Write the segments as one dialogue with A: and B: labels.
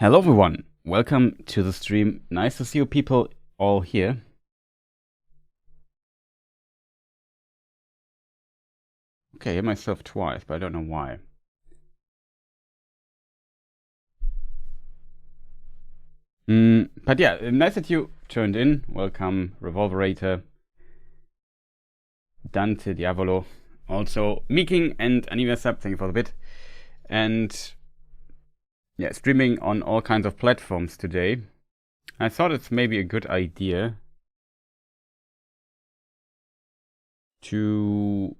A: Hello everyone, welcome to the stream. Nice to see you people all here. Okay, I hear myself twice, but I don't know why. But yeah, nice that you turned in. Welcome, Revolverator, Dante Diavolo, also Meeking and Anivasab, thank you for the bit. And yeah, streaming on all kinds of platforms today. I thought it's maybe a good idea to...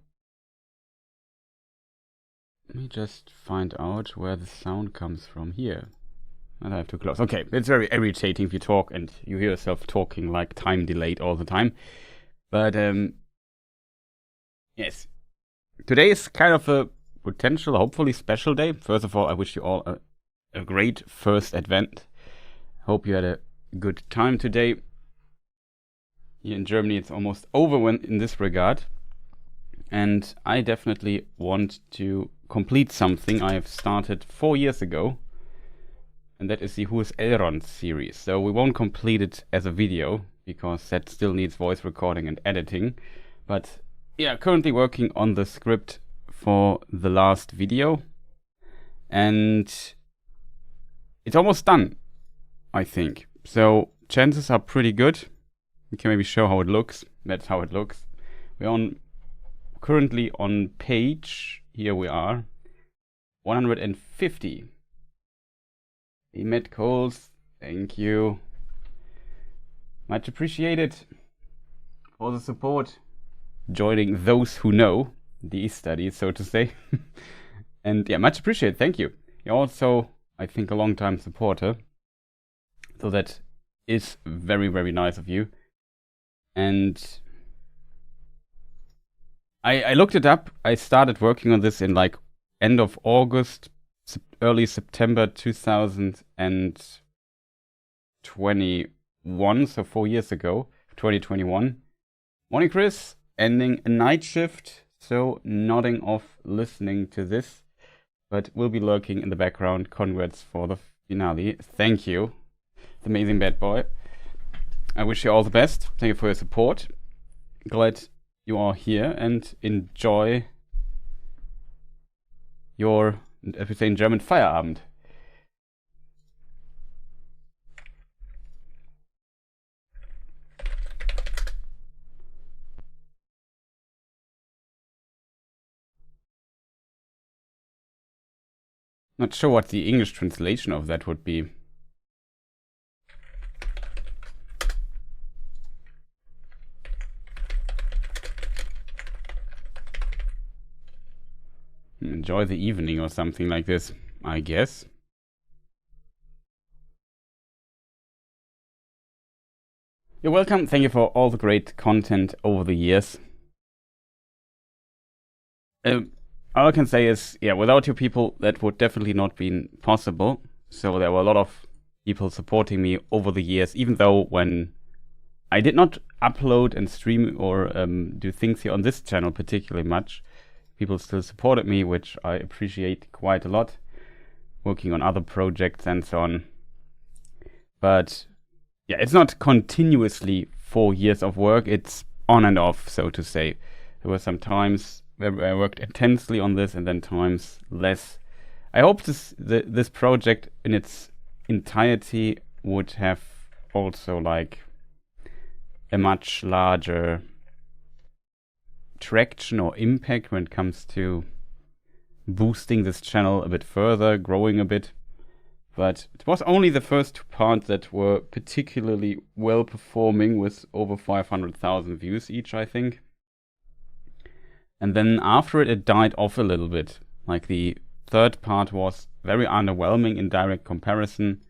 A: Let me just find out where the sound comes from here. And I have to close. Okay, it's very irritating if you talk and you hear yourself talking like time delayed all the time. But yes, today is kind of a potential, hopefully special day. First of all, I wish you all a great first Advent. Hope you had a good time today. Here in Germany, it's almost over in this regard. And I definitely want to complete something I have started 4 years ago. And that is the Who is Elrond series. So we won't complete it as a video, because that still needs voice recording and editing. But yeah, currently working on the script for the last video. And it's almost done, I think. So chances are pretty good. We can maybe show how it looks. That's how it looks. We're currently on page, here we are, 150. Emet Coles, thank you. Much appreciated for the support. Joining those who know these studies, so to say. And yeah, much appreciated, thank you. You're also, I think, a long-time supporter. So that is very, very nice of you. And I looked it up. I started working on this in like end of August, early September 2021, so 4 years ago, 2021. Morning, Chris. Ending a night shift, so nodding off listening to this, but will be lurking in the background. Congrats for the finale. Thank you. It's amazing, bad boy. I wish you all the best. Thank you for your support. Glad you are here and enjoy your, as we say in German, Feierabend. Not sure what the English translation of that would be. Enjoy the evening or something like this, I guess. You're welcome. Thank you for all the great content over the years. All I can say is, yeah, without you people, that would definitely not been possible. So there were a lot of people supporting me over the years, even though when I did not upload and stream or do things here on this channel particularly much, people still supported me, which I appreciate quite a lot, working on other projects and so on. But yeah, it's not continuously 4 years of work, it's on and off, so to say. There were some times where I worked intensely on this and then times less. I hope this project in its entirety would have also like a much larger traction or impact when it comes to boosting this channel a bit further, growing a bit. But it was only the first 2 parts that were particularly well performing with over 500,000 views each, I think. And then after it died off a little bit. Like the 3rd part was very underwhelming in direct comparison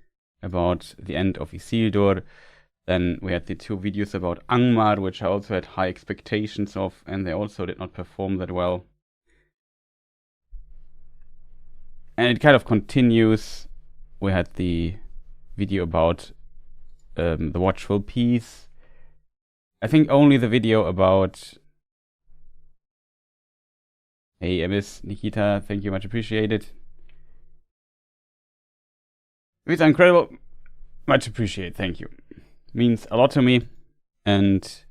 A: about the end of Isildur. Then we had the 2 videos about Angmar, which I also had high expectations of, and they also did not perform that well. And it kind of continues. We had the video about the Watchful Peace. I think only the video about... Hey, Miss Nikita, thank you, much appreciated. It's incredible, much appreciated, thank you. Means a lot to me, and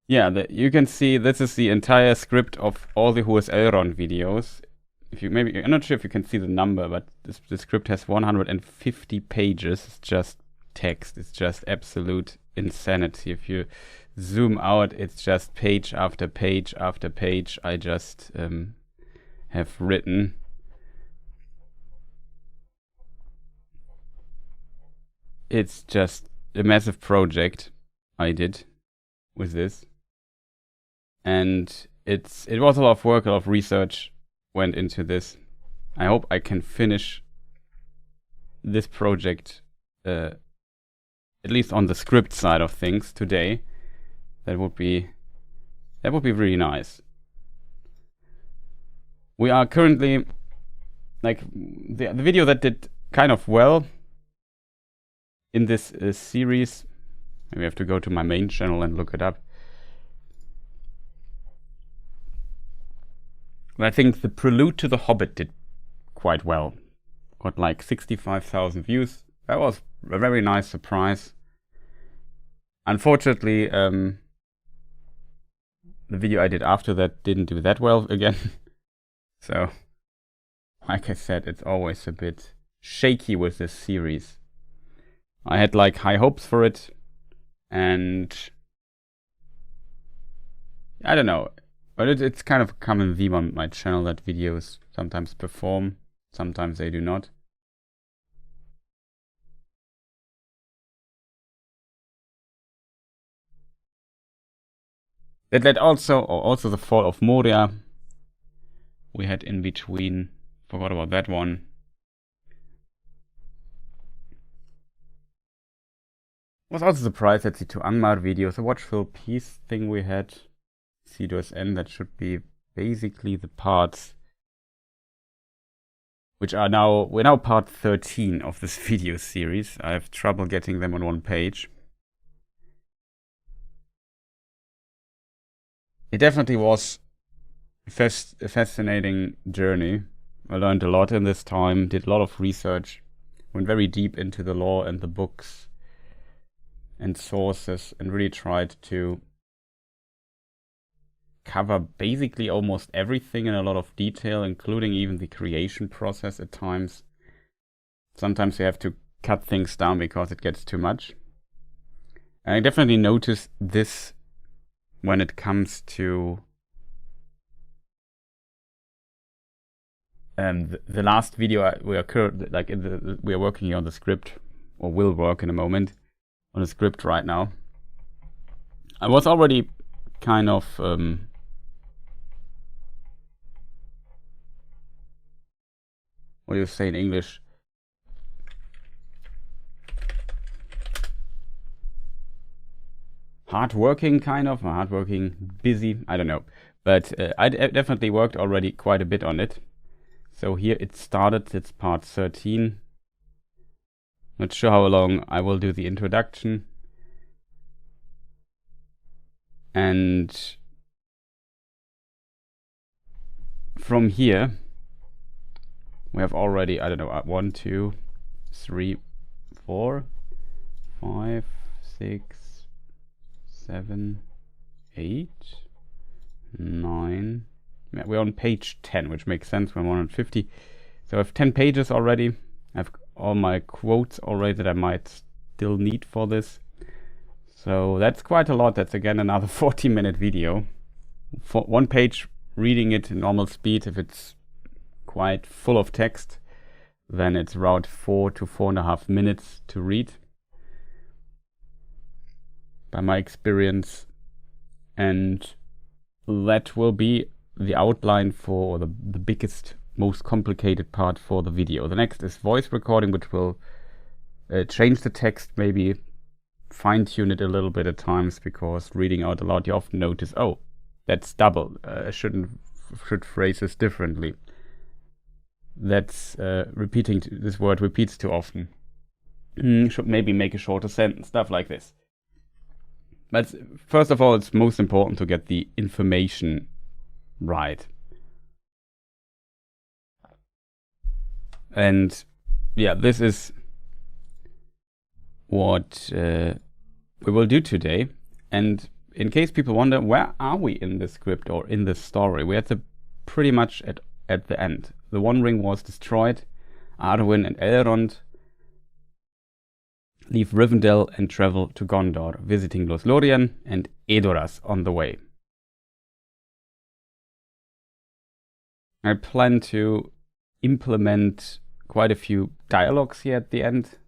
A: yeah, you can see this is the entire script of all the Who is Elrond videos. If you maybe, I'm not sure if you can see the number, but the script has 150 pages. It's just text. It's just absolute insanity. If you zoom out, it's just page after page after page I just have written. It's just a massive project I did with this, and it was a lot of work, a lot of research went into this. I hope I can finish this project at least on the script side of things today. That would be really nice. We are currently like the video that did kind of well in this series. Maybe I have to go to my main channel and look it up. But I think the Prelude to the Hobbit did quite well. Got like 65,000 views. That was a very nice surprise. Unfortunately, the video I did after that didn't do that well again. So, like I said, it's always a bit shaky with this series. I had like high hopes for it, and I don't know, but it's kind of a common theme on my channel that videos sometimes perform, sometimes they do not. That led also the Fall of Moria we had in between. Forgot about that one. Was also surprised at the 2 Angmar videos. The Watchful Peace thing we had, Sidur's End, that should be basically the parts which are now, we're now part 13 of this video series. I have trouble getting them on one page. It definitely was a fascinating journey. I learned a lot in this time, did a lot of research, went very deep into the lore and the books and sources, and really tried to cover basically almost everything in a lot of detail, including even the creation process at times. Sometimes you have to cut things down because it gets too much. And I definitely noticed this when it comes to the last video. We are working here on the script, or will work in a moment on the script right now. I was already kind of what do you say in English? hardworking, kind of, or hardworking, busy, I don't know. But I definitely worked already quite a bit on it. So here it started, it's part 13. Not sure how long I will do the introduction. And from here, we have already, I don't know, 1, 2, 3, 4, 5, 6, 7, 8, 9. Yeah, we're on page 10, which makes sense. We're 150. So I have 10 pages already. I have all my quotes already that I might still need for this. So that's quite a lot. That's again another 40-minute video. For one page, reading it in normal speed, if it's quite full of text, then it's around 4 to 4.5 minutes to read, by my experience. And that will be the outline for the biggest, most complicated part for the video. The next is voice recording, which will change the text, maybe fine-tune it a little bit at times, because reading out aloud you often notice, oh, that's double, should phrase this differently. That's repeating, this word repeats too often. Should maybe make a shorter sentence, stuff like this. But first of all, it's most important to get the information right. And yeah, this is what we will do today. And in case people wonder, where are we in the script or in the story? We're pretty much at the end. The One Ring was destroyed. Arwen and Elrond leave Rivendell and travel to Gondor, visiting Lothlorien and Edoras on the way. I plan to implement quite a few dialogues here at the end,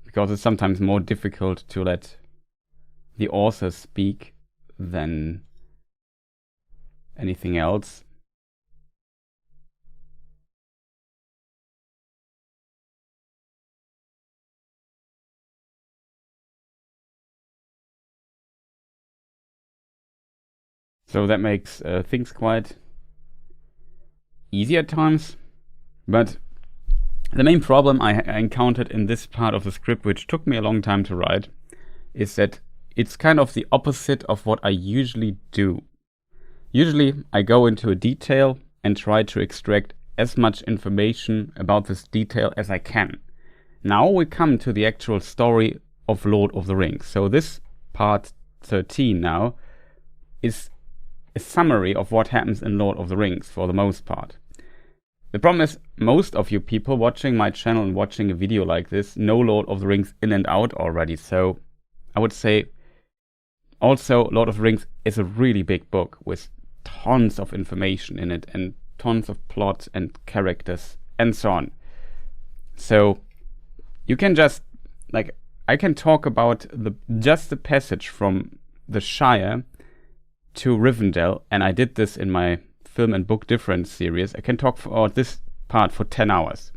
A: because it's sometimes more difficult to let the author speak than anything else. So that makes things quite easy at times. But the main problem I encountered in this part of the script, which took me a long time to write, is that it's kind of the opposite of what I usually do. Usually I go into a detail and try to extract as much information about this detail as I can. Now we come to the actual story of Lord of the Rings. So this part 13 now is a summary of what happens in Lord of the Rings for the most part. The problem is, most of you people watching my channel and watching a video like this know Lord of the Rings in and out already. So I would say also Lord of the Rings is a really big book with tons of information in it and tons of plot and characters and so on. So you can just, like, I can talk about just the passage from the Shire to Rivendell, and I did this in my Film and Book Difference series. I can talk about this part for 10 hours.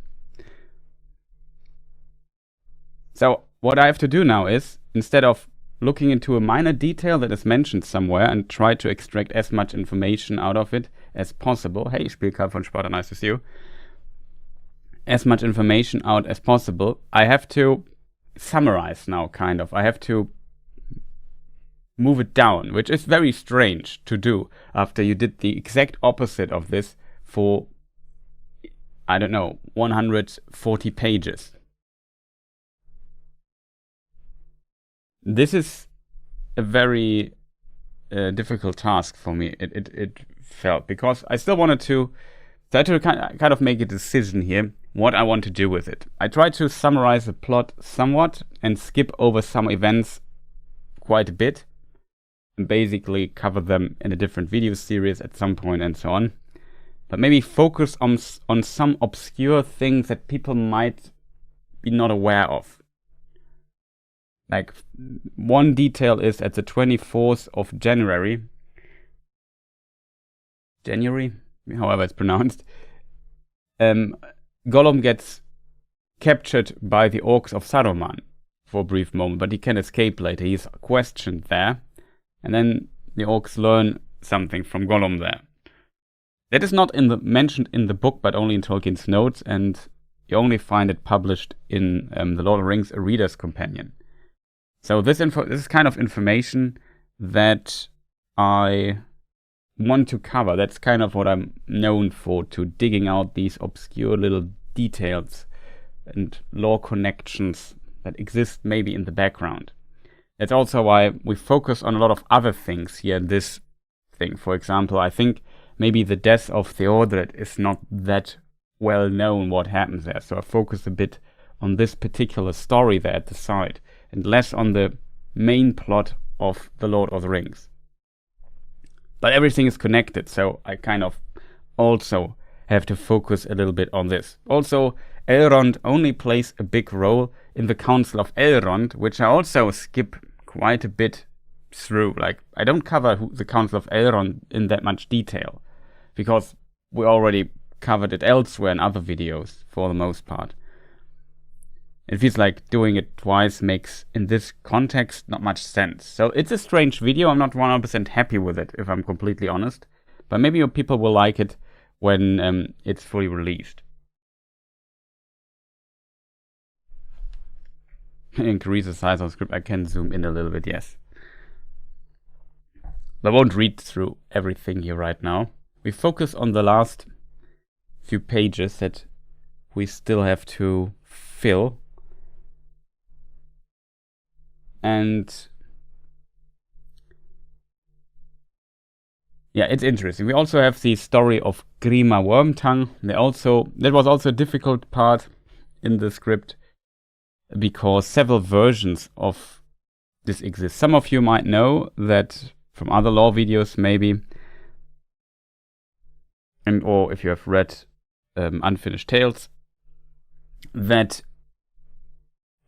A: So what I have to do now is, instead of looking into a minor detail that is mentioned somewhere and try to extract as much information out of it as possible. Hey, Spielkar von Sparta, nice to see you. As much information out as possible. I have to summarize now, kind of. I have to move it down, which is very strange to do after you did the exact opposite of this for, I don't know, 140 pages. This is a very difficult task for me, it felt, because I still wanted to try to kind of make a decision here what I want to do with it. I tried to summarize the plot somewhat and skip over some events quite a bit, and basically cover them in a different video series at some point and so on. But maybe focus on some obscure things that people might be not aware of. Like, one detail is at the 24th of January, however it's pronounced, Gollum gets captured by the orcs of Saruman. for a brief moment, but he can escape later. He's questioned there, and then the orcs learn something from Gollum there. That is not mentioned in the book, but only in Tolkien's notes, and you only find it published in The Lord of the Rings: A Reader's Companion. So this is kind of information that I want to cover. That's kind of what I'm known for, to digging out these obscure little details and lore connections that exist maybe in the background. That's also why we focus on a lot of other things here in this thing. For example, I think maybe the death of Theodred is not that well known what happens there, so I focus a bit on this particular story there at the side, and less on the main plot of The Lord of the Rings. But everything is connected, so I kind of also have to focus a little bit on this. Also, Elrond only plays a big role in the Council of Elrond, which I also skip quite a bit through. Like, I don't cover the Council of Elrond in that much detail, because we already covered it elsewhere in other videos for the most part. It feels like doing it twice makes, in this context, not much sense. So it's a strange video. I'm not 100% happy with it, if I'm completely honest. But maybe people will like it when it's fully released. Increase the size of the script. I can zoom in a little bit, yes. I won't read through everything here right now. We focus on the last few pages that we still have to fill. And yeah, it's interesting. We also have the story of Grima Wormtongue. That was also a difficult part in the script, because several versions of this exist. Some of you might know that from other lore videos maybe, or if you have read Unfinished Tales, that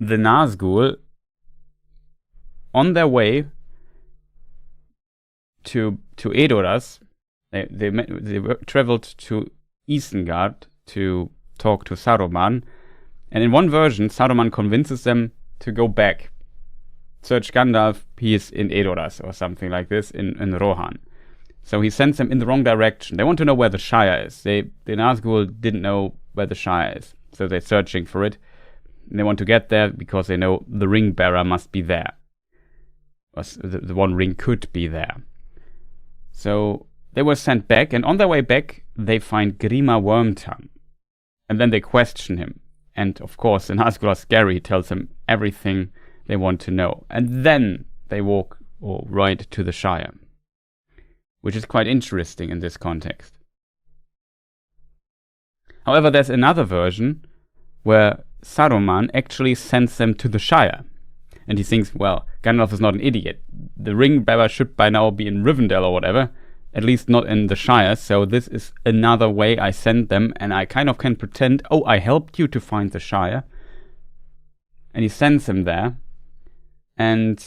A: the Nazgul, on their way to Edoras, they traveled to Isengard to talk to Saruman, and in one version Saruman convinces them to go back, search Gandalf, he is in Edoras or something like this, in Rohan. So he sends them in the wrong direction. They want to know where the Shire is. The Nazgul didn't know where the Shire is, so they're searching for it. And they want to get there because they know the ring bearer must be there. The one ring could be there. So they were sent back, and on their way back they find Grima Wormtongue, and then they question him, and of course the Nazgul are scary. He tells them everything they want to know, and then they walk or ride to the Shire, which is quite interesting in this context. However, there's another version where Saruman actually sends them to the Shire. And he thinks, well, Gandalf is not an idiot. The ring bearer should by now be in Rivendell or whatever, at least not in the Shire, so this is another way I send them, and I kind of can pretend, oh, I helped you to find the Shire. And he sends him there, and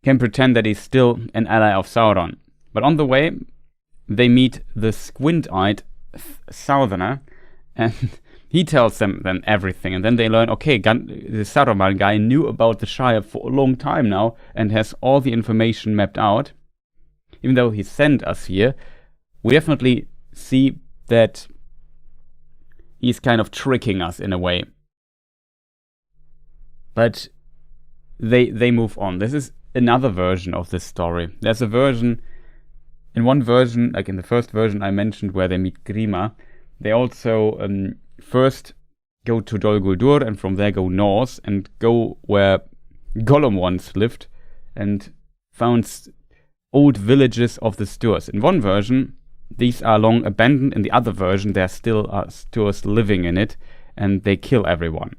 A: can pretend that he's still an ally of Sauron. But on the way, they meet the squint-eyed Southerner, and he tells them then everything, and then they learn, okay, the Saruman guy knew about the Shire for a long time now, and has all the information mapped out. Even though he sent us here, we definitely see that he's kind of tricking us in a way. But they move on. This is another version of this story. There's a version, in one version, like in the first version I mentioned, where they meet Grima, they also first go to Dol Guldur, and from there go north and go where Gollum once lived and found old villages of the Sturs. In one version, these are long abandoned. In the other version, there still are Sturs living in it, and they kill everyone.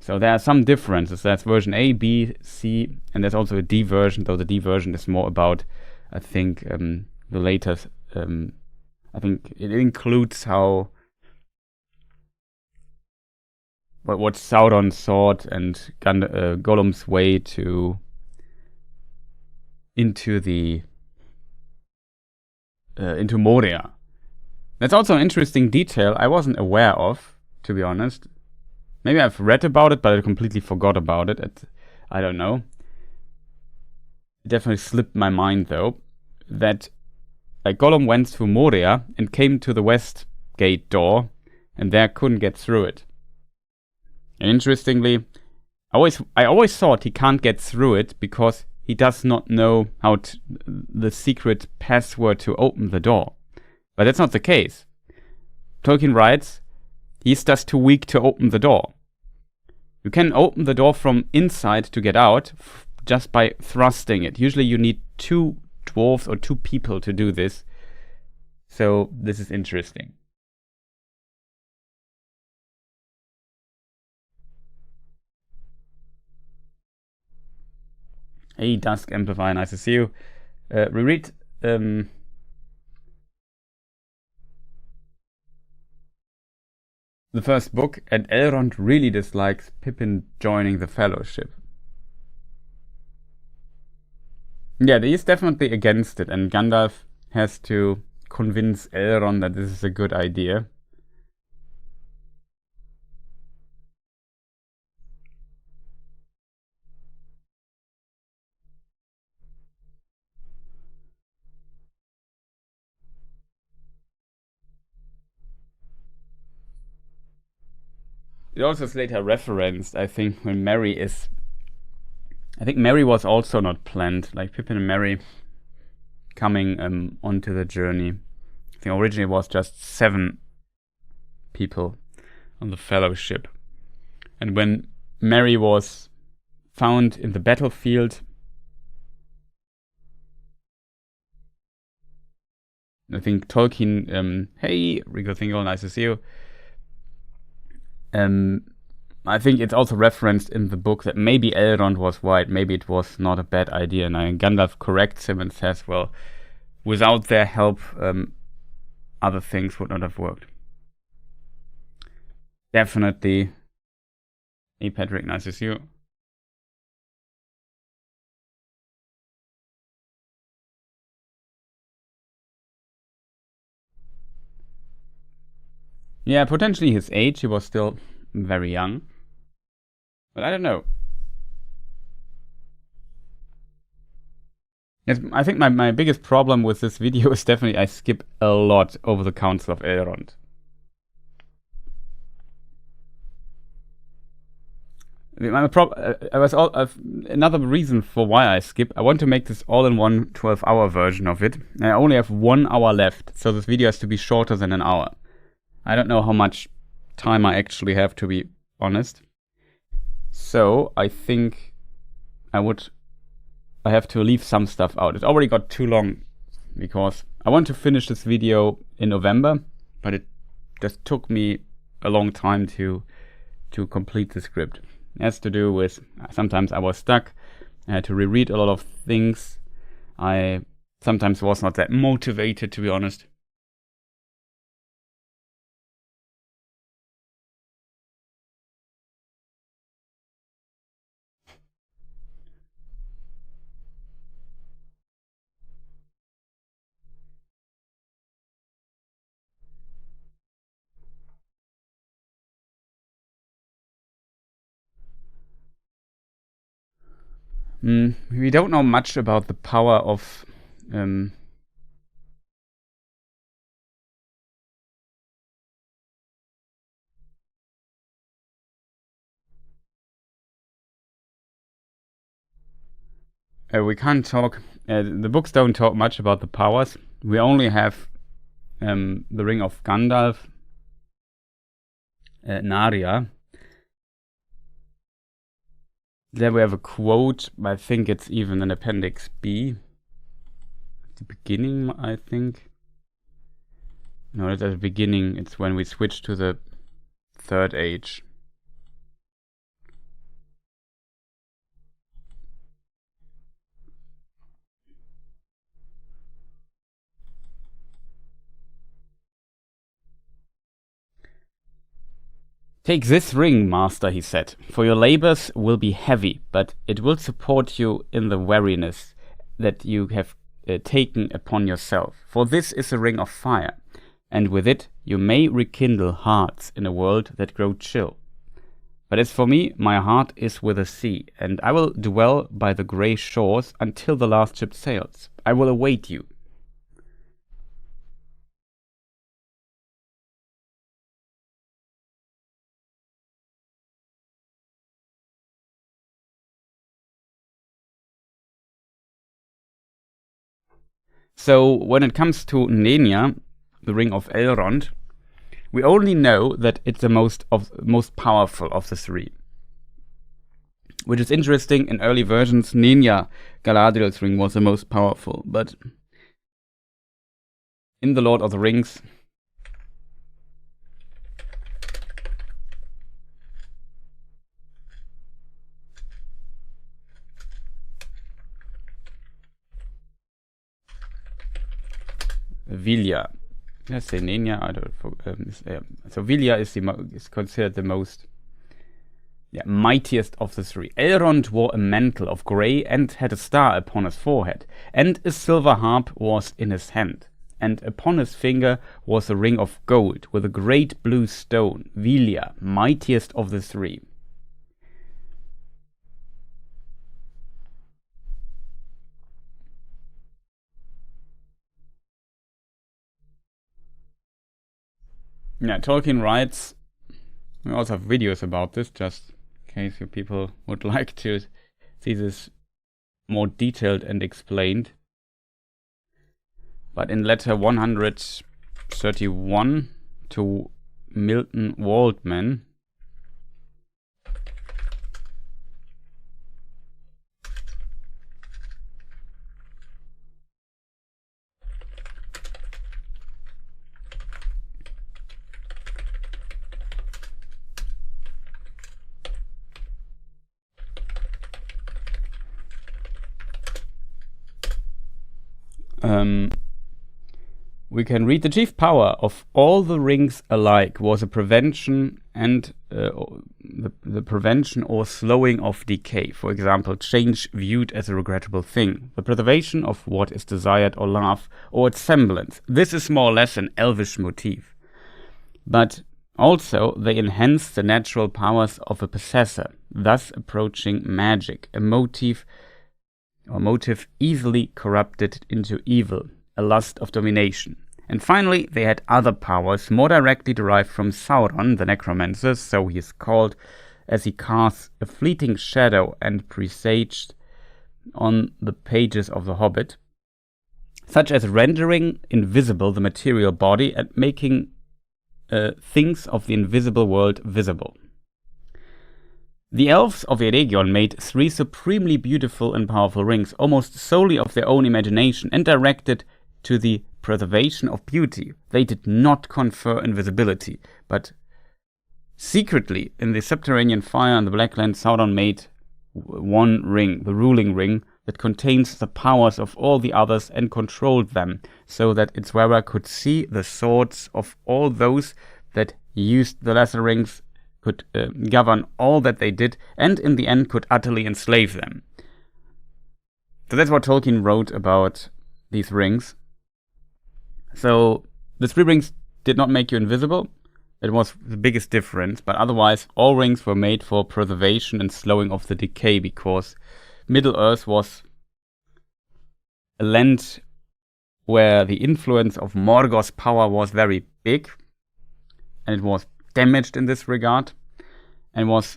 A: So there are some differences. There's version A, B, C, and there's also a D version, though the D version is more about, I think, the later, I think it includes how what Sauron thought and Gollum's way into Moria. That's also an interesting detail I wasn't aware of, to be honest. Maybe I've read about it, but I completely forgot about it. I don't know. It definitely slipped my mind, though, that Gollum went through Moria and came to the west gate door, and there couldn't get through it. And interestingly, I always thought he can't get through it because he does not know how the secret password to open the door. But that's not the case. Tolkien writes, he's just too weak to open the door. You can open the door from inside to get out just by thrusting it. Usually you need 2 dwarves or 2 people to do this. So this is interesting. Hey, Dusk Amplifier, nice to see you. Reread the first book, and Elrond really dislikes Pippin joining the Fellowship. Yeah, he's definitely against it, and Gandalf has to convince Elrond that this is a good idea. It also is later referenced, I think, when Merry is... I think Merry was also not planned, like Pippin and Merry coming onto the journey. I think originally it was just 7 people on the Fellowship. And when Merry was found in the battlefield, I think Tolkien... hey, Rico Thingle, nice to see you. I think it's also referenced in the book that maybe Elrond was right, maybe it was not a bad idea, and Gandalf corrects him and says, well, without their help, other things would not have worked. Definitely. Hey Patrick, nice to see you. Yeah, potentially his age, he was still very young. But I don't know. Yes, I think my biggest problem with this video is definitely I skip a lot over the Council of Elrond. Another reason for why I skip, I want to make this all-in-one 12-hour version of it. I only have 1 hour left, so this video has to be shorter than an hour. I don't know how much time I actually have, to be honest. So I think I have to leave some stuff out. It already got too long because I want to finish this video in November, but it just took me a long time to complete the script. It has to do with sometimes I was stuck. I had to reread a lot of things. I sometimes was not that motivated, to be honest. We don't know much about the power of we can't talk. The books don't talk much about the powers. We only have the Ring of Gandalf, Narya. There we have a quote. I think it's even in Appendix B. At the beginning, I think. No, it's at the beginning. It's when we switch to the Third Age. Take this ring, master, he said, for your labors will be heavy, but it will support you in the weariness that you have taken upon yourself. For this is a ring of fire, and with it you may rekindle hearts in a world that grow chill. But as for me, my heart is with the sea, and I will dwell by the grey shores until the last ship sails. I will await you. So when it comes to Nenya, the ring of Elrond, we only know that it's the most powerful of the three. Which is interesting. In early versions, Nenya, Galadriel's ring, was the most powerful. But in The Lord of the Rings, Vilya. Let's say Nenya. I don't. So Vilya is considered the most mightiest of the three. Elrond wore a mantle of grey and had a star upon his forehead, and a silver harp was in his hand, and upon his finger was a ring of gold with a great blue stone. Vilya, mightiest of the three. Yeah, Tolkien writes, we also have videos about this, just in case you people would like to see this more detailed and explained. But in letter 131 to Milton Waldman, we can read: the chief power of all the rings alike was a prevention and the prevention or slowing of decay. For example, change viewed as a regrettable thing, the preservation of what is desired or loved, or its semblance. This is more or less an elvish motif. But also they enhance the natural powers of a possessor, thus approaching magic, a motive easily corrupted into evil, a lust of domination. And finally, they had other powers more directly derived from Sauron, the necromancer, so he is called, as he casts a fleeting shadow and presaged on the pages of The Hobbit, such as rendering invisible the material body and making things of the invisible world visible. The elves of Eregion made 3 supremely beautiful and powerful rings, almost solely of their own imagination and directed to the preservation of beauty. They did not confer invisibility, but secretly in the subterranean fire in the Black Land, Sauron made one ring, the ruling ring, that contains the powers of all the others and controlled them, so that its wearer could see the swords of all those that used the lesser rings, could govern all that they did, and in the end could utterly enslave them. So that's what Tolkien wrote about these rings. So the 3 rings did not make you invisible. It was the biggest difference, but otherwise all rings were made for preservation and slowing of the decay, because Middle-earth was a land where the influence of Morgoth's power was very big, and it was damaged in this regard, and was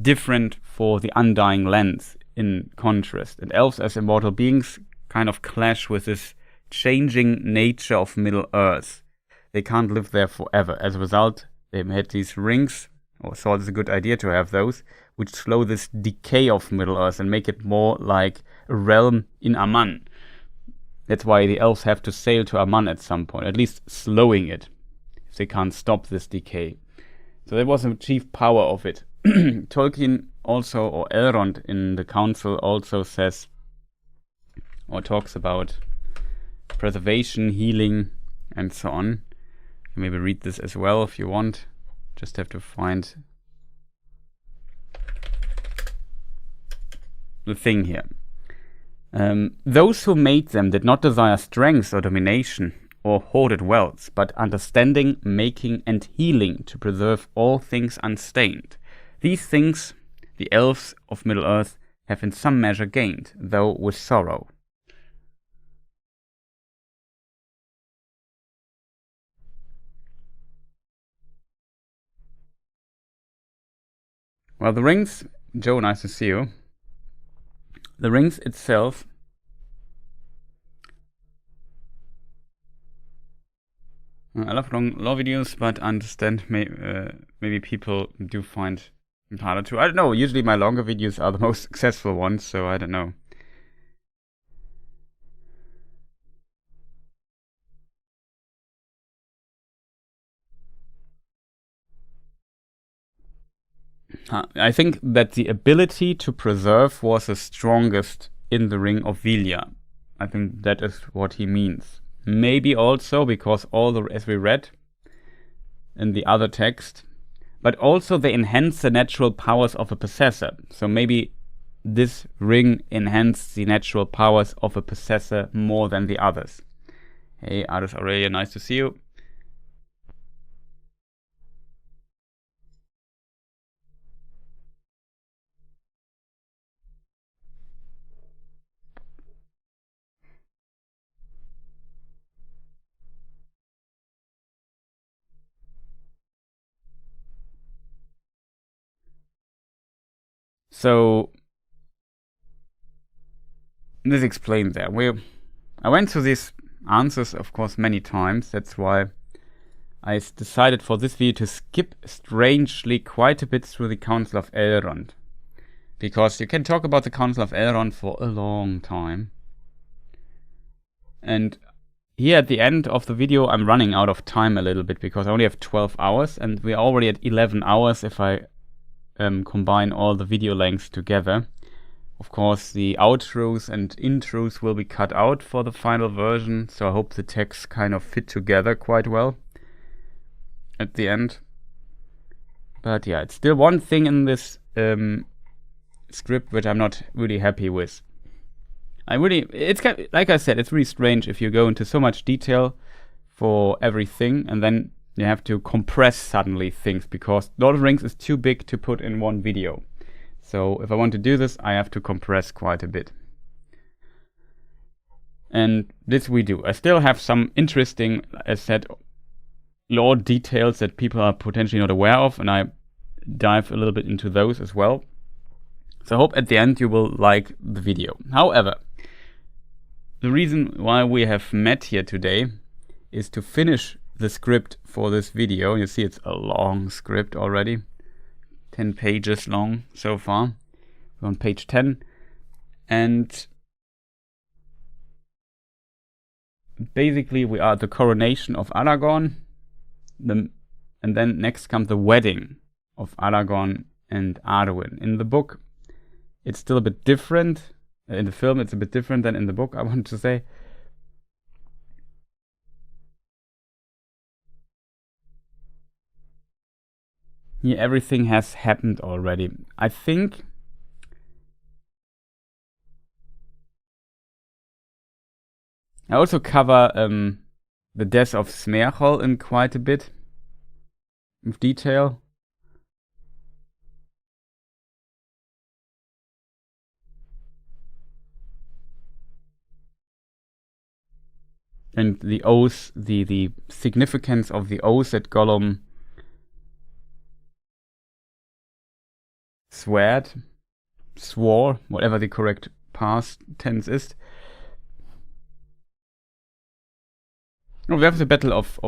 A: different for the undying lands in contrast. And elves as immortal beings kind of clash with this changing nature of Middle-earth. They can't live there forever. As a result, they had these rings, or thought it's a good idea to have those, which slow this decay of Middle-earth and make it more like a realm in Aman. That's why the elves have to sail to Aman at some point, at least slowing it, if they can't stop this decay. So that was a chief power of it. Tolkien also, or Elrond in the council also says, or talks about preservation, healing, and so on. You can maybe read this as well if you want. Just have to find the thing here. Those who made them did not desire strength or domination or hoarded wealth, but understanding, making, and healing to preserve all things unstained. These things the elves of Middle-earth have in some measure gained, though with sorrow. Well, the rings, Joe, nice to see you. The rings itself I love long videos, but I understand maybe people do find it harder to. I don't know, usually my longer videos are the most successful ones, so I don't know. I think that the ability to preserve was the strongest in the Ring of Velia. I think that is what he means. Maybe also because as we read in the other text, but also they enhance the natural powers of a possessor. So maybe this ring enhances the natural powers of a possessor more than the others. Hey, Aris Aurelia, nice to see you. So this explains that. I went through these answers, of course, many times. That's why I decided for this video to skip strangely quite a bit through the Council of Elrond. Because you can talk about the Council of Elrond for a long time. And here at the end of the video, I'm running out of time a little bit because I only have 12 hours and we're already at 11 hours if I combine all the video lengths together. Of course, the outros and intros will be cut out for the final version, so I hope the texts kind of fit together quite well at the end. But yeah, it's still one thing in this script which I'm not really happy with. It's kind of, like I said, it's really strange if you go into so much detail for everything and then you have to compress suddenly things because Lord of the Rings is too big to put in one video. So if I want to do this, I have to compress quite a bit. And this we do. I still have some interesting, as said, lore details that people are potentially not aware of, and I dive a little bit into those as well. So I hope at the end you will like the video. However, the reason why we have met here today is to finish the script for this video. You see it's a long script already. 10 pages long so far. We're on page 10. And basically we are at the coronation of Aragorn. And then next comes the wedding of Aragorn and Arwen. In the book, it's still a bit different. In the film, it's a bit different than in the book, I want to say. Here, everything has happened already. I think I also cover the death of Smeargol in quite a bit of detail. And the oath, the significance of the oath that Gollum swore, whatever the correct past tense is. Oh, we have the battle of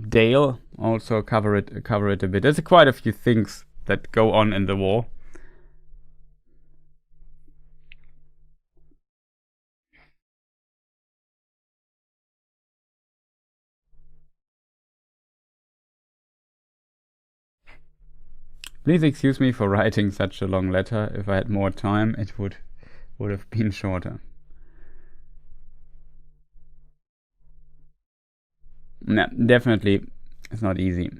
A: Dale. Also cover it a bit. There's quite a few things that go on in the war. Please excuse me for writing such a long letter. If I had more time, it would have been shorter. No, definitely, it's not easy.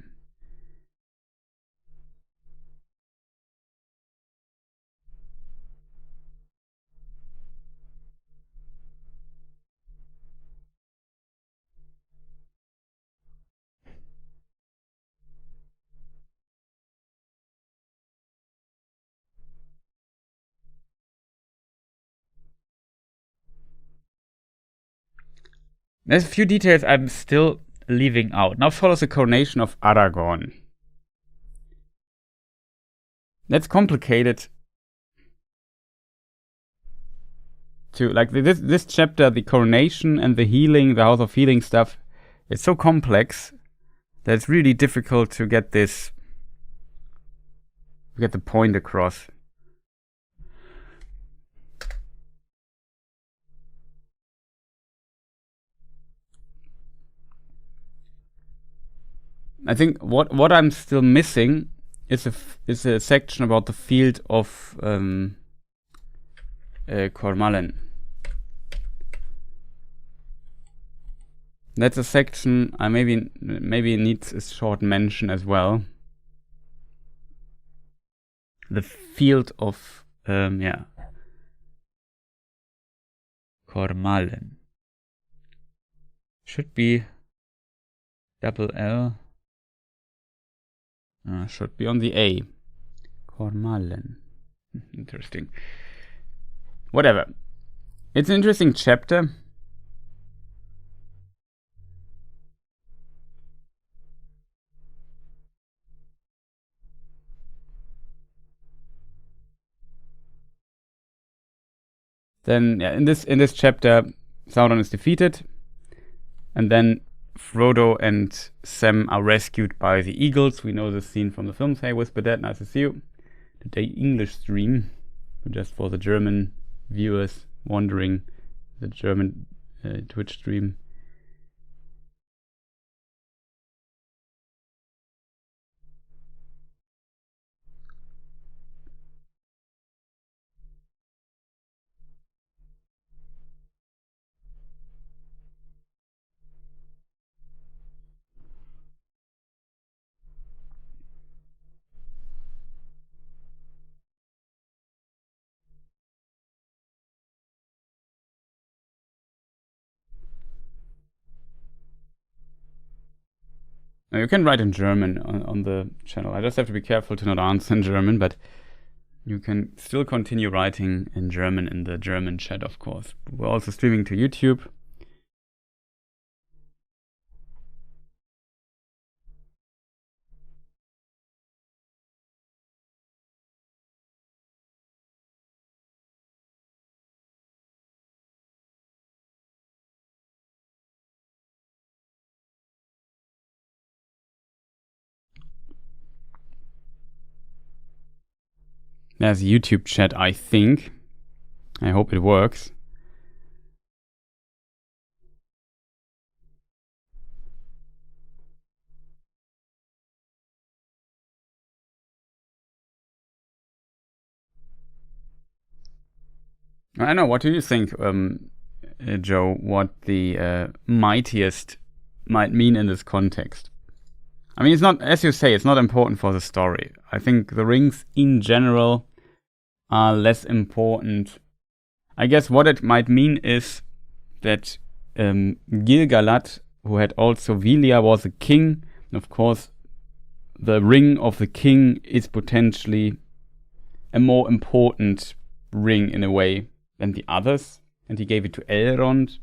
A: There's a few details I'm still leaving out. Now follows the coronation of Aragorn. That's complicated. Like this chapter, the coronation and the healing, the House of Healing stuff, it's so complex that it's really difficult to get the point across. I think what I'm still missing is a section about the field of Cormallen. That's a section I maybe needs a short mention as well. The field of Cormallen should be double L. Should be on the A. Cormallen. Interesting. Whatever. It's an interesting chapter. Then in this chapter, Sauron is defeated, and then Frodo and Sam are rescued by the eagles. We know this scene from the films. Hey, Whisper Dad, nice to see you. Today English stream, just for the German viewers wondering, the German Twitch stream. Now you can write in German on the channel. I just have to be careful to not answer in German, but you can still continue writing in German in the German chat, of course. We're also streaming to YouTube. There's a YouTube chat, I think. I hope it works. I know. What do you think, Joe? What the mightiest might mean in this context? I mean, it's not, as you say, it's not important for the story. I think the rings in general are less important. I guess what it might mean is that Gil-galad, who had also Velia, was a king. And of course, the ring of the king is potentially a more important ring in a way than the others. And he gave it to Elrond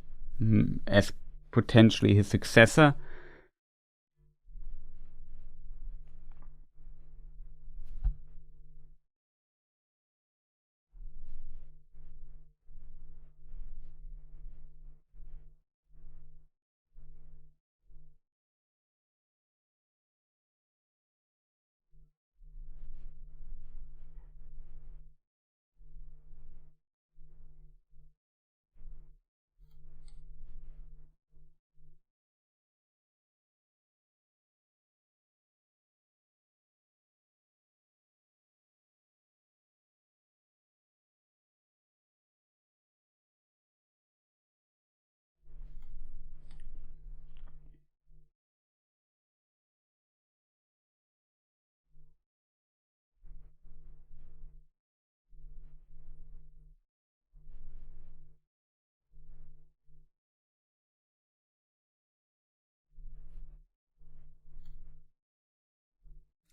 A: as potentially his successor.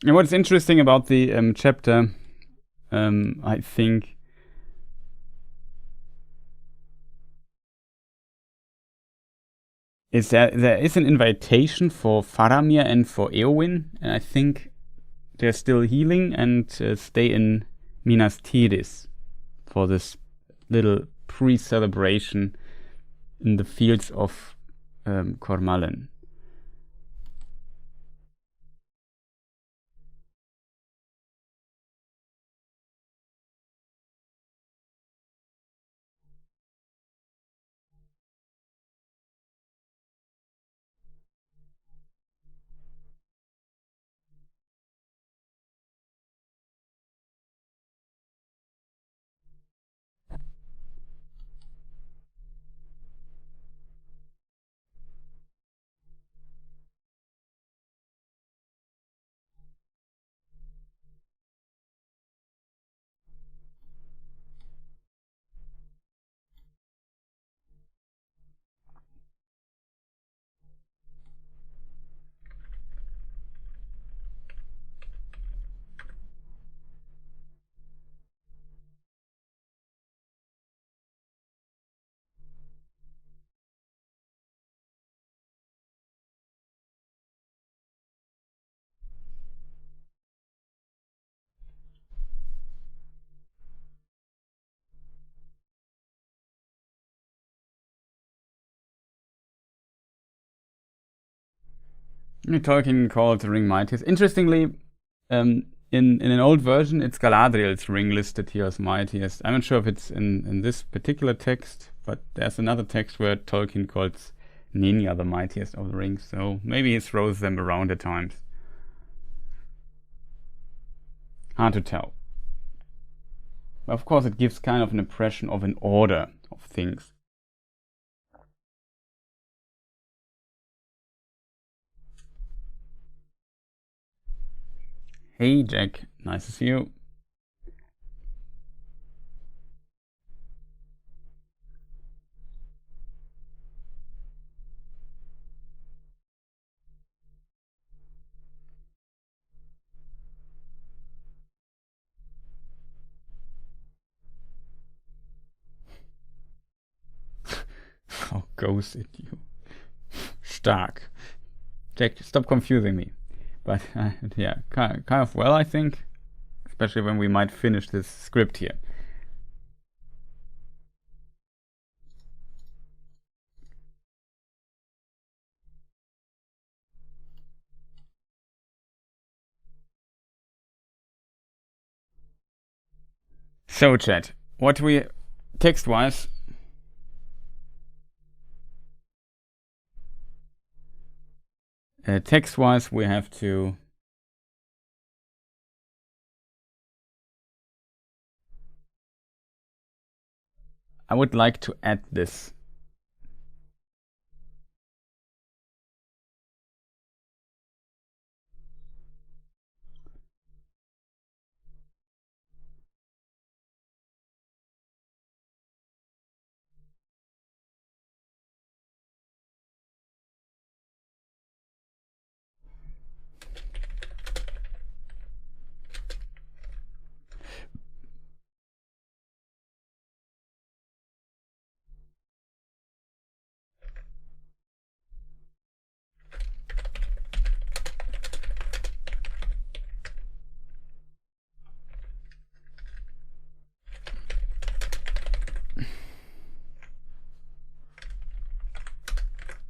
A: And what's interesting about the chapter, I think, is that there is an invitation for Faramir and for Eowyn, and I think they're still healing and stay in Minas Tirith for this little pre-celebration in the fields of Cormallen. Tolkien called the ring mightiest. Interestingly, in an old version, it's Galadriel's ring listed here as mightiest. I'm not sure if it's in this particular text, but there's another text where Tolkien calls Nenya the mightiest of the rings, so maybe he throws them around at times. Hard to tell. Of course, it gives kind of an impression of an order of things. Hey Jack, nice to see you. How ghosted you. Stark. Jack, stop confusing me. But yeah, kind of well, I think. Especially when we might finish this script here. So chat, what we text-wise text-wise we have to I would like to add this.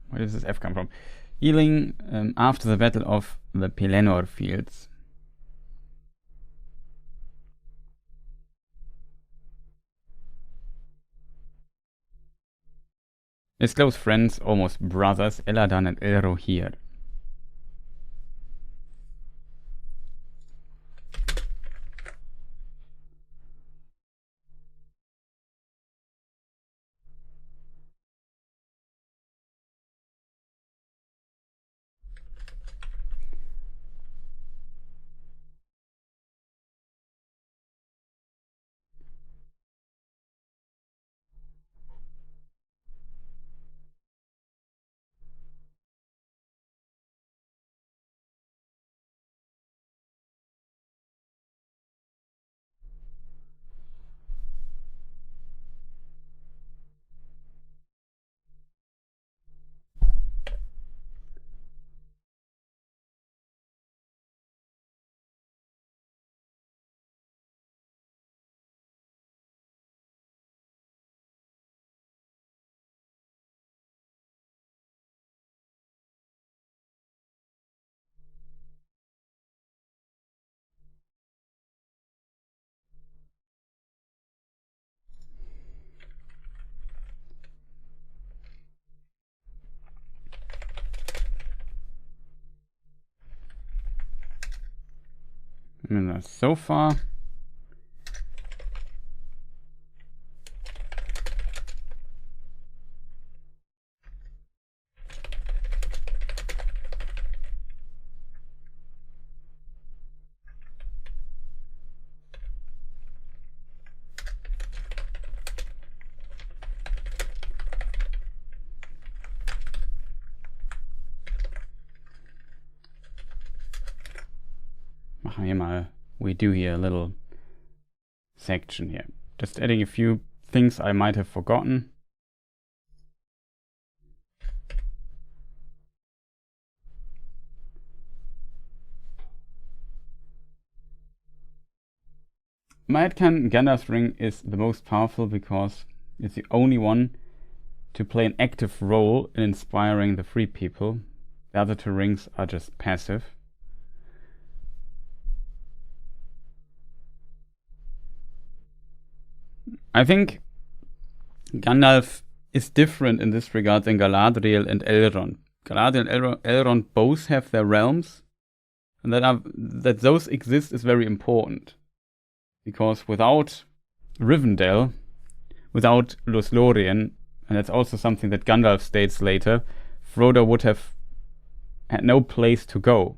A: Where does this F come from? Healing after the Battle of the Pelennor Fields. His close friends, almost brothers, Eladan and Elrohir. I mean, so far. We do here a little section here. Just adding a few things I might have forgotten. My headcanon, Gandalf's ring is the most powerful because it's the only one to play an active role in inspiring the free people. The other two rings are just passive. I think Gandalf is different in this regard than Galadriel and Elrond. Galadriel and Elrond both have their realms, and that those exist is very important. Because without Rivendell, without Lothlorien, and that's also something that Gandalf states later, Frodo would have had no place to go.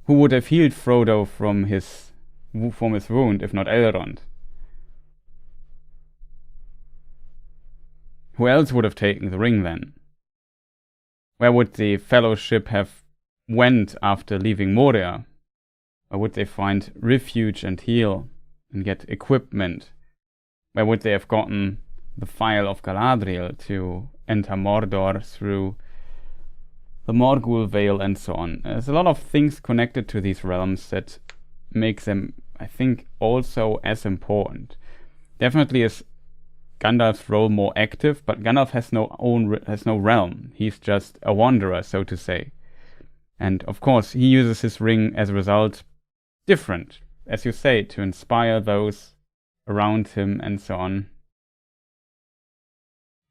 A: Who would have healed Frodo from his wound, if not Elrond? Who else would have taken the ring then? Where would the Fellowship have went after leaving Moria? Where would they find refuge and heal and get equipment? Where would they have gotten the Phial of Galadriel to enter Mordor through the Morgul Vale and so on? There's a lot of things connected to these realms that make them, I think, also as important. Definitely is Gandalf's role more active, but Gandalf has no realm. He's just a wanderer, so to say. And of course, he uses his ring as a result different, as you say, to inspire those around him and so on.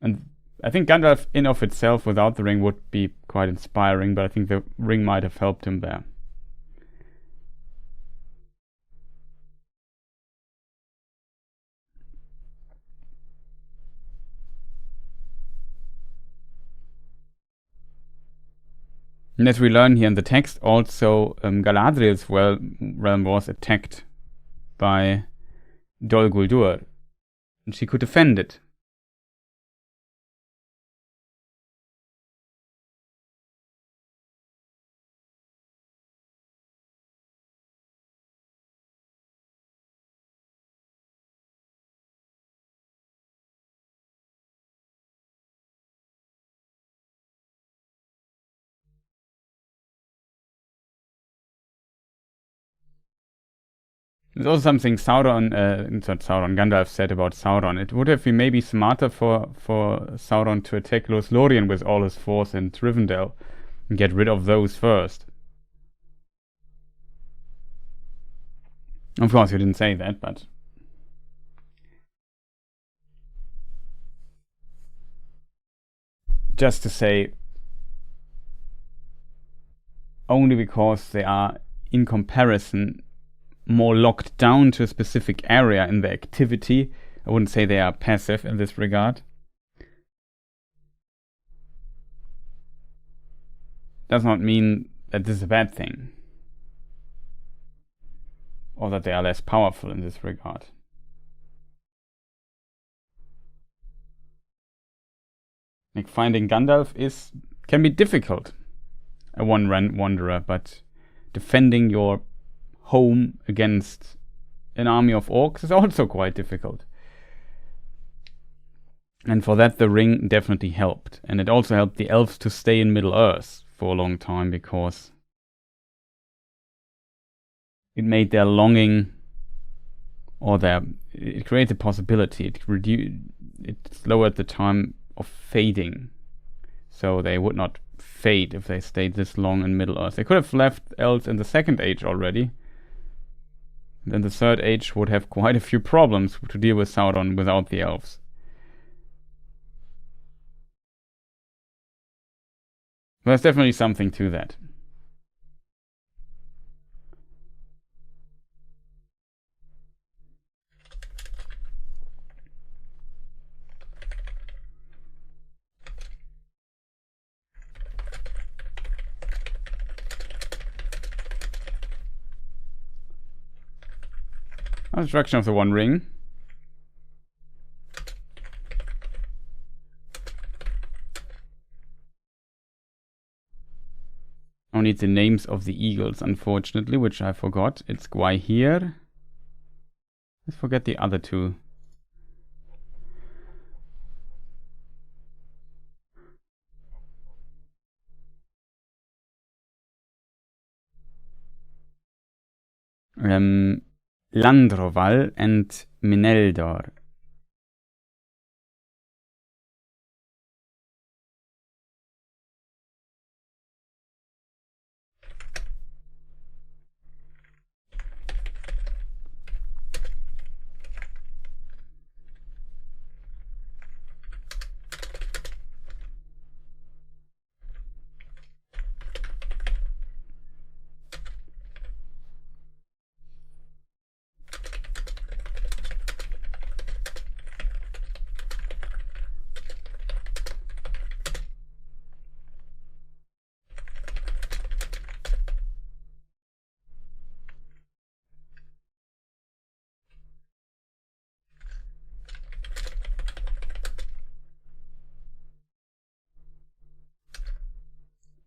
A: And I think Gandalf in of itself without the ring would be quite inspiring, but I think the ring might have helped him there. And as we learn here in the text, also Galadriel's realm was attacked by Dol Guldur, and she could defend it. There's also something Gandalf said about Sauron. It would have been maybe smarter for Sauron to attack Lothlorien with all his force and Rivendell and get rid of those first. Of course, you didn't say that, but just to say, only because they are, in comparison, more locked down to a specific area in their activity. I wouldn't say they are passive in this regard. Does not mean that this is a bad thing, or that they are less powerful in this regard. Like finding Gandalf can be difficult, a one-run wanderer, but defending your home against an army of orcs is also quite difficult. And for that the ring definitely helped. And it also helped the elves to stay in Middle-earth for a long time, because it made their longing, or it created a possibility. It lowered the time of fading, so they would not fade if they stayed this long in Middle-earth. They could have left elves in the Second Age already. Then the Third Age would have quite a few problems to deal with Sauron without the elves. There's definitely something to that. Destruction of the One Ring. I need the names of the eagles, unfortunately, which I forgot. It's Gwaihir. Let's forget the other two. Landroval and Mineldor.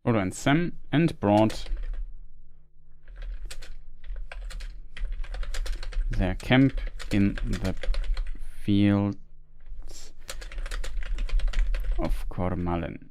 A: Odo and Sam, and brought their camp in the fields of Cormalen.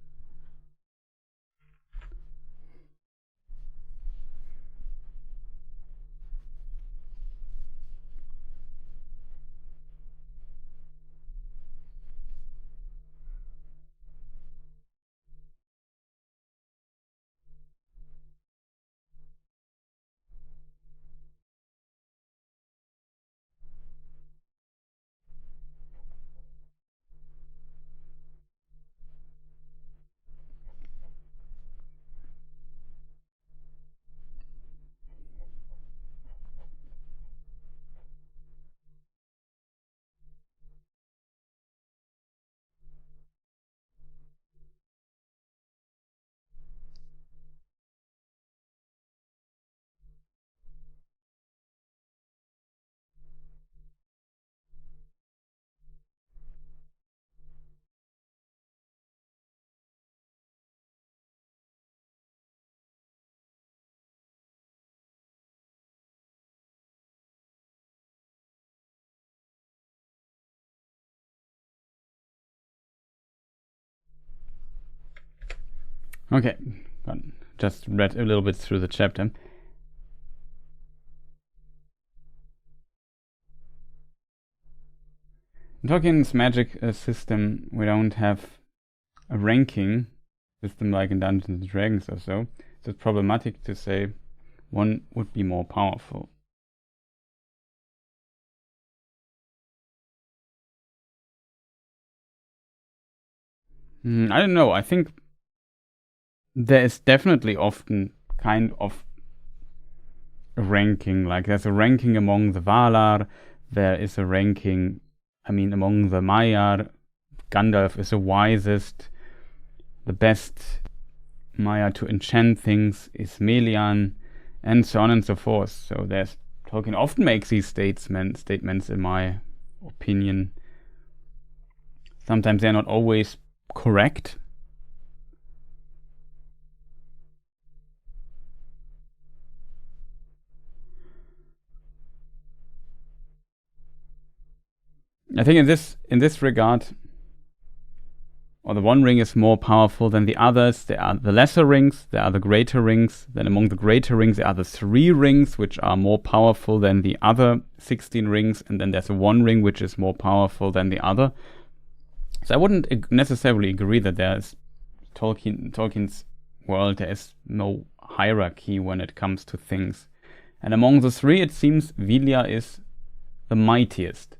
A: Okay, just read a little bit through the chapter. In Tolkien's magic system, we don't have a ranking system like in Dungeons and Dragons or so. So it's problematic to say one would be more powerful. I don't know. I think there is definitely often kind of a ranking. Like there's a ranking among the Valar. There is a ranking, among the Maiar. Gandalf is the wisest. The best Maiar to enchant things is Melian, and so on and so forth. So Tolkien often makes these statements in my opinion. Sometimes they're not always correct. I think in this regard, or the One Ring is more powerful than the others. There are the lesser rings, there are the greater rings. Then among the greater rings, there are the 3 rings, which are more powerful than the other 16 rings. And then there's a One Ring, which is more powerful than the other. So I wouldn't necessarily agree that there's Tolkien's world, there is no hierarchy when it comes to things. And among the 3, it seems Vilya is the mightiest.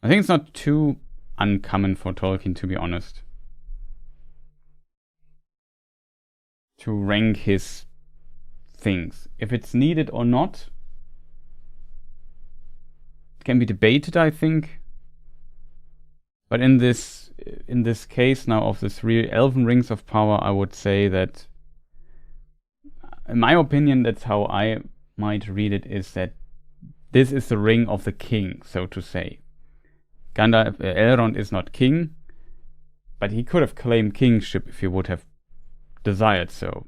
A: I think it's not too uncommon for Tolkien, to be honest, to rank his things. If it's needed or not, it can be debated, I think. But in this case now of the 3 Elven Rings of Power, I would say that in my opinion, that's how I might read it, is that this is the ring of the king, so to say. Elrond is not king, but he could have claimed kingship if he would have desired so,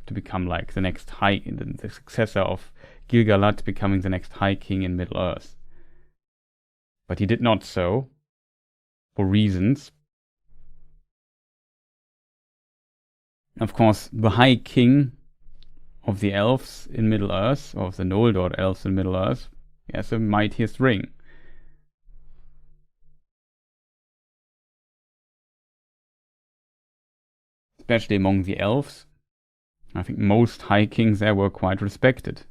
A: to become like the next the successor of Gil-galad, becoming the next high king in Middle-earth. But he did not so, for reasons. Of course, the high king of the elves in Middle-earth, or of the Noldor elves in Middle-earth, has the mightiest ring. Especially among the elves. I think most high kings there were quite respected.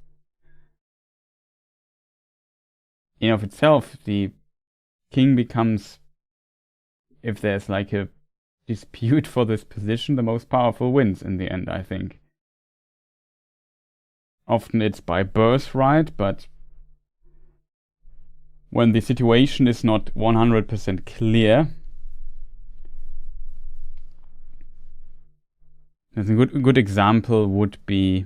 A: In of itself, the king becomes, if there's like a dispute for this position, the most powerful wins in the end, I think. Often it's by birthright, but when the situation is not 100% clear, a good example would be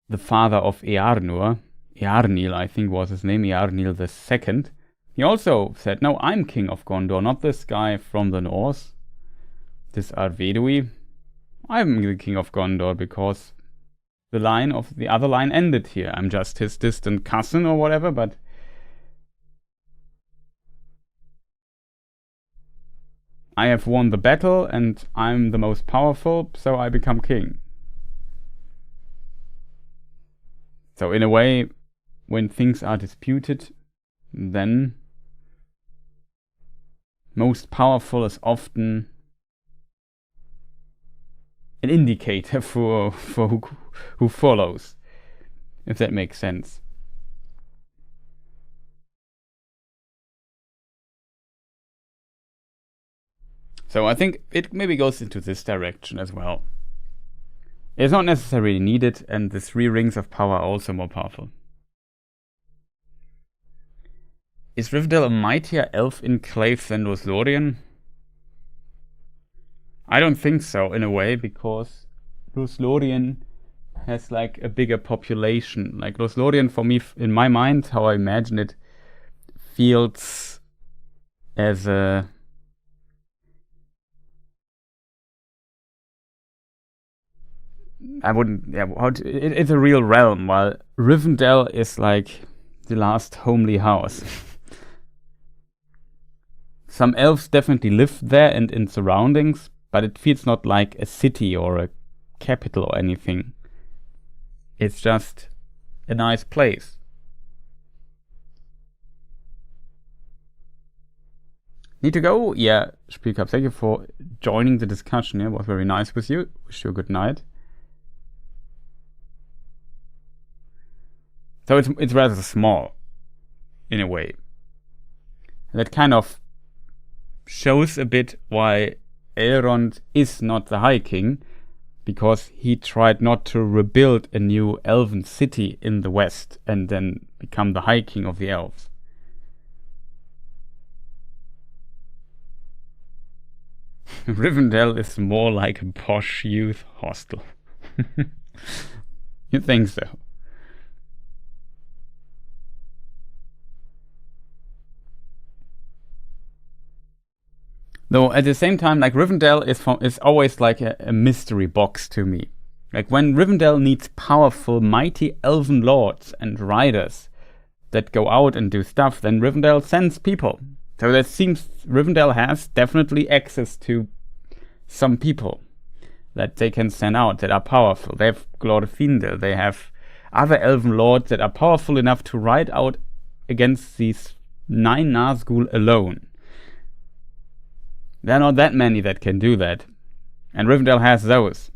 A: the father of Earnur, Earnil, I think was his name, Earnil II. He also said, no, I'm king of Gondor, not this guy from the north, this Arvedui. I'm the king of Gondor because the other line ended here. I'm just his distant cousin or whatever, but I have won the battle and I'm the most powerful, so I become king. So in a way, when things are disputed, then most powerful is often an indicator for who follows, if that makes sense. So I think it maybe goes into this direction as well. It's not necessarily needed, and the 3 rings of power are also more powerful. Is Rivendell a mightier elf enclave than Lothlorien? I don't think so, in a way, because Lothlorien has like a bigger population. Like Lothlorien, for me, in my mind, how I imagine it, feels as a... it's a real realm, while Rivendell is like the last homely house. Some elves definitely live there and in surroundings, but it feels not like a city or a capital or anything. It's just a nice place. Need to go? Yeah, Spielcup, thank you for joining the discussion. It was very nice with you. Wish you a good night. So it's rather small, in a way. That kind of shows a bit why Elrond is not the High King, because he tried not to rebuild a new elven city in the west and then become the High King of the elves. Rivendell is more like a posh youth hostel. You think so? Though at the same time, like Rivendell is always like a mystery box to me. Like when Rivendell needs powerful, mighty elven lords and riders that go out and do stuff, then Rivendell sends people. So that seems Rivendell has definitely access to some people that they can send out that are powerful. They have Glorfindel, they have other elven lords that are powerful enough to ride out against these 9 Nazgul alone. There are not that many that can do that. And Rivendell has those.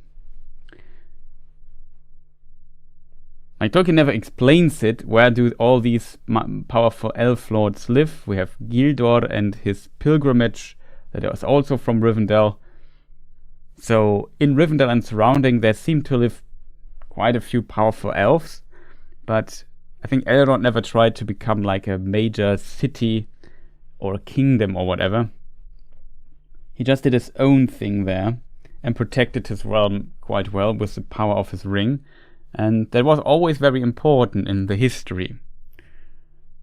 A: Like Tolkien never explains it. Where do all these powerful elf lords live? We have Gildor and his pilgrimage that is also from Rivendell. So in Rivendell and surrounding, there seem to live quite a few powerful elves. But I think Elrond never tried to become like a major city or a kingdom or whatever. He just did his own thing there. and protected his realm quite well with the power of his ring. And that was always very important in the history,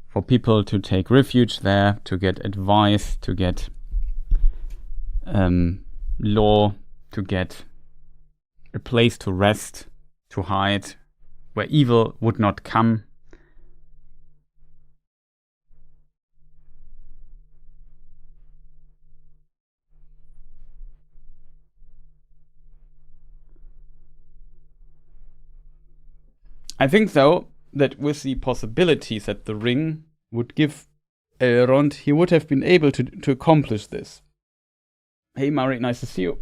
A: for people to take refuge there, to get advice, to get law, to get a place to rest, to hide, where evil would not come. I think, though, that with the possibilities that the ring would give Elrond, he would have been able to accomplish this. Hey Mari, nice to see you.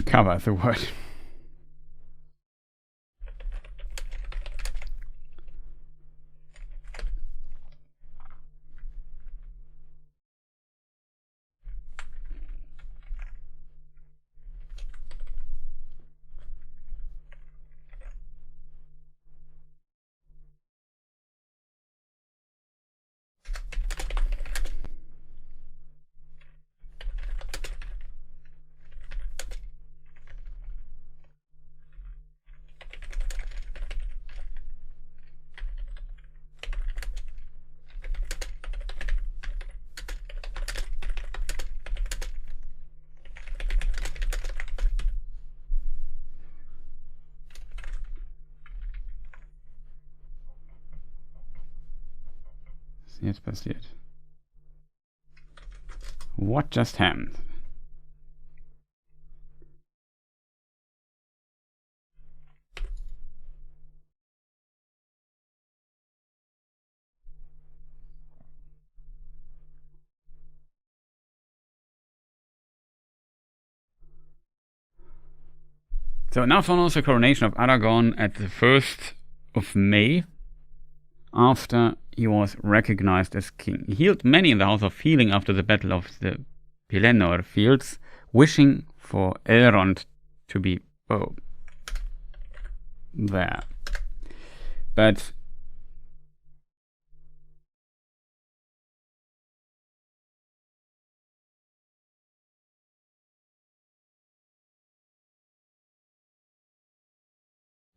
A: Cover the word. Jetzt passiert. What just happened? So now follows the coronation of Aragorn at the 1st of May, after he was recognized as king. He healed many in the House of Healing after the Battle of the Pelennor Fields, wishing for Elrond to be there. But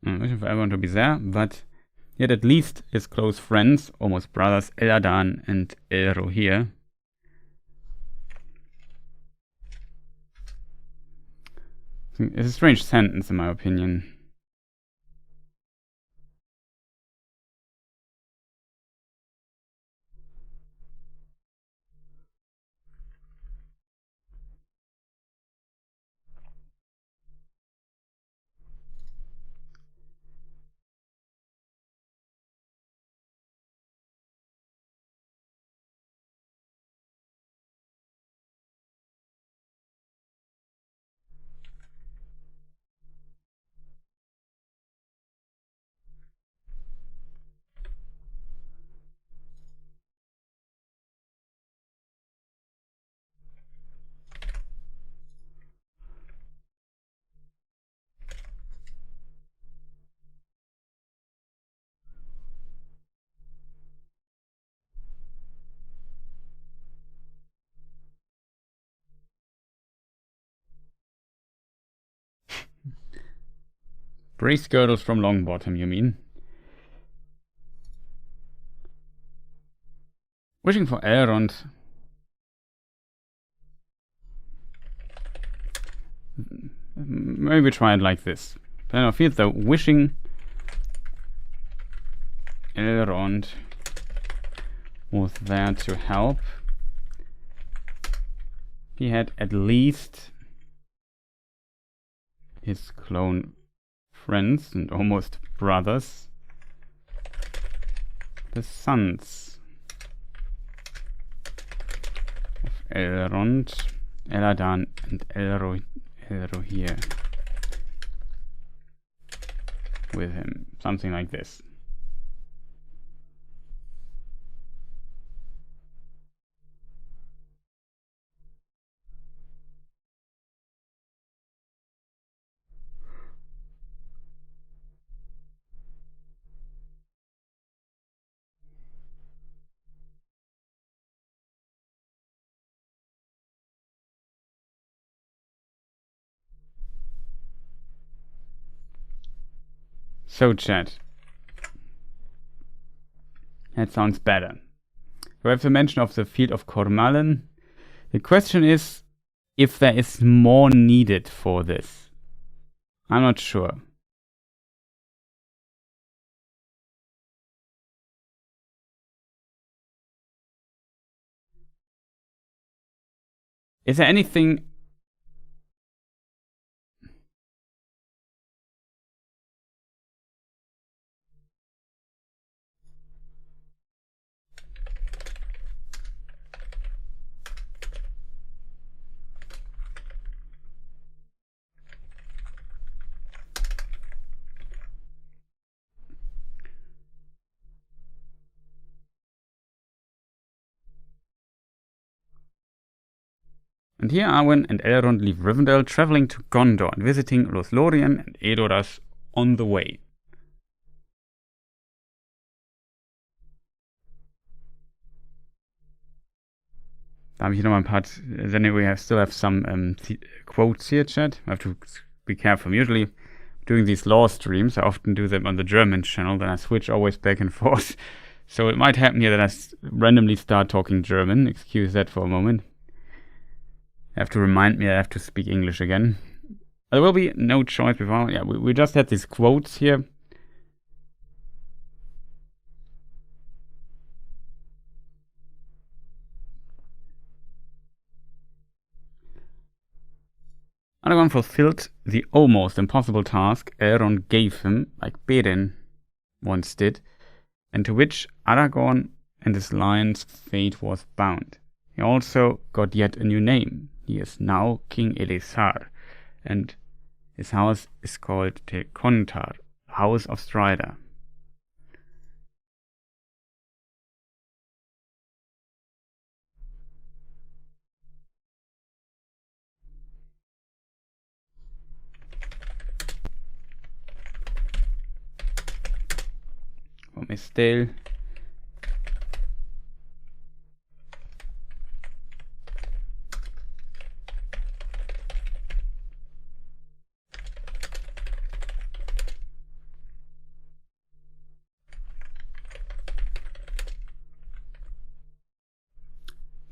A: wishing for Elrond to be there, but yet at least his close friends, almost brothers, Eladan and Elrohir, it's a strange sentence in my opinion. Brace girdles from Longbottom, you mean? Wishing for Elrond. Maybe try it like this. Pelennor Fields, though, wishing Elrond was there to help. He had at least his clone friends and almost brothers the sons of Elrond, Eladan and Elrohir with him. Something like this. So chat, that sounds better. We have the mention of the field of Cormalen. The question is if there is more needed for this. I'm not sure. Is there anything... And here Arwen and Elrond leave Rivendell, traveling to Gondor and visiting Lothlorien and Edoras on the way. Da habe ich noch mal ein paar. Then we still have some quotes here, chat. I have to be careful. Usually, doing these law streams, I often do them on the German channel. Then I switch always back and forth. So it might happen here that I randomly start talking German. Excuse that for a moment. I have to remind me I have to speak English again. There will be no choice before. Yeah, we just had these quotes here. Aragorn fulfilled the almost impossible task Elrond gave him, like Beren once did, and to which Aragorn and his lion's fate was bound. He also got yet a new name. He is now King Elessar, and his house is called Te Kontar, House of Strider. From Estelle.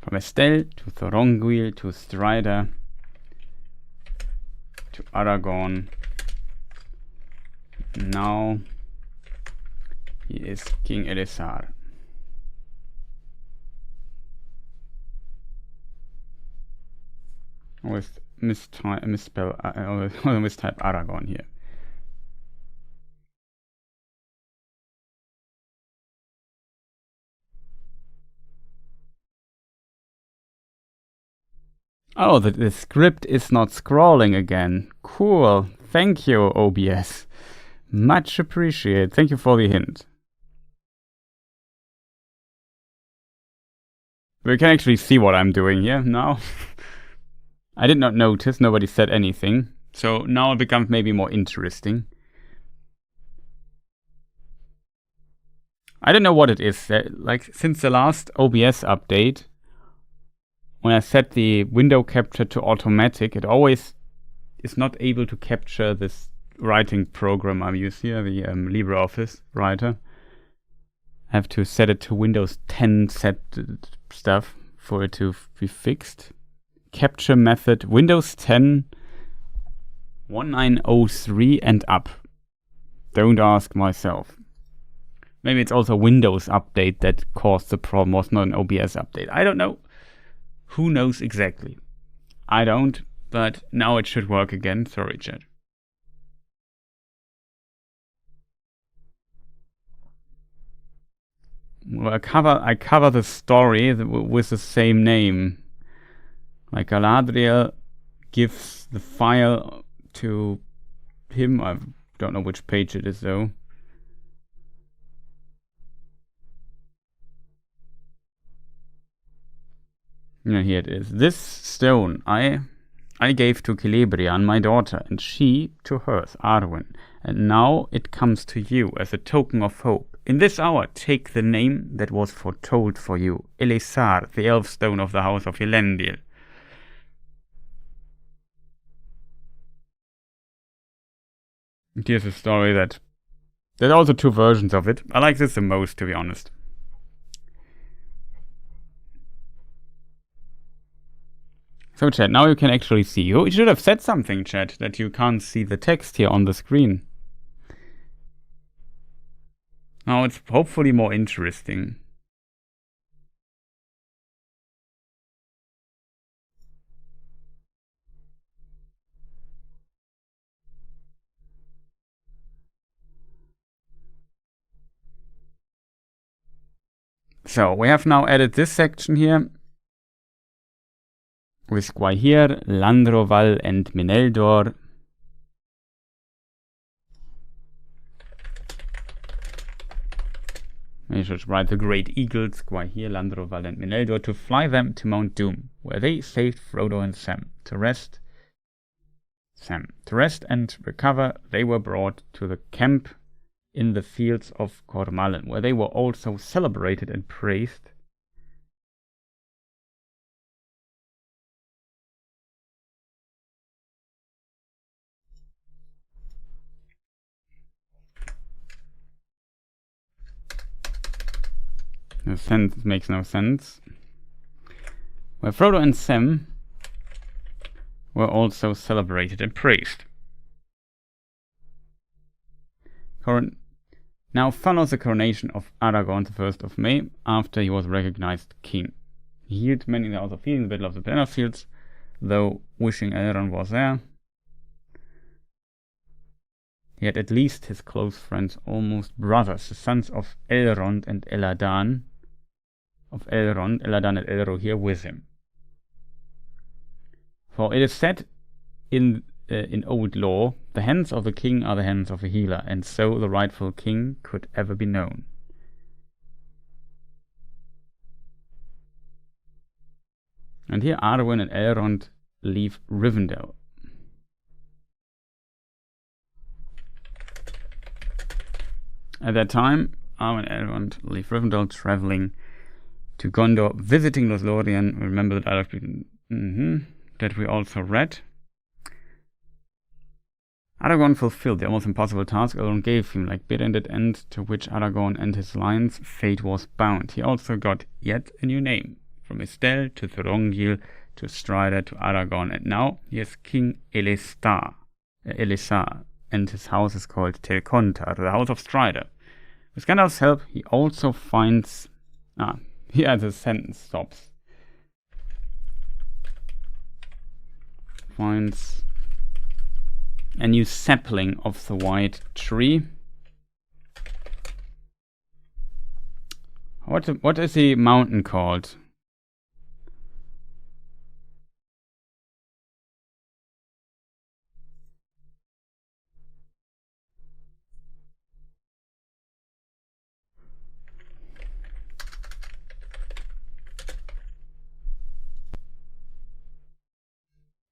A: From Estelle to Thorongwil to Strider to Aragorn. Now he is King Elessar. Always mistype Aragorn here. Oh, the script is not scrolling again. Cool. Thank you, OBS. Much appreciated. Thank you for the hint. We can actually see what I'm doing here now. I did not notice. Nobody said anything. So now it becomes maybe more interesting. I don't know what it is. Like, since the last OBS update, when I set the window capture to automatic, it always is not able to capture this writing program I use here, the LibreOffice writer. I have to set it to Windows 10 set stuff for it to be fixed. Capture method Windows 10 1903 and up. Don't ask myself. Maybe it's also a Windows update that caused the problem, was not an OBS update. I don't know. Who knows exactly? I don't, but now it should work again. Sorry, chat. Well, I cover the story with the same name. Like Galadriel gives the file to him. I don't know which page it is though. Yeah, here it is. This stone I gave to Celebrian, my daughter, and she to hers, Arwen. And now it comes to you as a token of hope. In this hour, take the name that was foretold for you, Elisar, the elf stone of the house of Elendil. And here's a story that... There's also two versions of it. I like this the most, to be honest. So chat, now you can actually see. You should have said something, chat, that you can't see the text here on the screen. Now it's hopefully more interesting. So we have now added this section here with Gwaihir, Landroval and Mineldor. We should write the great eagles, Gwaihir, Landroval and Mineldor, to fly them to Mount Doom, where they saved Frodo and Sam. To rest and recover, they were brought to the camp in the fields of Cormalen, where they were also celebrated and praised. The sentence makes no sense. Where Frodo and Sam were also celebrated and praised. Now follows the coronation of Aragorn the 1st of May, after he was recognized king. He healed many in the House of Healing, the Battle of the Banner Fields, though wishing Elrond was there. He had at least his close friends, almost brothers, the sons of Elrond and Eladan, and Elrohir with him. For it is said in old lore, the hands of the king are the hands of a healer, and so the rightful king could ever be known. And here Arwen and Elrond leave Rivendell. At that time, Arwen and Elrond leave Rivendell, traveling to Gondor, visiting Lothlorien. Remember the dialogue that we also read. Aragorn fulfilled the almost impossible task Elrond gave him, like bitter ended end to which Aragorn and his lions' fate was bound. He also got yet a new name, from Isdell to Thorongil to Strider to Aragorn, and now he is King Elisar, and his house is called Tel-Contar, the House of Strider. With Gandalf's help, he also finds... here the sentence stops. Finds a new sapling of the white tree. What is the mountain called?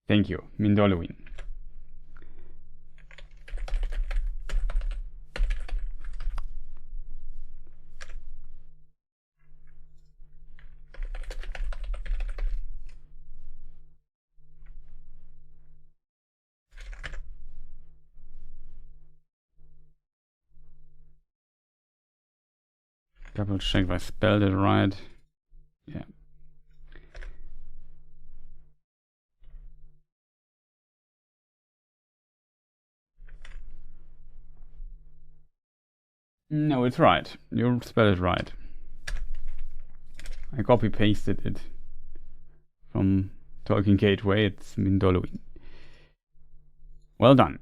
A: Thank you, Mindolluin. Double check if I spelled it right. Yeah. No, it's right. You spelled it right. I copy-pasted it from Tolkien Gateway. It's Mindolluin. Well done.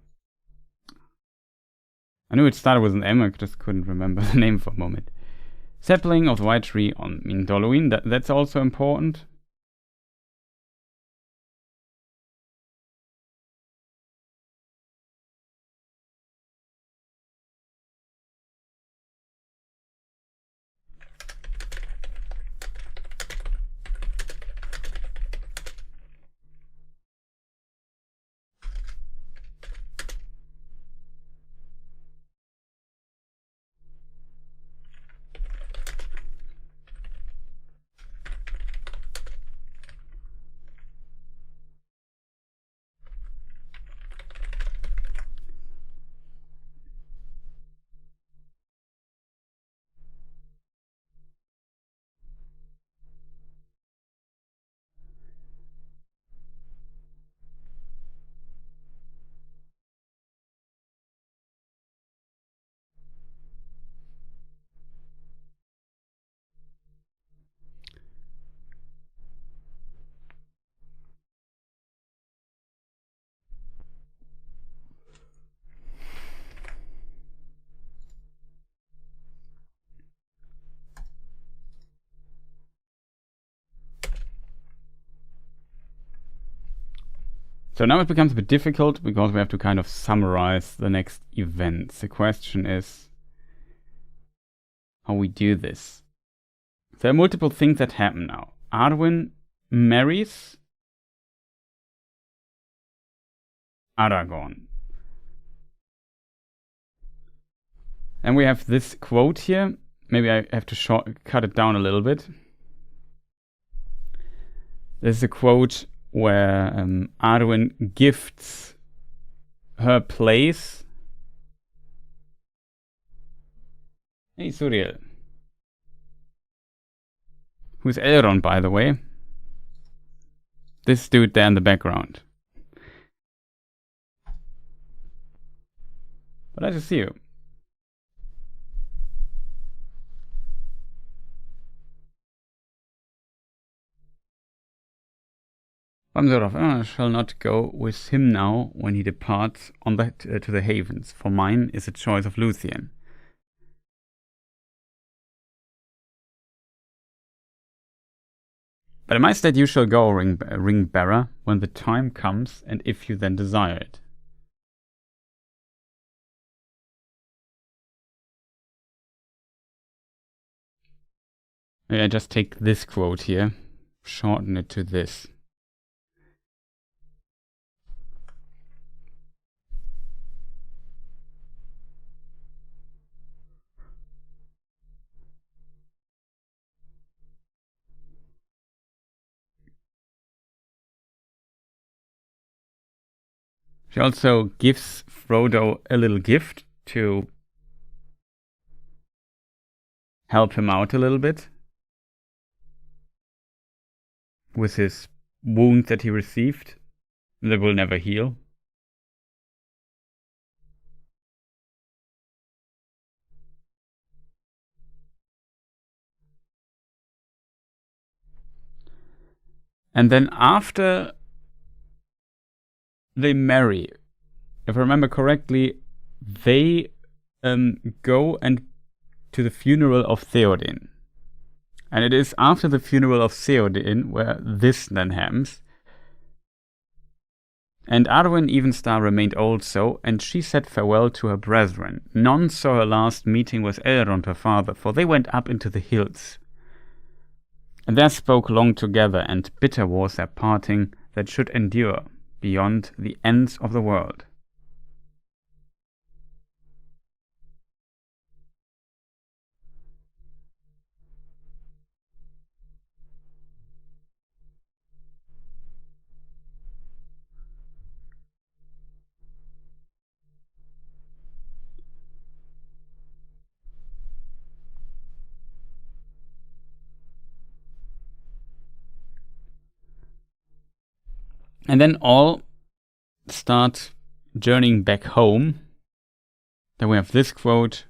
A: I knew it started with an M, I just couldn't remember the name for a moment. Sapling of the white tree on Mindoluin, that's also important. So now it becomes a bit difficult because we have to kind of summarize the next events. The question is how we do this. There are multiple things that happen now. Arwen marries Aragorn. And we have this quote here. Maybe I have to cut it down a little bit. There's a quote where Arwen gifts her place. Hey, Suriel. Who's Elrond, by the way? This dude there in the background. But nice to see you. I shall not go with him now when he departs on to the havens, for mine is the choice of Luthien. But in my stead you shall go, ring bearer, when the time comes, and if you then desire it. Maybe I just take this quote here, shorten it to this. She also gives Frodo a little gift to help him out a little bit with his wound that he received that will never heal. And then after they marry, if I remember correctly, they go and to the funeral of Theoden. And it is after the funeral of Theoden where this then happens. And Arwen Evenstar remained also, and she said farewell to her brethren. None saw her last meeting with Elrond her father, for they went up into the hills. And there spoke long together, and bitter was their parting that should endure beyond the ends of the world. And then all start journeying back home. Then we have this quote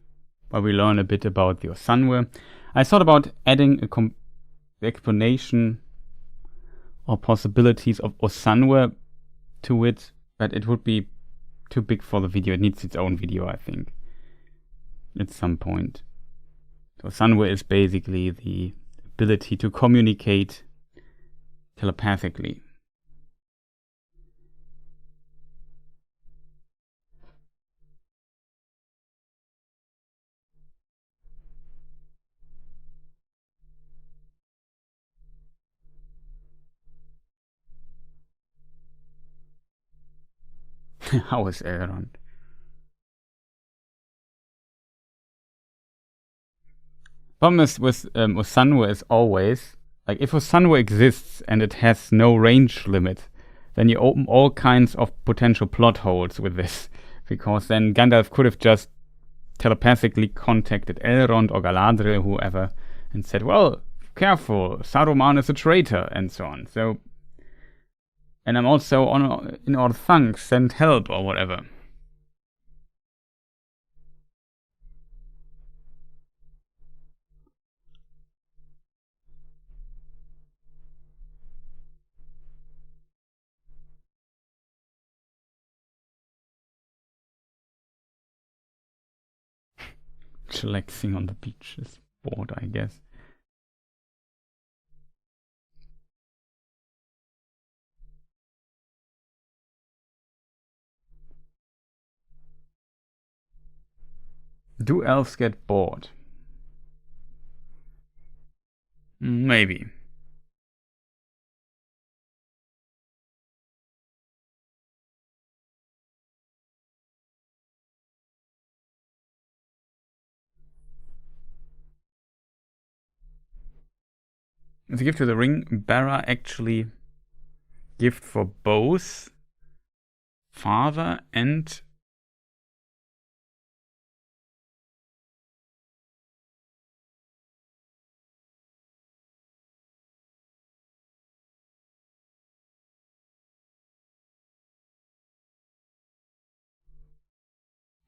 A: where we learn a bit about the Osanwe. I thought about adding a explanation or possibilities of Osanwe to it, but it would be too big for the video. It needs its own video, I think, at some point. So Sunway is basically the ability to communicate telepathically. How is Elrond? Problem is with Sunway is always, like, if a Sunway exists and it has no range limit, then you open all kinds of potential plot holes with this. Because then Gandalf could have just telepathically contacted Elrond or Galadriel, whoever, and said, well, careful, Saruman is a traitor, and so on. So, and I'm also in Orthanc, send help, or whatever. Chillaxing on the beach is bored, I guess. Do elves get bored? Maybe. As a gift to the ring, Barra actually gift for both father and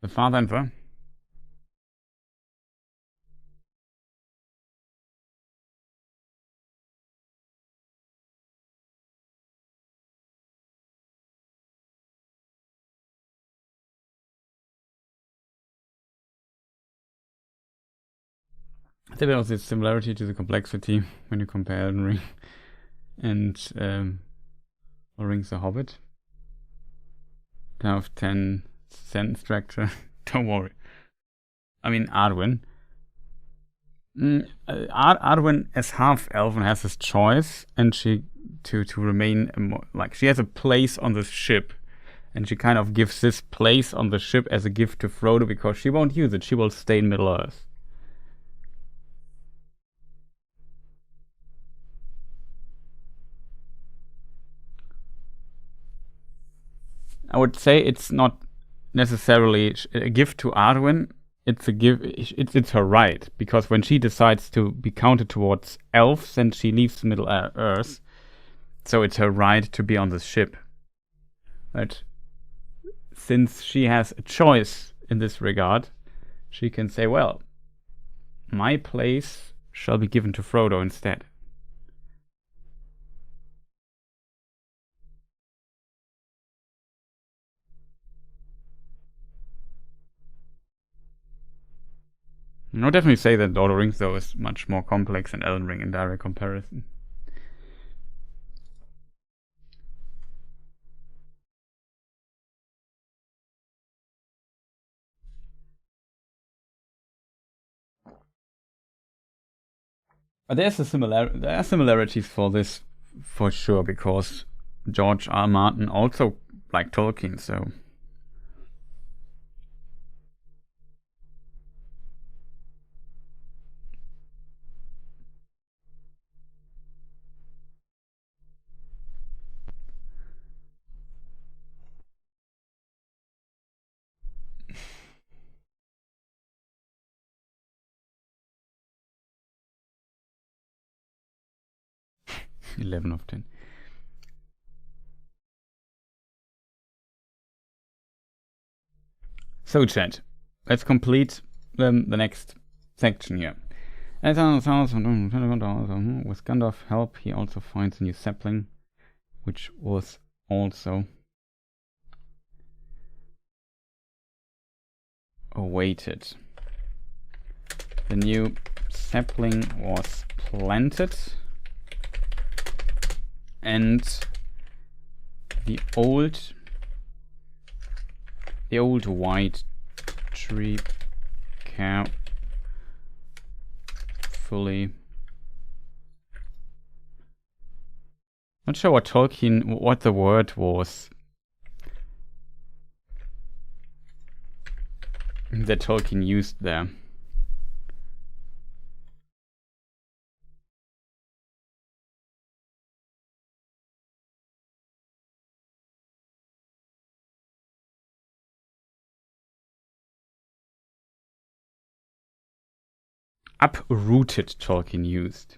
A: the father and the I think there was a similarity to the complexity when you compare Elden Ring and Rings the Hobbit. 10 out of 10 sentence structure. Don't worry. I mean, Arwen. Arwen as half-elven has this choice, and she to remain like she has a place on the ship, and she kind of gives this place on the ship as a gift to Frodo because she won't use it. She will stay in Middle Earth. I would say it's not necessarily a gift to Arwen. It's a gift. It's her right, because when she decides to be counted towards elves, then she leaves Middle Earth. So it's her right to be on this ship. But since she has a choice in this regard, she can say, well, my place shall be given to Frodo instead. I would definitely say that Lord of the Rings, though, is much more complex than Elden Ring in direct comparison. But there are similarities for this, for sure, because George R. R. Martin also liked Tolkien, so... 11 of 10. So chat, let's complete the next section here. With Gandalf's help, he also finds a new sapling, which was also awaited. The new sapling was planted and the old white tree carefully. Not sure what the word was that Tolkien used there. Uprooted, Tolkien used.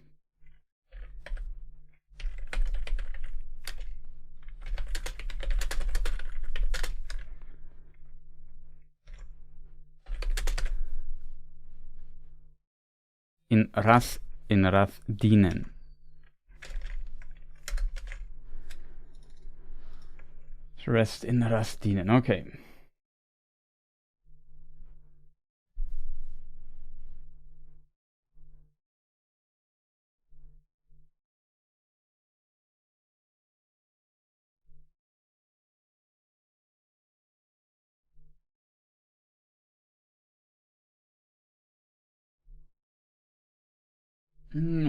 A: In Rath dienen. Rest in Rath dienen, okay.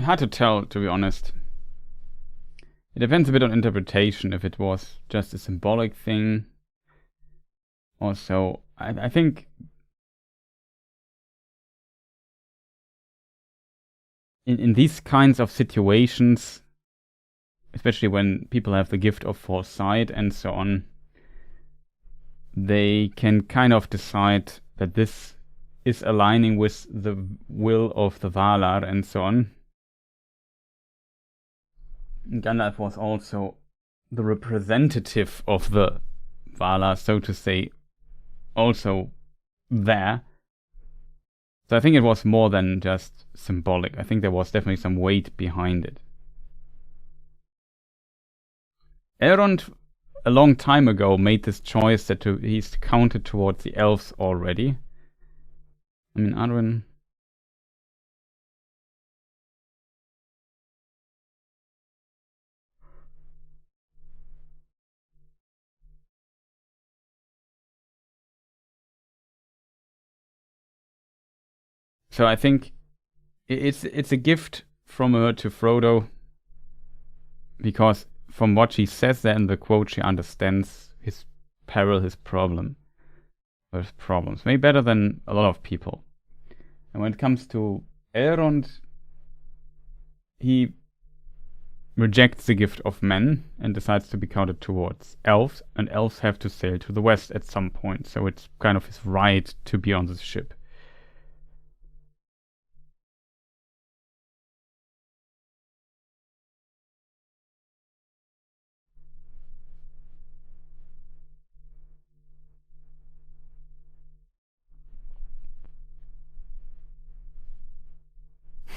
A: Hard to tell, to be honest. It depends a bit on interpretation, if it was just a symbolic thing. Also, I think in these kinds of situations, especially when people have the gift of foresight and so on, they can kind of decide that this is aligning with the will of the Valar and so on. Gandalf was also the representative of the Valar, so to say, also there. So I think it was more than just symbolic. I think there was definitely some weight behind it. Elrond, a long time ago, made this choice that he's counted towards the elves already. I mean, Arwen... So I think it's a gift from her to Frodo, because from what she says there in the quote, she understands his peril, his problem, or his problems, maybe better than a lot of people. And when it comes to Elrond, he rejects the gift of men and decides to be counted towards elves, and elves have to sail to the west at some point, so it's kind of his right to be on this ship.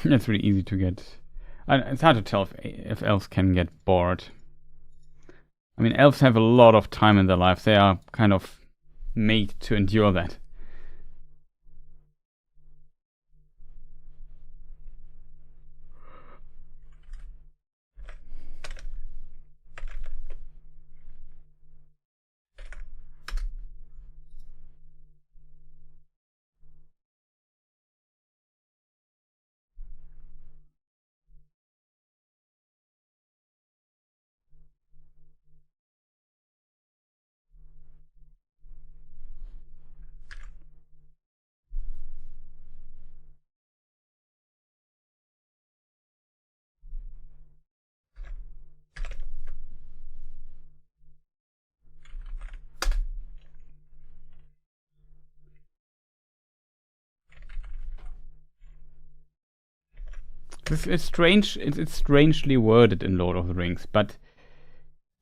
A: It's really easy to get... It's hard to tell if elves can get bored. I mean, elves have a lot of time in their lives. They are kind of made to endure that. It's strange. It's strangely worded in Lord of the Rings, but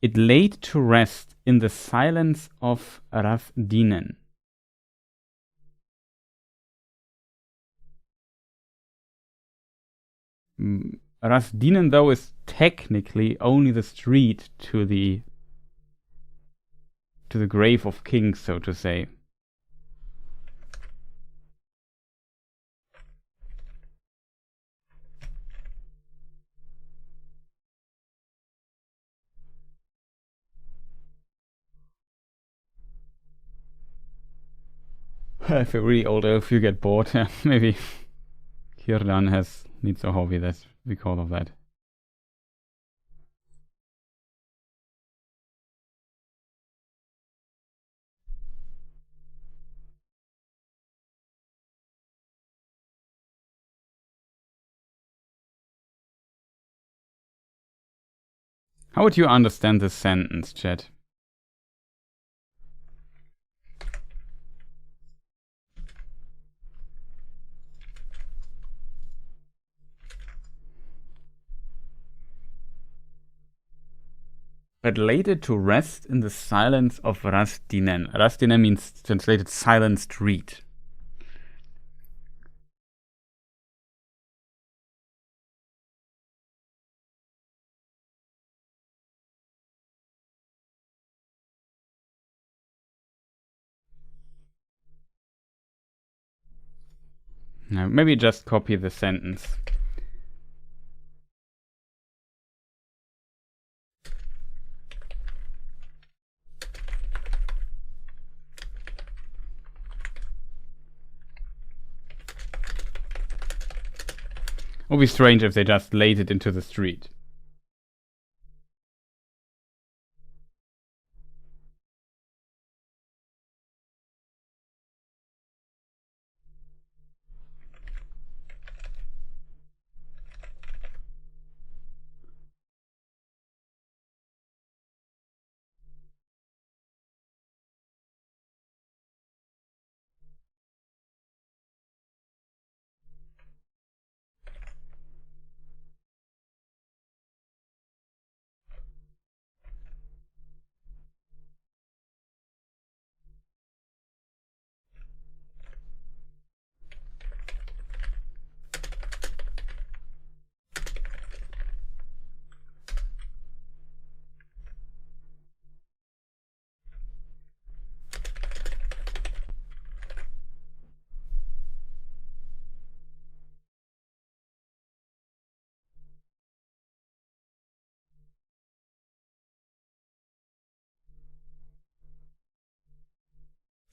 A: it laid to rest in the silence of Rath dienen. Rath dienen, though, is technically only the street to the grave of kings, so to say. if a really old elf, you get bored. Maybe Kirdan needs a hobby that's because of that. How would you understand this sentence, chat? Related to rest in the silence of Rastinen. Rastinen means translated silenced reed. Now, maybe just copy the sentence. It would be strange if they just laid it into the street.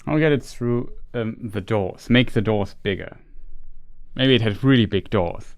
A: I'll get it through the doors. Make the doors bigger. Maybe it had really big doors.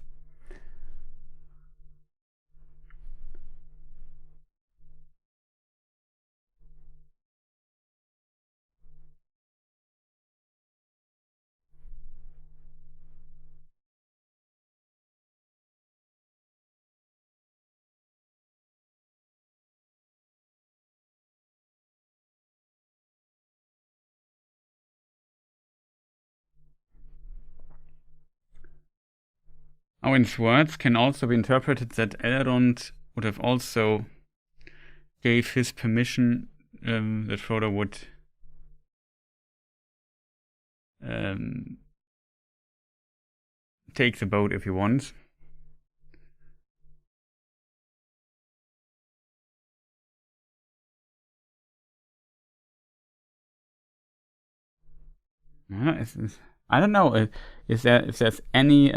A: Owen's words can also be interpreted that Elrond would have also gave his permission that Frodo would take the boat if he wants. I don't know if there's any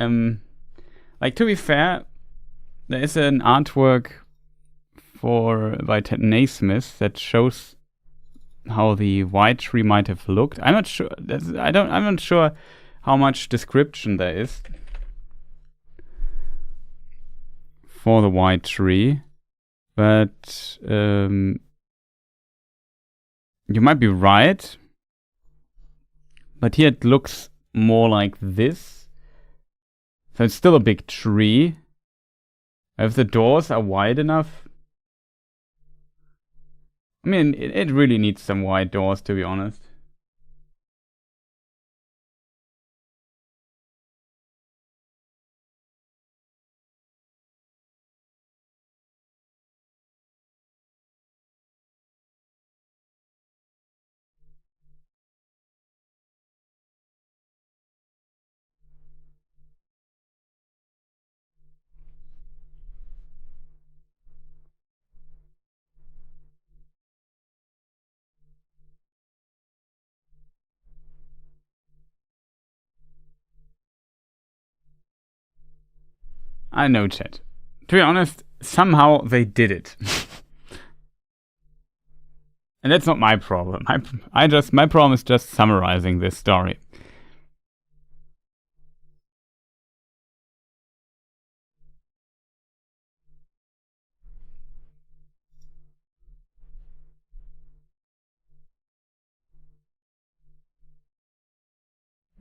A: like, to be fair, there is an artwork by Ted Naismith that shows how the white tree might have looked. I'm not sure. I'm not sure how much description there is for the white tree, but you might be right. But here it looks more like this. So it's still a big tree. If the doors are wide enough. I mean, it really needs some wide doors, to be honest. I know, chat. To be honest, somehow they did it. And that's not my problem. My problem is just summarizing this story.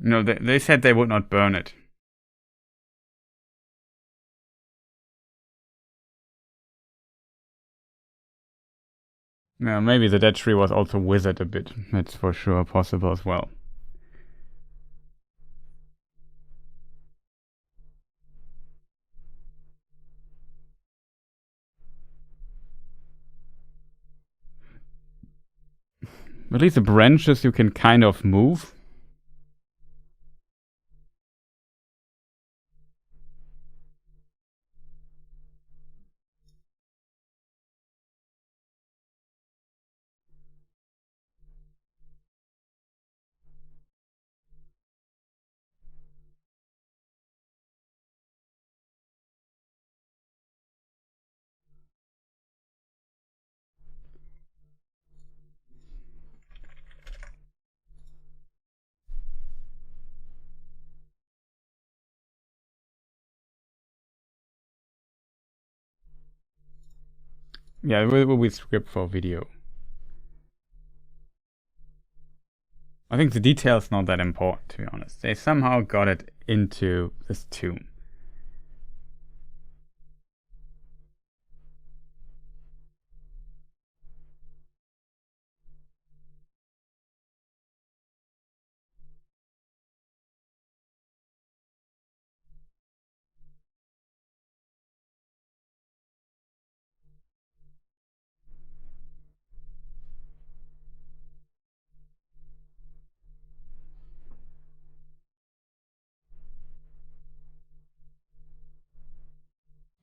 A: No, they said they would not burn it. Yeah, maybe the dead tree was also withered a bit. That's for sure possible as well. At least the branches you can kind of move. Yeah, it will be script for video. I think the detail's not that important, to be honest. They somehow got it into this tomb.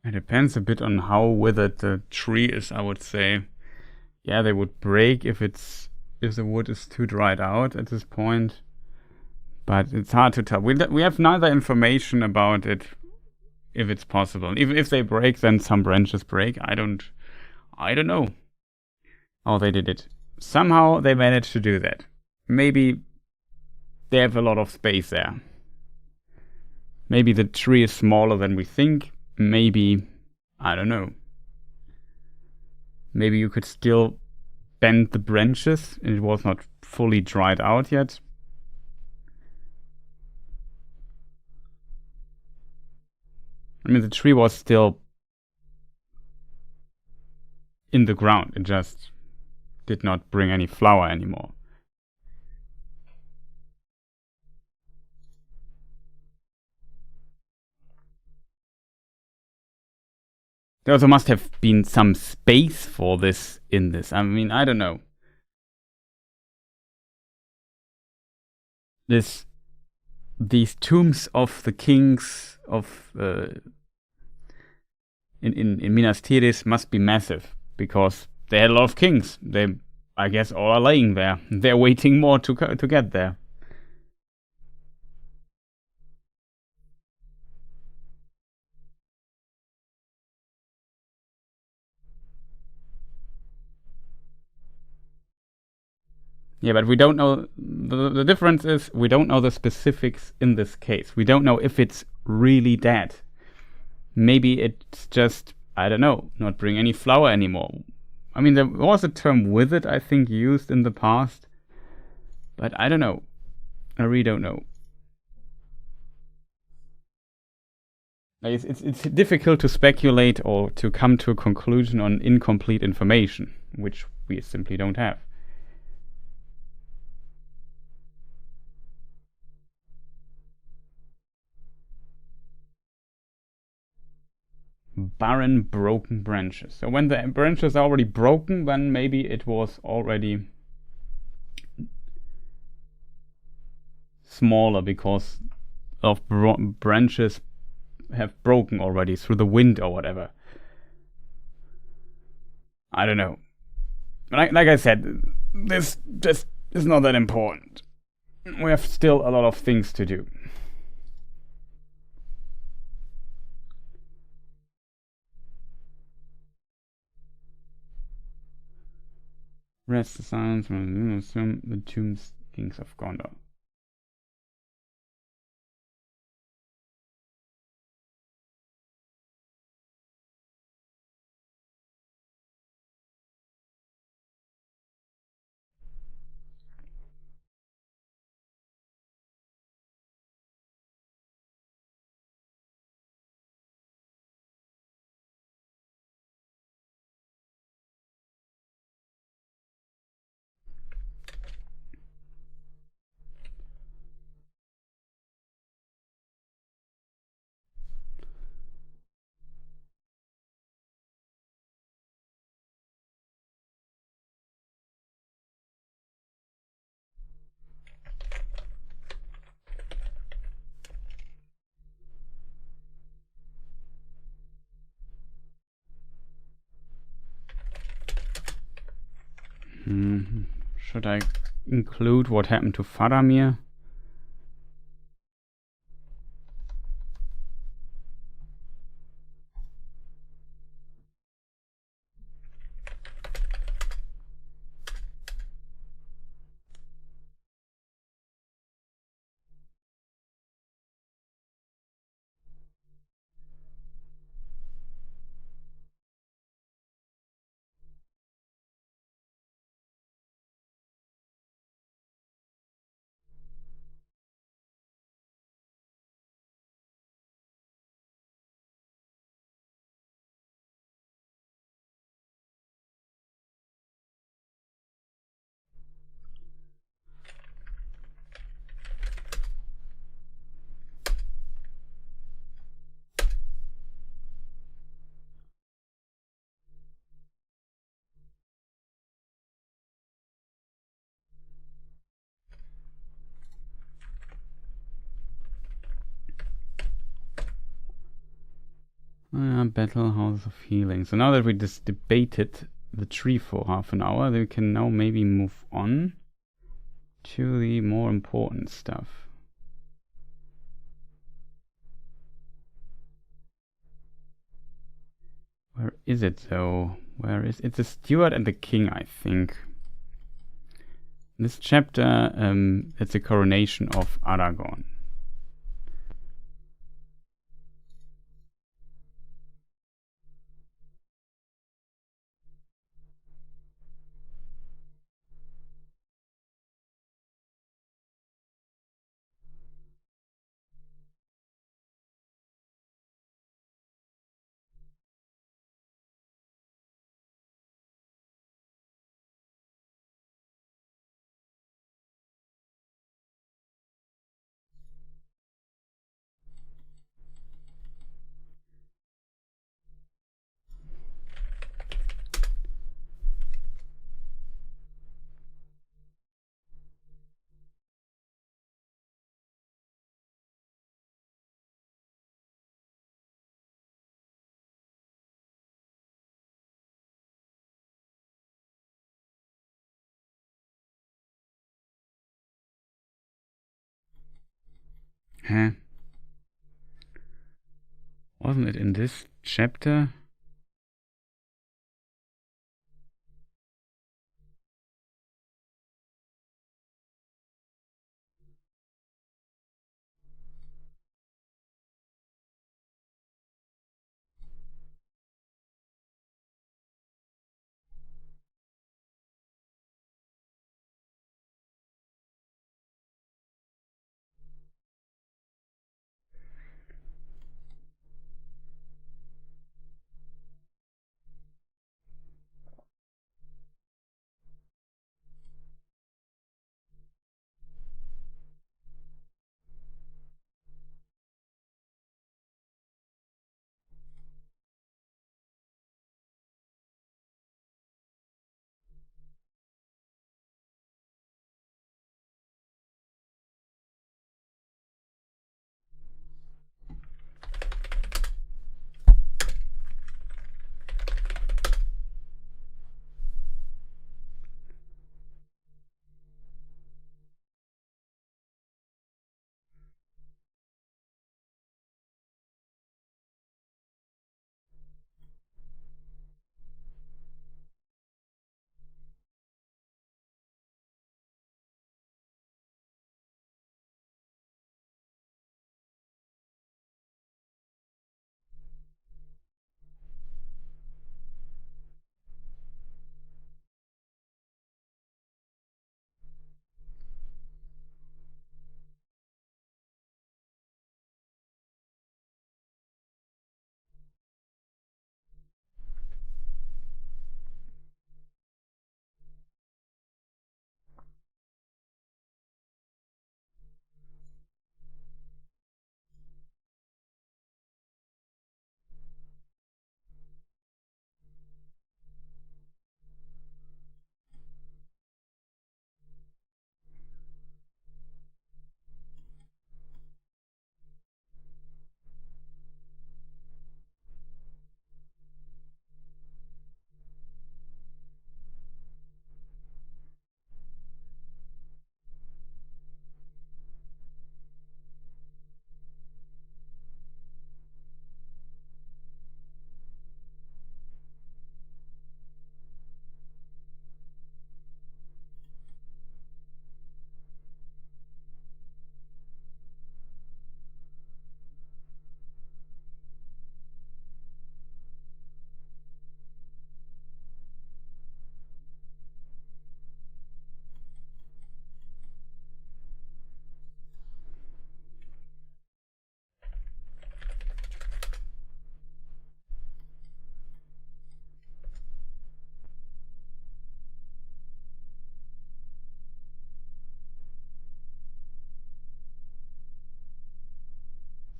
A: It depends a bit on how withered the tree is, I would say. Yeah, they would break if the wood is too dried out at this point. But it's hard to tell. We have neither information about it, if it's possible. Even if they break, then some branches break. I don't know how they did it. Somehow they managed to do that. Maybe they have a lot of space there. Maybe the tree is smaller than we think. Maybe, I don't know. Maybe you could still bend the branches and it was not fully dried out yet. I mean, the tree was still in the ground. It just did not bring any flower anymore. There also must have been some space for this in this. I mean, I don't know. These tombs of the kings of in Minas Tirith must be massive because they had a lot of kings. They, I guess, all are laying there. They're waiting more to get there. Yeah, but we don't know. The difference is we don't know the specifics in this case. We don't know if it's really dead. Maybe it's just, I don't know, not bring any flower anymore. I mean, there was a term with it, I think, used in the past. But I don't know. I really don't know. It's difficult to speculate or to come to a conclusion on incomplete information, which we simply don't have. Barren, broken branches. So when the branches are already broken, then maybe it was already smaller because of branches have broken already through the wind or whatever. I don't know. Like I said, this just is not that important. We have still a lot of things to do. Rest the silence from the tombs, kings of Gondor. Should I include what happened to Faramir? Battle House of Healing. So now that we just debated the tree for half an hour, we can now maybe move on to the more important stuff. Where is it though? Where is it's the steward and the king, I think. This chapter, it's a coronation of Aragorn. Huh? Wasn't it in this chapter?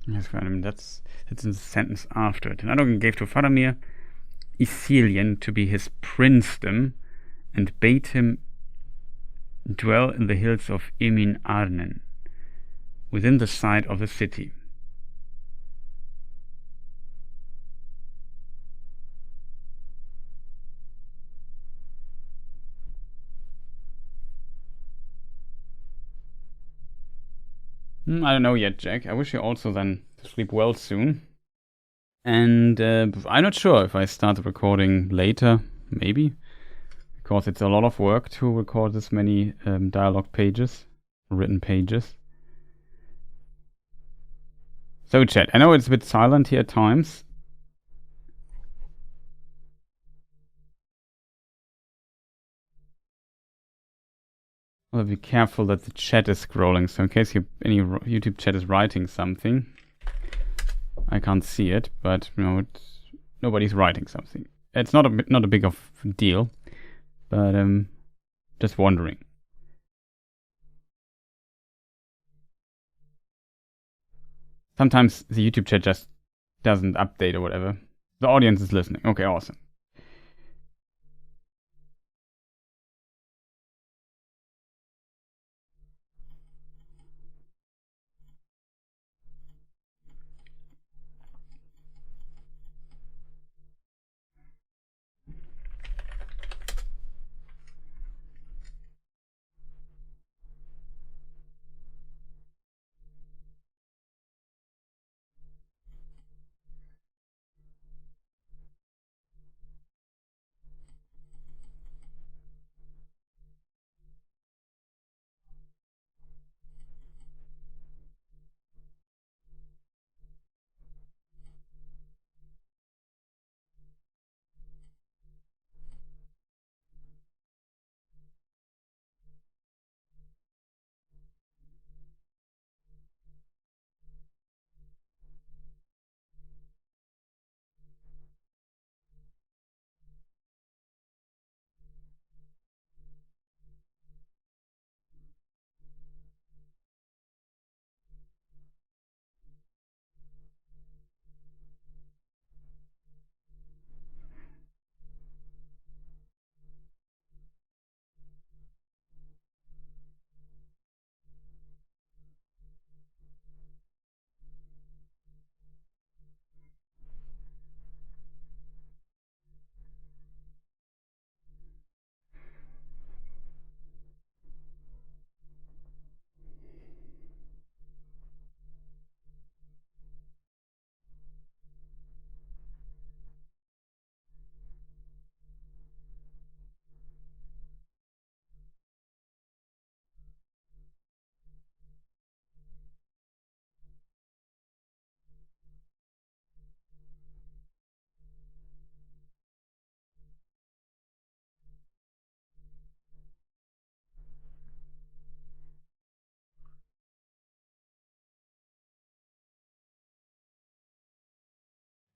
A: Yes, that's in the sentence after it. And Aragorn gave to Faramir Ithilien to be his princedom, and bade him dwell in the hills of Emin Arnen, within the sight of the city. I don't know yet, Jack. I wish you also then to sleep well soon. And I'm not sure if I start the recording later, maybe. Because it's a lot of work to record this many dialogue pages, written pages. So chat, I know it's a bit silent here at times. Well, be careful that the chat is scrolling, so in case any YouTube chat is writing something, I can't see it, but you know, nobody's writing something. It's not a big of deal, but just wondering. Sometimes the YouTube chat just doesn't update or whatever. The audience is listening. Okay, awesome.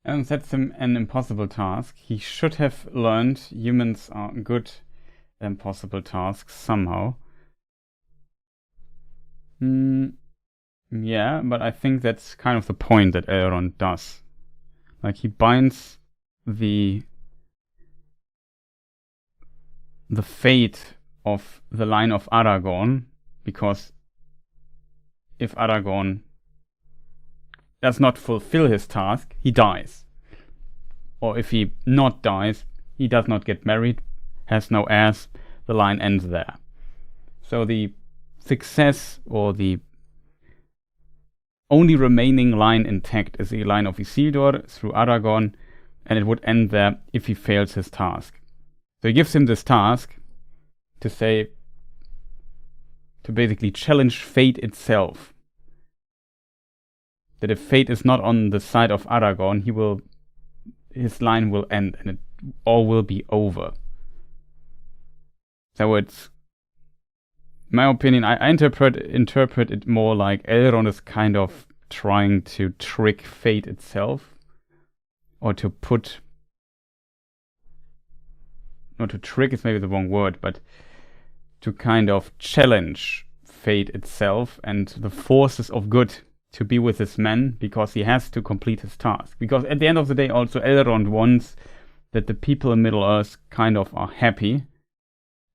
A: That's an impossible task. He should have learned humans are good at impossible tasks somehow. Yeah, but I think that's kind of the point that Elrond does. Like, he binds the fate of the line of Aragorn, because if Aragorn does not fulfill his task, he dies. Or if he not dies, he does not get married, has no heirs, the line ends there. So the success or the only remaining line intact is the line of Isildur through Aragorn, and it would end there if he fails his task. So he gives him this task to basically challenge fate itself. That if fate is not on the side of Aragorn, his line will end and it all will be over. So it's, in my opinion, I interpret it more like Elrond is kind of trying to trick fate itself, or to put, not to trick is maybe the wrong word, but to kind of challenge fate itself and the forces of good to be with his men because he has to complete his task. Because at the end of the day, also Elrond wants that the people in Middle-earth kind of are happy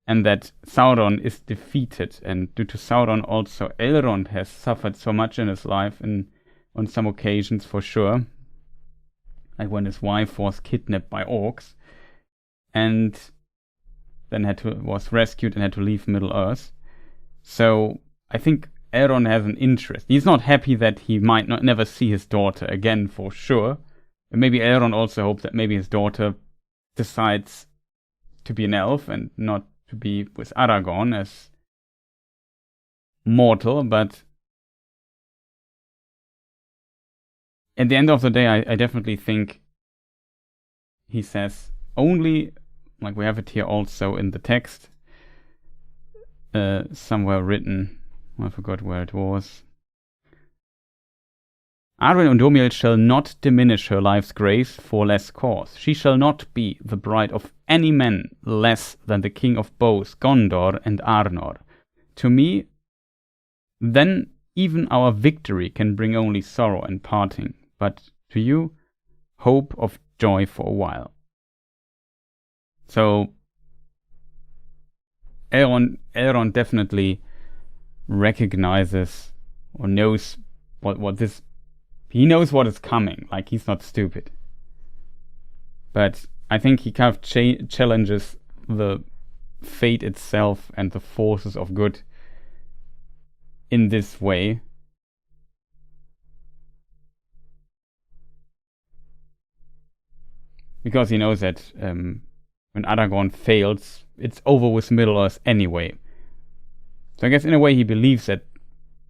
A: and that Sauron is defeated. And due to Sauron, also Elrond has suffered so much in his life, and on some occasions for sure, like when his wife was kidnapped by orcs and then was rescued and had to leave Middle-earth. So I think Elrond has an interest. He's not happy that he might not never see his daughter again, for sure. And maybe Elrond also hopes that maybe his daughter decides to be an elf and not to be with Aragorn as mortal. But at the end of the day, I definitely think he says only, like we have it here also in the text, somewhere written, I forgot where it was. Arwen Undomiel shall not diminish her life's grace for less cause. She shall not be the bride of any man less than the king of both Gondor and Arnor. To me, then even our victory can bring only sorrow and parting, but to you, hope of joy for a while. So, Elrond definitely recognizes or knows what this. He knows what is coming. Like, he's not stupid. But I think he kind of challenges the fate itself and the forces of good in this way. Because he knows that when Aragorn fails, it's over with Middle-earth anyway. So I guess in a way he believes that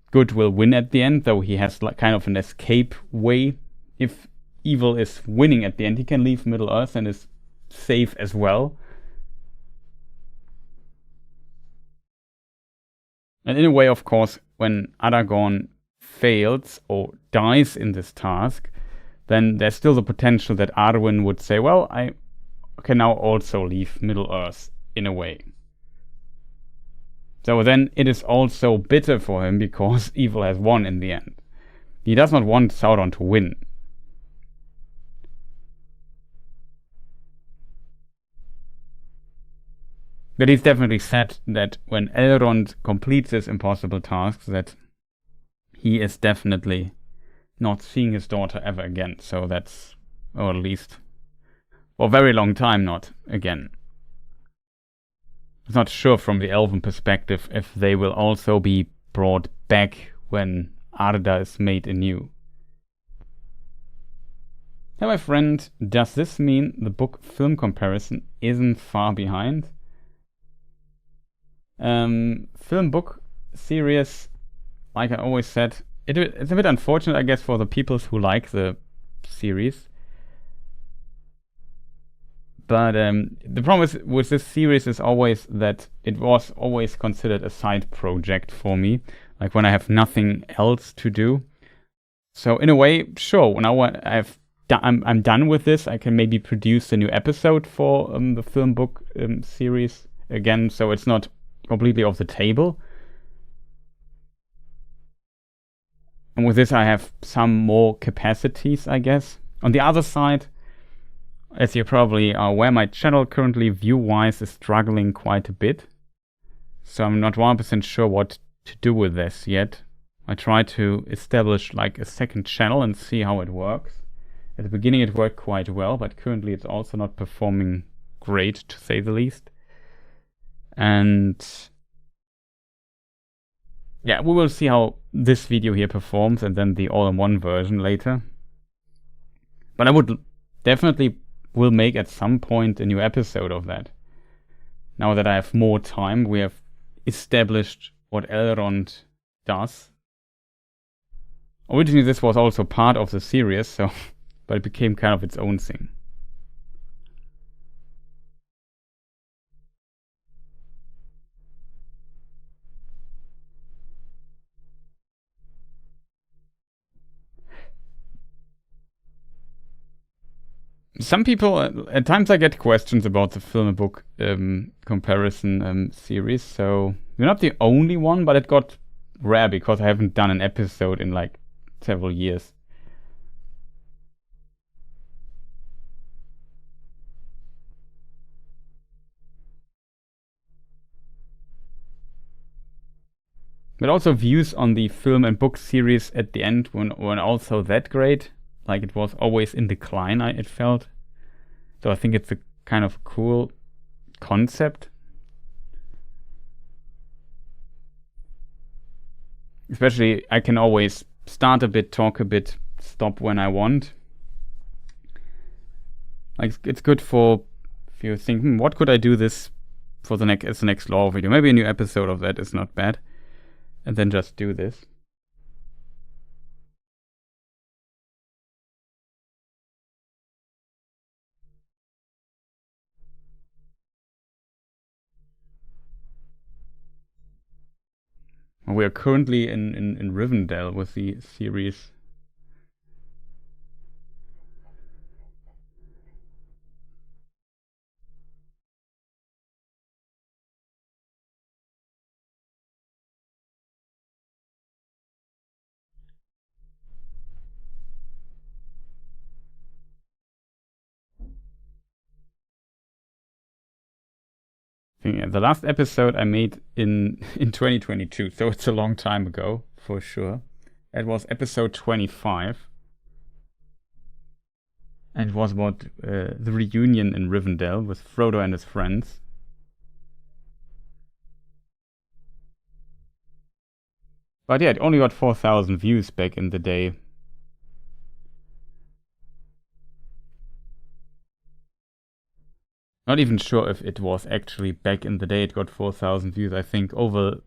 A: good will win at the end, though he has like kind of an escape way. If evil is winning at the end, he can leave Middle-earth and is safe as well. And in a way, of course, when Aragorn fails or dies in this task, then there's still the potential that Arwen would say, well, I can now also leave Middle-earth in a way. So then it is also bitter for him because evil has won in the end. He does not want Sauron to win. But he's definitely sad that when Elrond completes his impossible tasks, that he is definitely not seeing his daughter ever again. So that's, or at least for a very long time, not again. It's not sure from the elven perspective if they will also be brought back when Arda is made anew. Hey my friend, does this mean the book film comparison isn't far behind? Film book series, like I always said, it's a bit unfortunate, I guess, for the people who like the series. But the problem with this series is always that it was always considered a side project for me, like when I have nothing else to do. So in a way, sure, now I'm done with this, I can maybe produce a new episode for the film book series again, so it's not completely off the table. And with this I have some more capacities, I guess. On the other side, as you probably are aware, my channel currently view-wise is struggling quite a bit. So I'm not 100% sure what to do with this yet. I try to establish like a second channel and see how it works. At the beginning it worked quite well, but currently it's also not performing great, to say the least. And yeah, we will see how this video here performs and then the all-in-one version later. But I would definitely will make at some point a new episode of that. Now that I have more time, we have established what Elrond does. Originally this was also part of the series, so but it became kind of its own thing. Some people, at times I get questions about the film and book comparison series, so you're not the only one, but it got rare because I haven't done an episode in like several years. But also views on the film and book series at the end weren't also that great. Like, it was always in decline, it felt. So I think it's a kind of cool concept. Especially, I can always start a bit, talk a bit, stop when I want. Like, it's good for if you think, what could I do this for the next lore video? Maybe a new episode of that is not bad. And then just do this. We are currently in Rivendell with the series. The last episode I made in 2022, so it's a long time ago, for sure. It was episode 25. And it was about the reunion in Rivendell with Frodo and his friends. But yeah, it only got 4,000 views back in the day. Not even sure if it was actually back in the day it got 4,000 views. I think over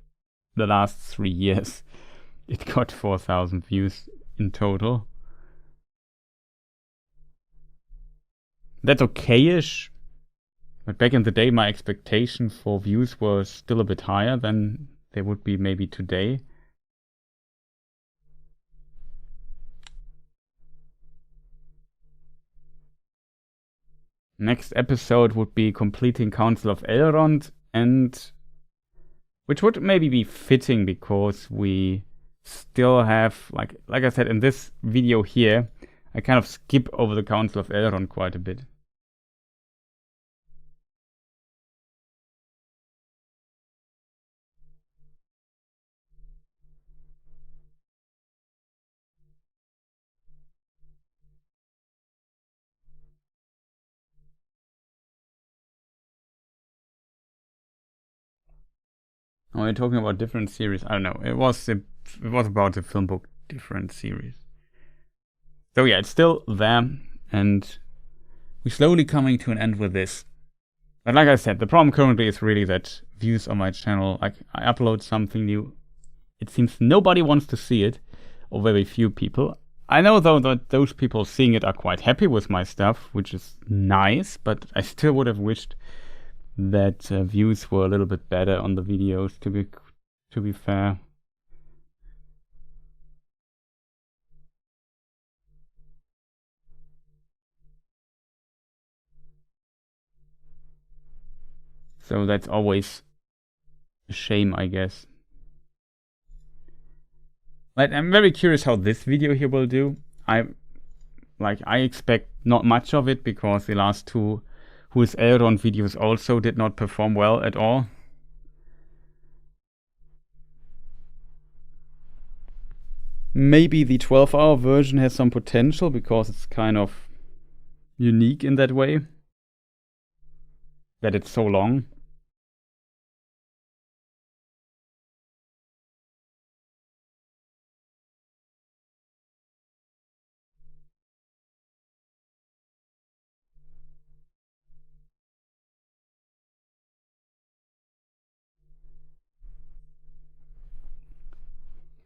A: the last 3 years it got 4,000 views in total. That's okay-ish. But back in the day my expectation for views were still a bit higher than they would be maybe today. Next episode would be completing Council of Elrond, and which would maybe be fitting because we still have, like I said in this video here, I kind of skip over the Council of Elrond quite a bit. Oh, we're talking about different series. I don't know. It was about the film book different series. So yeah, it's still there, and we're slowly coming to an end with this. But like I said, the problem currently is really that views on my channel, like I upload something new, it seems nobody wants to see it, or very few people. I know though that those people seeing it are quite happy with my stuff, which is nice, but I still would have wished that views were a little bit better on the videos, to be fair. So that's always a shame, I guess. But I'm very curious how this video here will do. I expect not much of it because the last two Who is Elrond videos also did not perform well at all. Maybe the 12-hour version has some potential because it's kind of unique in that way, that it's so long.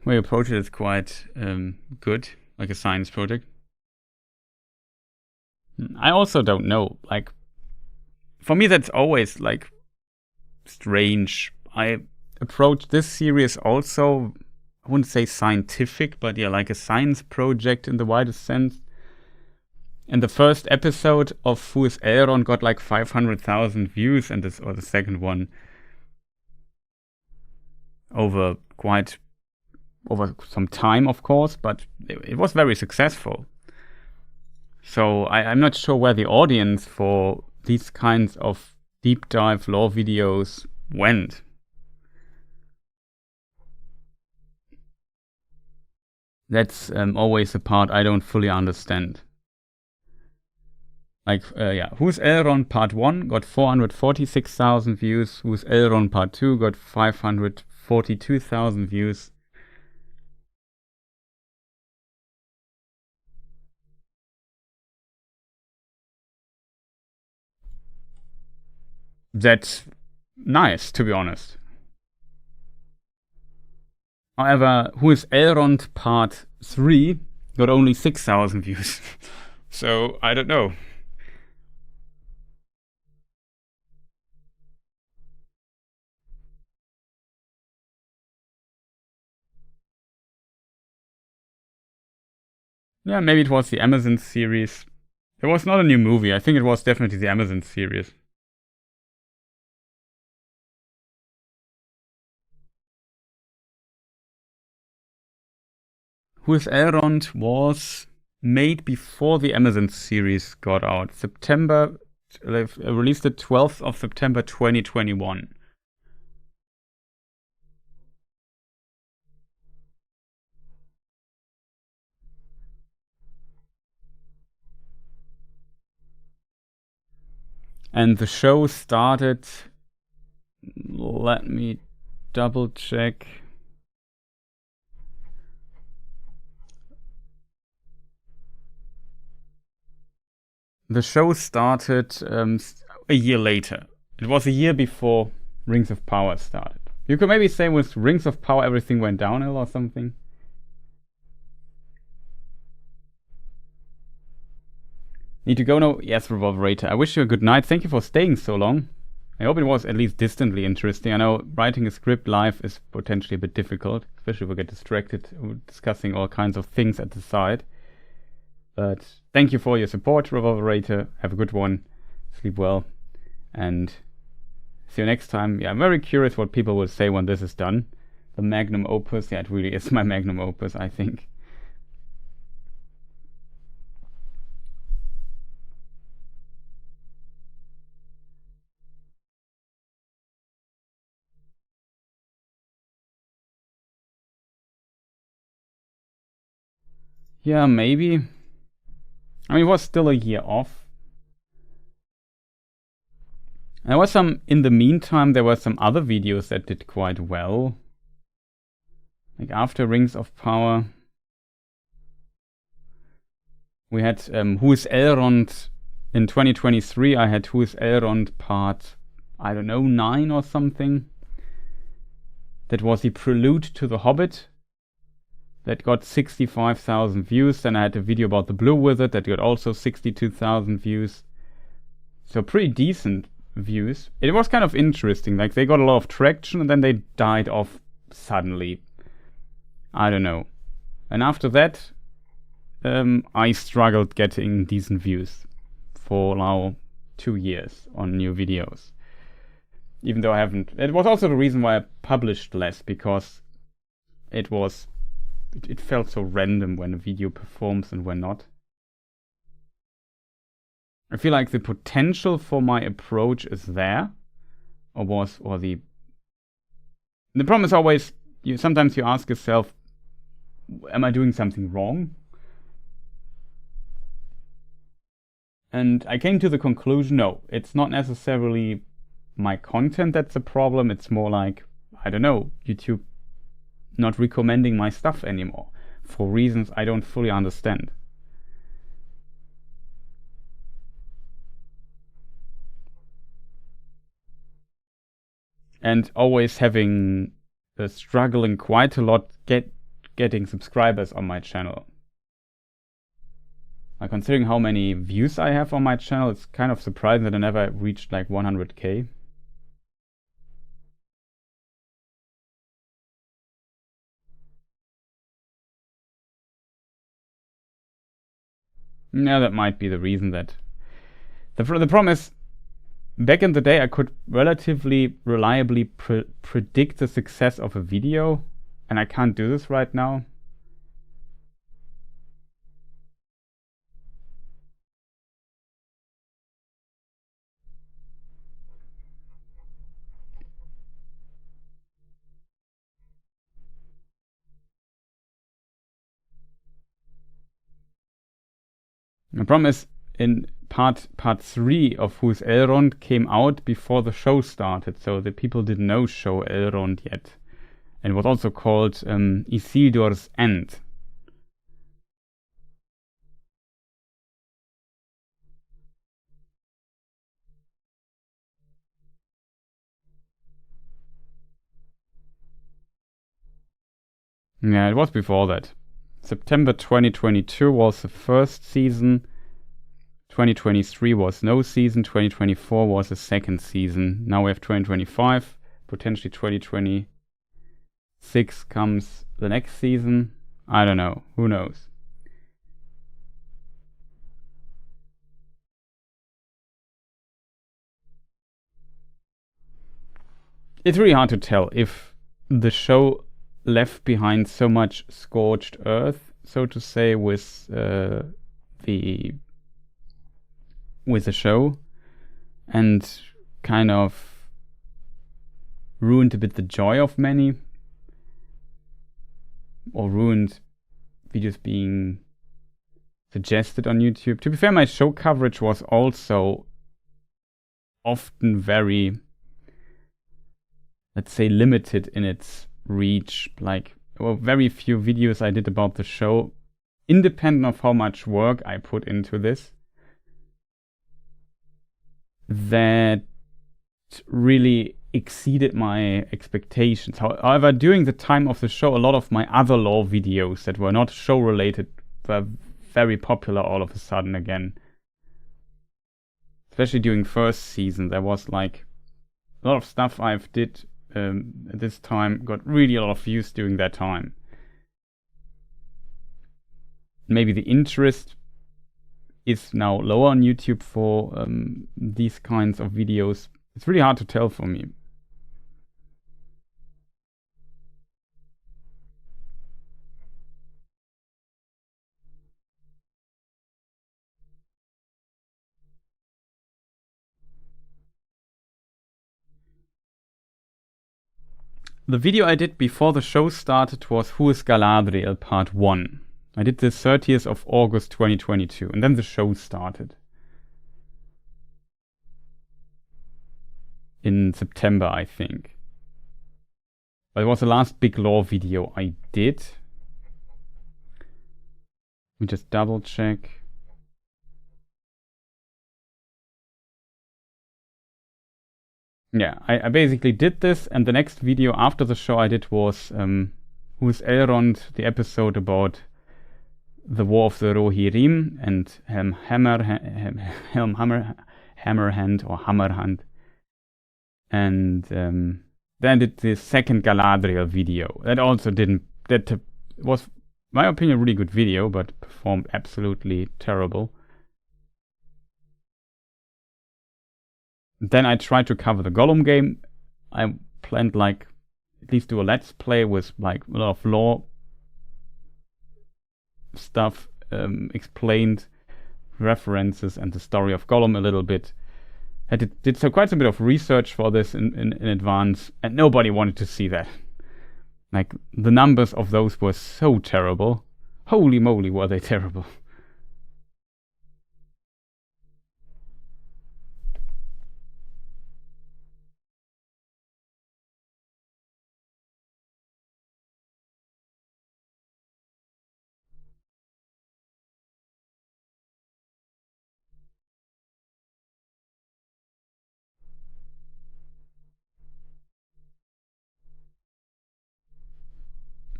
A: My approach is quite good, like a science project. I also don't know, like, for me that's always like strange. I approach this series also, I wouldn't say scientific, but yeah, like a science project in the widest sense. And the first episode of Who is Elrond got like 500,000 views, and or the second one over quite over some time, of course, but it was very successful. So I'm not sure where the audience for these kinds of deep dive lore videos went. That's always the part I don't fully understand. Like, Who's Elrond Part 1 got 446,000 views. Who's Elrond Part 2 got 542,000 views. That's nice, to be honest. However, Who's Elrond Part 3 got only 6,000 views. So, I don't know. Yeah, maybe it was the Amazon series. It was not a new movie. I think it was definitely the Amazon series. Who's Elrond was made before the Amazon series got out. Released the 12th of September 2021. And the show started, let me double check. The show started a year later. It was a year before Rings of Power started. You could maybe say with Rings of Power everything went downhill or something. Need to go now? Yes, Revolverator. I wish you a good night. Thank you for staying so long. I hope it was at least distantly interesting. I know writing a script live is potentially a bit difficult, especially if we get distracted discussing all kinds of things at the side. But thank you for your support, Revolverator. Have a good one. Sleep well. And see you next time. Yeah, I'm very curious what people will say when this is done. The magnum opus. Yeah, it really is my magnum opus, I think. Yeah, maybe. I mean, it was still a year off. There was in the meantime, there were some other videos that did quite well. Like after Rings of Power, we had Who's Elrond in 2023. I had Who's Elrond Part, I don't know, 9 or something. That was the prelude to The Hobbit. That got 65,000 views. Then I had a video about the Blue Wizard that got also 62,000 views. So pretty decent views. It was kind of interesting. Like they got a lot of traction and then they died off suddenly. I don't know. And after that, I struggled getting decent views for now 2 years on new videos. Even though I haven't. It was also the reason why I published less, because it felt so random when a video performs and when not. I feel like the potential for my approach is there, the problem is always, sometimes you ask yourself, am I doing something wrong? And I came to the conclusion, no, it's not necessarily my content that's a problem. It's more like, I don't know, YouTube not recommending my stuff anymore for reasons I don't fully understand. And always struggling quite a lot getting subscribers on my channel. Like considering how many views I have on my channel, it's kind of surprising that I never reached like 100k. Yeah, that might be the reason that... The problem is, back in the day I could relatively reliably predict the success of a video. and I can't do this right now. The problem is, in part 3 of Who's Elrond came out before the show started, so the people didn't know show Elrond yet. And it was also called Isildur's End. Yeah, it was before that. September 2022 was the first season. 2023 was no season. 2024 was the second season. Now we have 2025. Potentially 2026 comes the next season. I don't know. Who knows? It's really hard to tell if the show left behind so much scorched earth, so to say, with the show, and kind of ruined a bit the joy of many, or ruined videos being suggested on YouTube. To be fair, my show coverage was also often very, let's say, limited in its reach. Like, well, very few videos I did about the show, independent of how much work I put into this, that really exceeded my expectations. However, during the time of the show, a lot of my other lore videos that were not show related were very popular all of a sudden again. Especially during first season, there was like a lot of stuff I've did at this time got really a lot of views during that time. Maybe the interest is now lower on YouTube for these kinds of videos. It's really hard to tell for me. The video I did before the show started was Who is Galadriel Part 1. I did this 30th of August 2022, and then the show started. In September, I think. But it was the last big lore video I did. Let me just double check. Yeah, I basically did this, and the next video after the show I did was Who's Elrond, the episode about the War of the Rohirrim and Helm Hammerhand or Hammerhand. And then I did the second Galadriel video. That also was, in my opinion, a really good video, but performed absolutely terrible. Then I tried to cover the Gollum game. I planned like at least do a let's play with like a lot of lore stuff, explained references and the story of Gollum a little bit. I did so quite a bit of research for this in advance, and nobody wanted to see that. Like, the numbers of those were so terrible. Holy moly, were they terrible.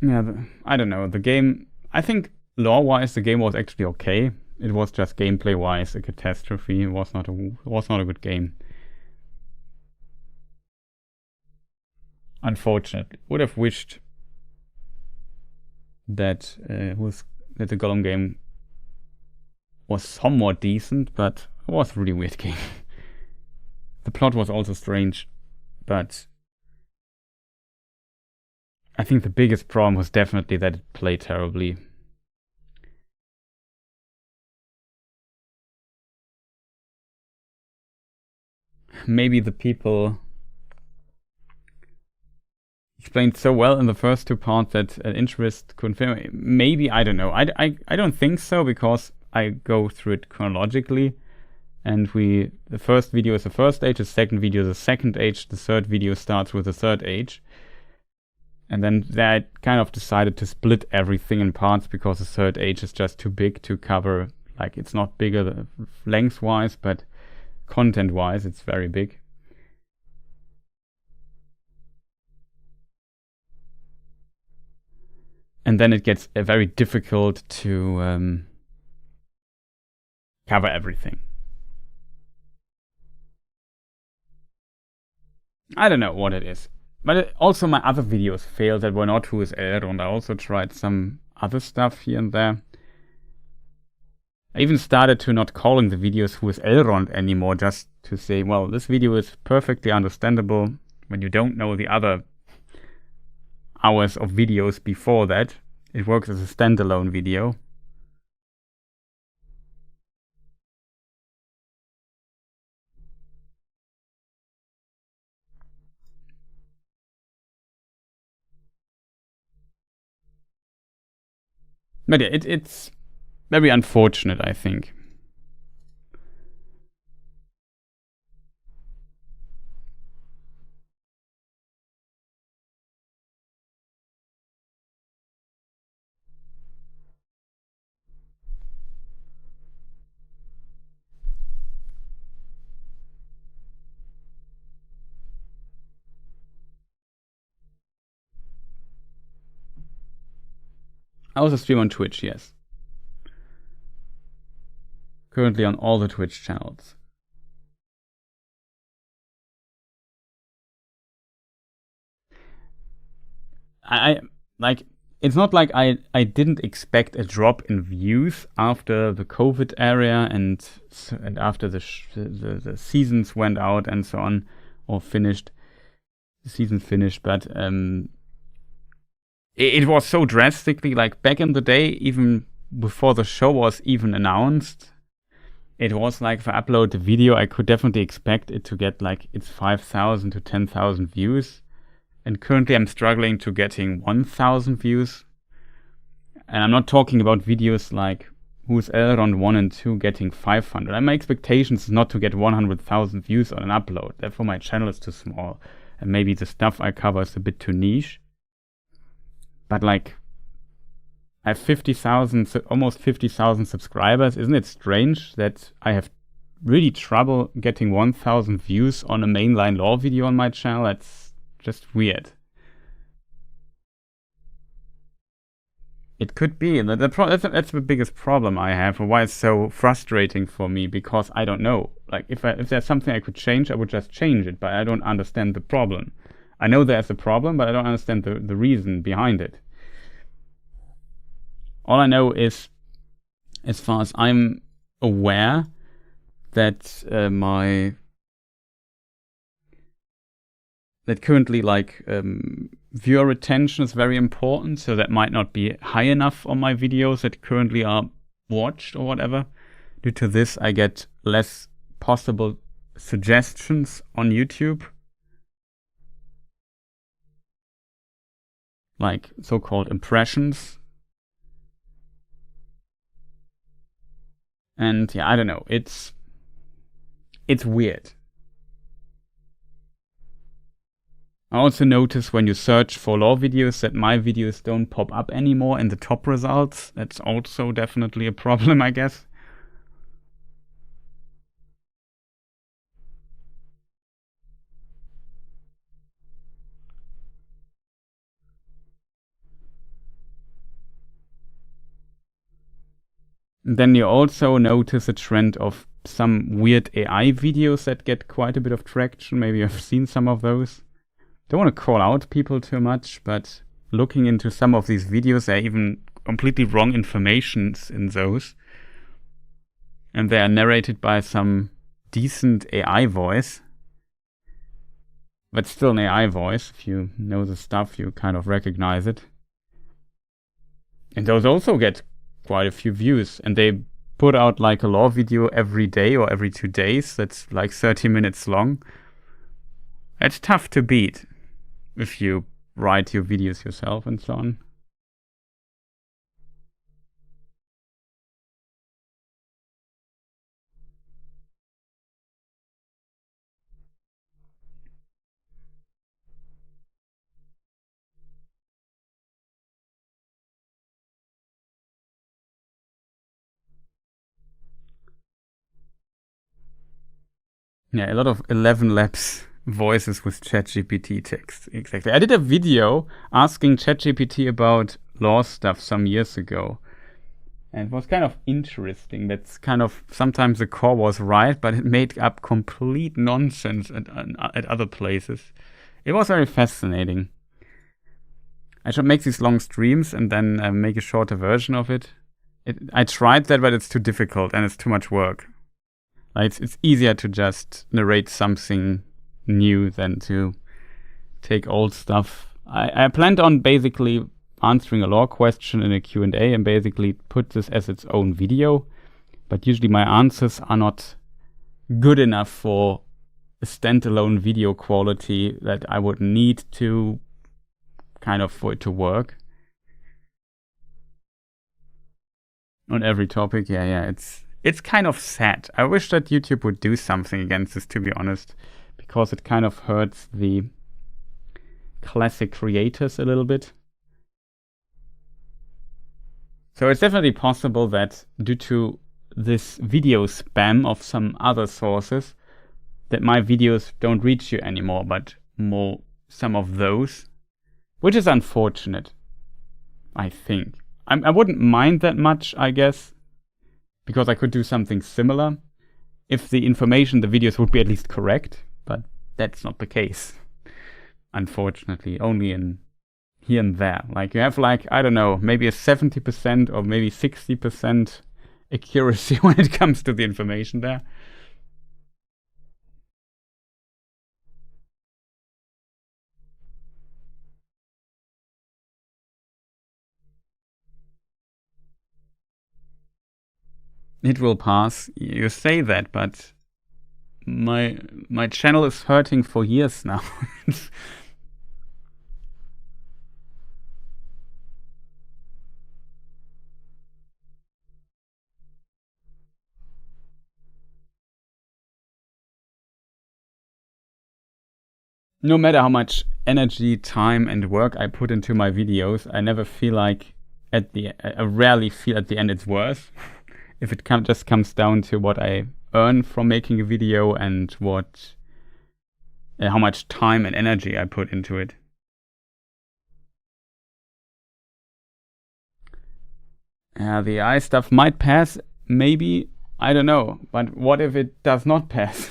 A: Yeah, I don't know. The game, I think lore-wise, the game was actually okay. It was just gameplay-wise a catastrophe. It was not a good game. Unfortunately, would have wished that the Gollum game was somewhat decent, but it was a really weird game. The plot was also strange, but I think the biggest problem was definitely that it played terribly. Maybe the people explained so well in the first two parts that interest confirm. Maybe, I don't know. I don't think so, because I go through it chronologically, and the first video is the first age, the second video is the second age, the third video starts with the third age. And then I kind of decided to split everything in parts, because the third age is just too big to cover. Like, it's not bigger length-wise, but content-wise, it's very big. And then it gets very difficult to cover everything. I don't know what it is. But also my other videos failed that were not Who is Elrond. I also tried some other stuff here and there. I even started to not calling the videos Who is Elrond anymore, just to say, well, this video is perfectly understandable when you don't know the other hours of videos before that. It works as a standalone video. But yeah, it's very unfortunate, I think. I also stream on Twitch, yes. Currently on all the Twitch channels. I like, it's not like I didn't expect a drop in views after the COVID era and after the seasons went out and so on, or finished. The season finished, but it was so drastically, like back in the day, even before the show was even announced, it was like, if I upload the video, I could definitely expect it to get like its 5,000 to 10,000 views. And currently I'm struggling to getting 1,000 views. And I'm not talking about videos like Who's Elrond 1 and 2 getting 500. And my expectation is not to get 100,000 views on an upload. Therefore my channel is too small. And maybe the stuff I cover is a bit too niche. But like, I have 50,000, almost 50,000 subscribers. Isn't it strange that I have really trouble getting 1,000 views on a mainline lore video on my channel? That's just weird. It could be. That's the biggest problem I have, or why it's so frustrating for me, because I don't know. Like, if there's something I could change, I would just change it, but I don't understand the problem. I know there's a problem, but I don't understand the reason behind it. All I know is, as far as I'm aware, that that currently, like, viewer retention is very important, so that might not be high enough on my videos that currently are watched or whatever. Due to this, I get less possible suggestions on YouTube, like so-called impressions. And yeah, I don't know, it's weird. I also notice when you search for lore videos that my videos don't pop up anymore in the top results. That's also definitely a problem, I guess. And then you also notice a trend of some weird AI videos that get quite a bit of traction. Maybe you've seen some of those. Don't want to call out people too much, but looking into some of these videos, there are even completely wrong information in those. And they are narrated by some decent AI voice. But still an AI voice. If you know the stuff, you kind of recognize it. And those also get quite a few views. And they put out like a law video every day or every 2 days. That's like 30 minutes long. It's tough to beat if you write your videos yourself and so on. Yeah, a lot of 11 Labs voices with ChatGPT text. Exactly. I did a video asking ChatGPT about law stuff some years ago. And it was kind of interesting. That's kind of, sometimes the core was right, but it made up complete nonsense at other places. It was very fascinating. I should make these long streams and then make a shorter version of it. I tried that, but it's too difficult and it's too much work. Like it's easier to just narrate something new than to take old stuff. I planned on basically answering a law question in a Q&A and basically put this as its own video. But usually my answers are not good enough for a standalone video quality that I would need to kind of for it to work. On every topic, yeah, it's kind of sad. I wish that YouTube would do something against this, to be honest, because it kind of hurts the classic creators a little bit. So it's definitely possible that due to this video spam of some other sources, that my videos don't reach you anymore, but more some of those, which is unfortunate, I think. I wouldn't mind that much, I guess, because I could do something similar if the information, the videos would be at least correct, but that's not the case, unfortunately, only in here and there. Like you have like, I don't know, maybe a 70% or maybe 60% accuracy when it comes to the information there. It will pass. You say that, but my channel is hurting for years now. No matter how much energy, time, and work I put into my videos, I never feel like I rarely feel at the end it's worth. If it just comes down to what I earn from making a video and how much time and energy I put into it. The AI stuff might pass, maybe, I don't know. But what if it does not pass?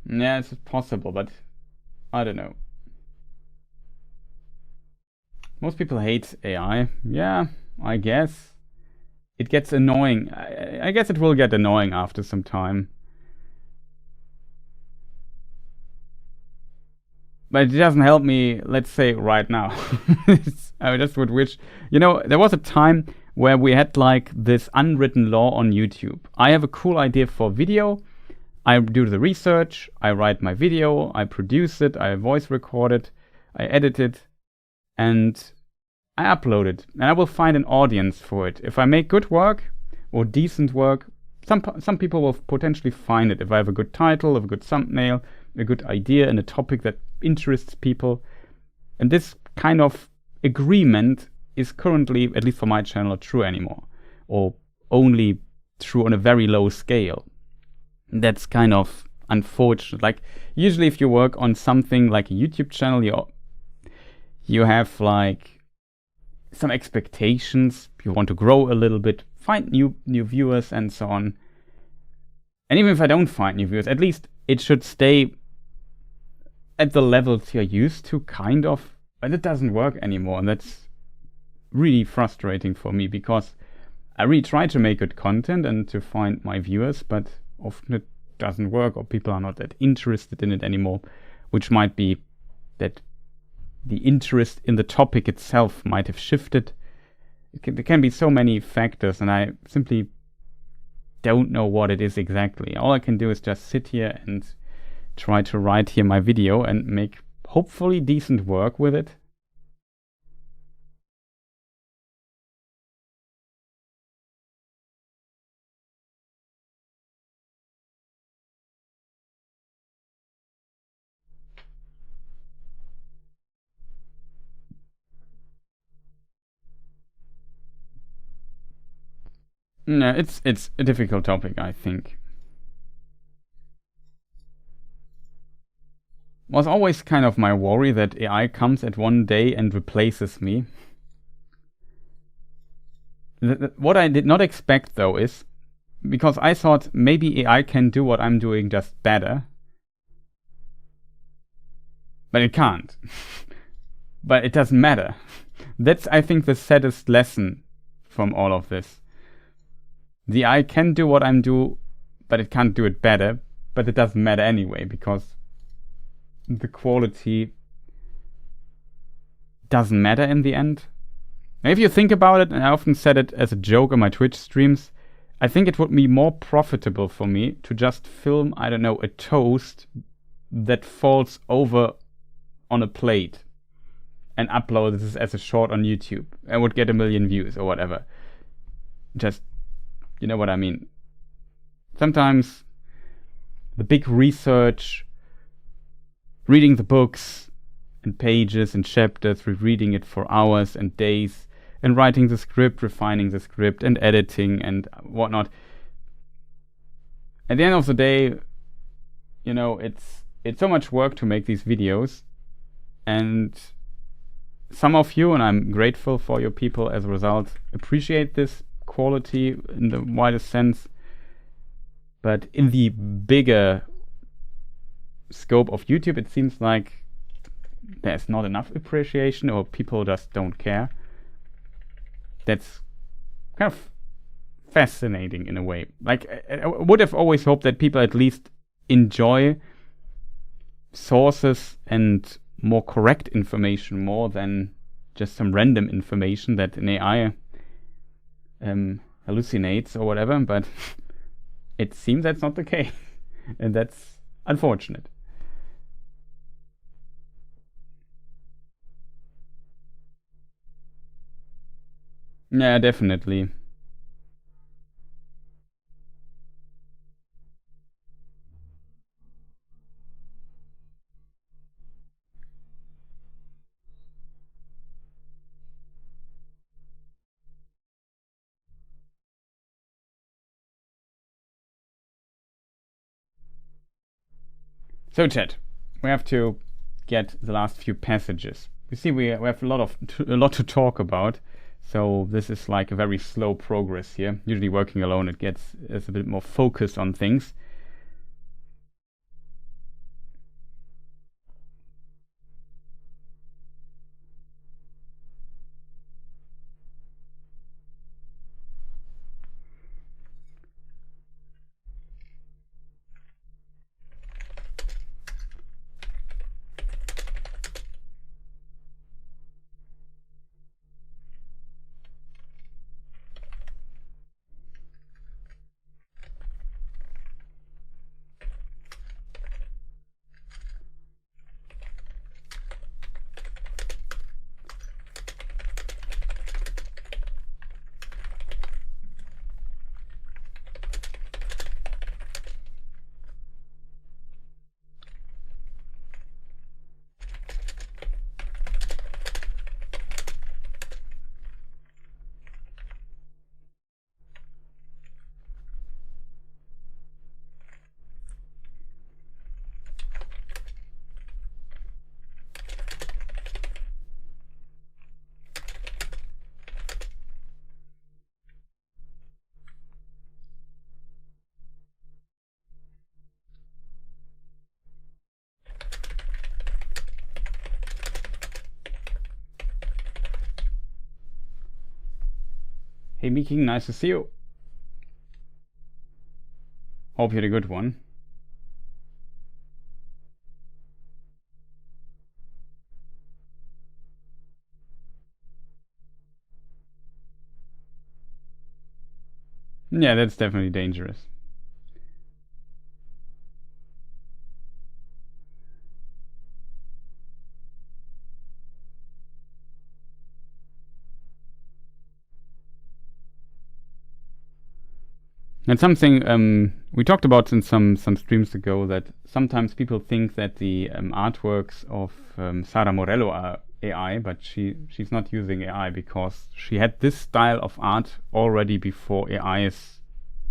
A: Yeah, it's possible, but I don't know. Most people hate AI. Yeah, I guess. It gets annoying. I guess it will get annoying after some time. But it doesn't help me, let's say, right now. I just would wish... there was a time where we had like this unwritten law on YouTube. I have a cool idea for video. I do the research, I write my video, I produce it, I voice record it, I edit it, and I upload it. And I will find an audience for it. If I make good work or decent work, some people will potentially find it. If I have a good title, a good thumbnail, a good idea, and a topic that interests people. And this kind of agreement is currently, at least for my channel, not true anymore. Or only true on a very low scale. That's kind of unfortunate. Like usually if you work on something like a YouTube channel, you have like some expectations. You want to grow a little bit, find new viewers and so on. And even if I don't find new viewers, at least it should stay at the levels you're used to, kind of. But it doesn't work anymore, and that's really frustrating for me because I really try to make good content and to find my viewers, but often it doesn't work, or people are not that interested in it anymore, which might be that the interest in the topic itself might have shifted. There can be so many factors, and I simply don't know what it is exactly. All I can do is just sit here and try to write here my video and make hopefully decent work with it. No, it's a difficult topic, I think. Was always kind of my worry that AI comes at one day and replaces me. What I did not expect, though, is because I thought maybe AI can do what I'm doing just better, but it can't. But it doesn't matter. That's, I think, the saddest lesson from all of this. The AI can do what I'm doing, but it can't do it better, but it doesn't matter anyway, because the quality doesn't matter in the end. Now, if you think about it, and I often said it as a joke on my Twitch streams, I think it would be more profitable for me to just film, I don't know, a toast that falls over on a plate and upload this as a short on YouTube. I would get 1 million views or whatever. Just, you know what I mean. Sometimes the big research, reading the books and pages and chapters, rereading it for hours and days, and writing the script, refining the script, and editing and whatnot. At the end of the day, you know, it's so much work to make these videos, and some of you, and I'm grateful for your people as a result, appreciate this quality in the widest sense. But in the bigger scope of YouTube, it seems like there's not enough appreciation, or people just don't care. That's kind of fascinating in a way. Like, I would have always hoped that people at least enjoy sources and more correct information more than just some random information that an AI hallucinates or whatever, but it seems that's not the case, and that's unfortunate. Yeah, definitely. So chat, we have to get the last few passages. You see, we have a lot to talk about. So this is like a very slow progress here. Usually working alone, it's a bit more focused on things. Hey Meeking, nice to see you. Hope you had a good one. Yeah, that's definitely dangerous. And something we talked about in some streams ago, that sometimes people think that the artworks of Sara Morello are AI, but she's not using AI because she had this style of art already before AIs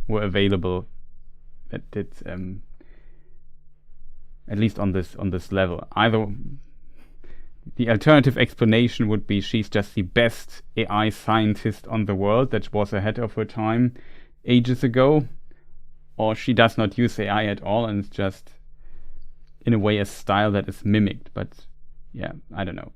A: were available. At least on this level. Either the alternative explanation would be she's just the best AI scientist on the world that was ahead of her time ages ago, or she does not use AI at all and it's just in a way a style that is mimicked. But yeah, I don't know.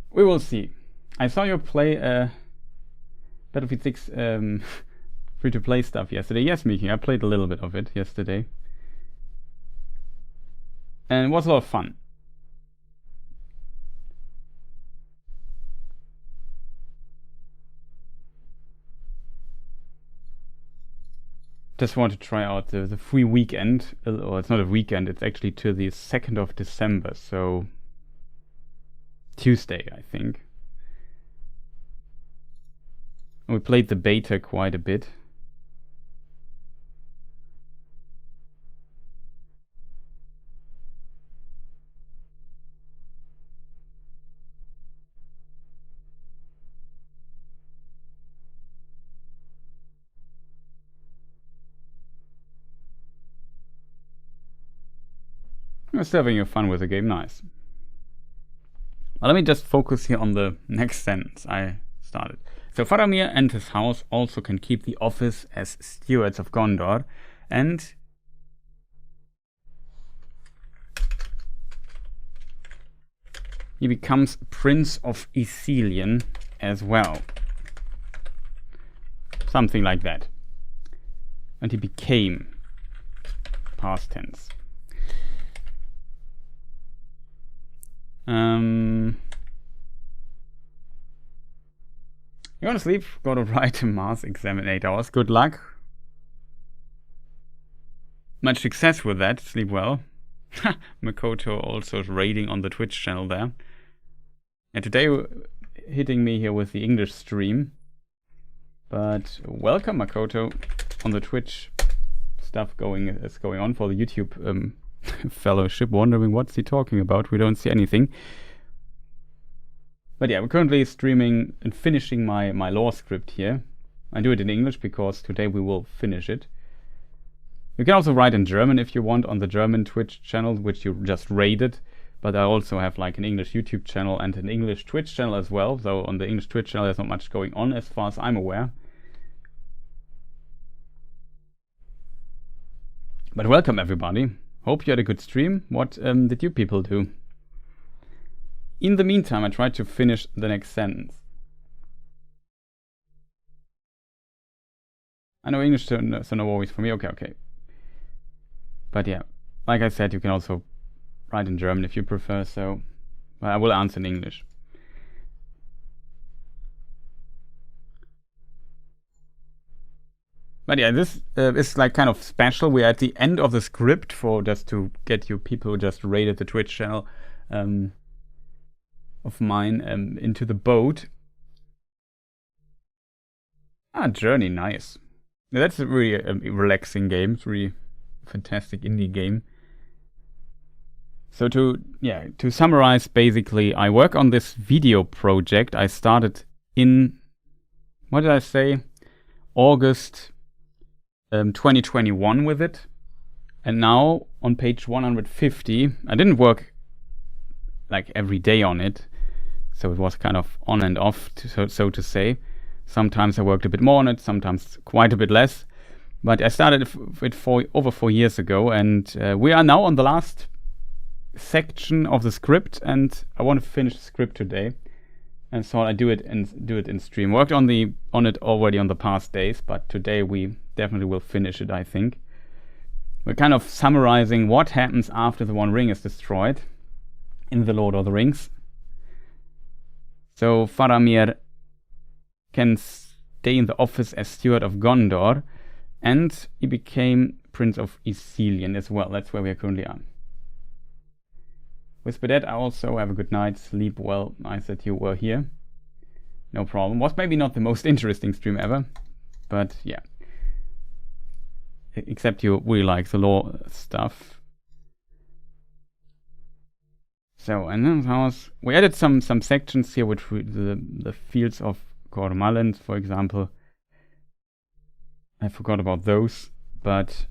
A: We will see. I saw you play Battlefield 6 free-to-play stuff yesterday. Yes, Miki, I played a little bit of it yesterday. And it was a lot of fun. Just want to try out the free weekend. Or it's not a weekend, it's actually to the 2nd of December. So Tuesday, I think. We played the beta quite a bit. You're still having your fun with the game, nice. Well, let me just focus here on the next sentence I started. So Faramir and his house also can keep the office as stewards of Gondor, and he becomes Prince of Ithilien as well. Something like that. And he became, past tense. You want to sleep? Go to write a Mars exam in 8 hours. Good luck. Much success with that. Sleep well. Makoto also raiding on the Twitch channel there. And today hitting me here with the English stream. But welcome, Makoto, on the Twitch stuff is going on for the YouTube fellowship. Wondering what's he talking about. We don't see anything. But yeah, we're currently streaming and finishing my lore script here. I do it in English because today we will finish it. You can also write in German if you want on the German Twitch channel, which you just raided. But I also have like an English YouTube channel and an English Twitch channel as well. So on the English Twitch channel there's not much going on as far as I'm aware. But welcome everybody. Hope you had a good stream. What did you people do? In the meantime, I tried to finish the next sentence. I know English, so no worries for me. Okay. But yeah, like I said, you can also write in German if you prefer, so I will answer in English. But yeah, this is like kind of special. We're at the end of the script for just to get you people who just raided the Twitch channel of mine into the boat. Journey, nice. That's a really relaxing game. It's really fantastic indie game. So to summarize, basically, I work on this video project. I started in, what did I say? August 2021 with it. And now on page 150, I didn't work like every day on it. So it was kind of on and off, so to say. Sometimes I worked a bit more on it, sometimes quite a bit less. But I started it over 4 years ago, and we are now on the last section of the script, and I want to finish the script today. And so I do it in stream. Worked on it already on the past days, but today we definitely will finish it, I think. We're kind of summarizing what happens after the One Ring is destroyed in The Lord of the Rings. So Faramir can stay in the office as steward of Gondor, and he became Prince of Ithilien as well. That's where we are currently at. With that, I also have a good night, sleep well. Nice that you were here. No problem. Was maybe not the most interesting stream ever, but yeah. Except you really like the lore stuff. So, and then we added some sections here, which the fields of Gormalland, for example. I forgot about those, but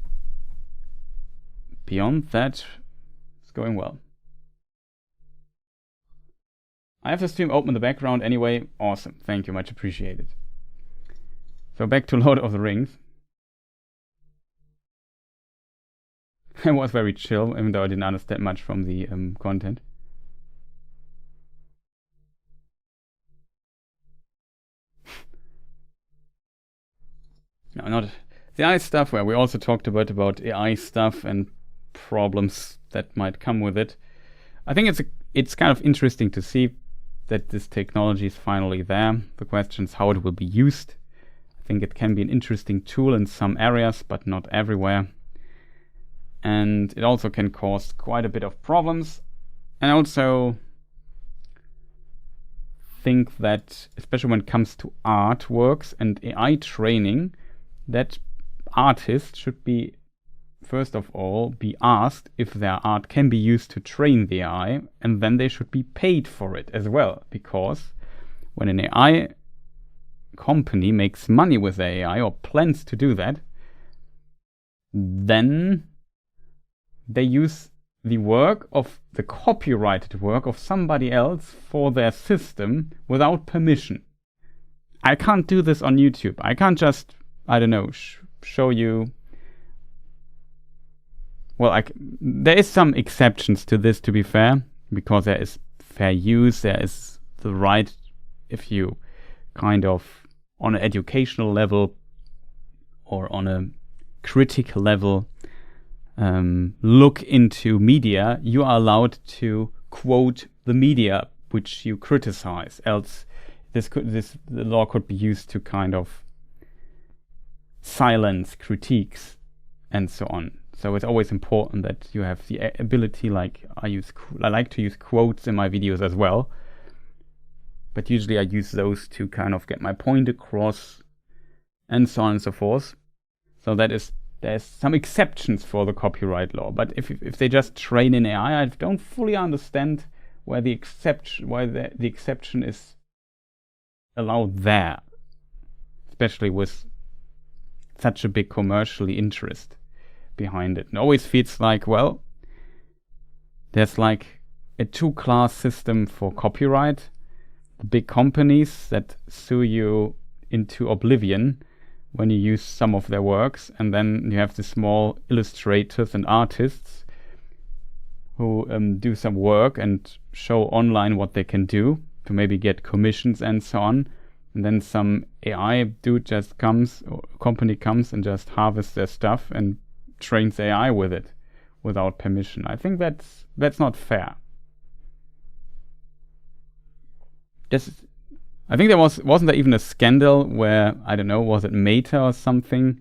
A: beyond that, it's going well. I have the stream open in the background anyway. Awesome. Thank you. Much appreciated. So back to Lord of the Rings. I was very chill, even though I didn't understand much from the content. No, not the AI stuff, where we also talked about AI stuff and problems that might come with it. I think it's kind of interesting to see that this technology is finally there. The question is how it will be used. I think it can be an interesting tool in some areas, but not everywhere. And it also can cause quite a bit of problems. And I also think that, especially when it comes to artworks and AI training, that artists should be, first of all, be asked if their art can be used to train the AI, and then they should be paid for it as well. Because when an AI company makes money with the AI or plans to do that, then they use the copyrighted work of somebody else for their system without permission. I can't do this on YouTube. I can't just, I don't know, show you. Well, there is some exceptions to this, to be fair, because there is fair use, there is the right, if you kind of, on an educational level or on a critical level, look into media, you are allowed to quote the media which you criticize. Else, the law could be used to kind of silence critiques and so on. So it's always important that you have the ability, like I like to use quotes in my videos as well, but usually I use those to kind of get my point across and so on and so forth. So there's some exceptions for the copyright law, but if they just train in AI, I don't fully understand why the exception is allowed there, especially with such a big commercial interest behind it. It always feels like, well, there's like a two-class system for copyright. The big companies that sue you into oblivion when you use some of their works, and then you have the small illustrators and artists who do some work and show online what they can do to maybe get commissions and so on. And then some AI dude just comes, or company comes and just harvests their stuff and trains AI with it without permission. I think that's not fair. I think wasn't there even a scandal where, I don't know, was it Meta or something?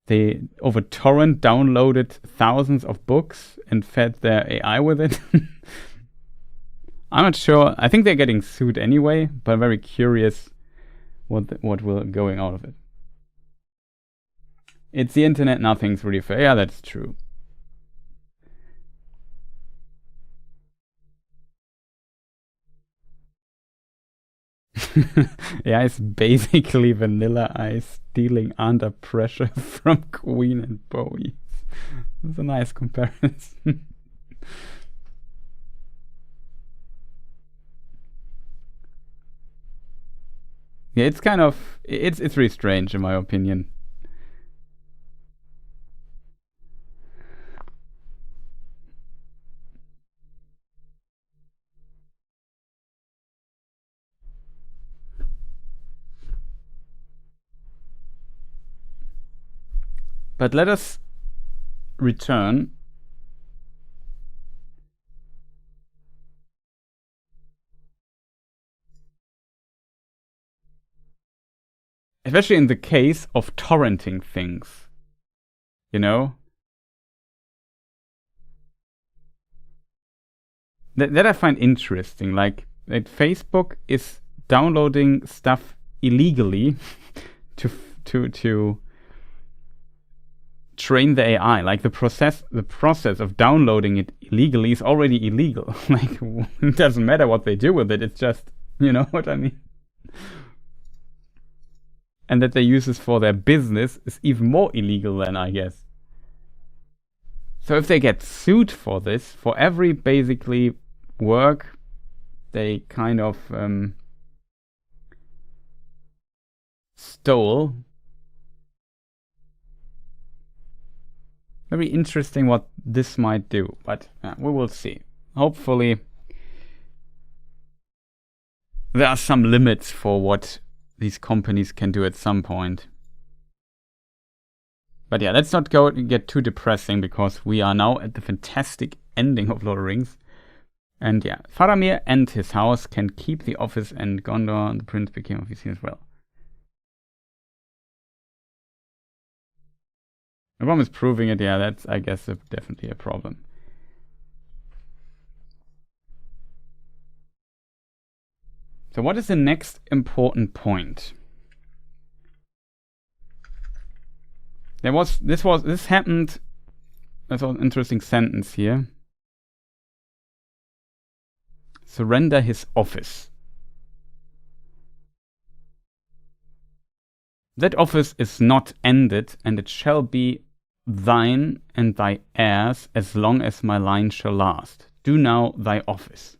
A: They over torrent downloaded thousands of books and fed their AI with it. I'm not sure. I think they're getting sued anyway, but I'm very curious what will going out of it. It's the internet, nothing's really fair. Yeah, that's true. Yeah, it's basically Vanilla Ice stealing Under Pressure from Queen and Bowie. That's a nice comparison. Yeah, it's kind of it's really strange in my opinion. But let us return. Especially in the case of torrenting things. You know? That I find interesting. Like that Facebook is downloading stuff illegally to train the AI. Like the process of downloading it illegally is already illegal. Like it doesn't matter what they do with it. It's just, you know what I mean? And that they use this for their business is even more illegal then, I guess. So if they get sued for this, for every basically work they kind of stole. Very interesting what this might do, but we will see. Hopefully there are some limits for what these companies can do at some point. But yeah, let's not get too depressing, because we are now at the fantastic ending of Lord of the Rings. And yeah, Faramir and his house can keep the office, and Gondor and the prince became official as well. The problem is proving it. Yeah, that's, I guess, definitely a problem. So what is the next important point? This happened. That's an interesting sentence here. Surrender his office. That office is not ended, and it shall be thine and thy heirs as long as my line shall last. Do now thy office.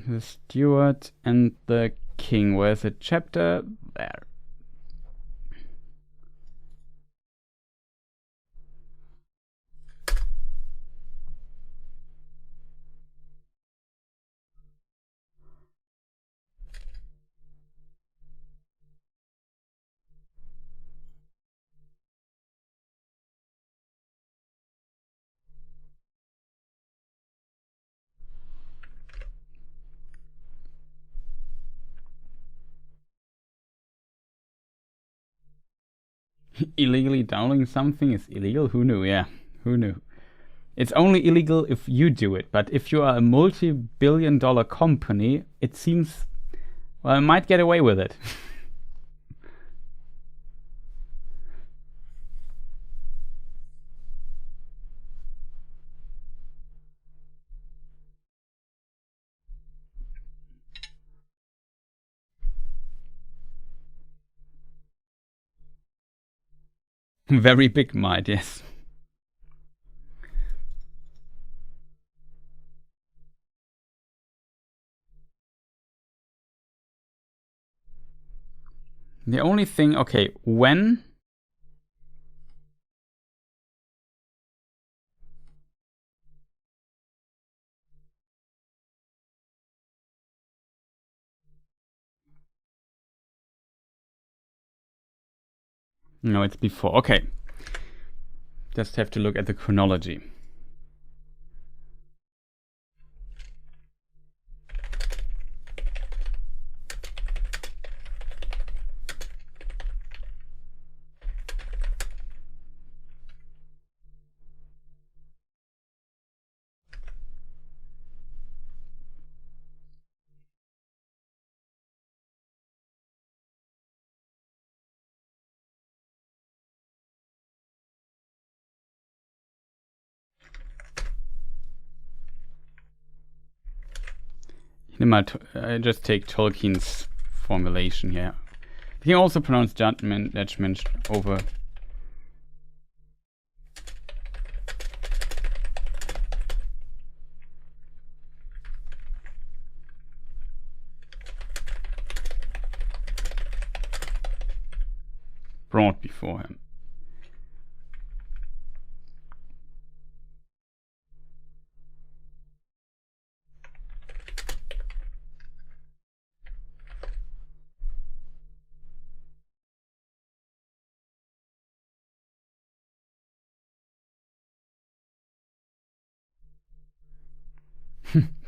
A: The steward and the king. Where's the chapter? There. Illegally downloading something is illegal? Who knew? Yeah, who knew? It's only illegal if you do it, but if you are a multi-billion-dollar company, it seems, well, I might get away with it. Very big might, yes. The only thing, okay, when? No, it's before. Okay. Just have to look at the chronology. I just take Tolkien's formulation here. You can also pronounce judgment over. Brought before him.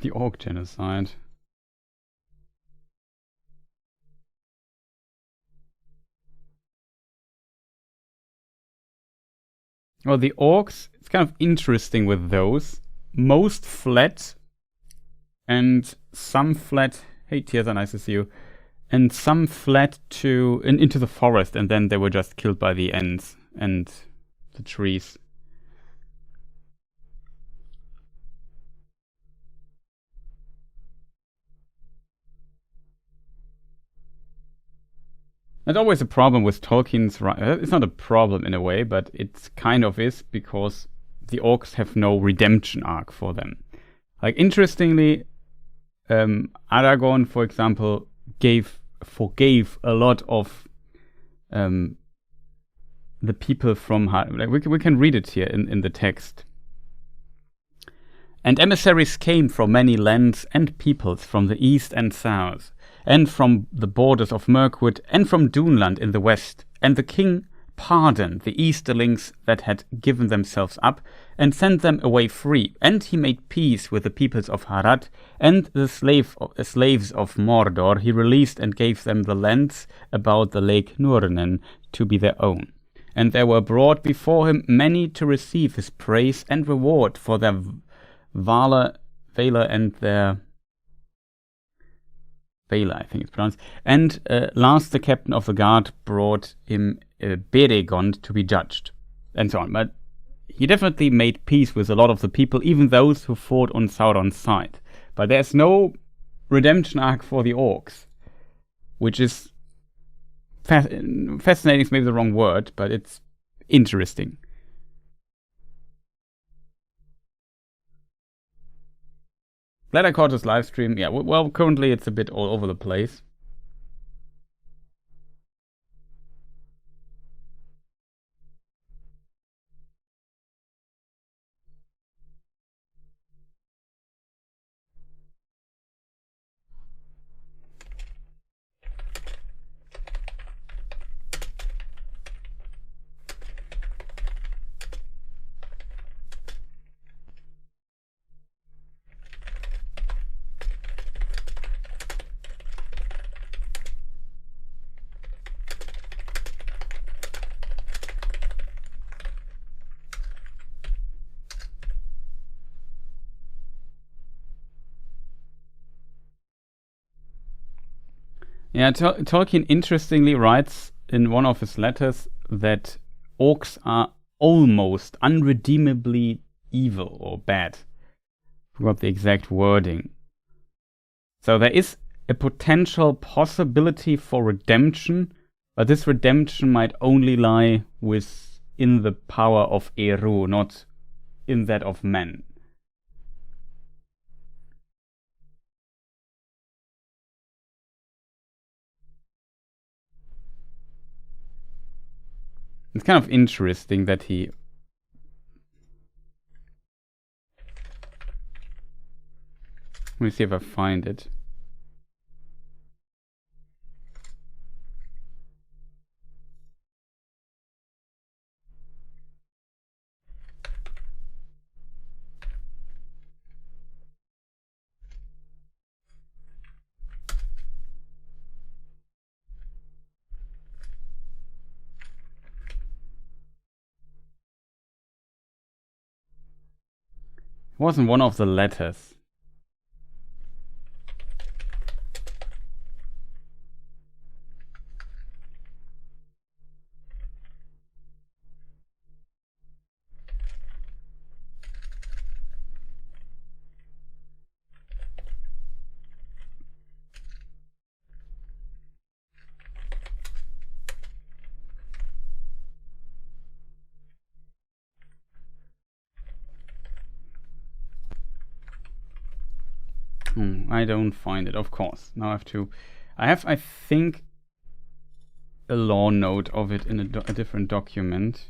A: The Orc genocide. Well, the Orcs, it's kind of interesting with those. Most fled, and some fled. Hey, Tirza, nice to see you. And some fled into the forest, and then they were just killed by the Ents and the trees. That's always a problem with Tolkien's. It's not a problem in a way, but it kind of is, because the Orcs have no redemption arc for them. Like, interestingly, Aragorn, for example, forgave a lot of the people from like we can read it here in the text. And emissaries came from many lands and peoples, from the east and south, and from the borders of Mirkwood, and from Duneland in the west. And the king pardoned the Easterlings that had given themselves up, and sent them away free. And he made peace with the peoples of Harad, and the slaves of Mordor he released, and gave them the lands about the lake Nurnen to be their own. And there were brought before him many to receive his praise and reward for their valor and their Valor, I think it's pronounced. And last, the captain of the guard brought him Beregond to be judged, and so on. But he definitely made peace with a lot of the people, even those who fought on Sauron's side. But there's no redemption arc for the Orcs, which is fascinating is maybe the wrong word, but it's interesting. Glad I caught this live stream. Yeah, well, currently it's a bit all over the place. Yeah, Tolkien interestingly writes in one of his letters that orcs are almost unredeemably evil or bad. I forgot the exact wording. So there is a potential possibility for redemption, but this redemption might only lie within the power of Eru, not in that of men. It's kind of interesting that he... Let me see if I find it. It wasn't one of the letters. I don't find it, of course. Now I have to... I think, a law note of it in a different document.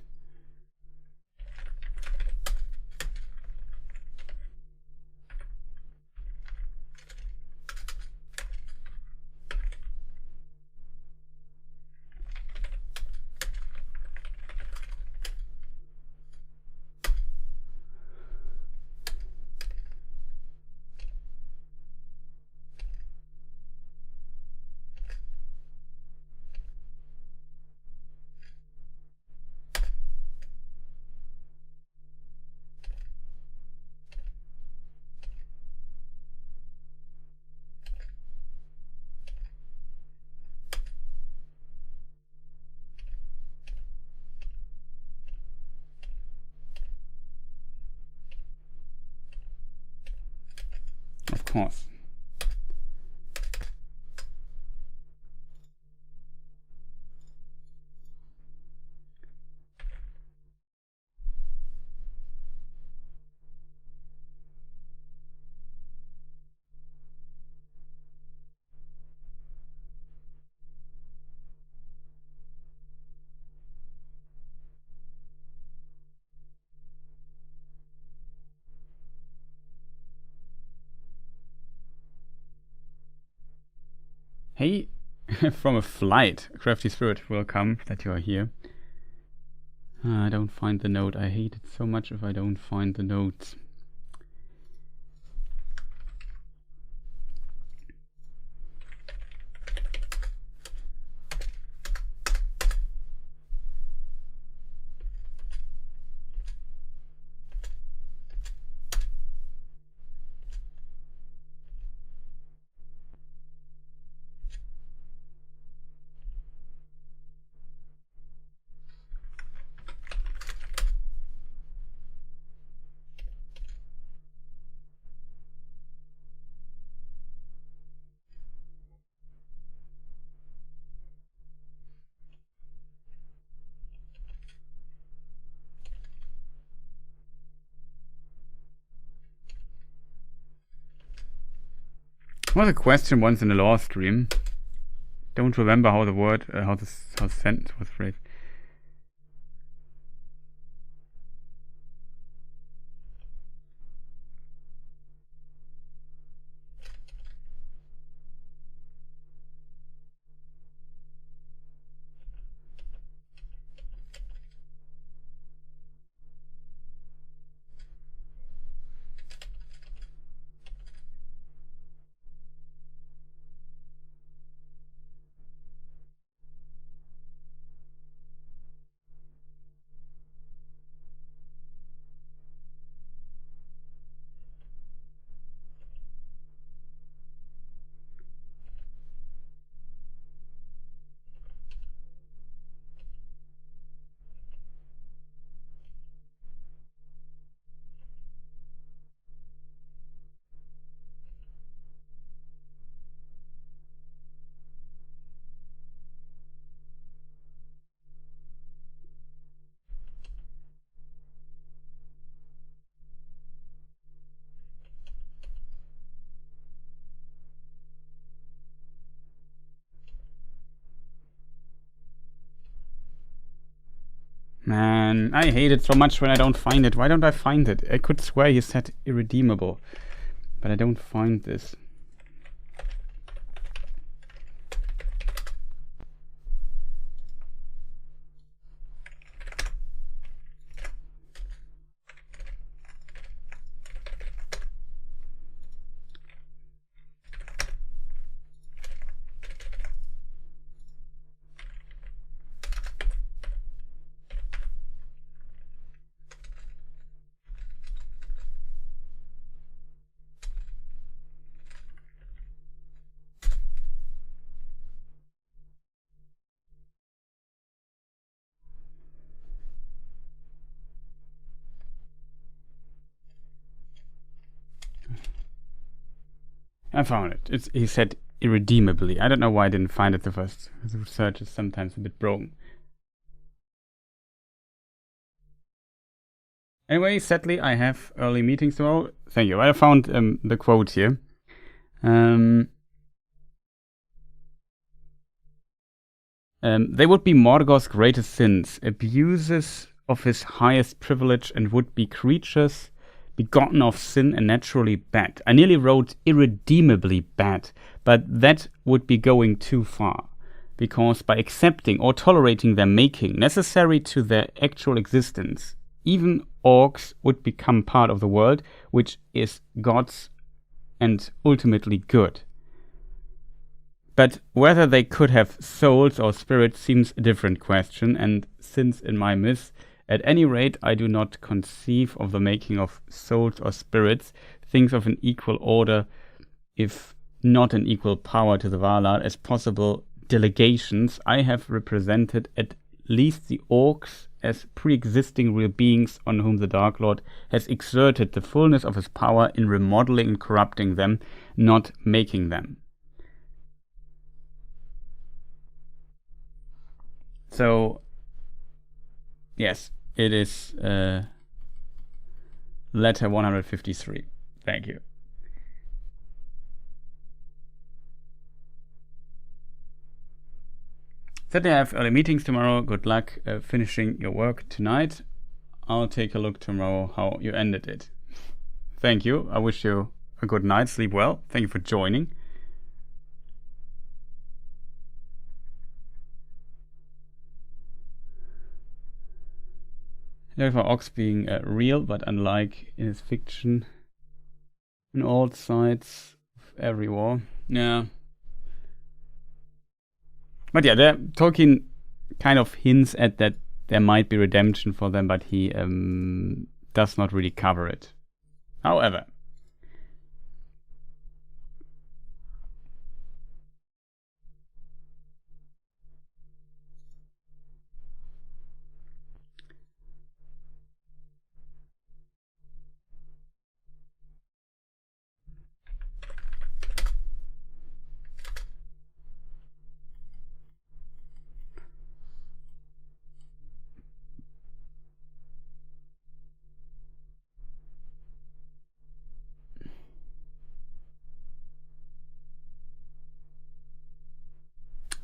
A: Of course. Hey, from a flight, Crafty Spirit, welcome that you are here. I don't find the note. I hate it so much if I don't find the notes. There was a question once in a law stream. Don't remember how the word, how the sentence was phrased. Man, I hate it so much when I don't find it. Why don't I find it? I could swear he said irredeemable, but I don't find this. I found it. He said irredeemably. I don't know why I didn't find it the first. The research is sometimes a bit broken. Anyway, sadly, I have early meetings tomorrow. Thank you. I found the quote here. They would be Morgoth's greatest sins, abuses of his highest privilege, and would be creatures begotten of sin and naturally bad. I nearly wrote irredeemably bad, but that would be going too far, because by accepting or tolerating their making, necessary to their actual existence, even orcs would become part of the world, which is God's and ultimately good. But whether they could have souls or spirits seems a different question, and since in my myths, at any rate, I do not conceive of the making of souls or spirits, things of an equal order, if not an equal power to the Valar, as possible delegations, I have represented at least the orcs as pre-existing real beings on whom the Dark Lord has exerted the fullness of his power in remodeling and corrupting them, not making them. So, yes, it is letter 153. Thank you. Said I have early meetings tomorrow. Good luck finishing your work tonight. I'll take a look tomorrow how you ended it. Thank you. I wish you a good night. Sleep well. Thank you for joining. Therefore, Ox being real, but unlike in his fiction, on all sides of every war. Yeah. But yeah, Tolkien kind of hints at that there might be redemption for them, but he does not really cover it. However,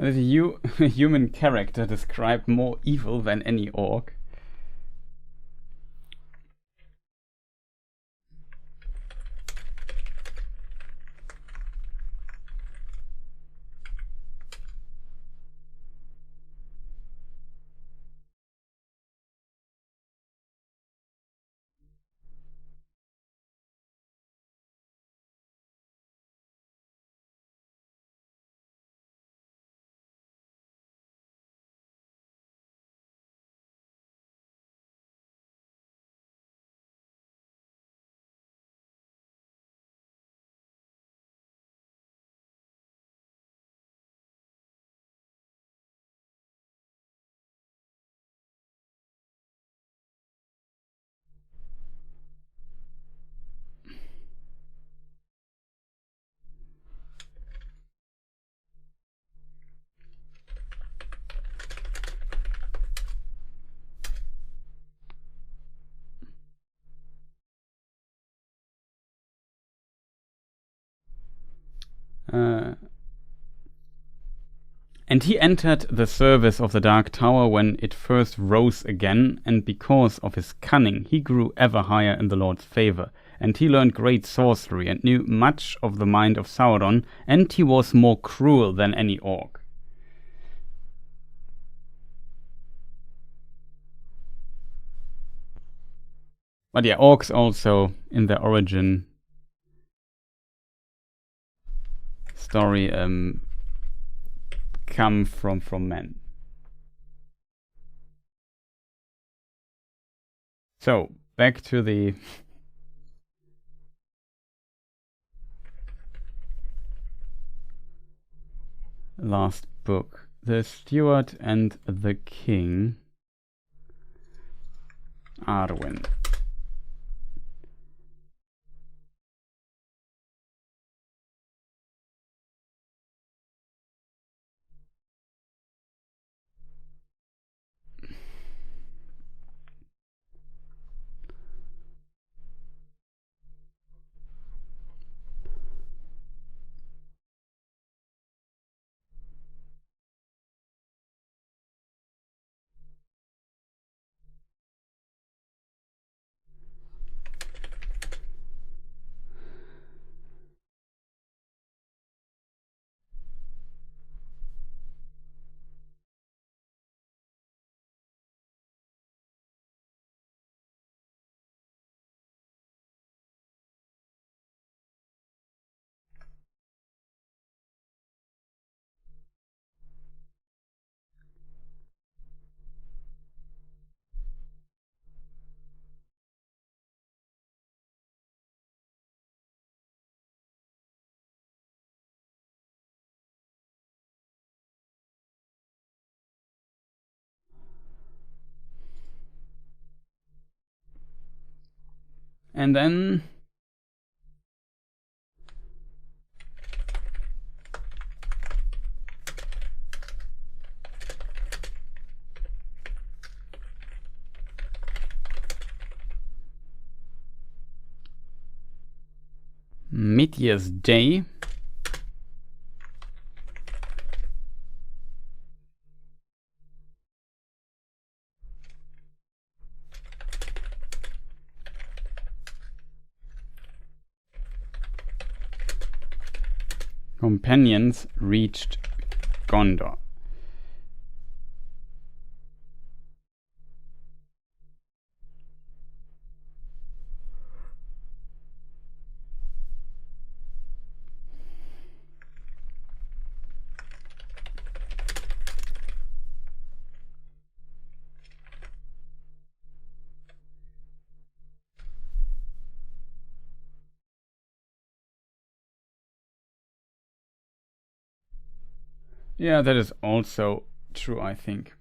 A: there's a human character described more evil than any orc. And he entered the service of the Dark Tower when it first rose again, and because of his cunning he grew ever higher in the Lord's favor, and he learned great sorcery and knew much of the mind of Sauron, and he was more cruel than any orc. But yeah, orcs also in their origin story come from men. So back to the last book, The Steward and the King, Arwen. And then Mid-Year's Day. Companions reached Gondor. Yeah, that is also true, I think.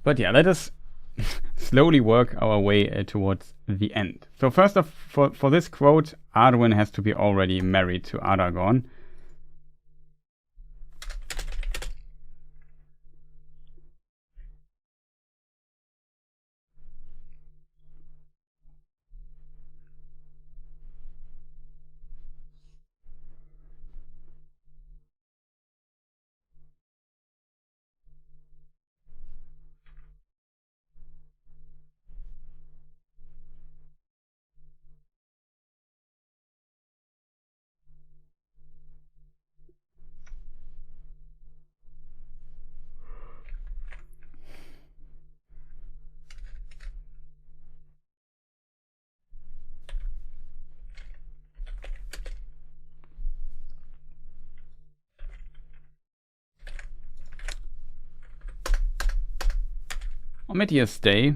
A: But yeah, let us slowly work our way towards the end. So first of for this quote, Arwen has to be already married to Aragorn. On Mid-Year's Day,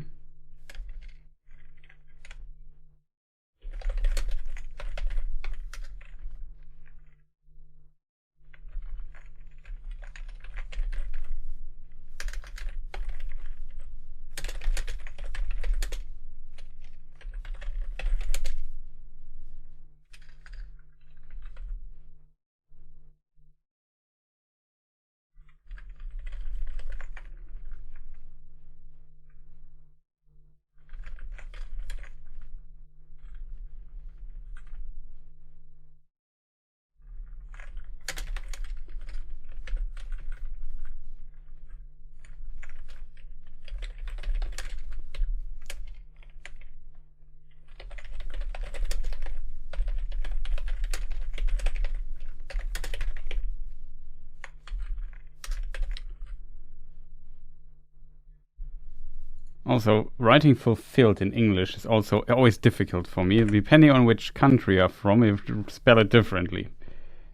A: also writing fulfilled in English is also always difficult for me, depending on which country you're from. You have to spell it differently.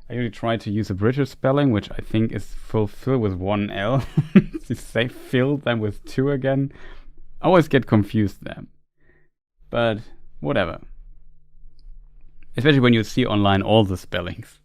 A: I usually try to use a British spelling, which I think is fulfill with one L. You say fill, then with two again. I always get confused there. But whatever. Especially when you see online all the spellings.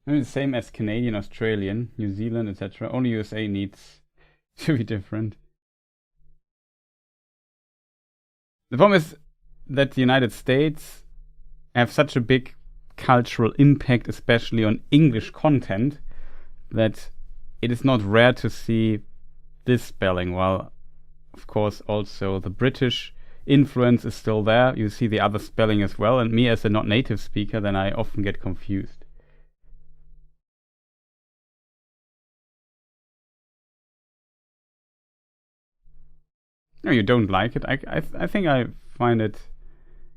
A: Maybe the same as Canadian, Australian, New Zealand, etc. Only USA needs to be different. The problem is that the United States have such a big cultural impact, especially on English content, that it is not rare to see this spelling, while of course, also the British influence is still there. You see the other spelling as well, and me as a not native speaker, then I often get confused. No, you don't like it? I think I find it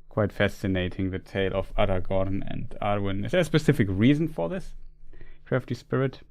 A: quite fascinating, the tale of Aragorn and Arwen. Is there a specific reason for this, Crafty Spirit?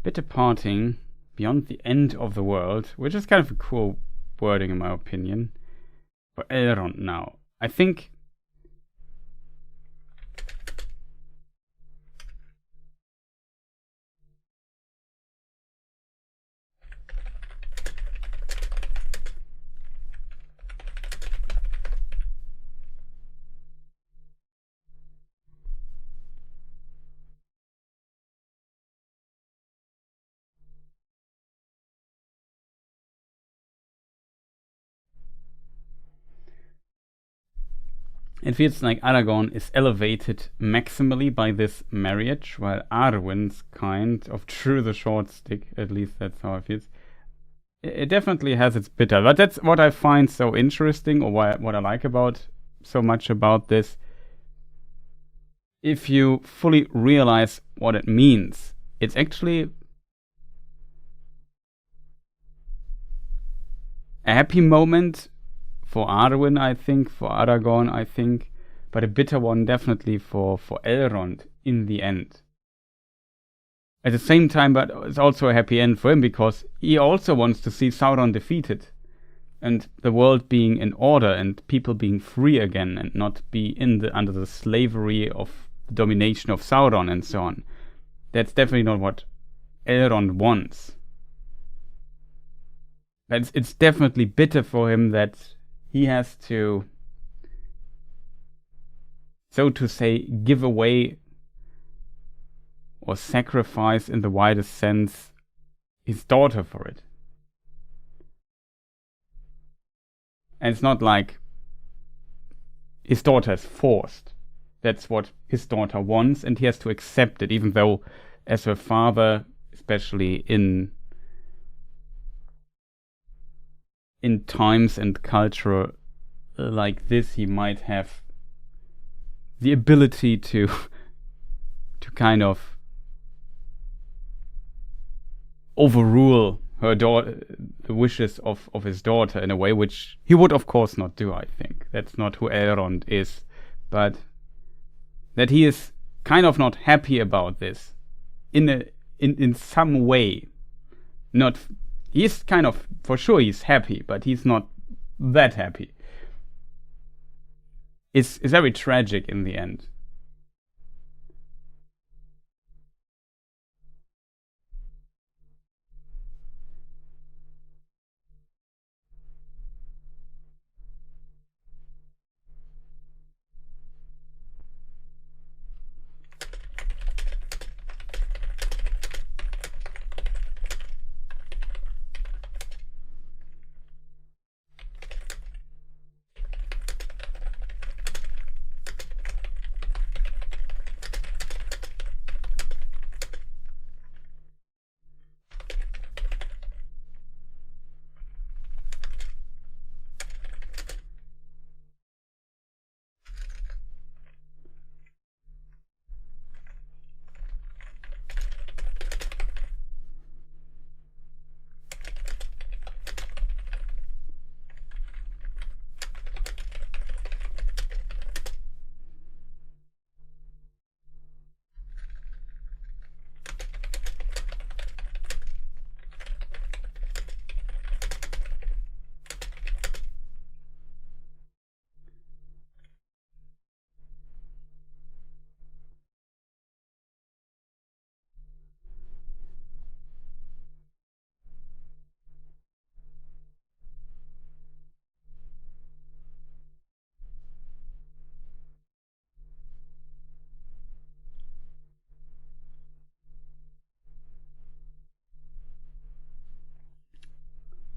A: Bitter parting beyond the end of the world, which is kind of a cool wording in my opinion, for Elrond now. I think it feels like Aragorn is elevated maximally by this marriage, while Arwen's kind of drew the short stick. At least that's how it feels. It definitely has its bitter, but that's what I find so interesting, or what I like about so much about this. If you fully realize what it means, it's actually a happy moment for Arwen, I think, for Aragorn, I think, but a bitter one definitely for Elrond in the end. At the same time, but it's also a happy end for him, because he also wants to see Sauron defeated and the world being in order and people being free again and not be under the slavery of the domination of Sauron and so on. That's definitely not what Elrond wants. But it's definitely bitter for him that he has to, so to say, give away or sacrifice, in the widest sense, his daughter for it. And it's not like his daughter is forced. That's what his daughter wants, and he has to accept it, even though as her father, especially in times and culture like this, he might have the ability to kind of overrule her daughter, the wishes of his daughter, in a way which he would of course not do. I think that's not who Elrond is, but that he is kind of not happy about this in some way. Not, he's kind of, for sure he's happy, but he's not that happy. It's very tragic in the end.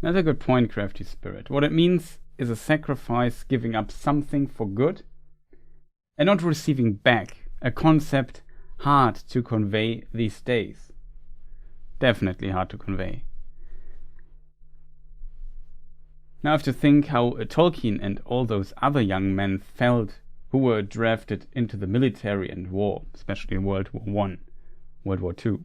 A: That's a good point, Crafty Spirit. What it means is a sacrifice giving up something for good and not receiving back, a concept hard to convey these days. Definitely hard to convey. Now I have to think how Tolkien and all those other young men felt who were drafted into the military and war, especially in World War I, World War II.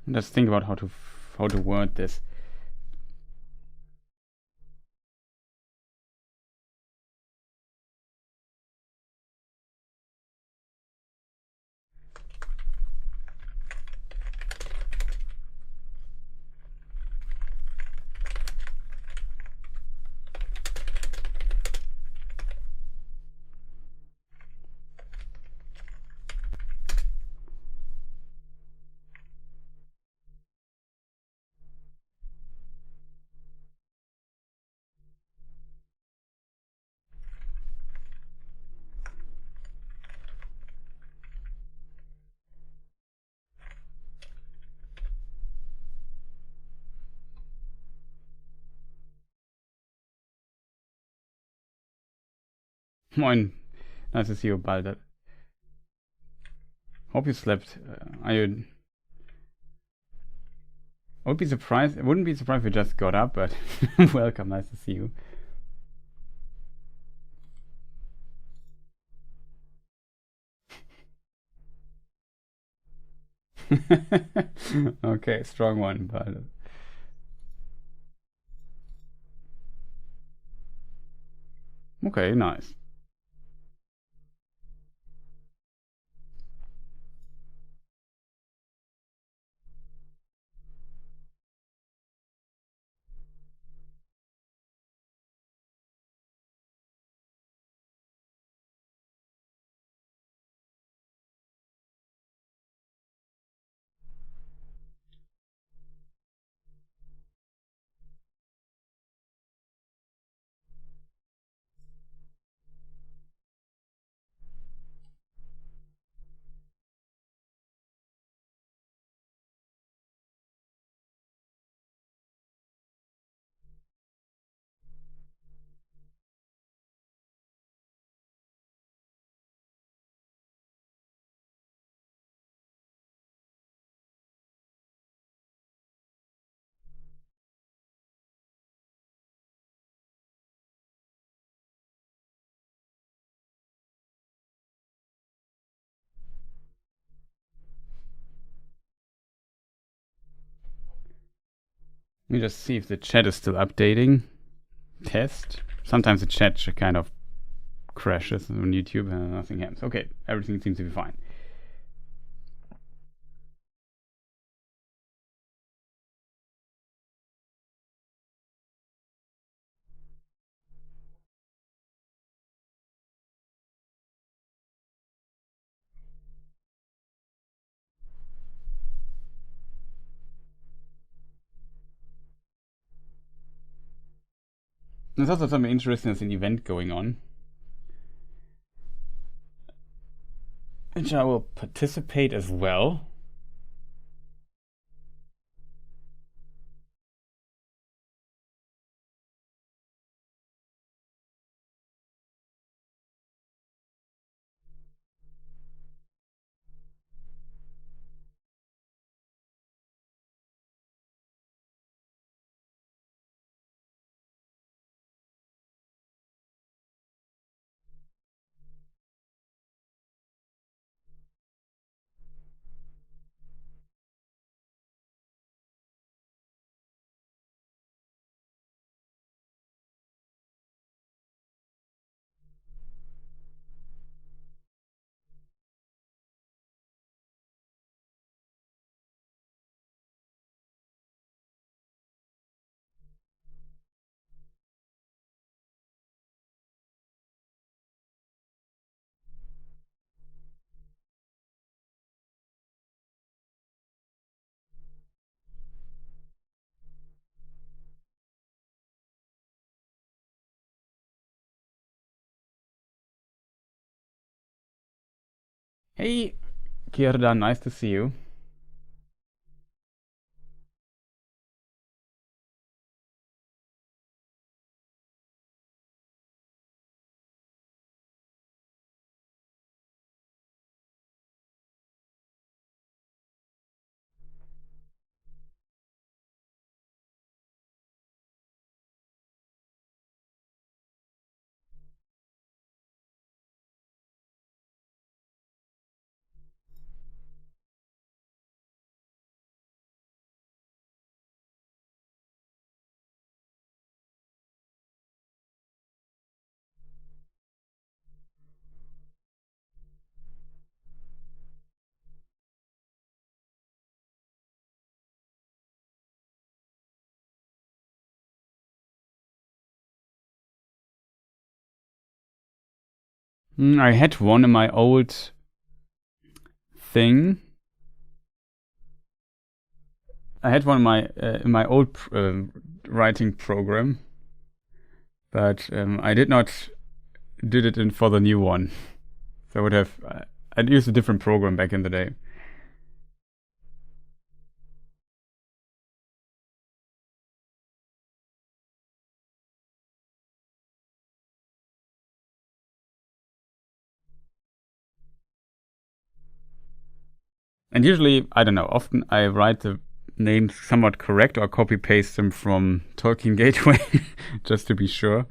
A: Let's think about how to word this. Moin. Nice to see you, Balder. Hope you slept. I would be surprised. I wouldn't be surprised if you just got up, but welcome. Nice to see you. Okay, strong one, Balder. Okay, nice. Let me just see if the chat is still updating. Test. Sometimes the chat kind of crashes on YouTube and nothing happens. Okay, everything seems to be fine. There's also something interesting. There's an event going on, which I will participate as well. Hey, Kirdan, nice to see you. I had one in my old thing. I had one in my old writing program, but I did not did it in for the new one. So I would have I'd used a different program back in the day. And usually, I don't know, often I write the names somewhat correct or copy paste them from Tolkien Gateway just to be sure.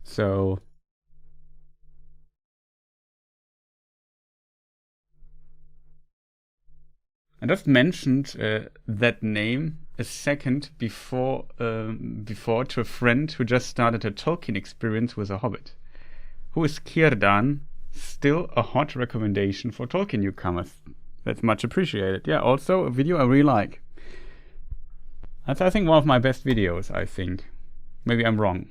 A: So I just mentioned that name a second before to a friend who just started a Tolkien experience with a Hobbit. Who is Círdan? Still a hot recommendation for Tolkien newcomers. That's much appreciated. Yeah, also a video I really like. That's, I think, one of my best videos, I think. Maybe I'm wrong.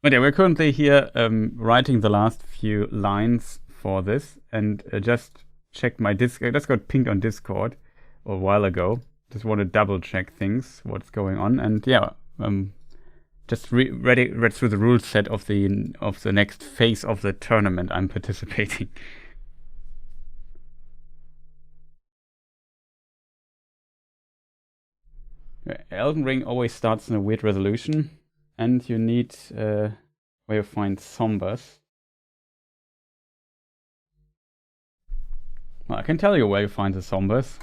A: But yeah, we're currently here writing the last few lines for this, and just checked my Discord. I just got pinged on Discord a while ago. Just want to double check things, what's going on, and yeah, just read through the rule set of the next phase of the tournament I'm participating. Elden Ring always starts in a weird resolution, and you need where you find Sombers. Well, I can tell you where you find the Sombers,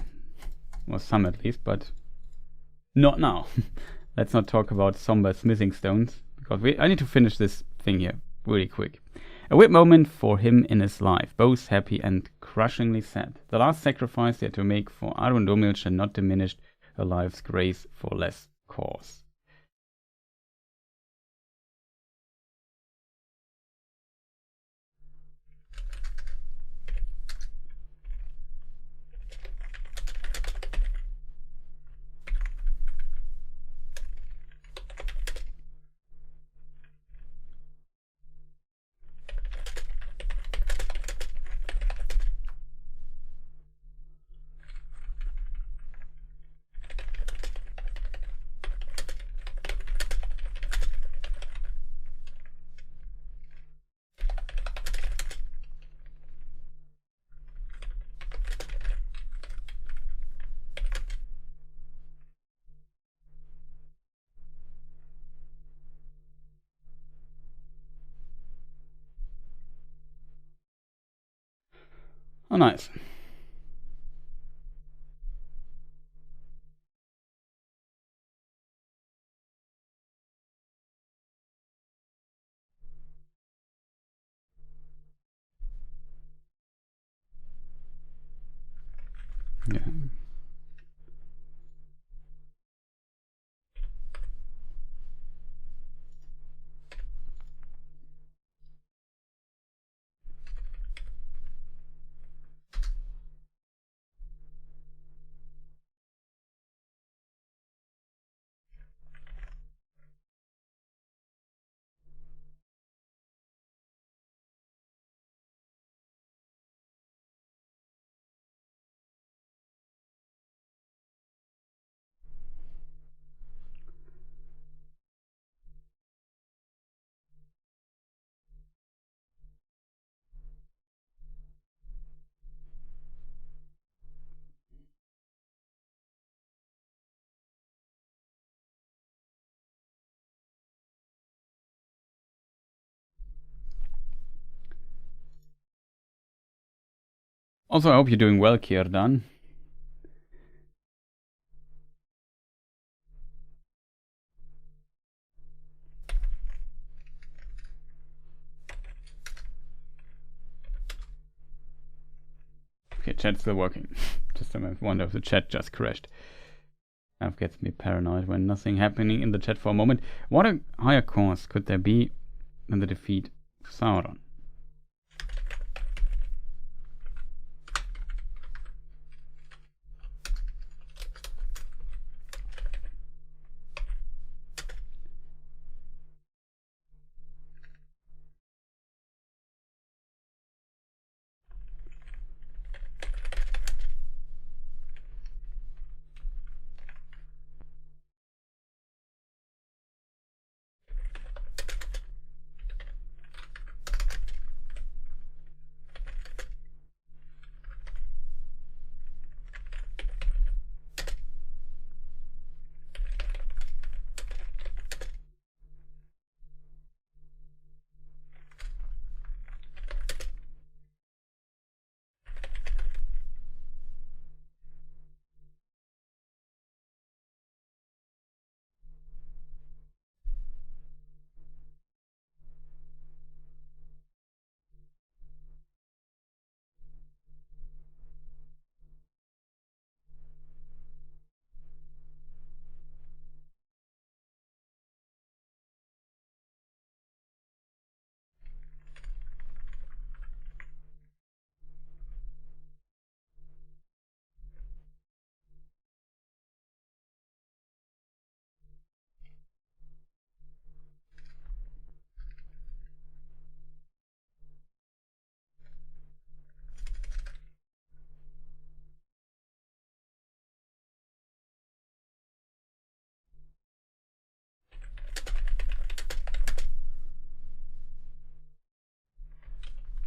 A: or some at least, but not now. Let's not talk about somber smithing stones, because I need to finish this thing here really quick. A weird moment for him in his life, both happy and crushingly sad. The last sacrifice he had to make for Arundel shall not diminish her life's grace for less cause. Oh, nice. Yeah. Also, I hope you're doing well, Círdan. Okay, chat's still working. Just a wonder if the chat just crashed. That gets me paranoid when nothing happening in the chat for a moment. What a higher cause could there be than the defeat of Sauron?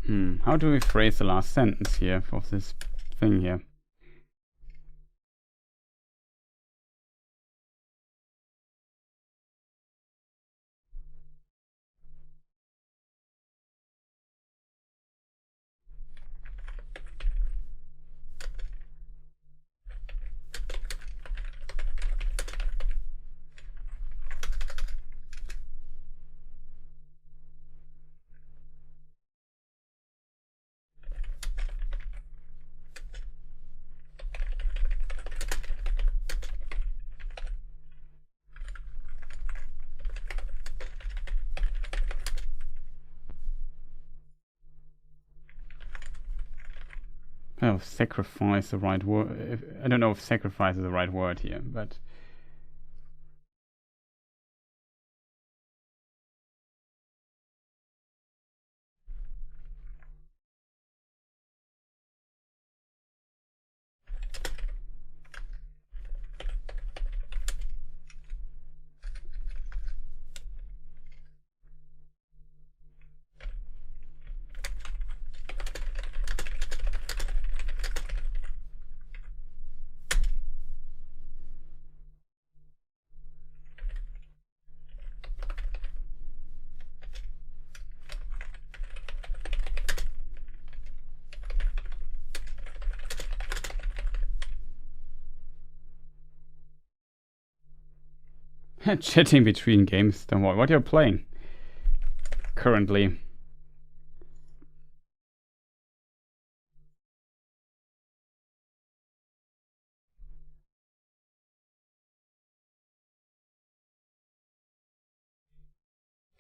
A: How do we phrase the last sentence here for this thing here? Oh, sacrifice the right word. I don't know if sacrifice is the right word here, but chatting between games. Don't worry. What you're playing currently?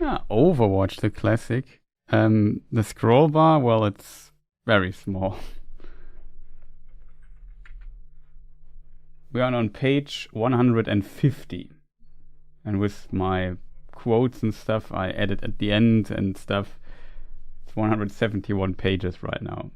A: Overwatch, the classic. The scroll bar, well, it's very small. We are on page 150. And with my quotes and stuff I added at the end and stuff, it's 171 pages right now.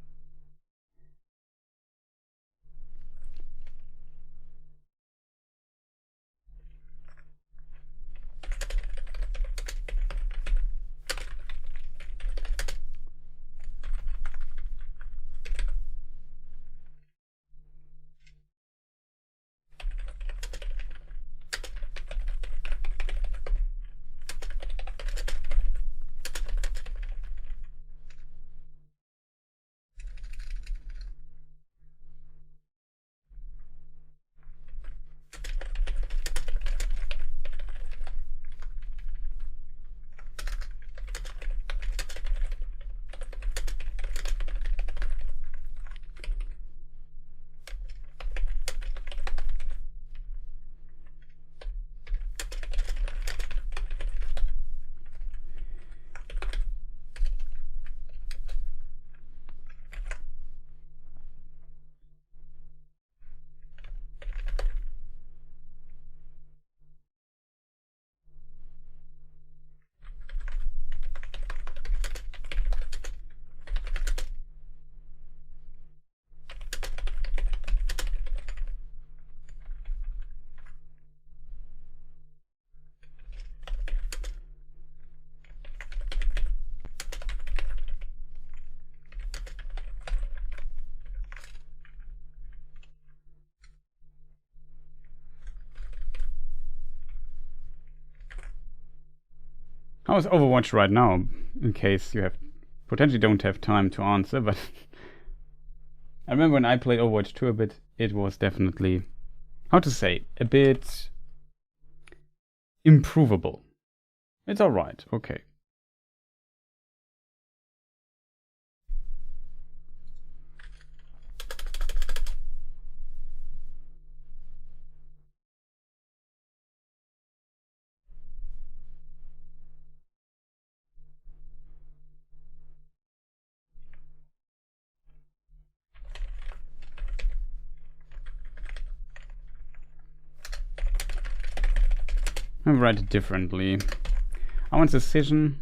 A: How is Overwatch right now? In case you have potentially don't have time to answer, but I remember when I played Overwatch 2 a bit, it was definitely, how to say, a bit improvable. It's alright, okay. I'll write it differently. I want decision.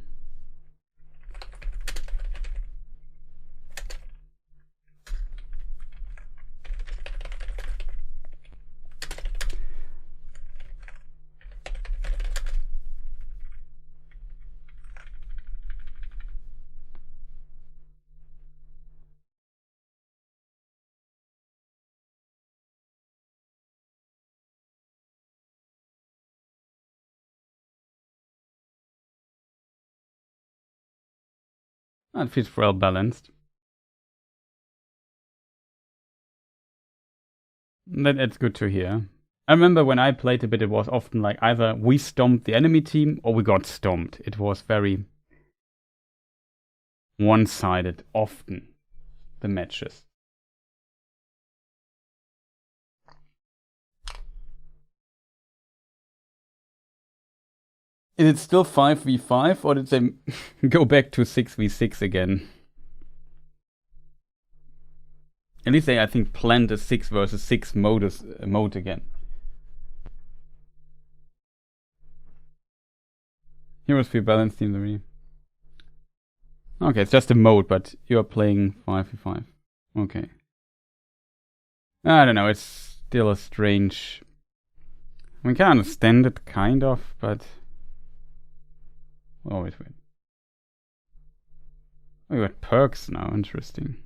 A: It feels well balanced. That's good to hear. I remember when I played a bit, it was often like either we stomped the enemy team or we got stomped. It was very one-sided, often, the matches. Is it still 5v5 or did they go back to 6v6 again? At least they, I think, planned a 6 versus 6 mode again. Heroes feel balanced in the re. Okay, it's just a mode, but you're playing 5v5. Okay. I don't know, it's still a strange... I can understand it, kind of, but... Oh, wait. Oh, you got perks now, interesting.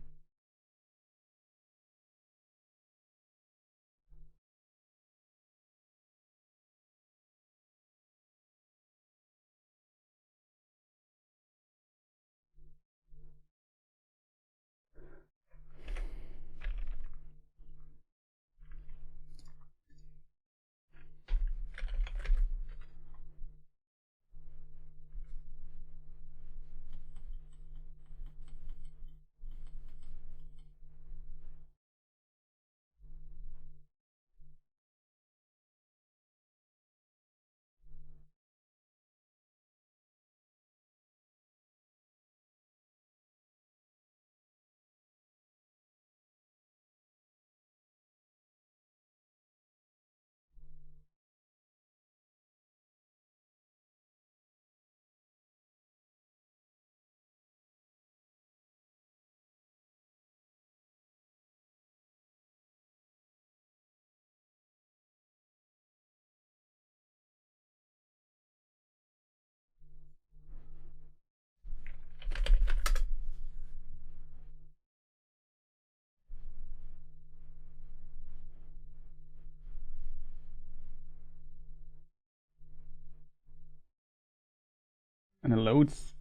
A: And it loads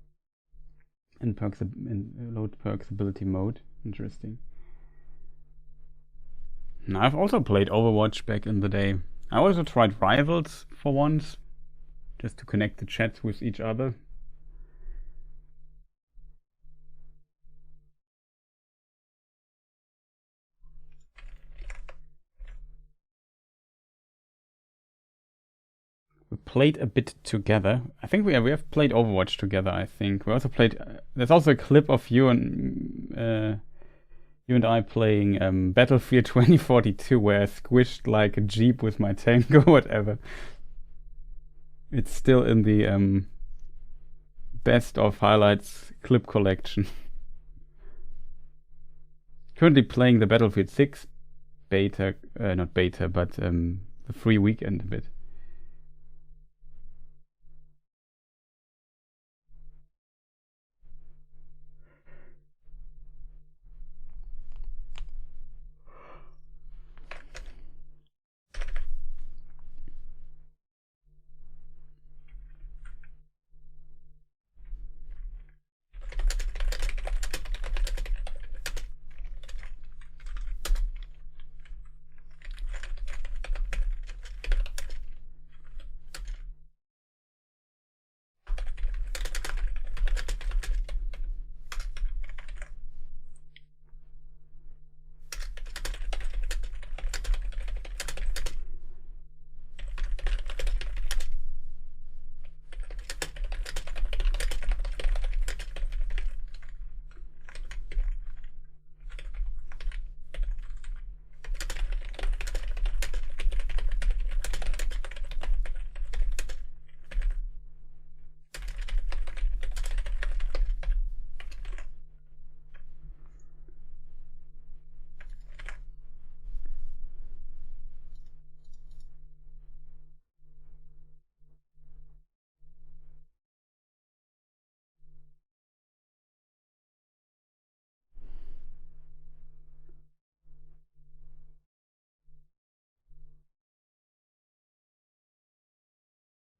A: in perks in load perks ability mode. Interesting. Now, I've also played Overwatch back in the day. I also tried Rivals for once, just to connect the chats with each other. We played a bit together. I think we have played Overwatch together. I think we also played. There's also a clip of you and I playing Battlefield 2042, where I squished like a jeep with my tank or whatever. It's still in the best of highlights clip collection. Currently playing the Battlefield 6 beta, not beta, but the free weekend a bit.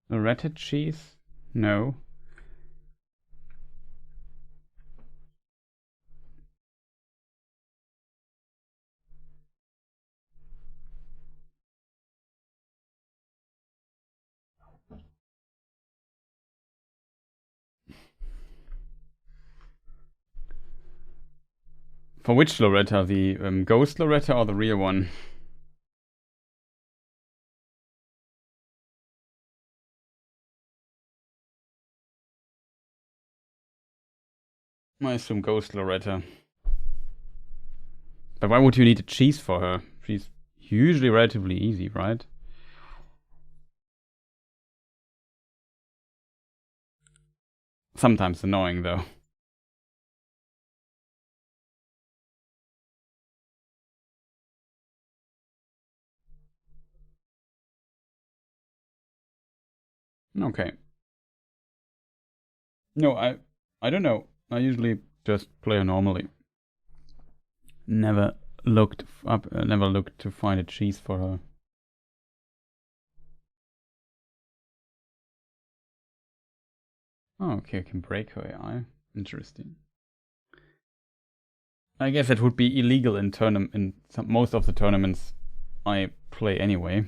A: Loretto cheese? No. For which Loretta? The ghost Loretta or the real one? I assume ghost Loretta. But why would you need a cheese for her? She's usually relatively easy, right? Sometimes annoying, though. Okay. No, I don't know. I usually just play her normally. Never looked up. Never looked to find a cheese for her. Oh, okay, I can break her AI. Interesting. I guess it would be illegal in most of the tournaments I play anyway.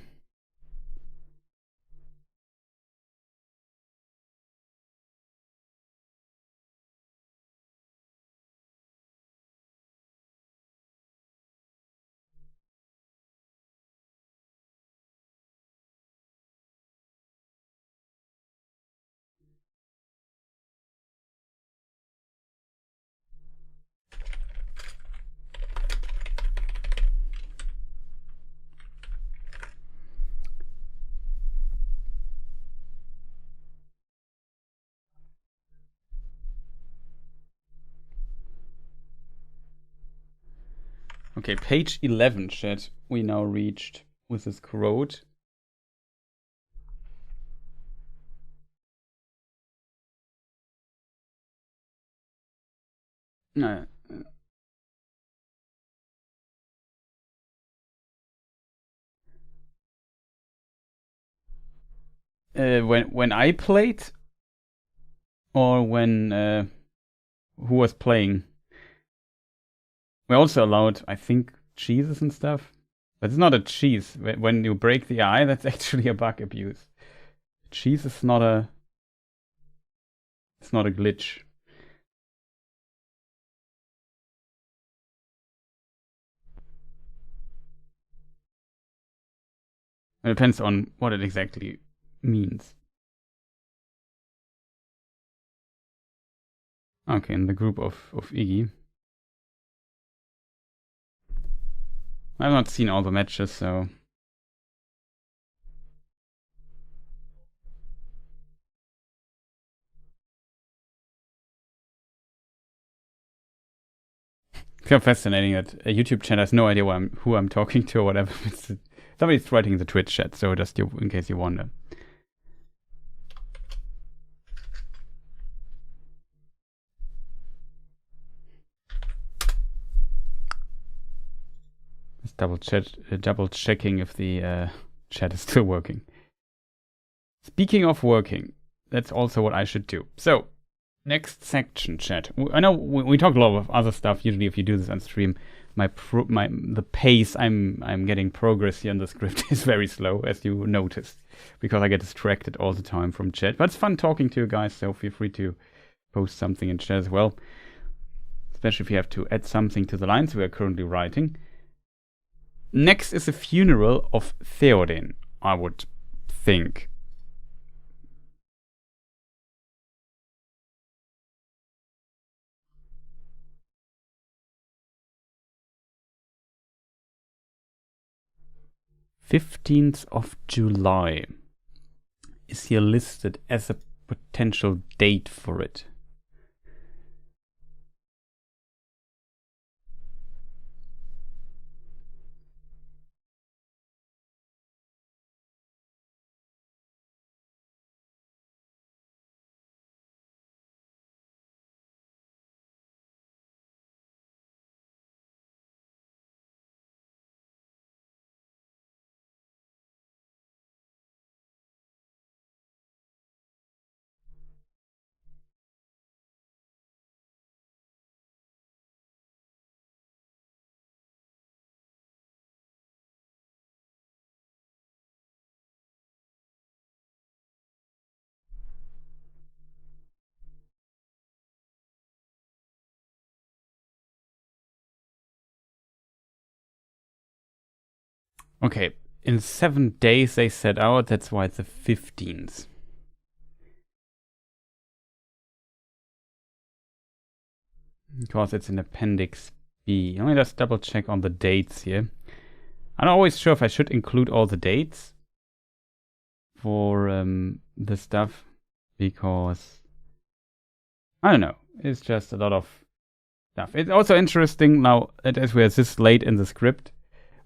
A: Okay, page 11, chat. We now reached with this quote. No. When I played, or when who was playing? We're also allowed, I think, cheeses and stuff. But it's not a cheese. When you break the eye, that's actually a bug abuse. Cheese is not a. It's not a glitch. It depends on what it exactly means. Okay, in the group of Iggy. I've not seen all the matches, so. It's kind of fascinating that a YouTube channel has no idea who I'm talking to or whatever. Somebody's writing in the Twitch chat, so just in case you wonder. Just double checking if the chat is still working. Speaking of working, that's also what I should do. So, next section, chat. I know we talk a lot of other stuff. Usually, if you do this on stream, the pace I'm getting progress here in the script is very slow, as you noticed, because I get distracted all the time from chat. But it's fun talking to you guys, so feel free to post something in chat as well, especially if you have to add something to the lines we are currently writing. Next is the funeral of Theoden, I would think. July 15th is here listed as a potential date for it. Okay, in 7 days they set out, that's why it's the 15th. Because it's in Appendix B. Let me just double check on the dates here. I'm not always sure if I should include all the dates for the stuff, because I don't know, it's just a lot of stuff. It's also interesting now that as we're this late in the script,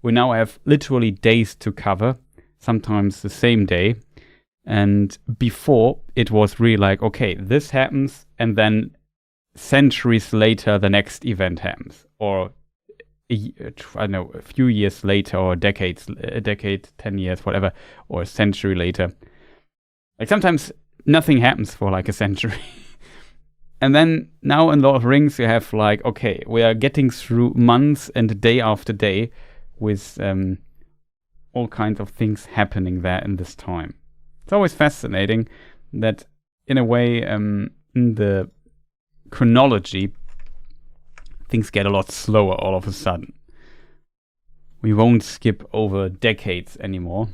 A: we now have literally days to cover, sometimes the same day. And before, it was really like, okay, this happens, and then centuries later, the next event happens. Or, I don't know, a few years later, or a decade, 10 years, whatever, or a century later. Like, sometimes nothing happens for like a century. And then, now in Lord of the Rings, you have like, okay, we are getting through months and day after day with all kinds of things happening there in this time. It's always fascinating that, in a way, in the chronology, things get a lot slower all of a sudden. We won't skip over decades anymore.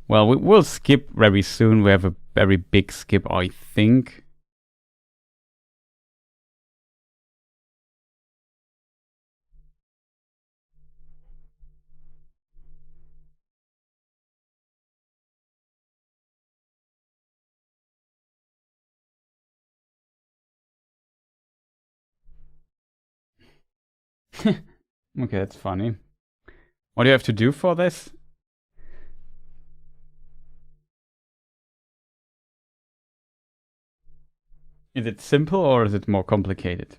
A: Well, we will skip very soon. We have a very big skip, I think. Okay, that's funny. What do you have to do for this? Is it simple or is it more complicated?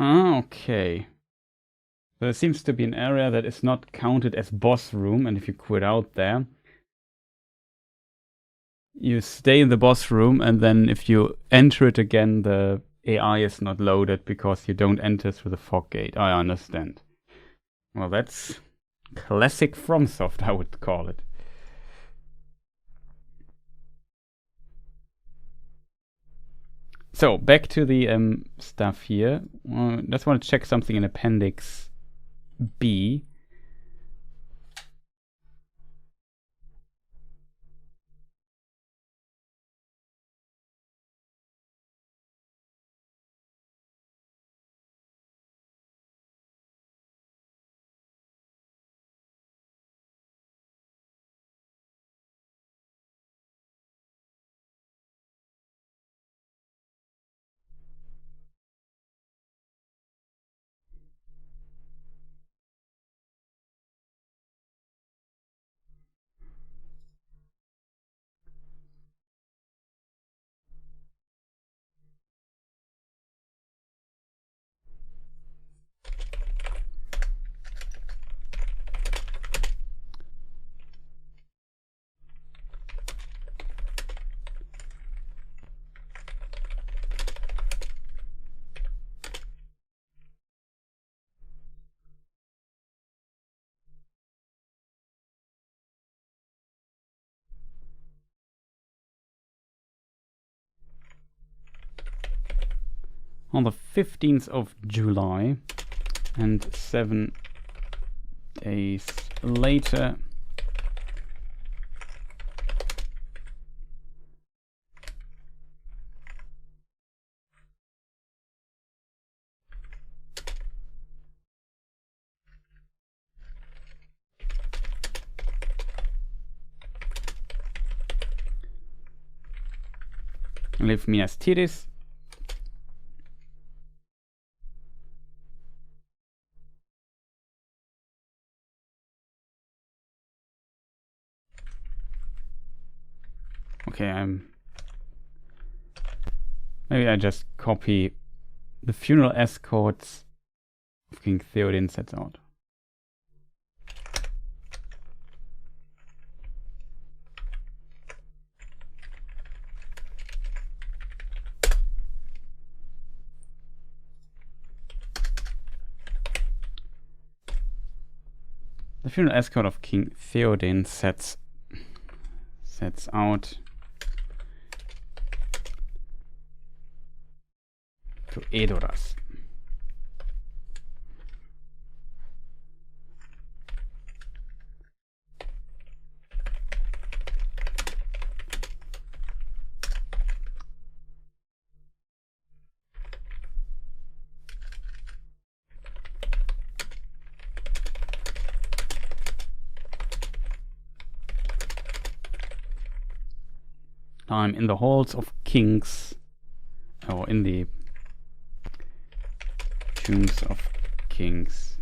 A: Ah, okay. So there seems to be an area that is not counted as boss room, and if you quit out there, you stay in the boss room, and then if you enter it again, the AI is not loaded because you don't enter through the fog gate. I understand. Well, that's classic FromSoft, I would call it. So, back to the stuff here. Just want to check something in Appendix B. On the 15th of July and 7 days later. Live Minas Tirith. Okay, maybe I just copy the funeral escorts of King Theoden sets out. The funeral escort of King Theoden sets out to Edoras. I'm in the halls of kings, or in the tombs of kings.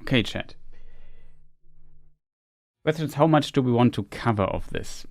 A: Okay, chat. Questions, how much do we want to cover of this?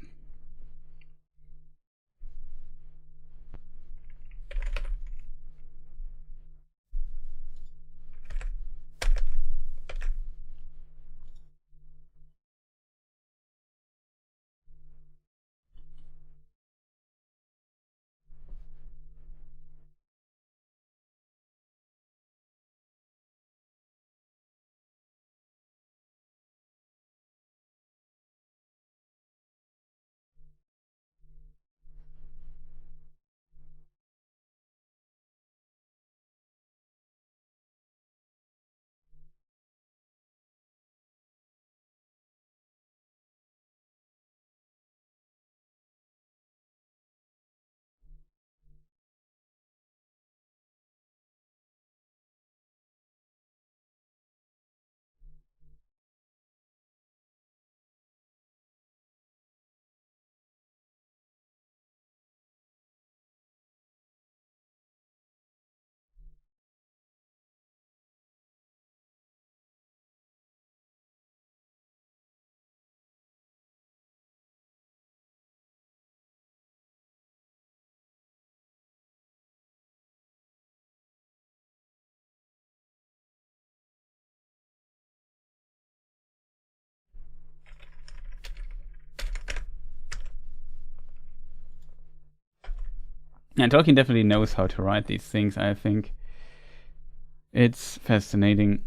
A: Yeah, Tolkien definitely knows how to write these things, I think. It's fascinating.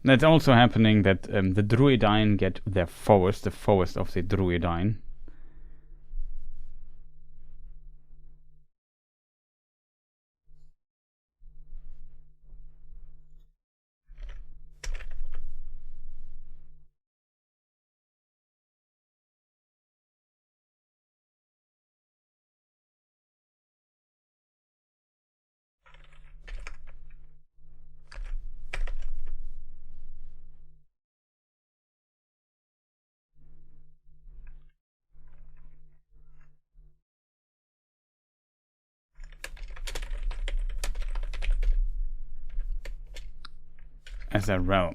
A: That's also happening that the Druidine get their forest, the forest of the Druidine. As a realm.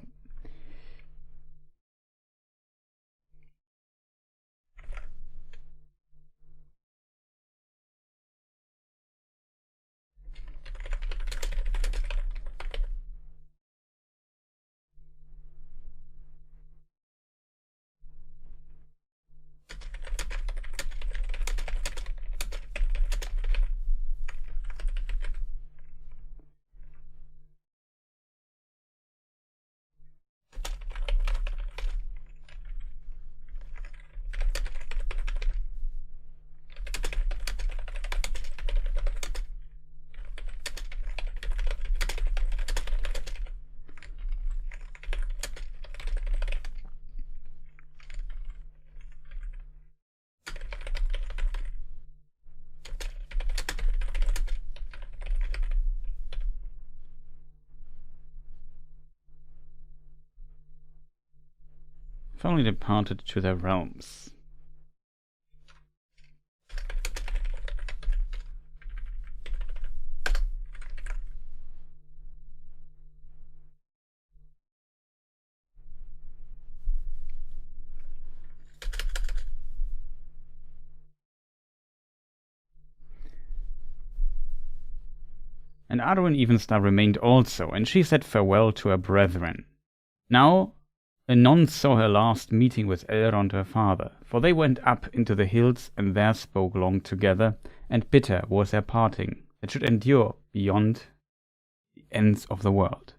A: Finally departed to their realms. And Arwen Evenstar remained also, and she said farewell to her brethren. Now Anon saw her last meeting with Elrond her father, for they went up into the hills and there spoke long together, and bitter was their parting, that should endure beyond the ends of the world.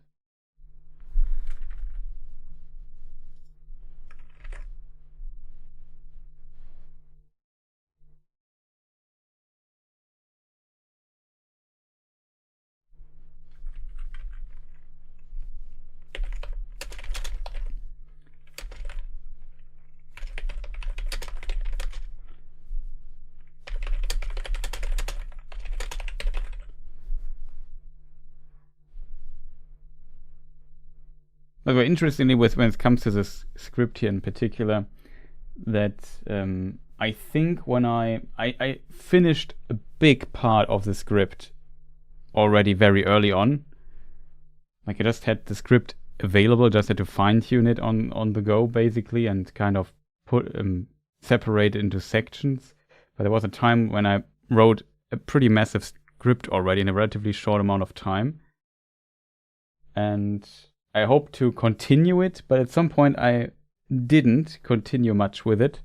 A: But very interestingly, when it comes to this script here in particular, that I think when I finished a big part of the script already very early on. Like I just had the script available, just had to fine tune it on the go basically, and kind of put separate it into sections. But there was a time when I wrote a pretty massive script already in a relatively short amount of time, and I hope to continue it, but at some point I didn't continue much with it,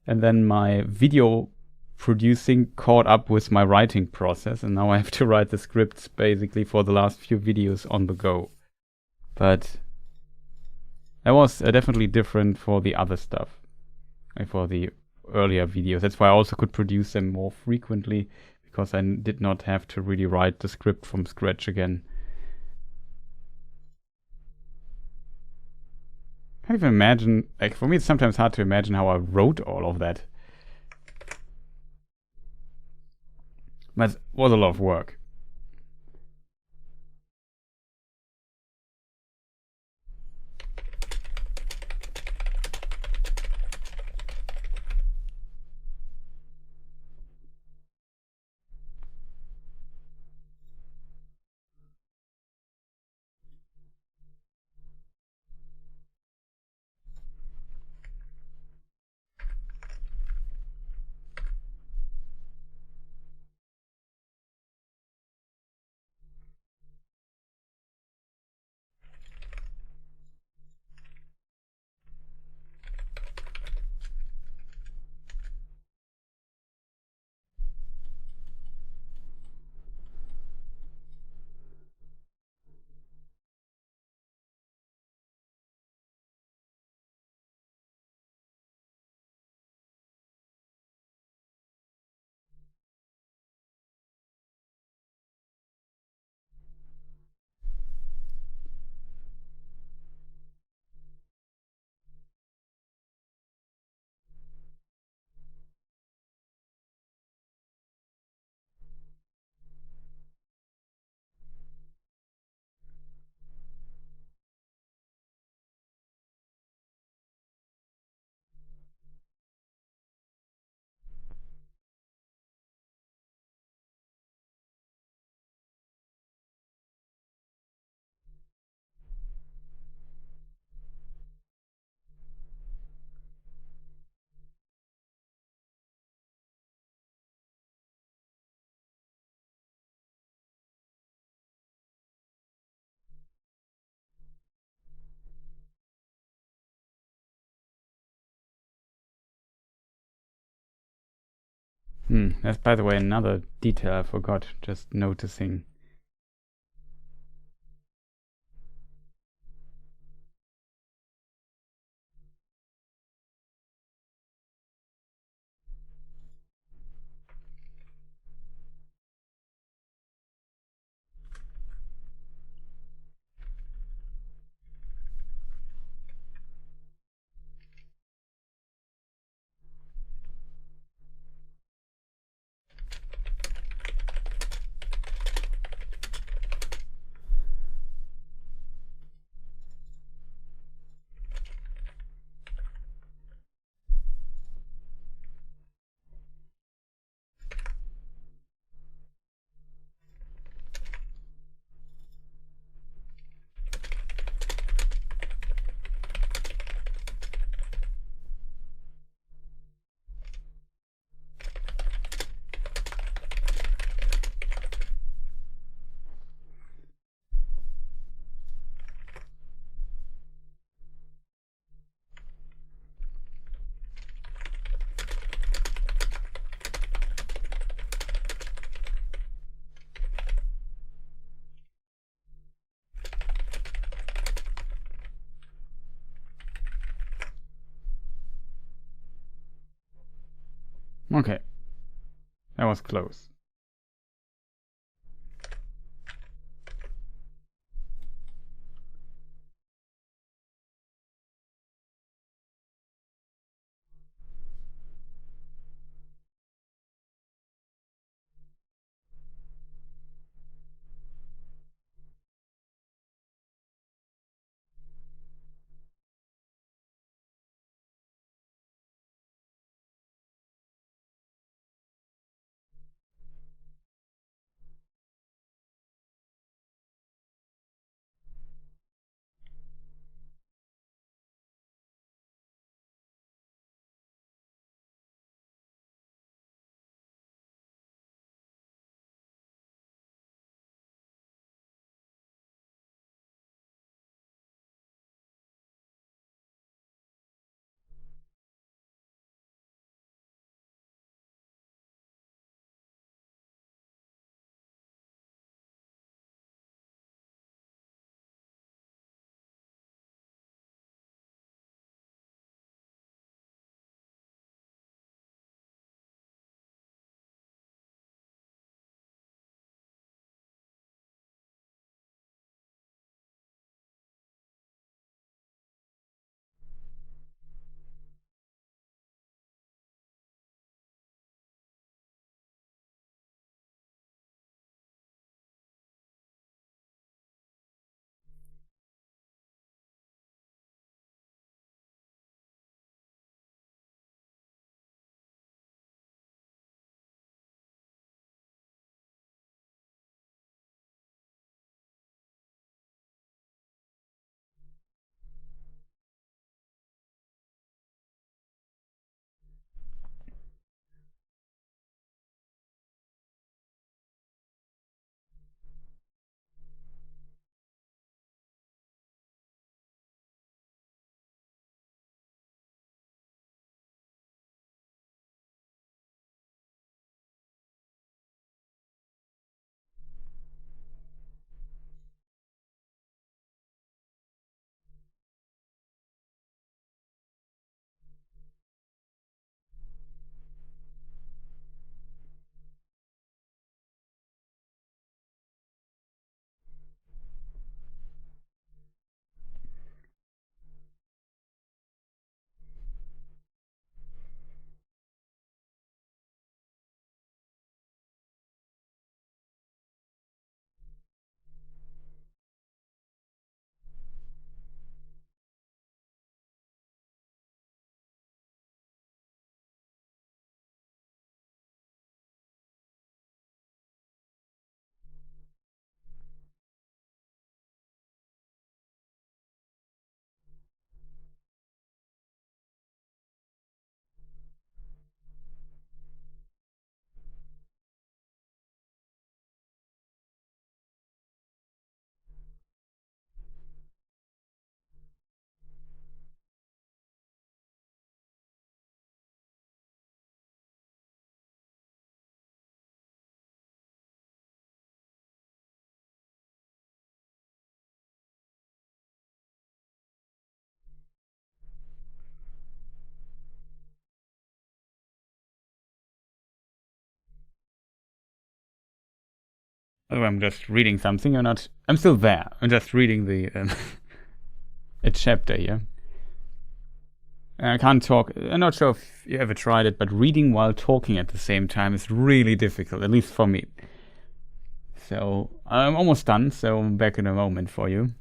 A: and then my video producing caught up with my writing process, and now I have to write the scripts basically for the last few videos on the go. But that was definitely different for the other stuff, for the earlier videos. That's why I also could produce them more frequently, because I did not have to really write the script from scratch again. I can't even imagine, like for me it's sometimes hard to imagine how I wrote all of that. But it was a lot of work. That's, by the way, another detail I forgot, just noticing. Okay, that was close. Oh, I'm just reading something. I'm still there. I'm just reading the a chapter here. I can't talk. I'm not sure if you ever tried it, but reading while talking at the same time is really difficult, at least for me. So I'm almost done. So I'm back in a moment for you.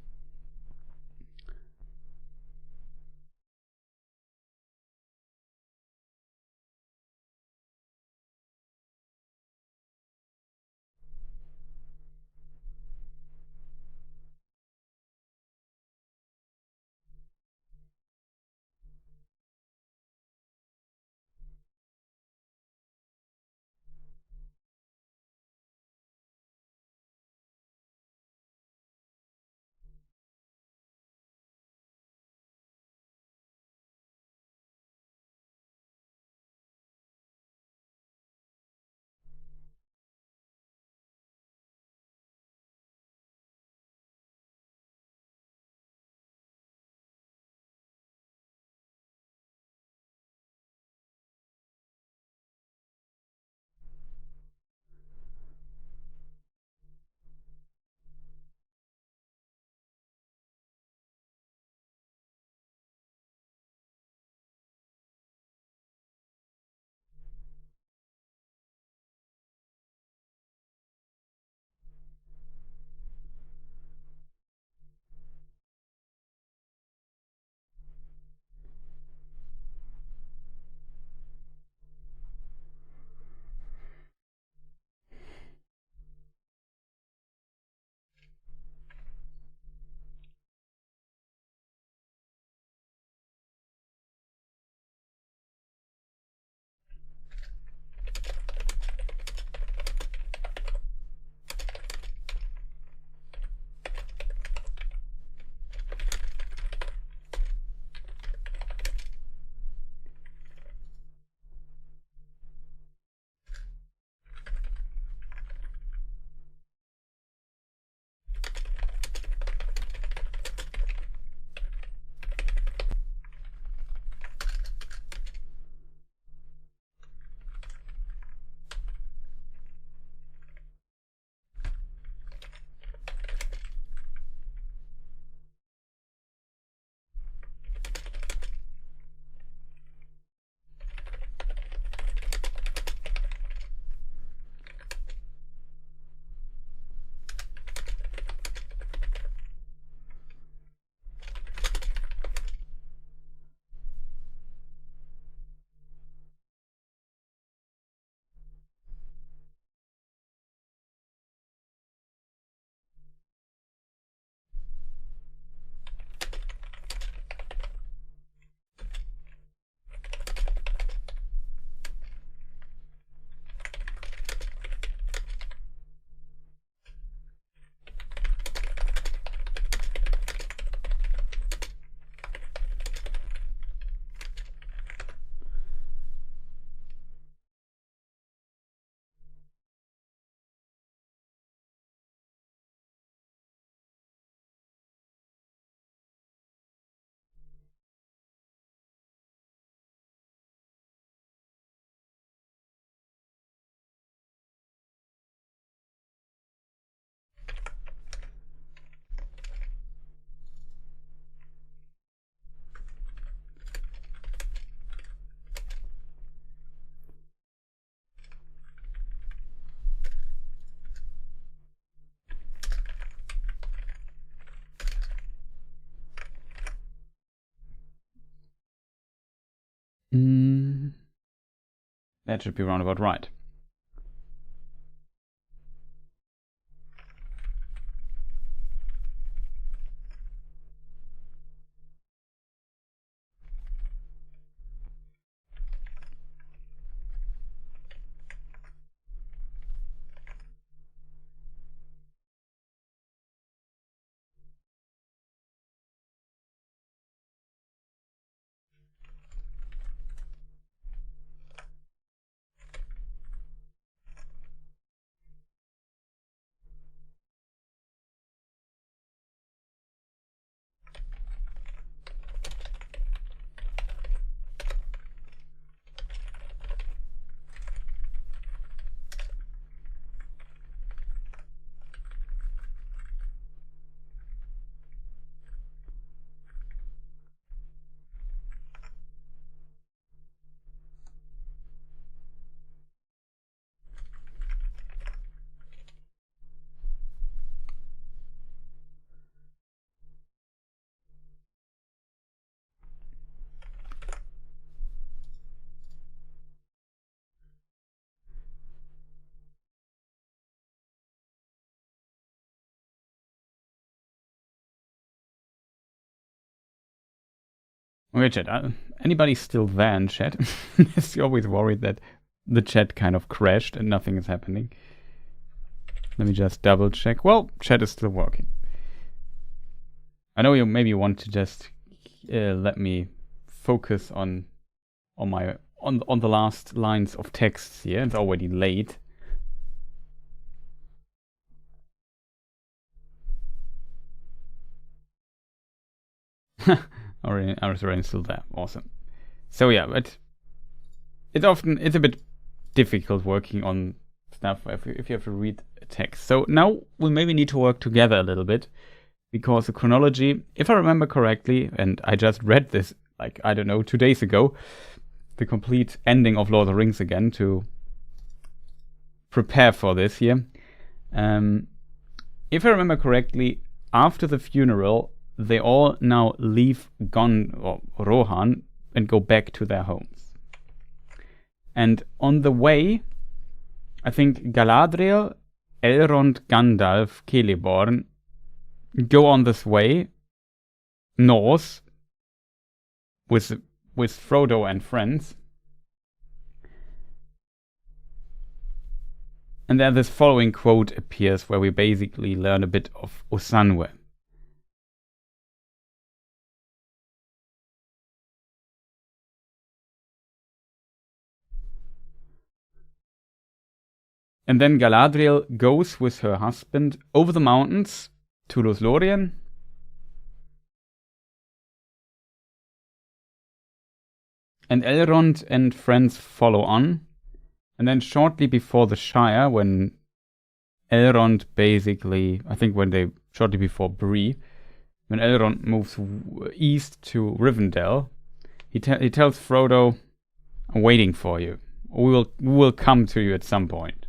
A: That should be roundabout right. Okay, chat. Anybody still there in chat? You're always worried that the chat kind of crashed and nothing is happening. Let me just double check. Well, chat is still working. I know you maybe want to just let me focus on the last lines of text here. It's already late. Already, I was already still there. Awesome. So yeah, but it's a bit difficult working on stuff if you have to read a text. So now we maybe need to work together a little bit, because the chronology, if I remember correctly, and I just read this like, I don't know, 2 days ago, the complete ending of Lord of the Rings again to prepare for this here. If I remember correctly, after the funeral, they all now leave Rohan and go back to their homes. And on the way, I think Galadriel, Elrond, Gandalf, Celeborn go on this way north with Frodo and friends. And then this following quote appears where we basically learn a bit of Osanwe. And then Galadriel goes with her husband over the mountains to Lothlorien. And Elrond and friends follow on. And then shortly before the Shire, when Elrond basically, I think shortly before Bree, when Elrond moves east to Rivendell, he tells Frodo, "I'm waiting for you. We will come to you at some point."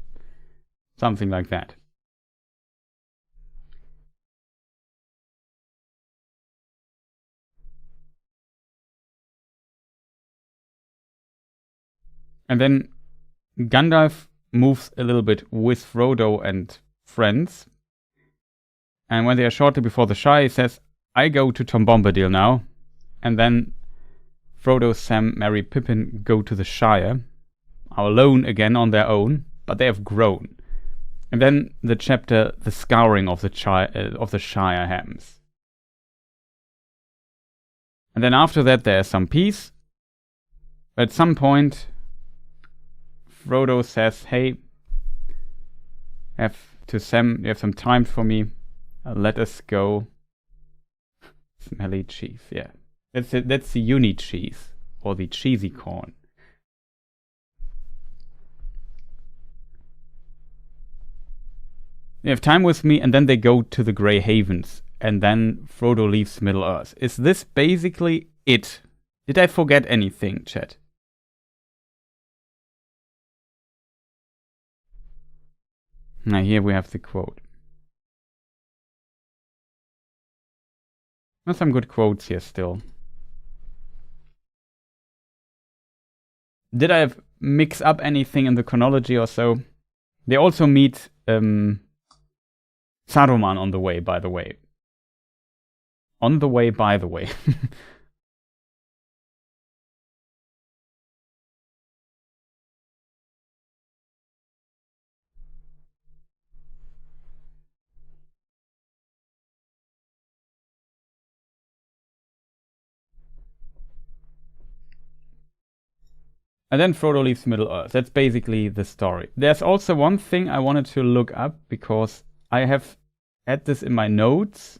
A: Something like that. And then Gandalf moves a little bit with Frodo and friends. And when they are shortly before the Shire, he says, "I go to Tom Bombadil now." And then Frodo, Sam, Merry, Pippin go to the Shire, are alone again on their own, but they have grown. And then the chapter, The Scouring of the Shire happens. And then after that there is some peace. At some point, Frodo says, "Hey, to Sam, you have some time for me. Let us go." Smelly cheese, yeah. That's the uni cheese, or the cheesy corn. You have time with me, and then they go to the Grey Havens, and then Frodo leaves Middle-earth. Is this basically it? Did I forget anything, chat? Now here we have the quote. There's some good quotes here still. Did I mix up anything in the chronology or so? They also meet Saruman on the way, by the way. On the way, by the way. And then Frodo leaves Middle-earth. That's basically the story. There's also one thing I wanted to look up, because I have had this in my notes,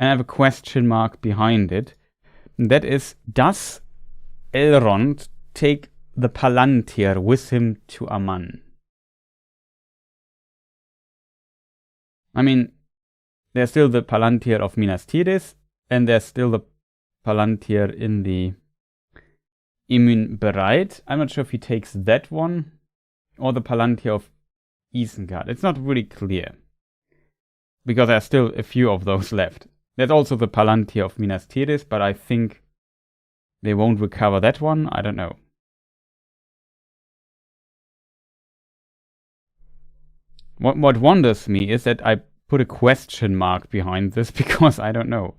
A: and I have a question mark behind it. And that is, does Elrond take the Palantir with him to Aman? I mean, there's still the Palantir of Minas Tirith, and there's still the Palantir in the Imun Bereit. I'm not sure if he takes that one, or the Palantir of Isengard. It's not really clear, because there are still a few of those left. There's also the Palantir of Minas Tirith, but I think they won't recover that one. I don't know. What wonders me is that I put a question mark behind this, because I don't know.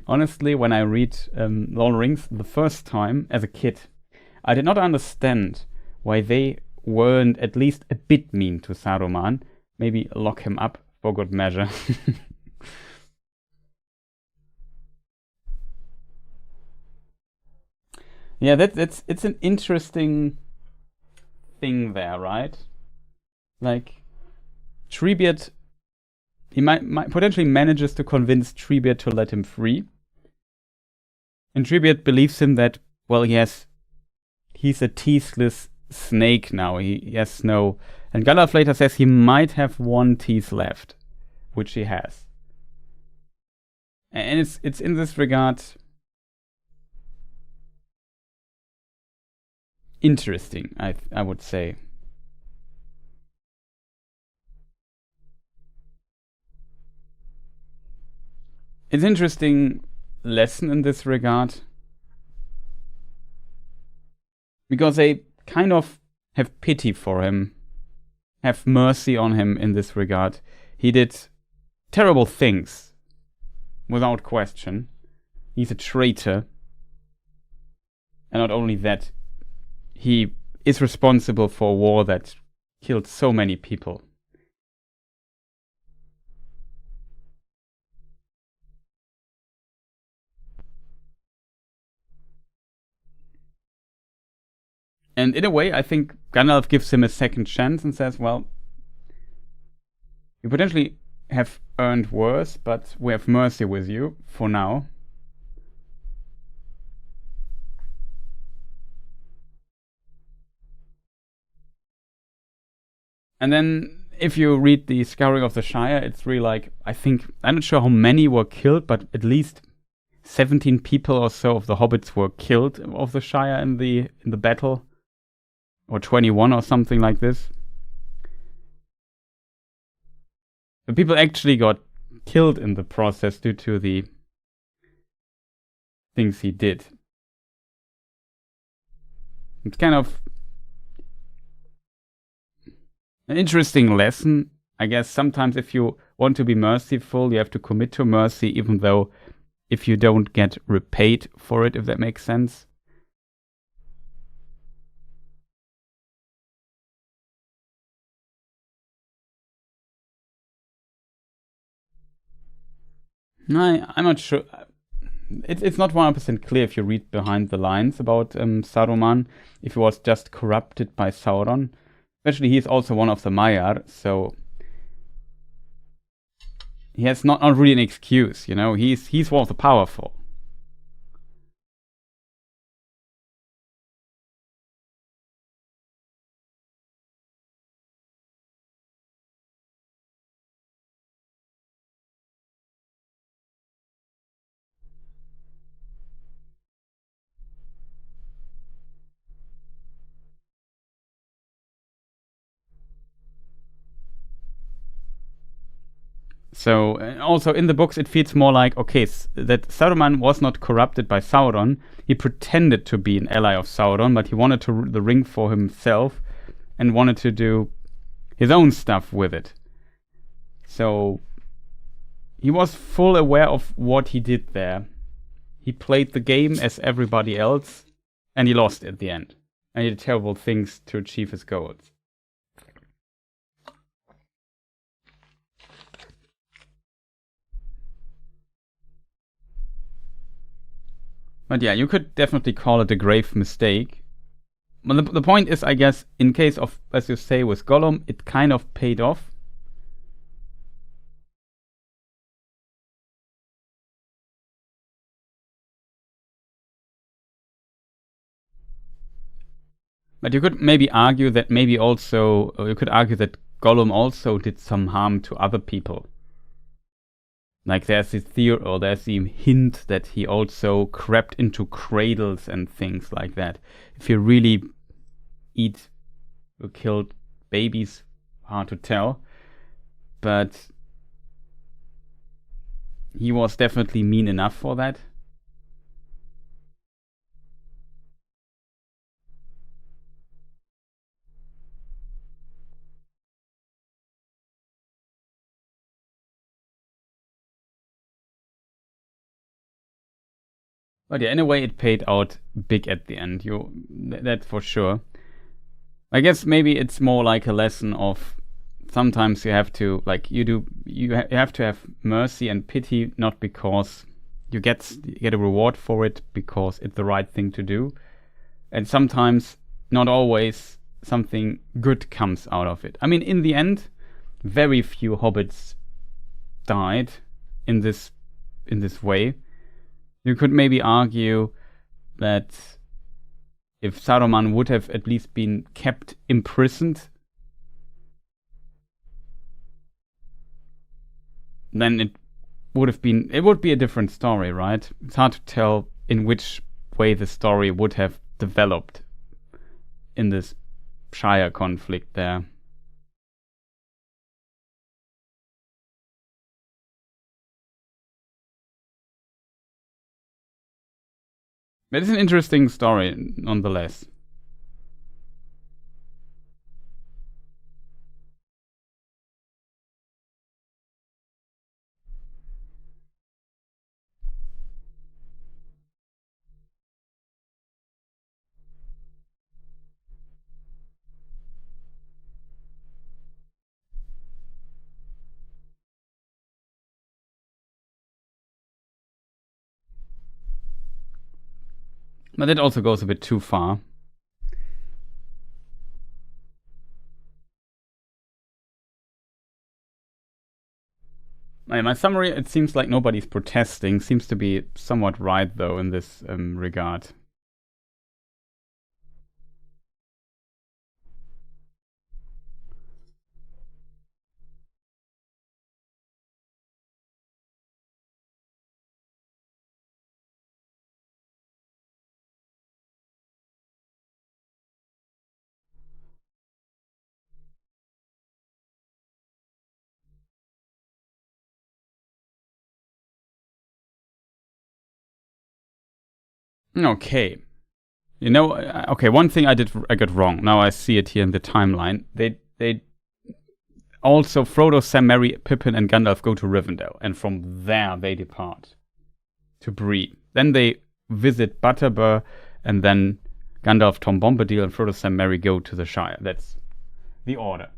A: Honestly, when I read Lord of the Rings the first time as a kid, I did not understand why they weren't at least a bit mean to Saruman. Maybe lock him up for good measure. Yeah, it's an interesting thing there, right? Like Treebeard, he might potentially manages to convince Treebeard to let him free. And Treebeard believes him that, well, he's a teethless snake now. He has no. And Gandalf later says he might have one teeth left, which he has. And it's in this regard interesting, I would say. It's an interesting lesson in this regard because they kind of have pity for him, have mercy on him in this regard. He did terrible things, without question. He's a traitor. And not only that, he is responsible for a war that killed so many people. And in a way, I think Gandalf gives him a second chance and says, well, you potentially have earned worse, but we have mercy with you for now. And then if you read the Scouring of the Shire, it's really like, I'm not sure how many were killed, but at least 17 people or so of the hobbits were killed of the Shire in the battle. Or 21 or something like this. The people actually got killed in the process due to the things he did. It's kind of an interesting lesson. I guess sometimes if you want to be merciful, you have to commit to mercy, even though if you don't get repaid for it, if that makes sense. I'm not sure. It's not 100% clear if you read behind the lines about Saruman, if he was just corrupted by Sauron. Especially he's also one of the Maiar, so he has not really an excuse, you know. He's one of the powerful. So also in the books, it feels more like that Saruman was not corrupted by Sauron. He pretended to be an ally of Sauron, but he wanted the ring for himself and wanted to do his own stuff with it. So he was full aware of what he did there. He played the game as everybody else, and he lost at the end. And he did terrible things to achieve his goals. But yeah, you could definitely call it a grave mistake. But the point is, I guess, in case of, as you say, with Gollum, it kind of paid off. But you could maybe argue that Gollum also did some harm to other people. Like there's this theory, or there's the hint that he also crept into cradles and things like that. If you really eat or killed babies, hard to tell. But he was definitely mean enough for that. But yeah, in a way, it paid out big at the end. That for sure. I guess maybe it's more like a lesson of sometimes you have to you have to have mercy and pity, not because you get a reward for it because it's the right thing to do, and sometimes not always something good comes out of it. I mean, in the end, very few hobbits died in this way. You could maybe argue that if Saruman would have at least been kept imprisoned, then it would be a different story, right? It's hard to tell in which way the story would have developed in this Shire conflict there. But it's an interesting story nonetheless. But that also goes a bit too far. My summary, it seems like nobody's protesting. Seems to be somewhat right, though, in this regard. Okay. Okay, one thing I got wrong. Now I see it here in the timeline. They also, Frodo, Sam, Merry, Pippin, and Gandalf go to Rivendell, and from there they depart to Bree. Then they visit Butterbur, and then Gandalf, Tom Bombadil, and Frodo, Sam, Merry go to the Shire. That's the order.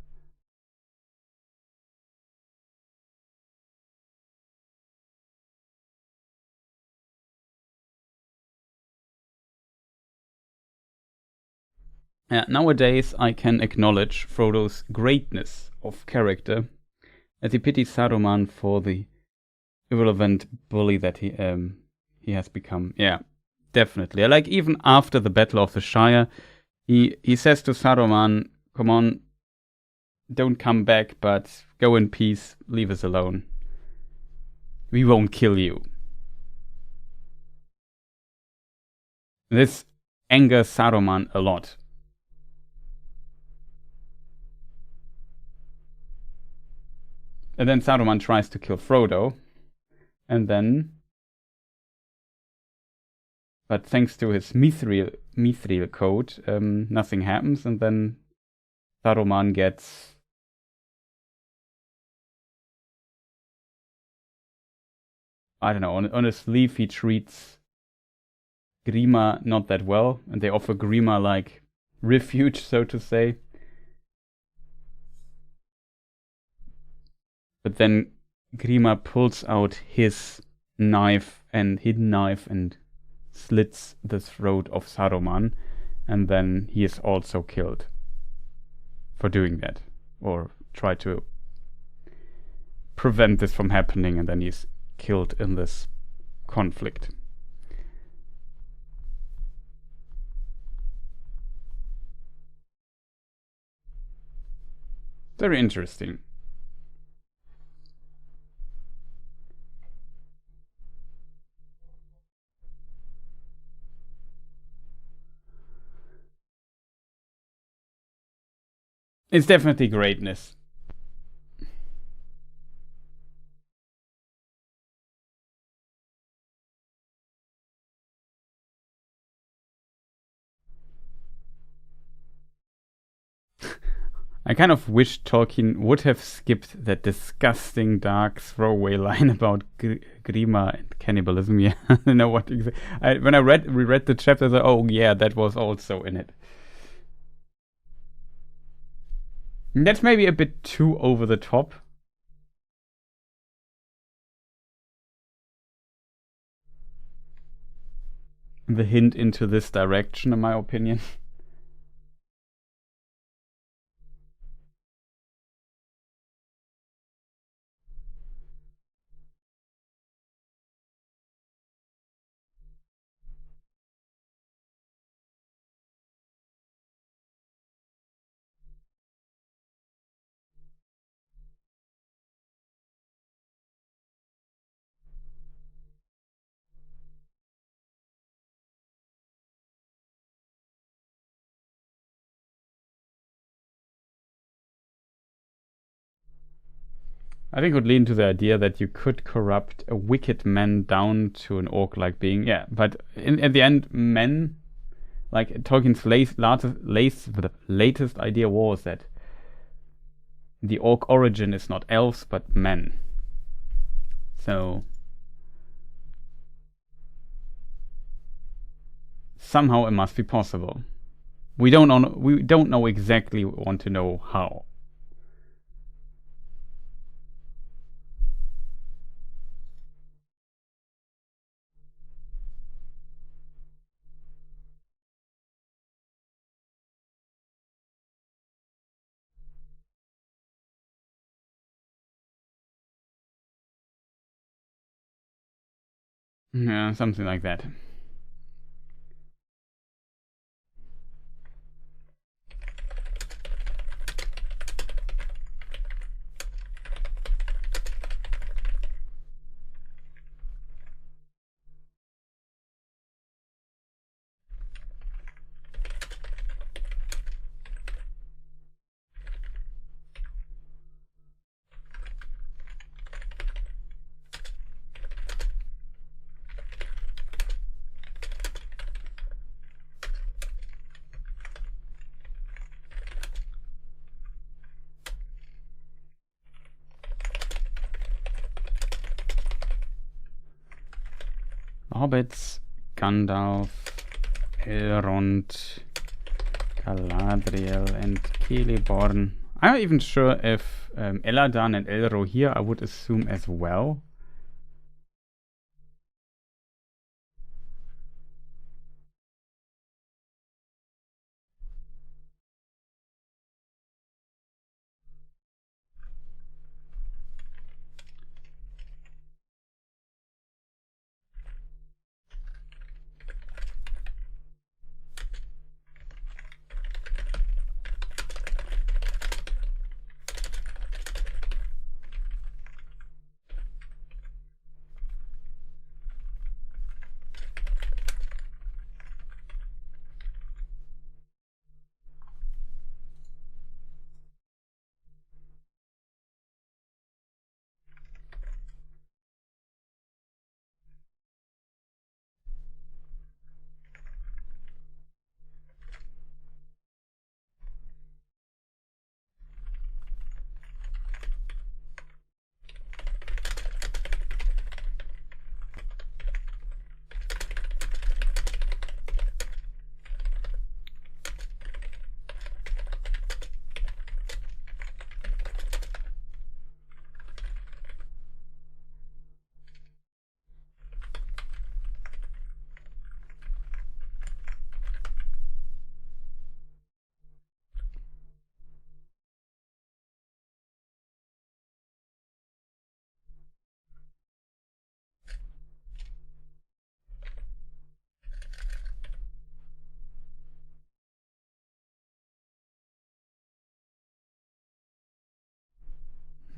A: Nowadays, I can acknowledge Frodo's greatness of character, as he pities Saruman for the irrelevant bully that he has become. Yeah, definitely. Like, even after the Battle of the Shire, he says to Saruman, "Come on, don't come back, but go in peace. Leave us alone. We won't kill you." This angers Saruman a lot. And then Saruman tries to kill Frodo. And then, but thanks to his mithril code, nothing happens. And then Saruman gets, I don't know, on his sleeve he treats Grima not that well. And they offer Grima like refuge, so to say. But then Grima pulls out his hidden knife, and slits the throat of Saruman, and then he is also killed for doing that, or try to prevent this from happening, and then he's killed in this conflict. Very interesting. It's definitely greatness. I kind of wish Tolkien would have skipped that disgusting dark throwaway line about Grima and cannibalism. Yeah, I know what. When I reread the chapter, I thought, oh yeah, that was also in it. And that's maybe a bit too over the top. The hint into this direction, in my opinion. I think it would lean to the idea that you could corrupt a wicked man down to an orc-like being. Yeah, but at the end, men, like Tolkien's latest idea was that the orc origin is not elves but men. So somehow it must be possible. We don't know exactly want to know how. Yeah, something like that. Hobbits, Gandalf, Elrond, Galadriel, and Celeborn. I'm not even sure if Elladan and Elrohir I would assume as well.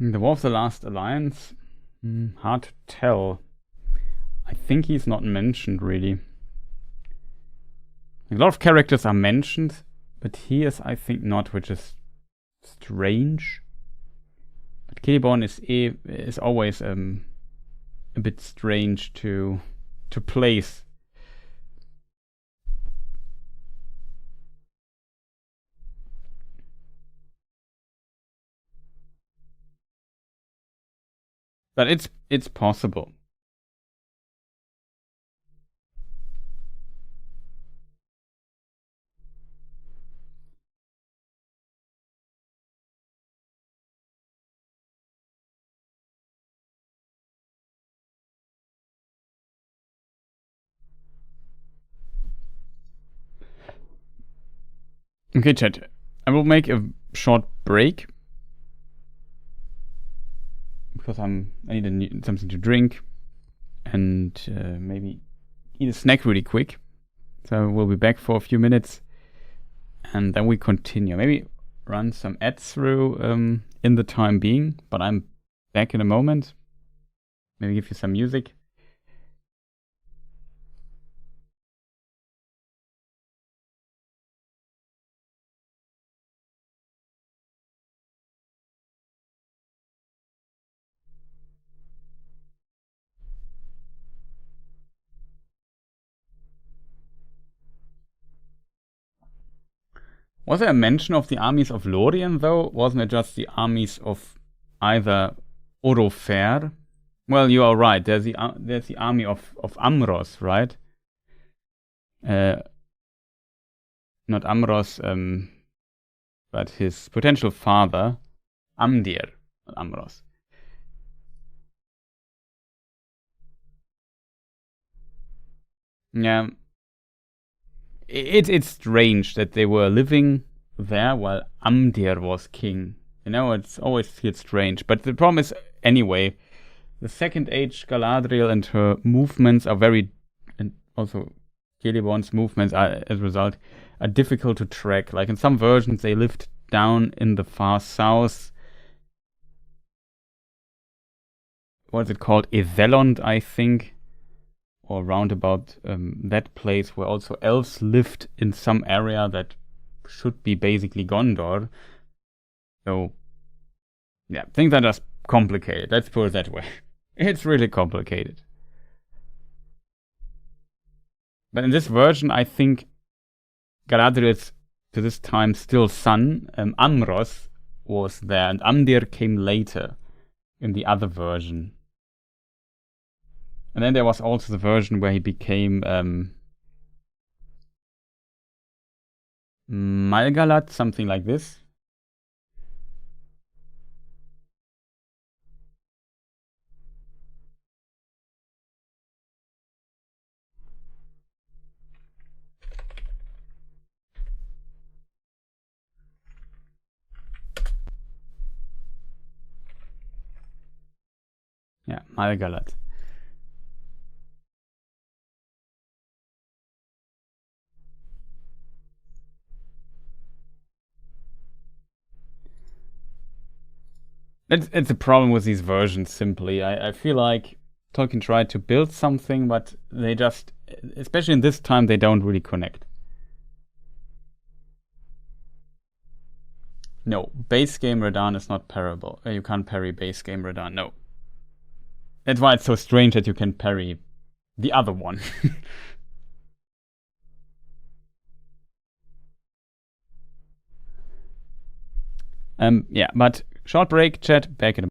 A: The War of the Last Alliance? Hard to tell. I think he's not mentioned, really. A lot of characters are mentioned, but he is, I think, not, which is strange. But Celeborn is always a bit strange to place. But it's possible. Okay, chat. I will make a short break because I need something to drink and maybe eat a snack really quick. So we'll be back for a few minutes and then we continue. Maybe run some ads through in the time being, but I'm back in a moment. Maybe give you some music. Was there a mention of the armies of Lorien, though? Wasn't it just the armies of either Orofer? Well, you are right. There's the army of Amros, right? Not Amros, but his potential father, Amdir, not Amros. Yeah. It's strange that they were living there while Amdir was king. You know, it's always feels strange. But the problem is, anyway, the Second Age Galadriel and her movements are very, and also Celeborn's movements are, as a result, are difficult to track. Like in some versions, they lived down in the far south. What's it called? Elrond, I think. Or round about that place where also elves lived in some area that should be basically Gondor. So, yeah, things are just complicated. Let's put it that way. It's really complicated. But in this version, I think Galadriel's, to this time, still son, Amros, was there, and Amdir came later in the other version. And then there was also the version where he became Malgalat, something like this. Yeah, Malgalat. It's a problem with these versions, simply. I feel like Tolkien tried to build something, but they just, especially in this time, they don't really connect. No, base game Redan is not parryable. You can't parry base game Redan, no. That's why it's so strange that you can parry the other one. Yeah, but short break, chat, back in a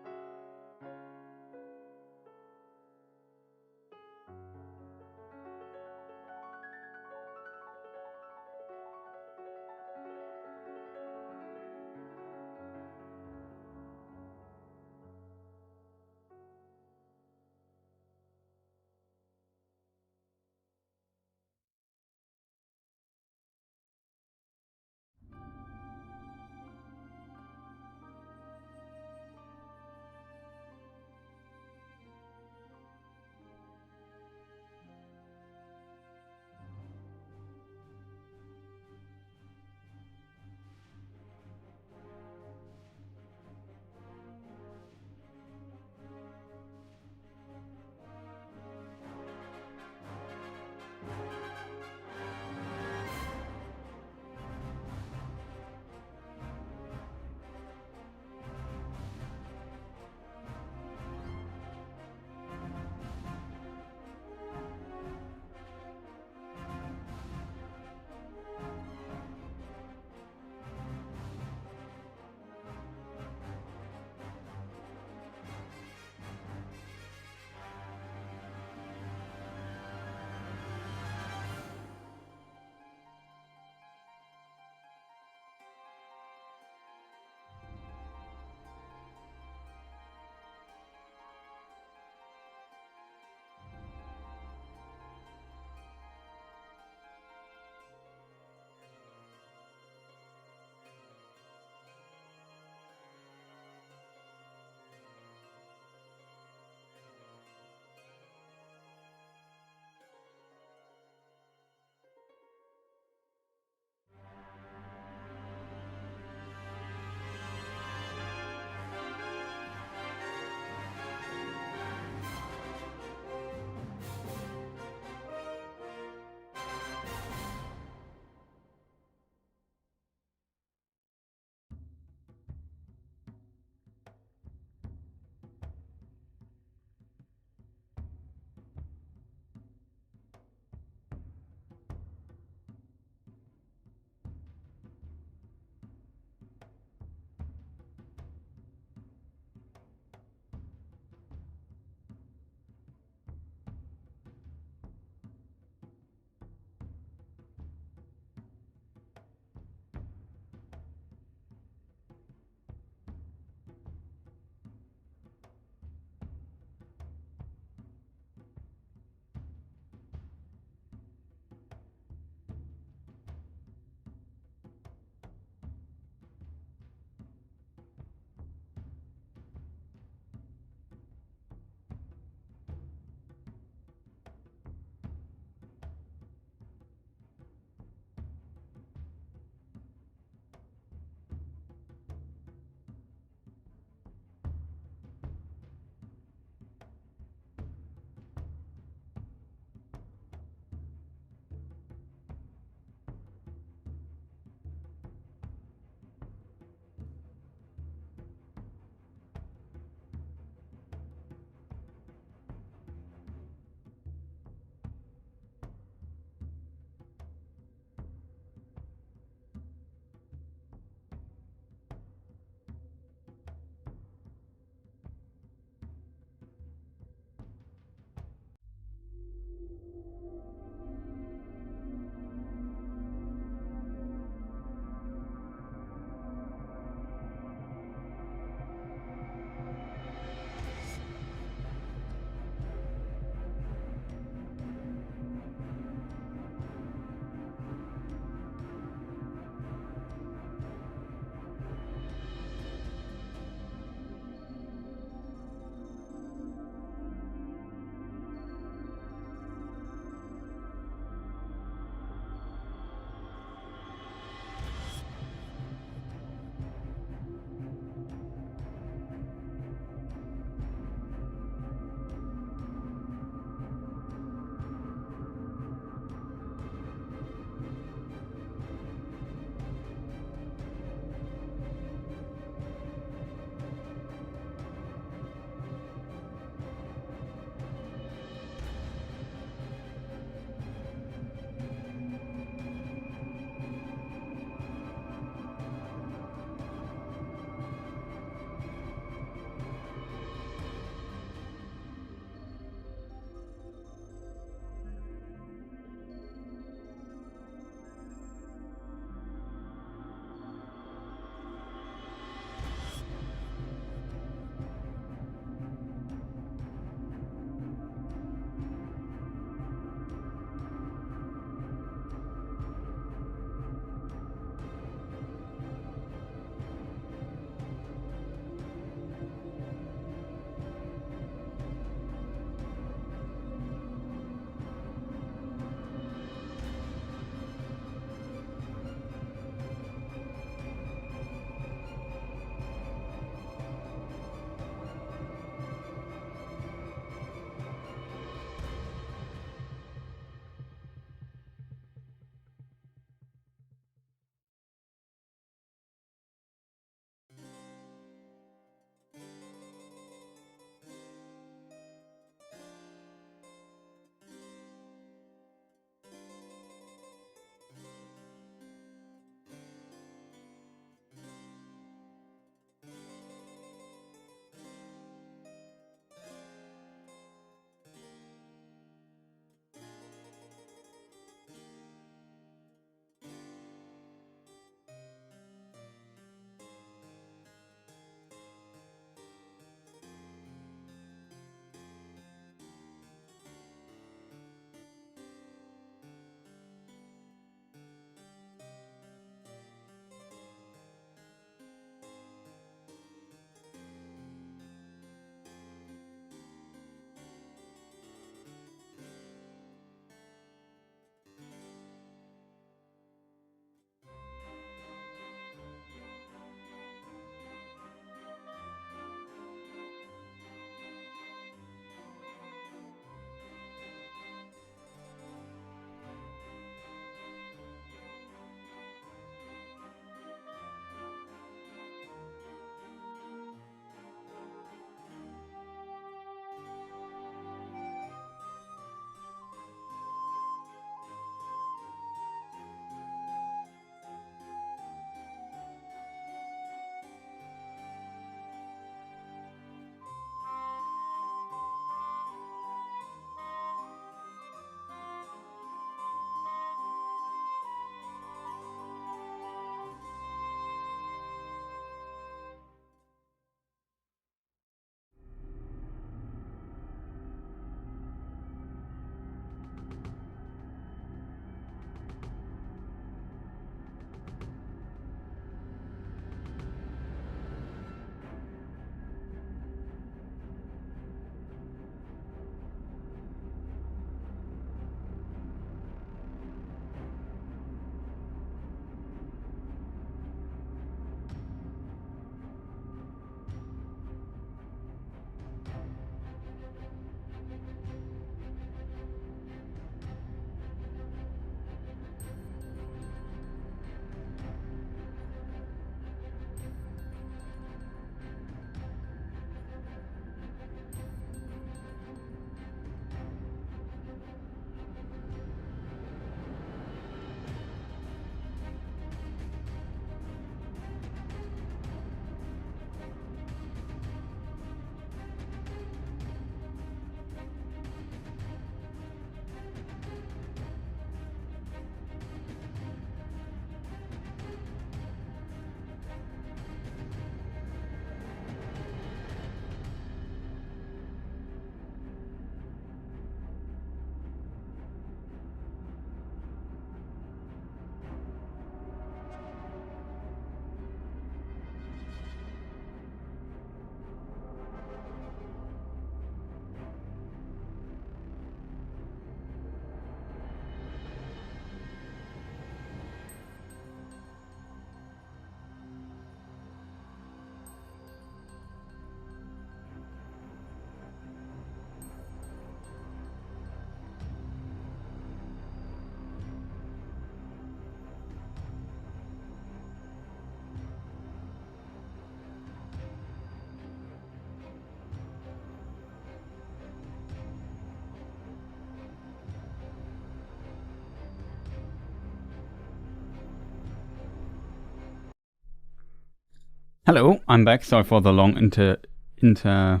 A: Hello, I'm back. Sorry for the long for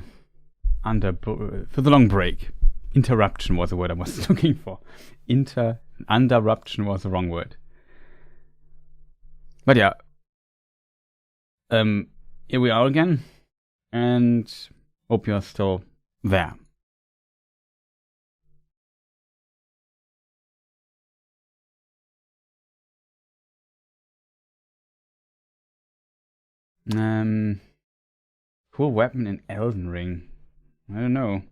A: the long break. Interruption was the word I was looking for. Underruption was the wrong word. But yeah, here we are again, and hope you're still there. Cool weapon in Elden Ring. I don't know.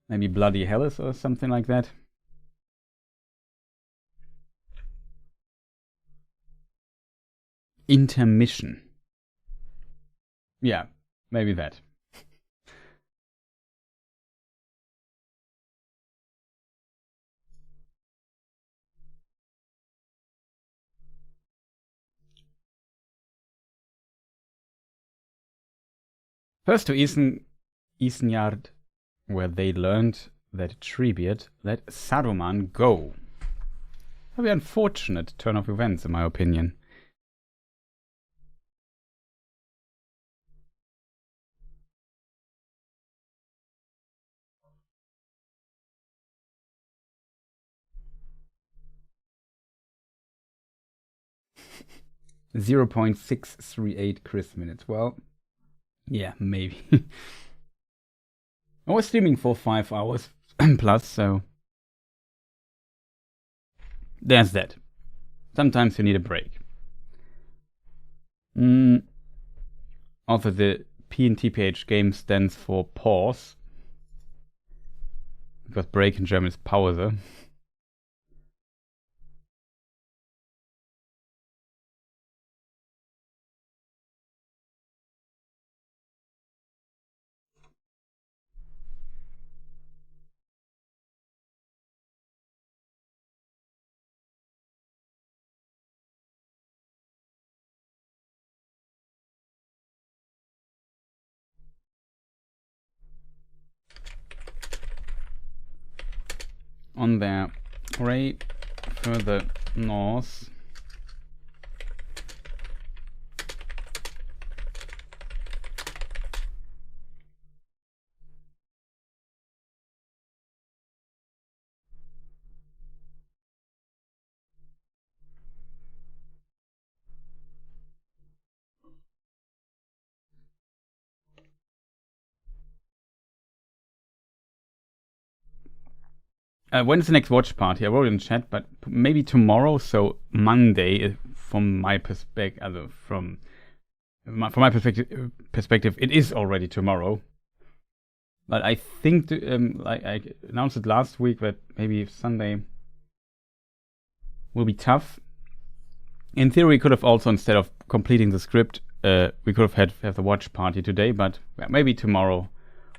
A: Maybe Bloody Hellas or something like that. Intermission. Yeah, maybe that. First to Isengard, where they learned that Treebeard let Saruman go. A very unfortunate turn of events, in my opinion. .638 Chris minutes. Well, yeah, maybe. I was streaming for 5 hours plus, so there's that. Sometimes you need a break. Also, the P in TPH game stands for pause, because break in German is Pause. On their way further north, when's the next watch party? I wrote in chat, but maybe tomorrow, so Monday, from my perspective, from my perspective, it is already tomorrow. But I think, like I announced it last week, that maybe Sunday will be tough. In theory, we could have also, instead of completing the script, we could have had the watch party today, but maybe tomorrow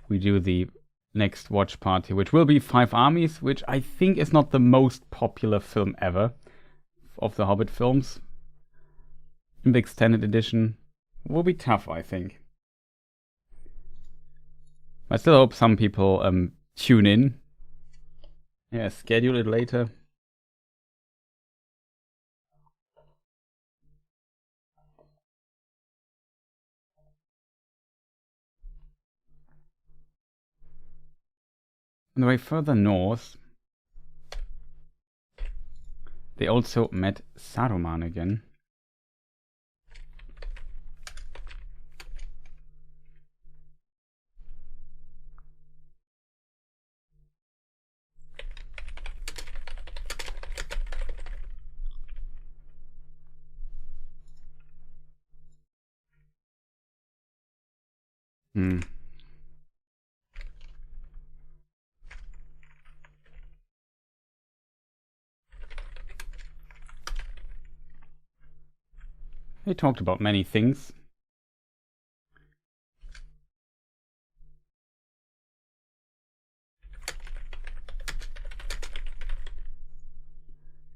A: we do the next watch party, which will be 5 Armies, which I think is not the most popular film ever of the Hobbit films. In the extended edition, will be tough, I think. I still hope some people tune in. Yeah, schedule it later. On the way further north, they also met Saruman again. They talked about many things.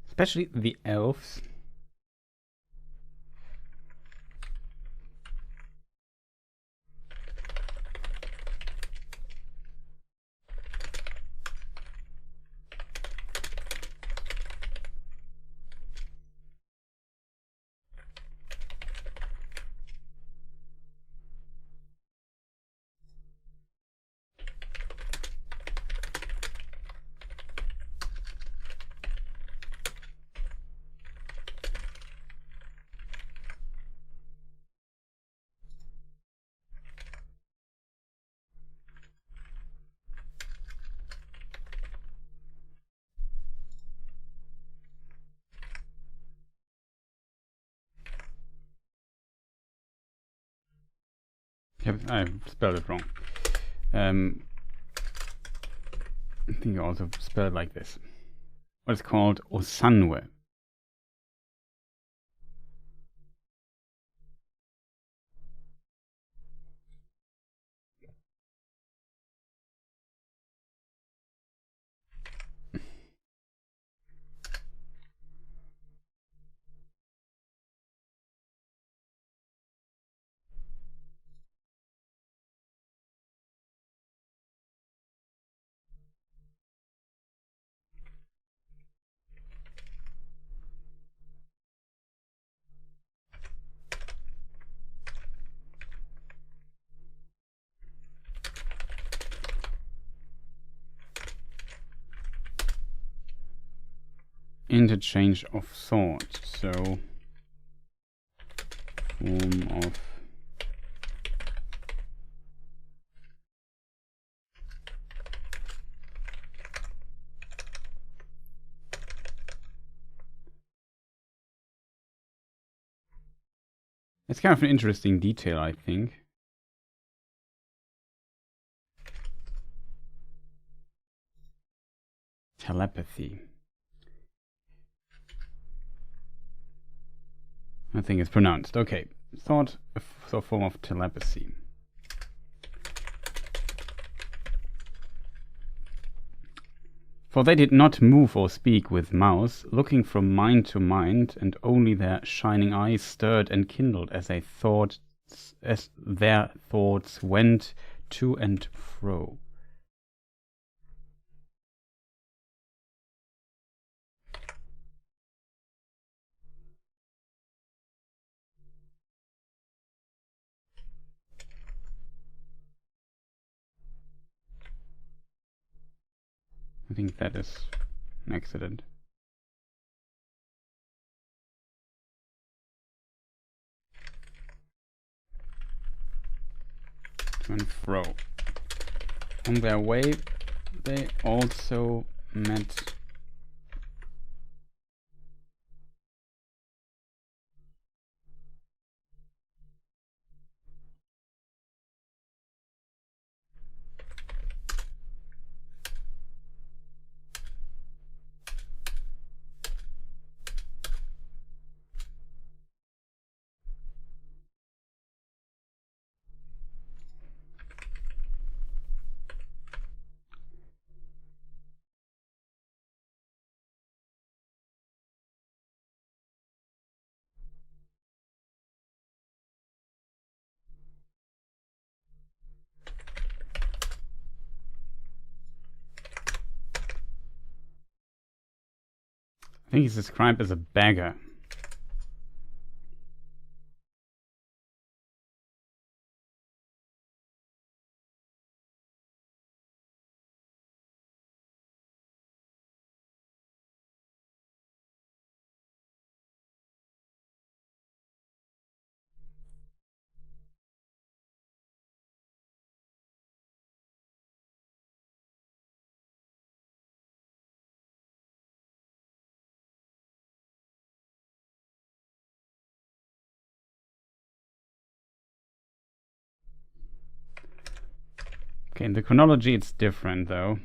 A: Especially the elves. I spelled it wrong. I think you also spell it like this. What's called Osanwe. Interchange of thought, so form of it's kind of an interesting detail, I think. Telepathy. I think it's pronounced. Okay. Thought, a form of telepathy. For they did not move or speak with mouths, looking from mind to mind, and only their shining eyes stirred and kindled as their thoughts went to and fro. I think that is an accident. To and fro. On their way, they also met I think he's described as a beggar. Okay, in the chronology it's different though.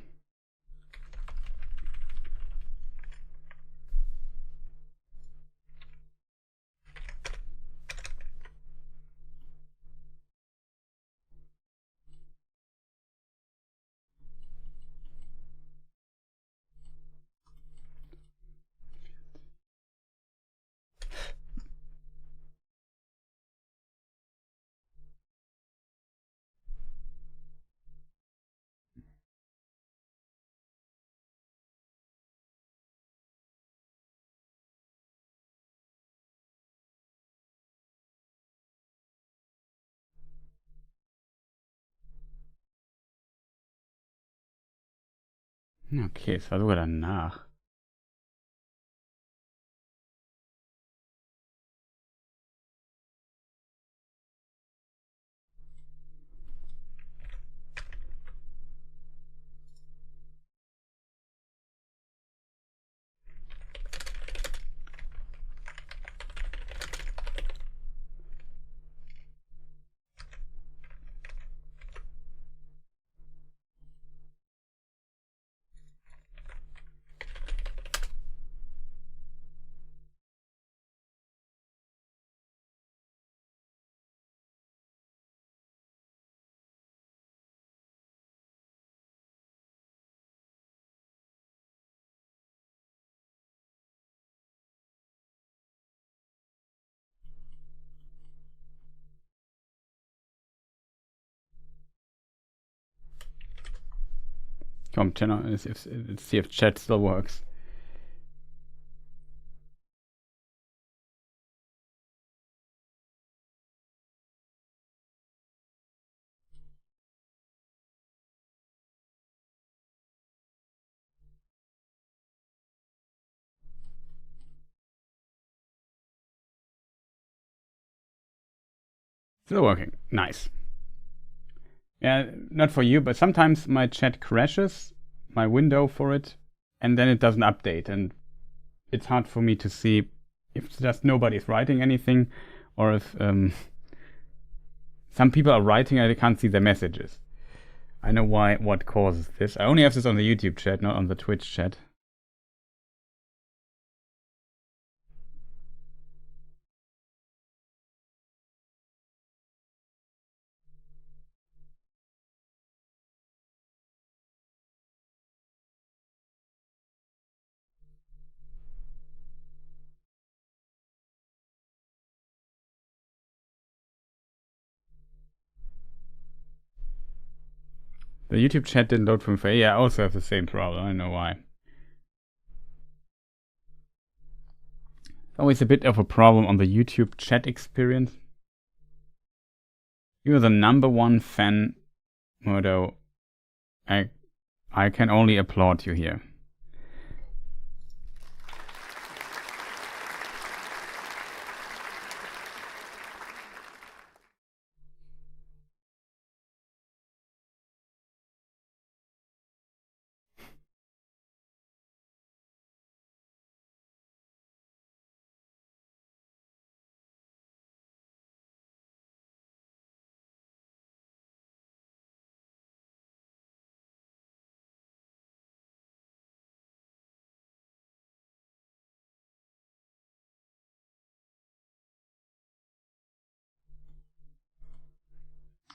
A: Okay, sogar danach. com channel. Let's see if chat still works. Still working. Nice. Yeah, not for you, but sometimes my chat crashes, my window for it, and then it doesn't update, and it's hard for me to see if just nobody's writing anything, or if some people are writing and I can't see their messages. I know what causes this. I only have this on the YouTube chat, not on the Twitch chat. The YouTube chat didn't load from Faye. Yeah, I also have the same problem. I don't know why. Always a bit of a problem on the YouTube chat experience. You're the #1 fan, Murdo. I can only applaud you here.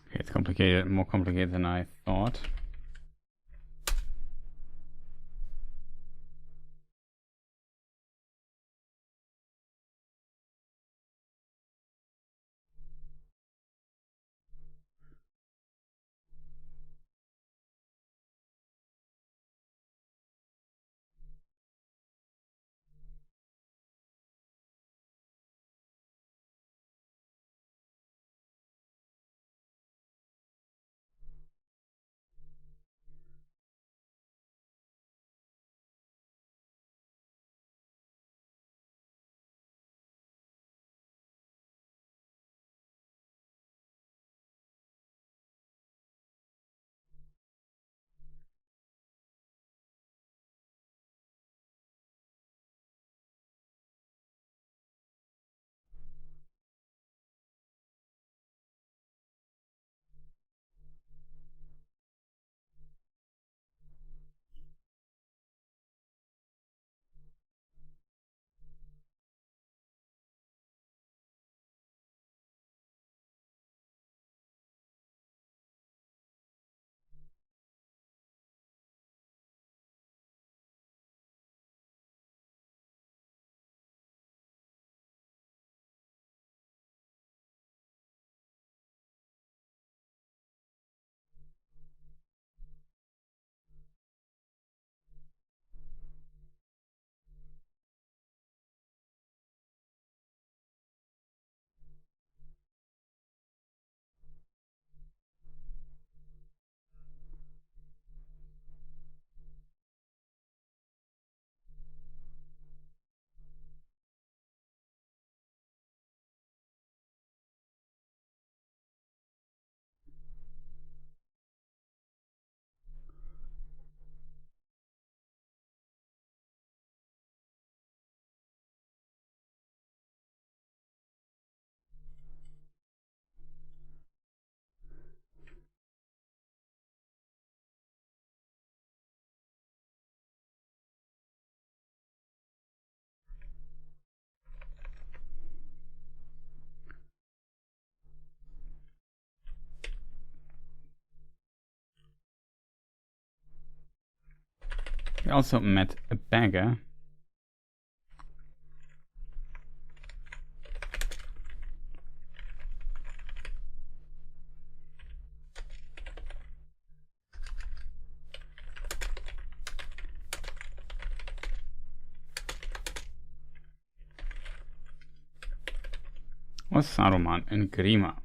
A: Okay, it's complicated, more complicated than I thought. We also met a beggar. was Saruman and Grima.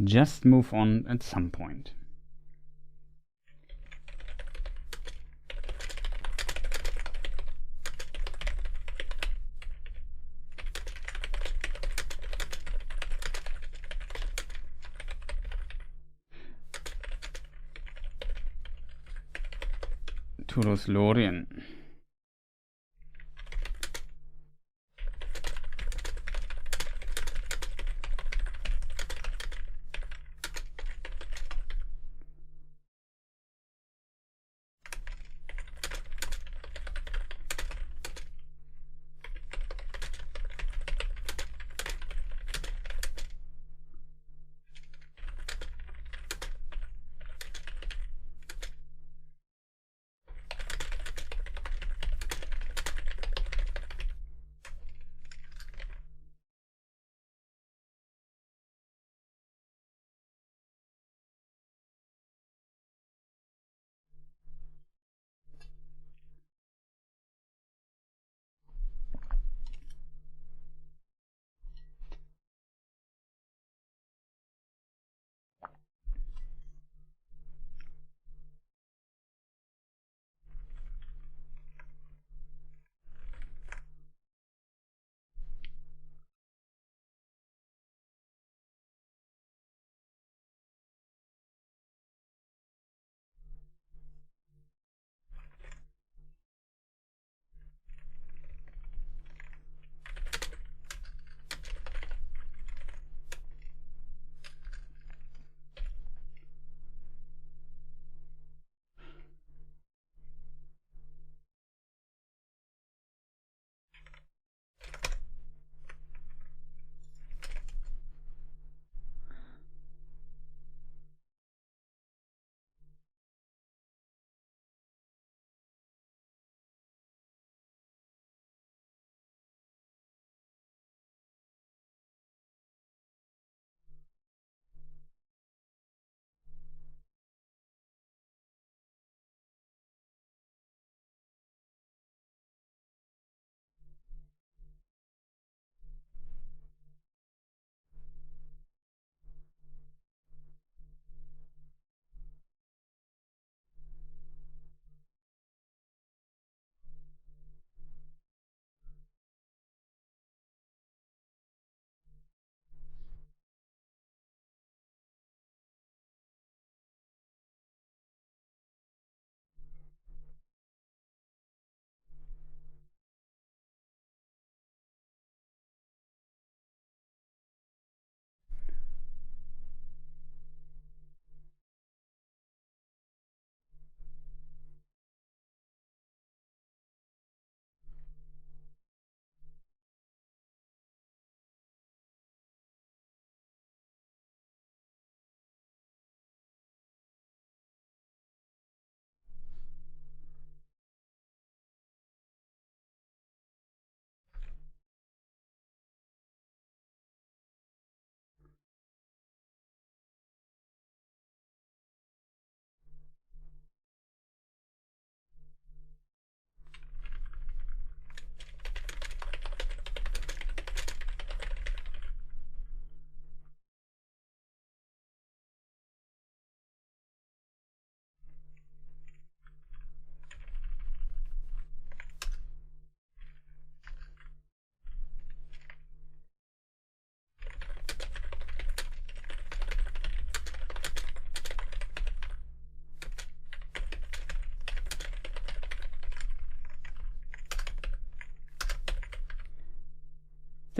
A: Just move on at some point. Lorien.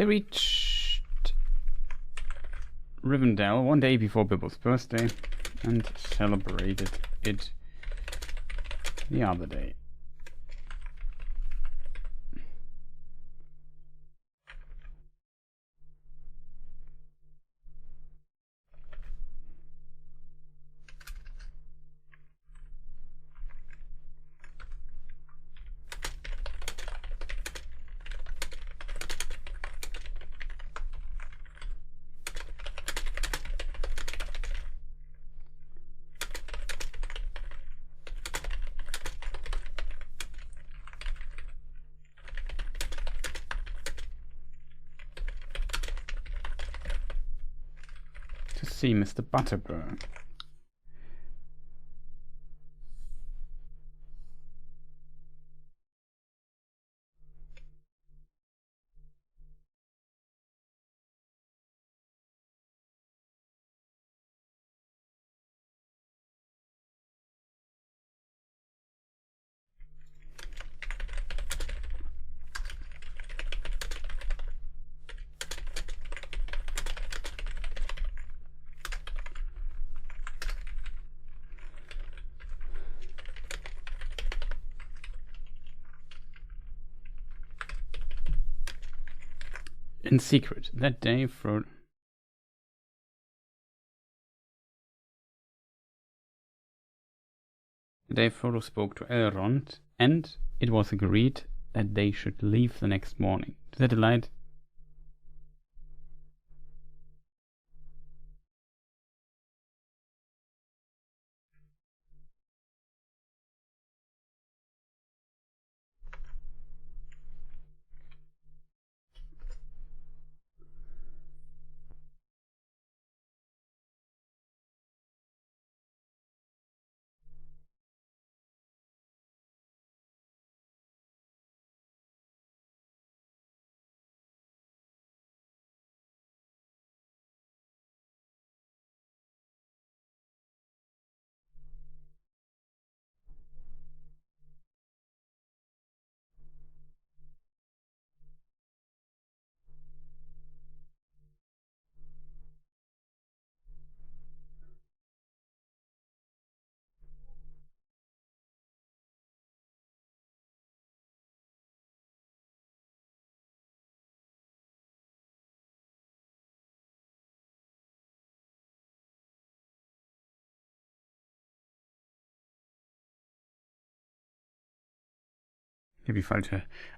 A: They reached Rivendell one day before Bilbo's birthday and celebrated it the other day. See Mr. Butterburn. In secret, that day Frodo... The day Frodo spoke to Elrond, and it was agreed that they should leave the next morning. To their delight,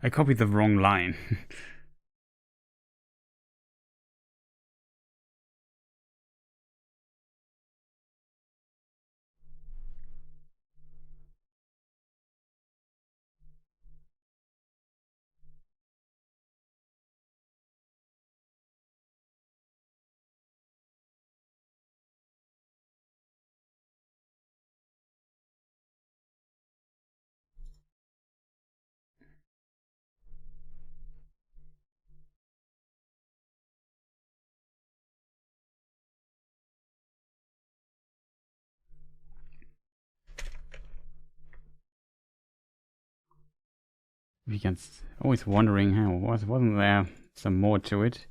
A: I copied the wrong line. Always wondering how wasn't there some more to it?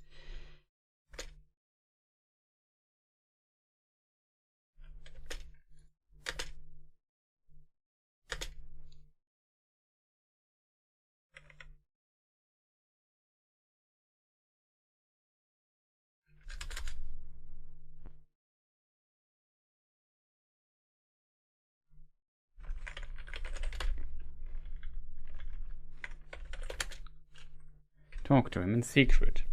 A: Talk to him in secret.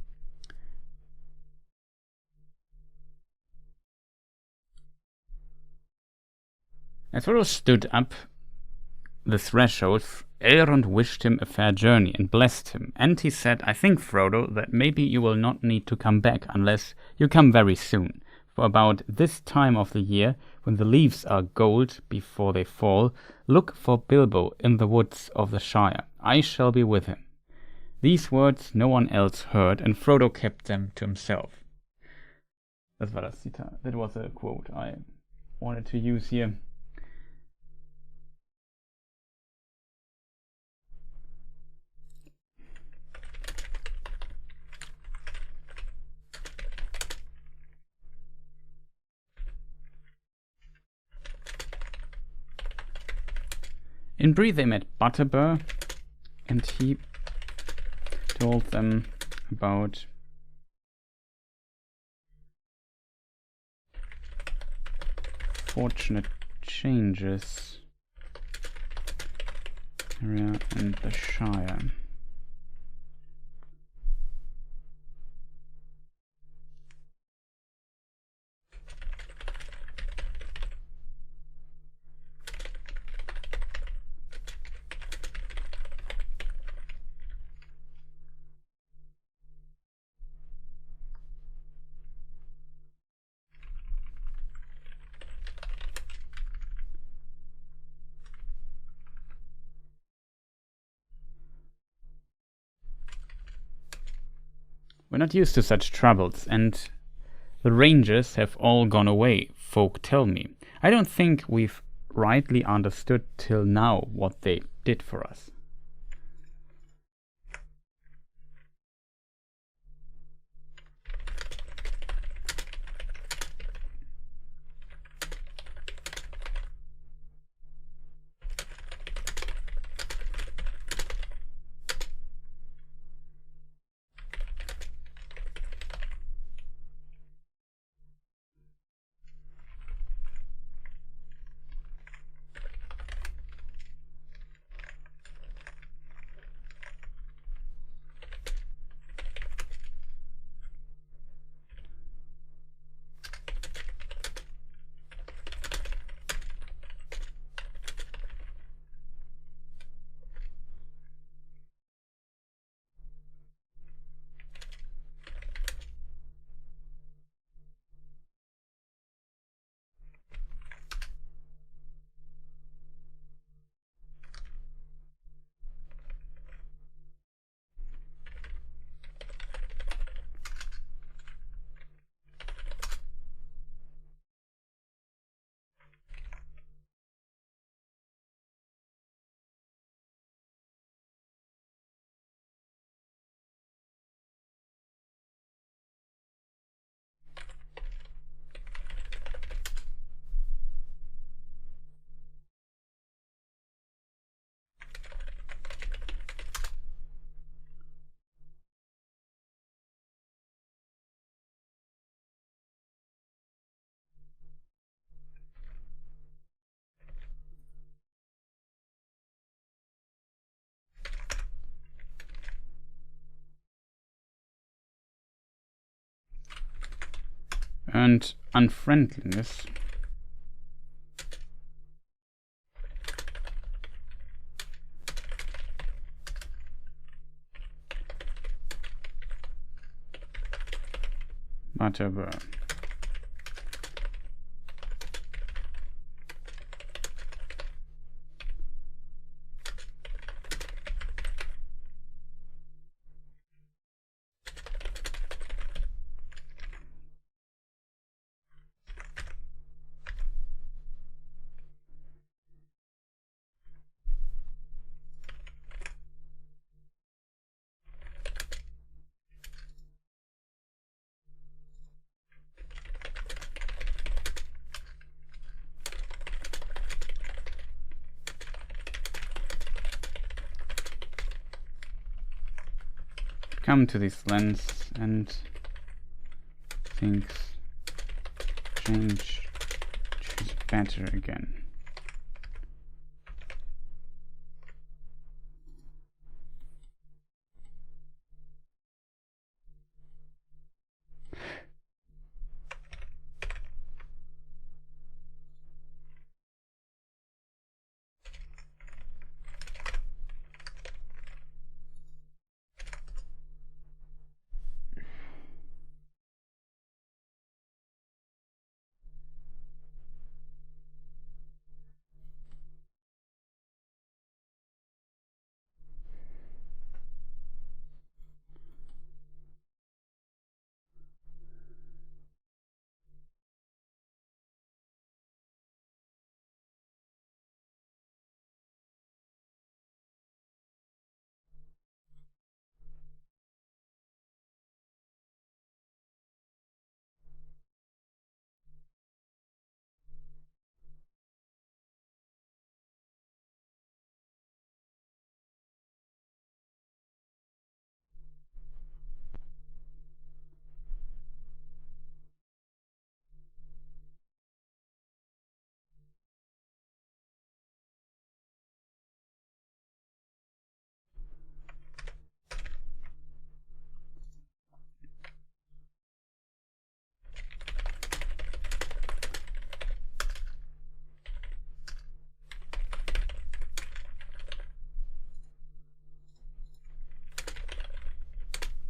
A: As Frodo stood up the threshold, Elrond wished him a fair journey and blessed him. And he said, I think, Frodo, that maybe you will not need to come back unless you come very soon. For about this time of the year, when the leaves are gold before they fall, look for Bilbo in the woods of the Shire. I shall be with him. These words no one else heard, and Frodo kept them to himself. Das war das Zitat. That was a quote I wanted to use here. In Bree they met Butterbur, and he told them about fortunate changes area and the Shire. We're not used to such troubles, and the rangers have all gone away, folk tell me. I don't think we've rightly understood till now what they did for us. earned unfriendliness. Whatever. Come to this lens and things change, choose better again.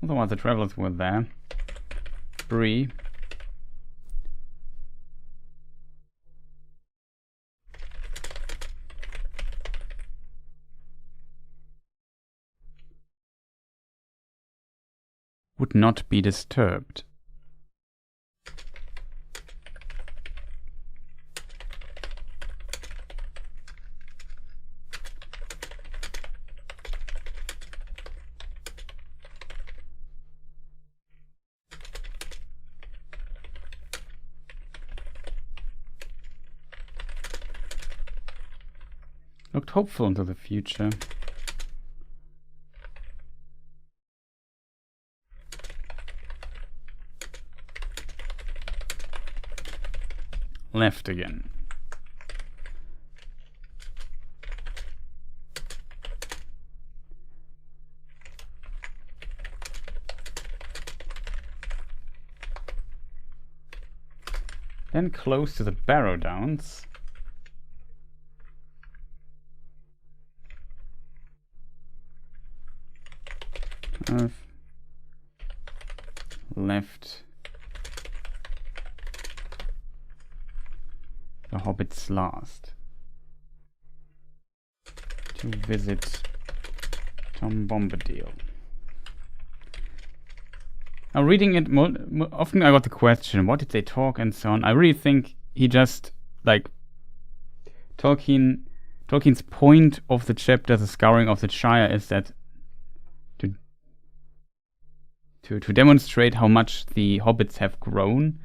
A: Otherwise the travelers were there. Bree. Would not be disturbed. Looked hopeful into the future. Left again. Then close to the Barrow Downs. Left the Hobbits last to visit Tom Bombadil. Now reading it, often I got the question, what did they talk and so on. I really think he just, like, Tolkien's point of the chapter, the Scouring of the Shire, is that to demonstrate how much the hobbits have grown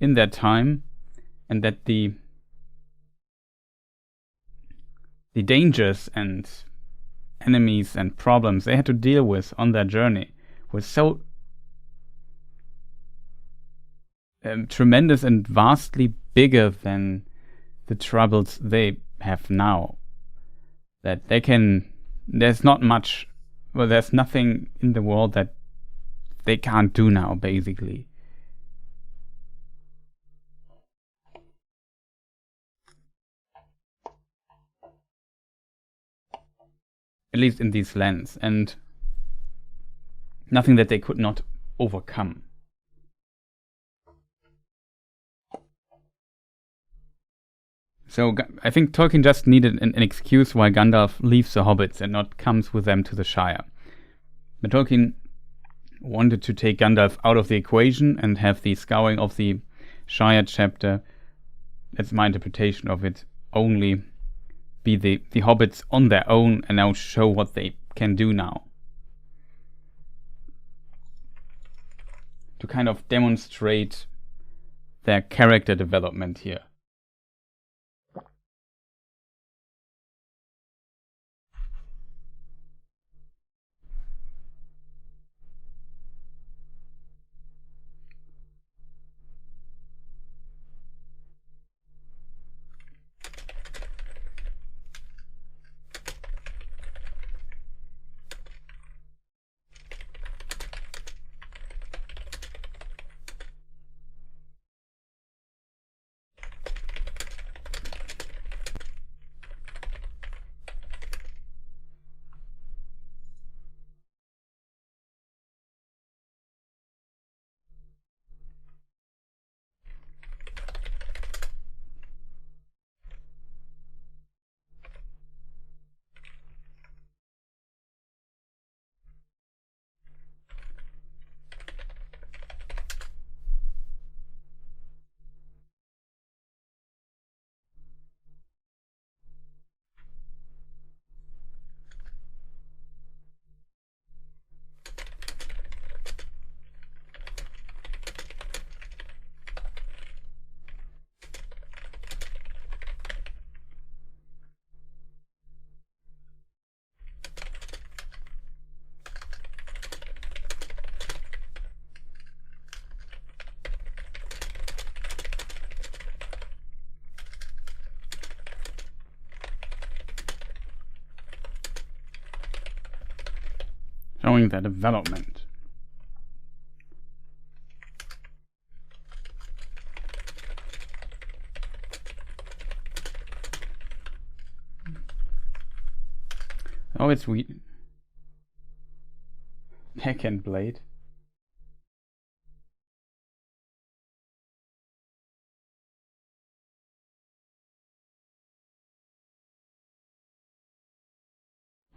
A: in their time, and that the dangers and enemies and problems they had to deal with on their journey were so tremendous and vastly bigger than the troubles they have now, that there's nothing in the world that they can't do now, basically. at least in these lands, and nothing that they could not overcome. So I think Tolkien just needed an excuse why Gandalf leaves the hobbits and not comes with them to the Shire. But Tolkien wanted to take Gandalf out of the equation and have the Scouring of the Shire chapter, that's my interpretation of it, only be the hobbits on their own and now show what they can do now. To kind of demonstrate their character development here. Showing their development. Oh, it's sweet. Neck and blade.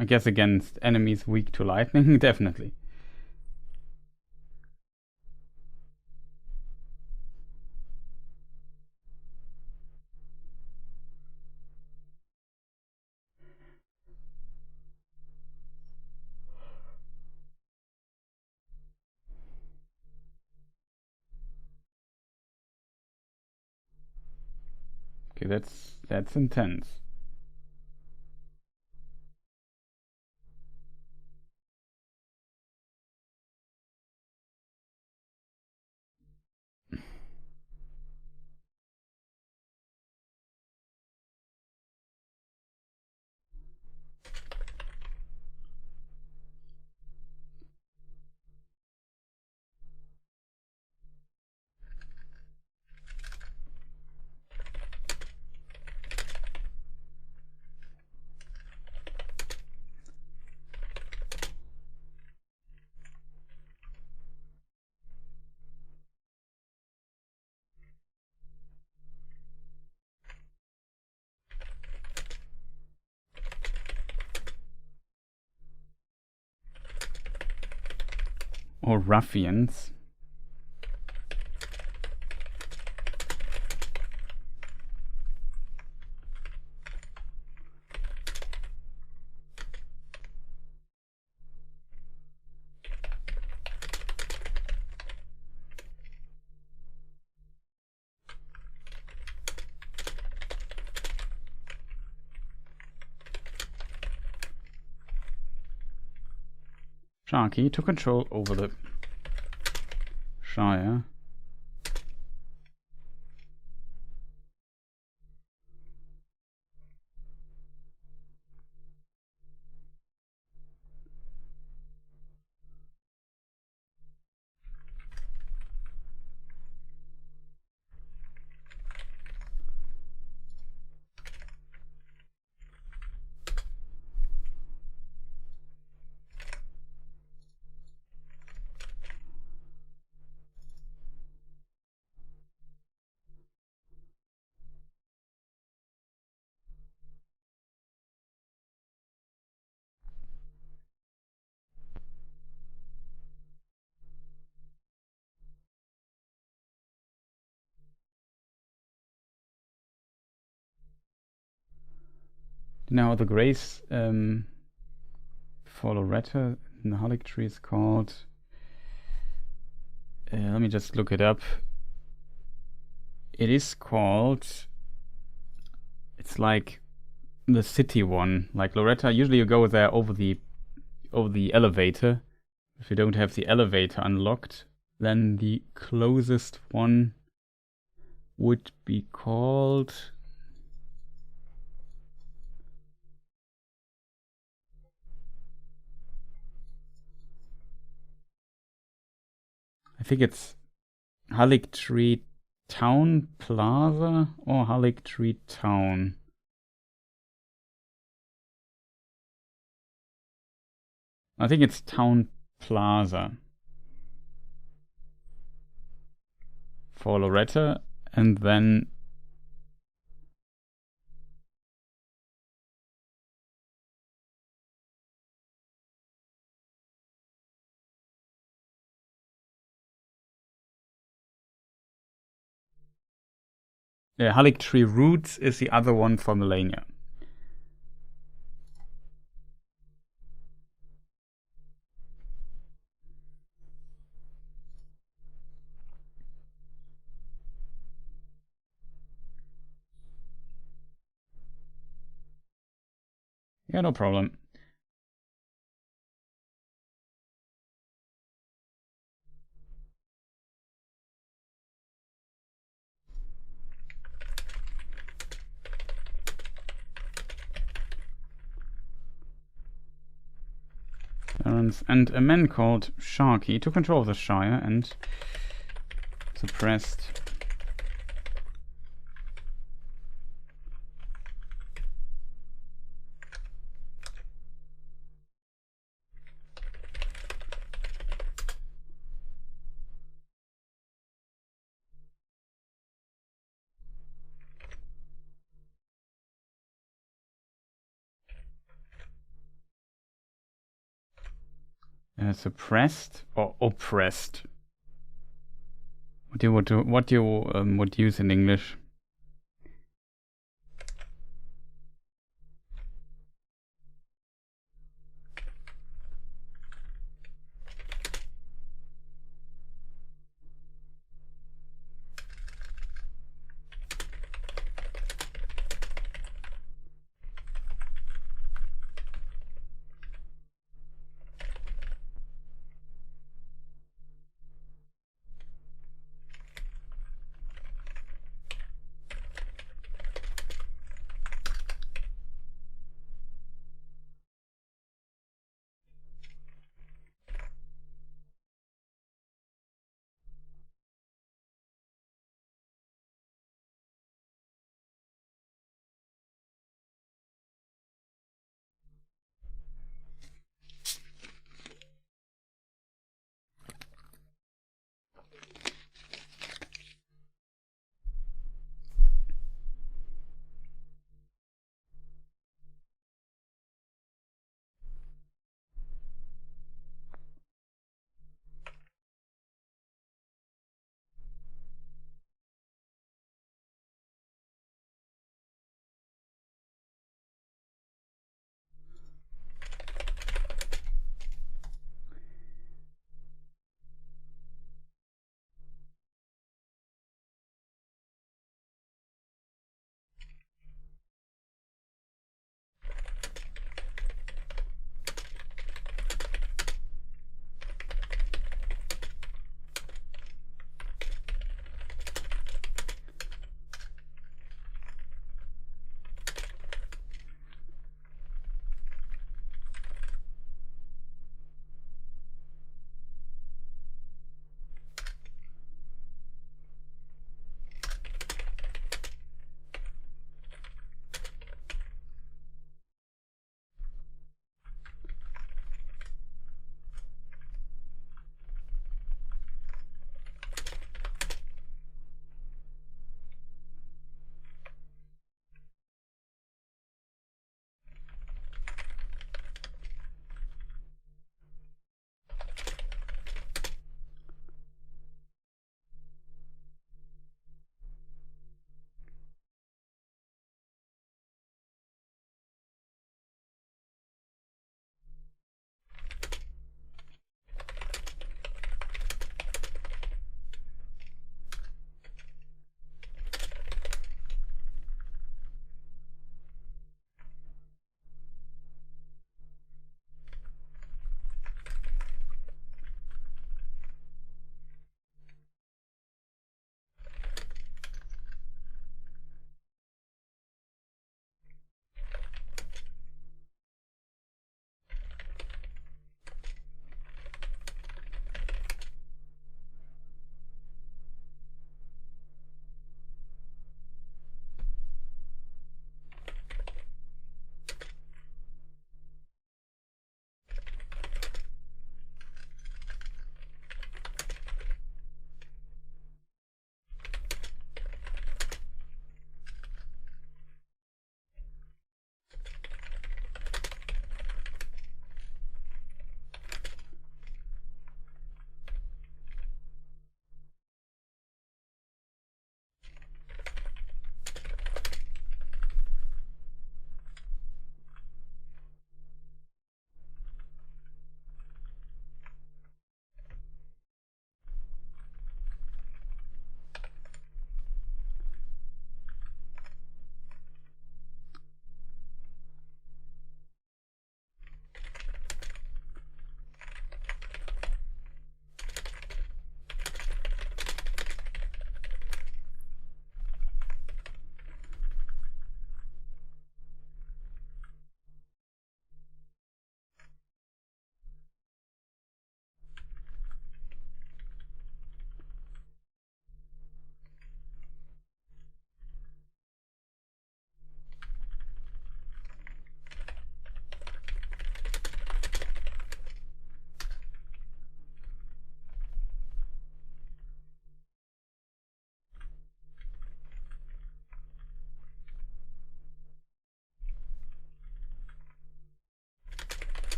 A: I guess against enemies weak to lightning, definitely. Okay, that's intense. Or ruffians. Sharky took control over the Shire. Now the grace for Loretta in the Halik tree is called. Let me just look it up. It is called. It's like the city one. Like Loretta, usually you go there over the elevator. If you don't have the elevator unlocked, then the closest one would be called. I think it's Halik Tree Town Plaza or Halik Tree Town. I think it's Town Plaza for Loretta, and then Halik Tree Roots is the other one for Melania. Yeah, no problem. And a man called Sharky took control of the Shire and suppressed suppressed or oppressed. What do you would use in English?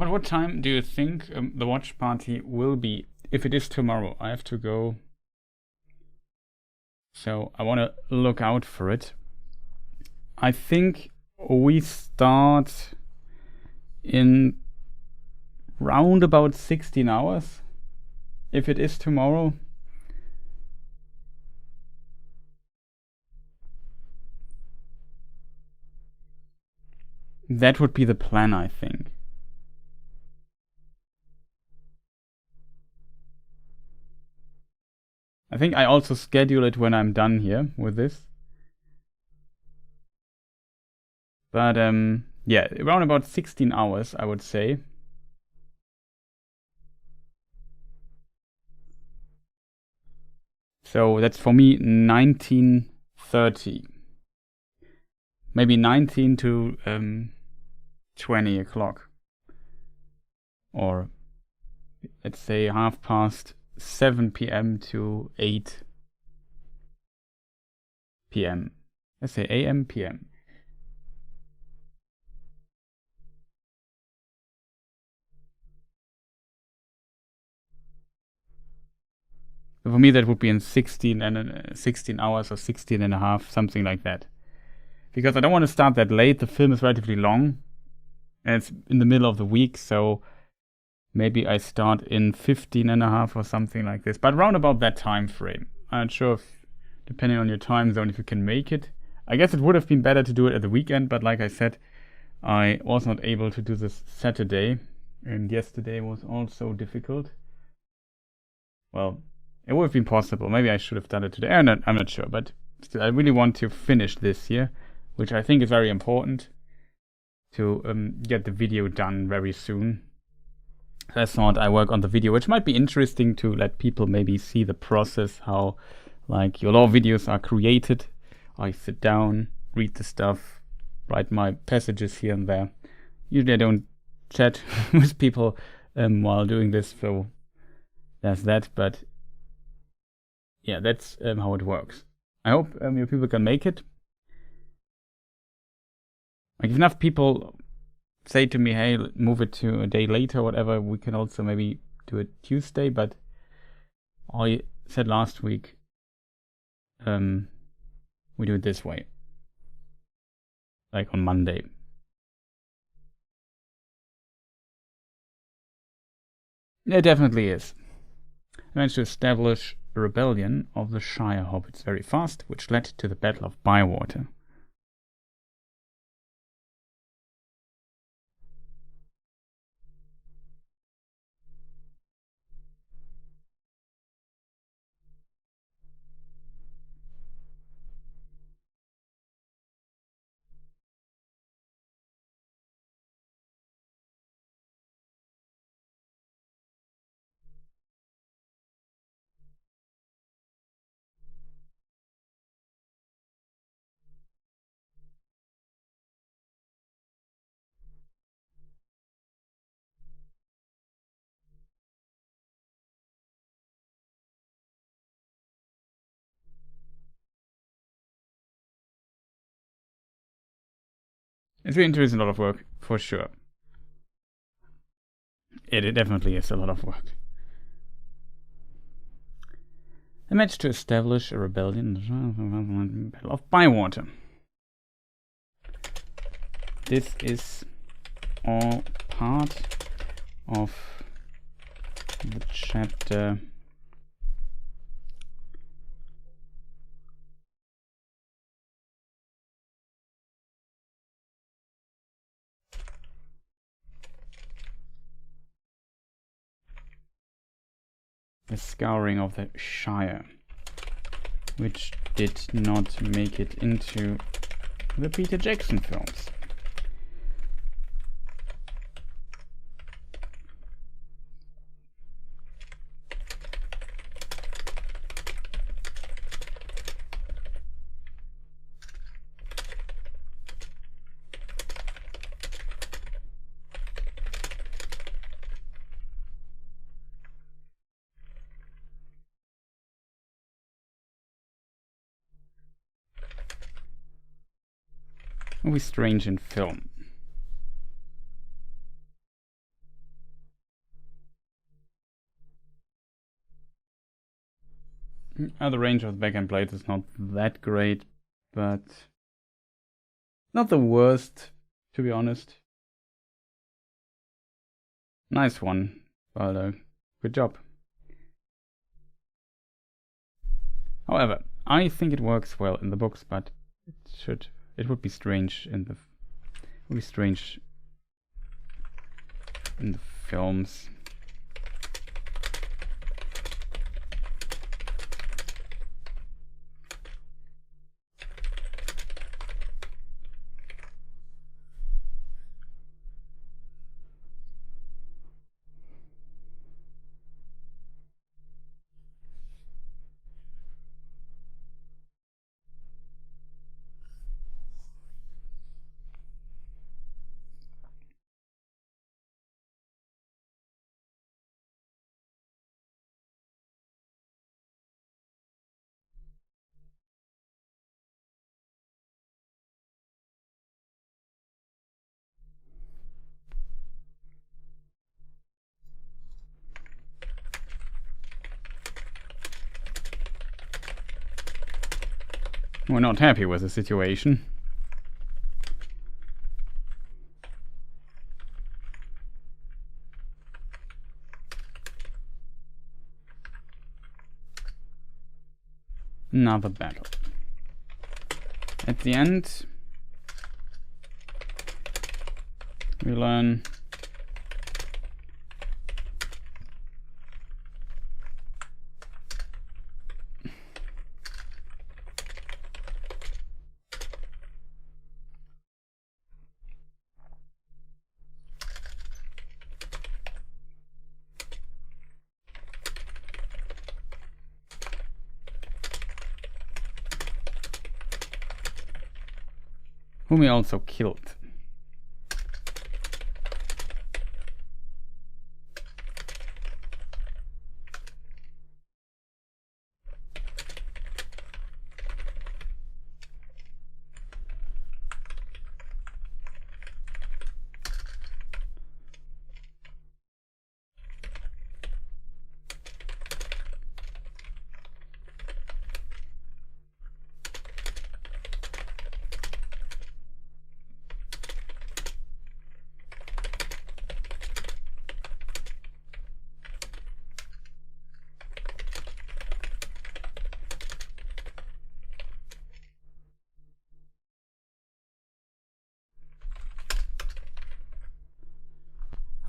A: But what time do you think the watch party will be? If it is tomorrow, I have to go. So I want to look out for it. I think we start in round about 16 hours. If it is tomorrow. That would be the plan, I think. I think I also schedule it when I'm done here with this. But yeah, around about 16 hours, I would say. So that's for me 19:30. Maybe 19 to 20 o'clock. Or let's say 7:30 p.m. to 8 p.m. Let's say a.m. p.m. For me, that would be in 16 hours or 16 and a half, something like that. Because I don't want to start that late. The film is relatively long, and it's in the middle of the week, so maybe I start in 15 and a half or something like this. But around about that time frame. I'm not sure if, depending on your time zone, if you can make it. I guess it would have been better to do it at the weekend, but like I said, I was not able to do this Saturday, and yesterday was also difficult. Well, it would have been possible. Maybe I should have done it today. I'm not sure, but still, I really want to finish this here, which I think is very important to get the video done very soon. I thought I work on the video, which might be interesting to let people maybe see the process, how like your law videos are created. I sit down, read the stuff, write my passages here and there. Usually I don't chat with people while doing this, so there's that, but yeah, that's how it works. I hope you people can make it. Like if enough people say to me, hey, move it to a day later or whatever, we can also maybe do it Tuesday, but I said last week we do it this way. Like on Monday. It definitely is. I managed to establish a rebellion of the Shire Hobbits very fast, which led to the Battle of Bywater. It's really interesting, a lot of work, for sure. It definitely is a lot of work. I managed to establish a rebellion, Battle of Bywater. This is all part of the chapter The Scouring of the Shire, which did not make it into the Peter Jackson films. Always strange in film. The range of the backhand blades is not that great, but not the worst, to be honest. Nice one, Baldo. Good job. However, I think it works well in the books, but it would be strange in the films. We're not happy with the situation. Another battle. At the end, we learn whom he also killed.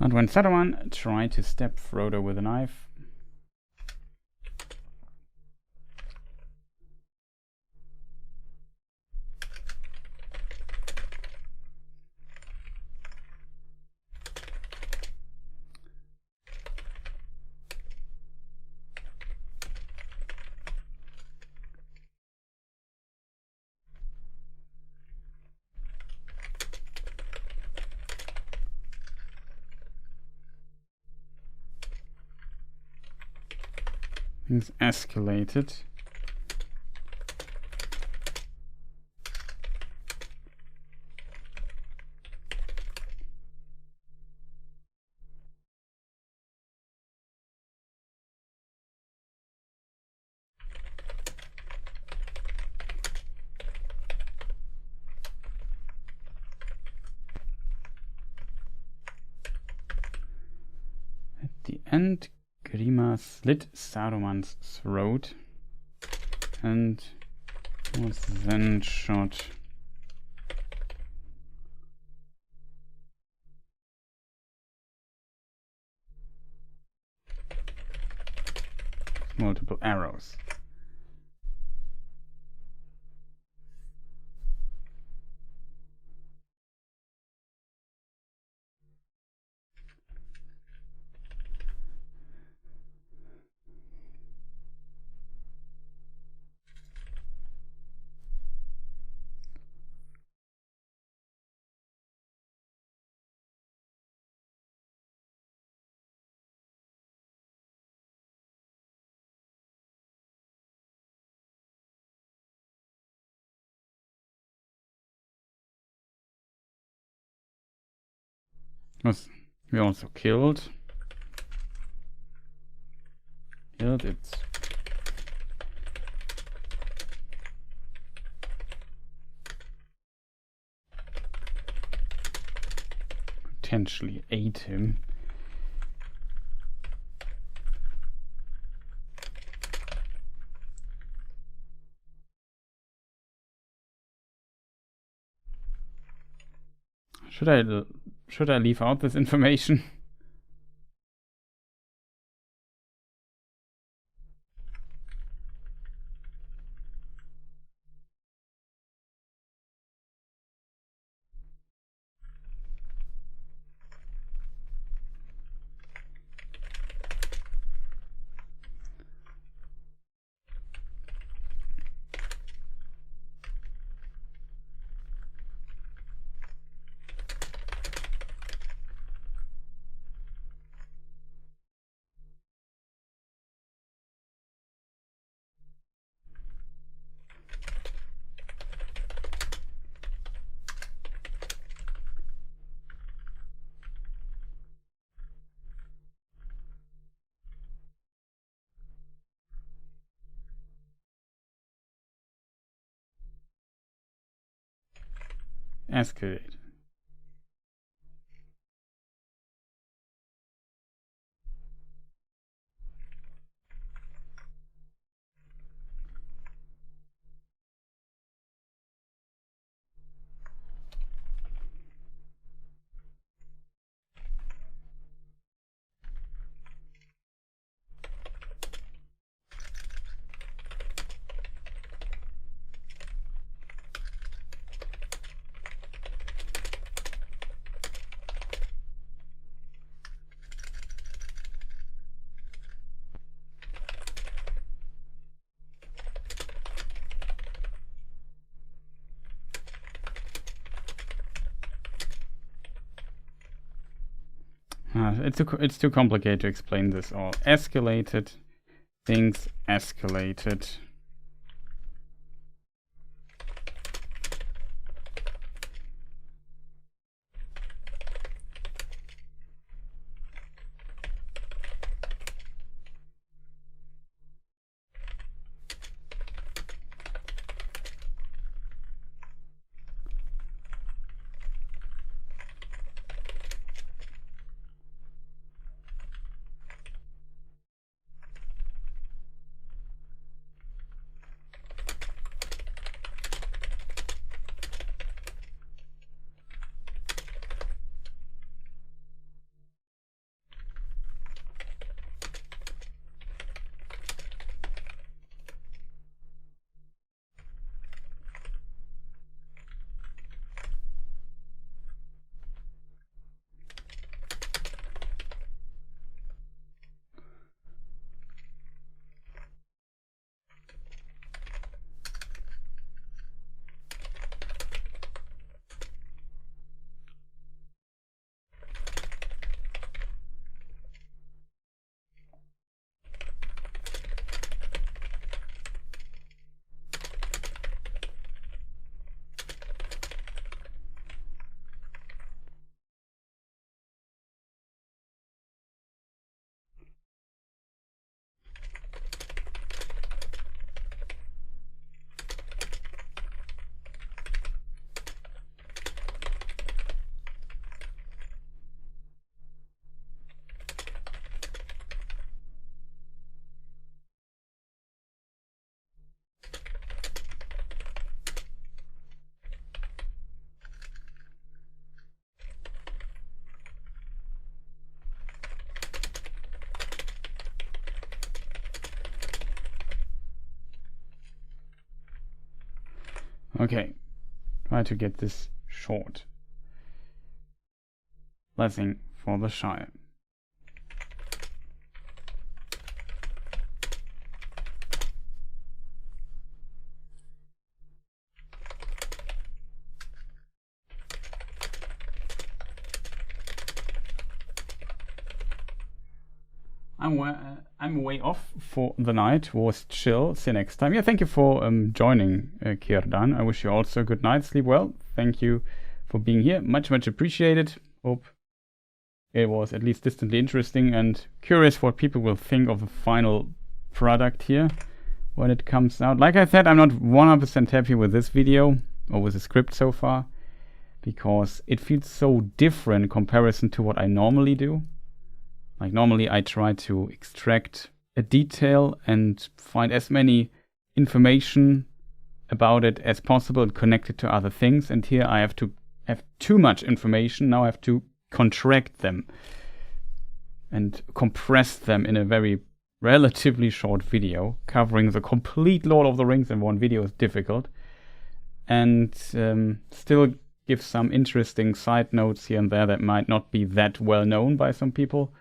A: And when Saruman tried to stab Frodo with a knife, things escalated. At the end, Grima slit Saruman's throat and was then shot. Multiple arrows. We also killed its potentially aid him. Should I leave out this information? Escalate. It's too complicated to explain this all. Escalated. Things escalated. Okay, try to get this short. Blessing for the Shire. I'm way off for the night. Was chill. See you next time. Yeah, thank you for joining, Kirdan. I wish you also a good night. Sleep well. Thank you for being here. Much appreciated. Hope it was at least distantly interesting and curious what people will think of the final product here when it comes out. Like I said, I'm not 100% happy with this video or with the script so far, because it feels so different in comparison to what I normally do. Like normally I try to extract a detail and find as many information about it as possible and connect it to other things, and here I have to have too much information. Now I have to contract them and compress them in a very relatively short video. Covering the complete Lord of the Rings in one video is difficult, and still give some interesting side notes here and there that might not be that well known by some people.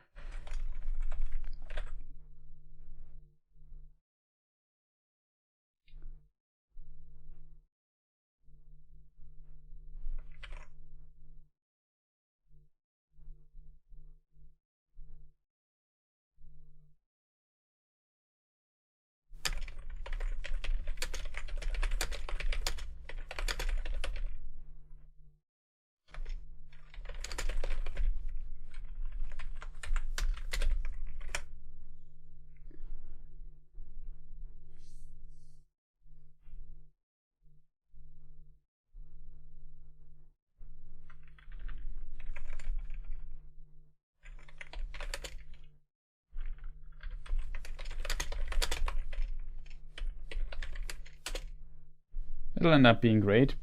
A: It'll end up being great.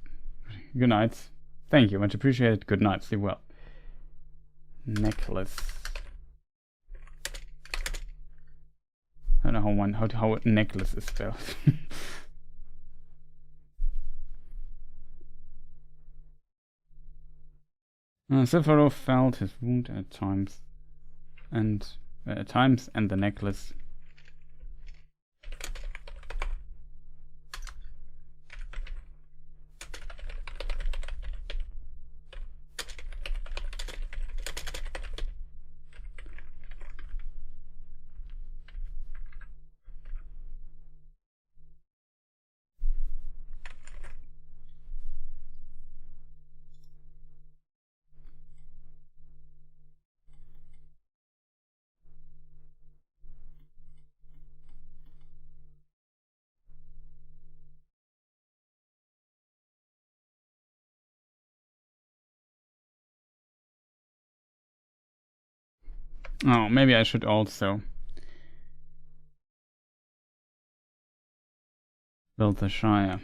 A: Good nights. Thank you, much appreciated. Good night, sleep well. Necklace. I don't know how a necklace is spelled. Sephiroth felt his wound at times, and the necklace. Oh, maybe I should also build the Shire.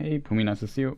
A: Hey, Pumi, nice to see you.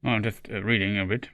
A: Oh, I'm just reading a bit.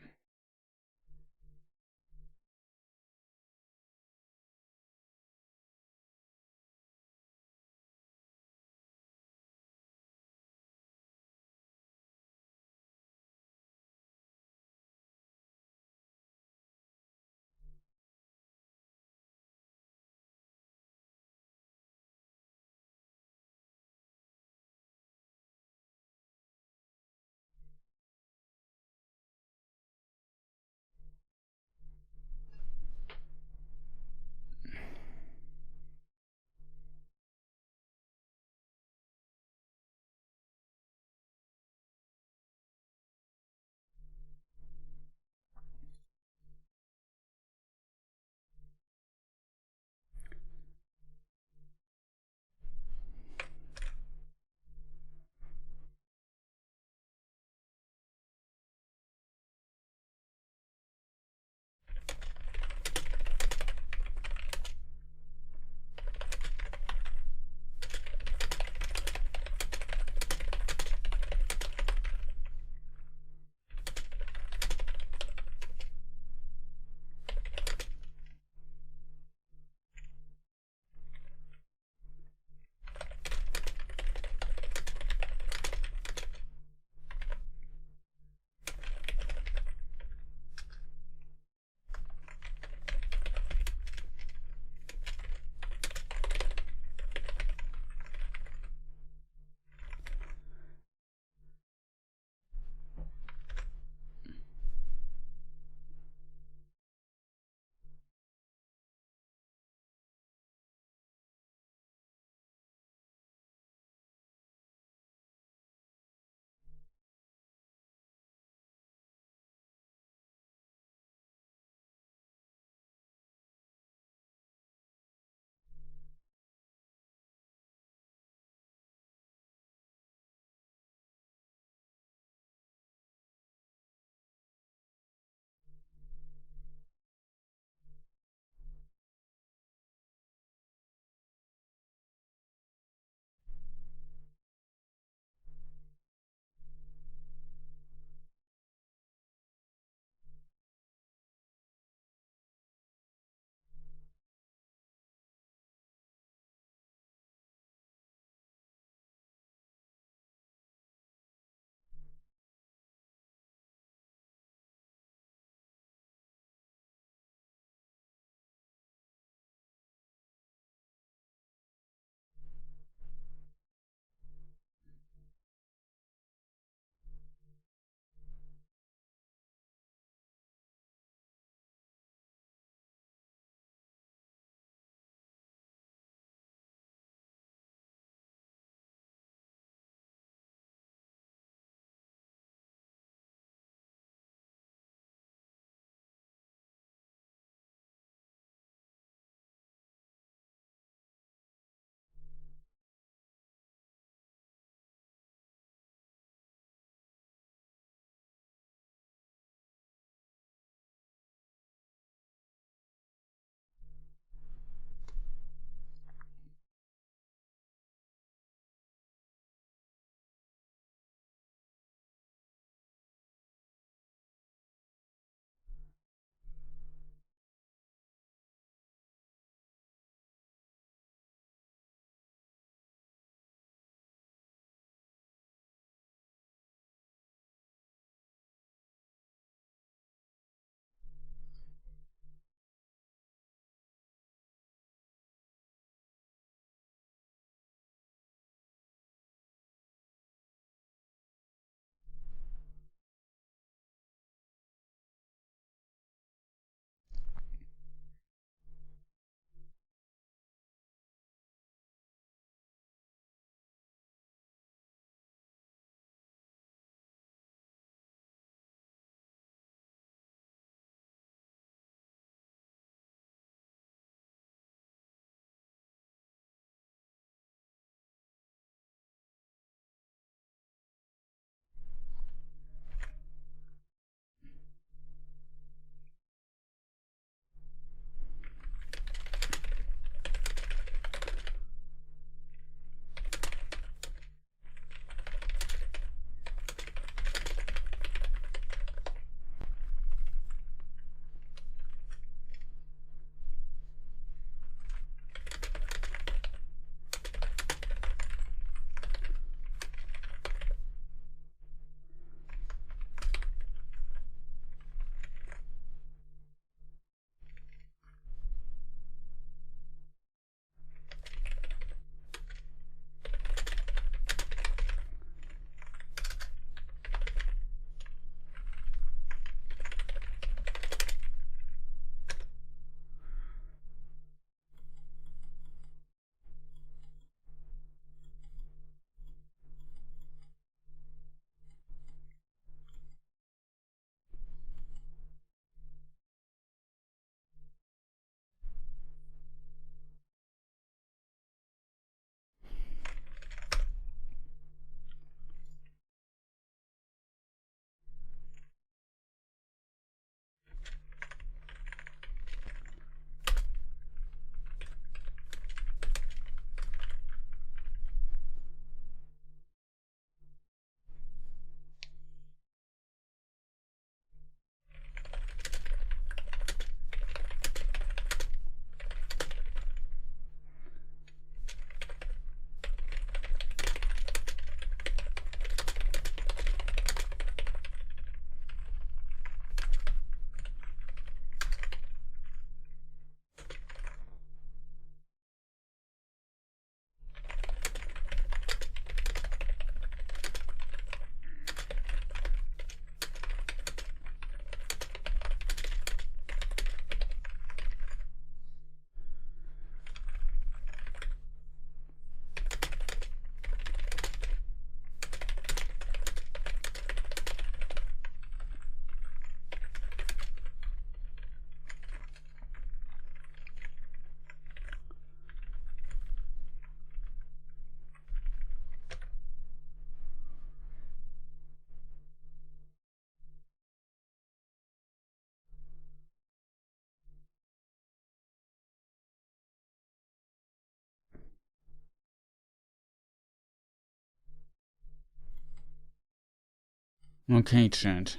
A: Okay, chat.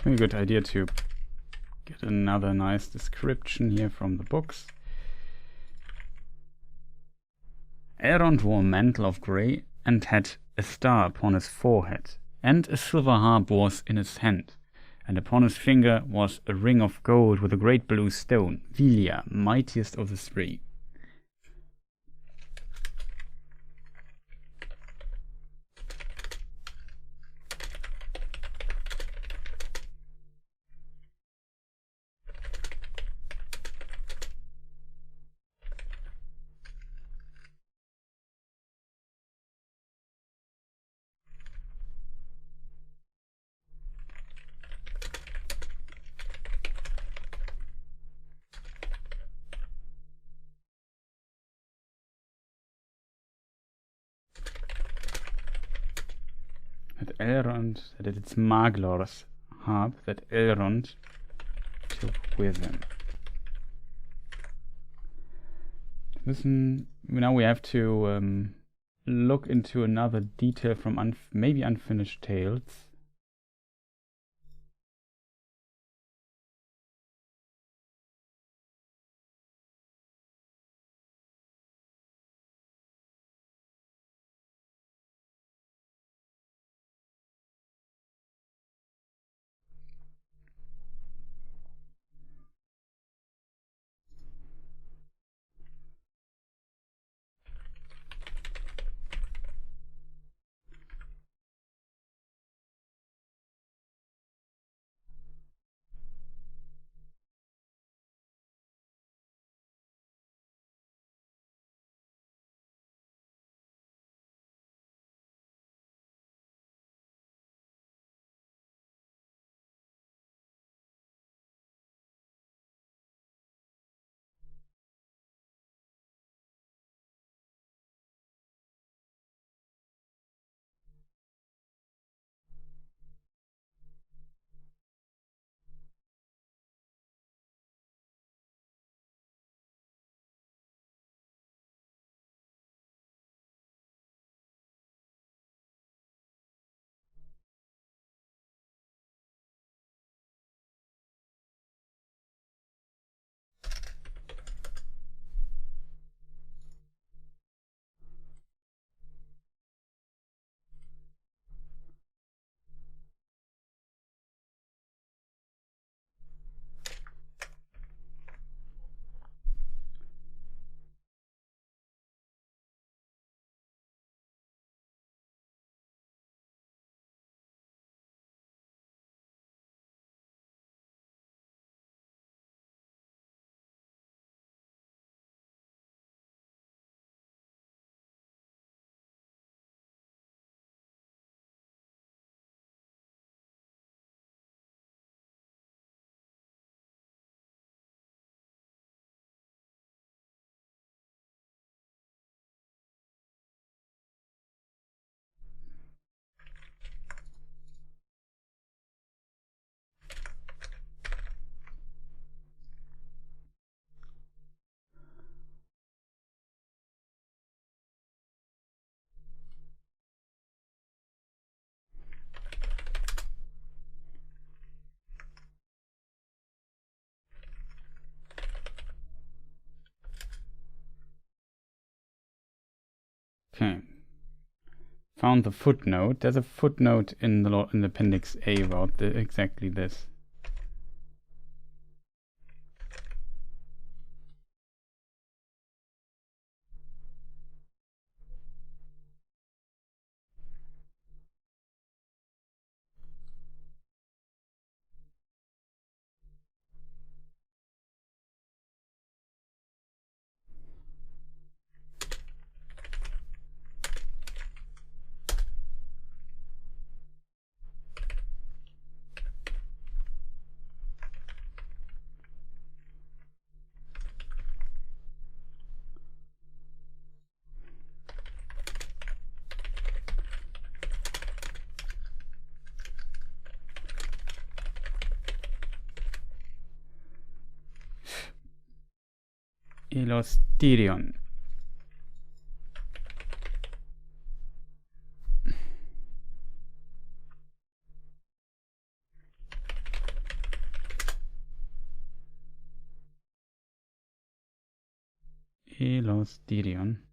A: Very good idea to get another nice description here from the books. Elrond wore a mantle of grey and had a star upon his forehead, and a silver harp was in his hand, and upon his finger was a ring of gold with a great blue stone, Vilia, mightiest of the three. That Elrond, that it's Maglor's harp that Elrond took with him. Listen, now we have to look into another detail from maybe Unfinished Tales. Okay. Found the footnote. There's a footnote in the Appendix A about exactly this. Illustrion. Illustrion.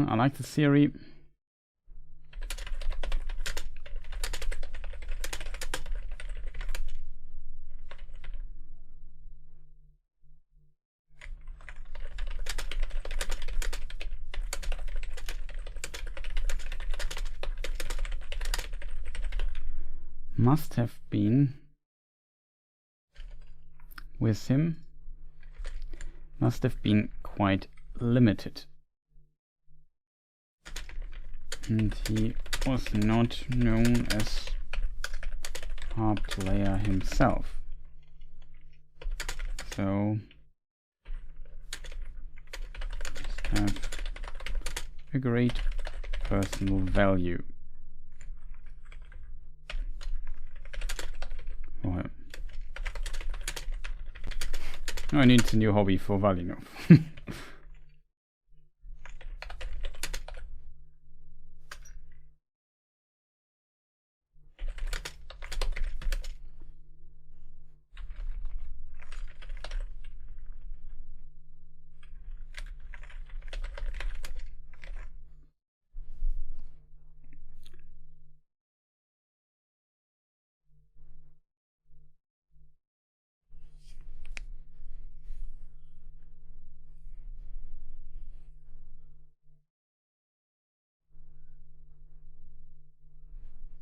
A: I like the theory. Must have been with him. Must have been quite limited. And he was not known as harp player himself. So must have a great personal value for him. Oh, I need a new hobby for Valinov.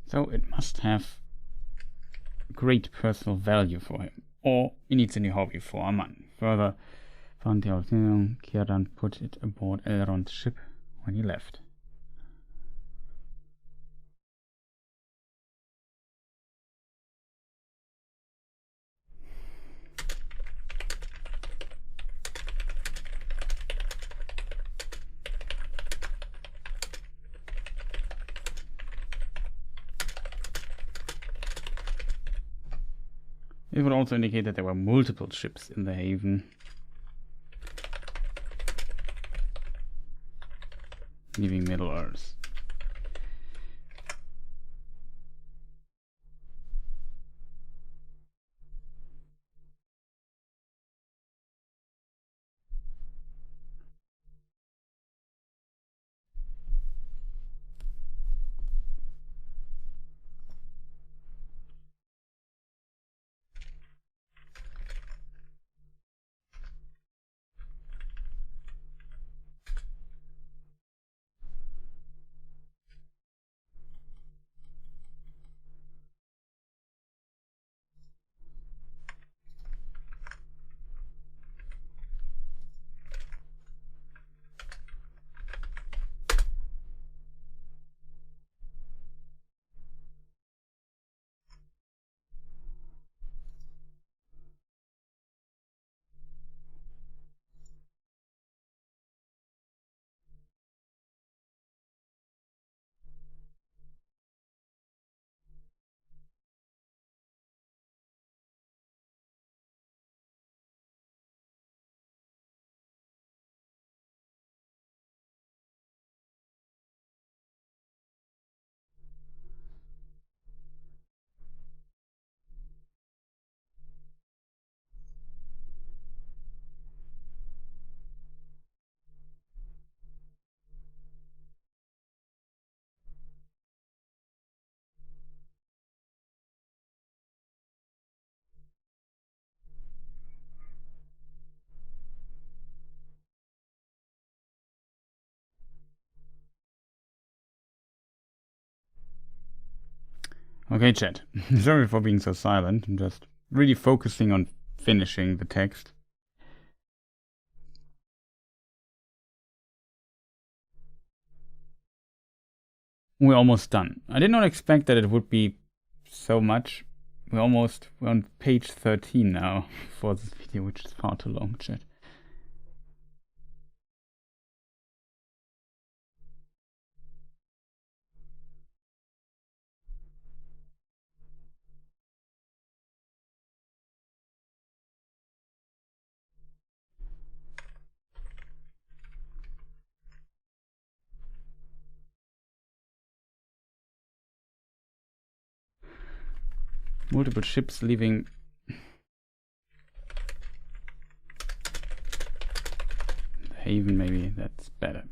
A: So it must have great personal value for him. Or he needs a new hobby for a man. Further, found the alternative, Kieran put it aboard Elrond's ship when he left. It would also indicate that there were multiple ships in the haven, leaving Middle-earth. Okay, chat. Sorry for being so silent. I'm just really focusing on finishing the text. We're almost done. I did not expect that it would be so much. We're on page 13 now for this video, which is far too long, chat. Multiple ships leaving. The haven, maybe that's better.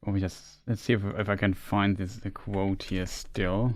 A: Oh, yes. Let's see if I can find the quote here still.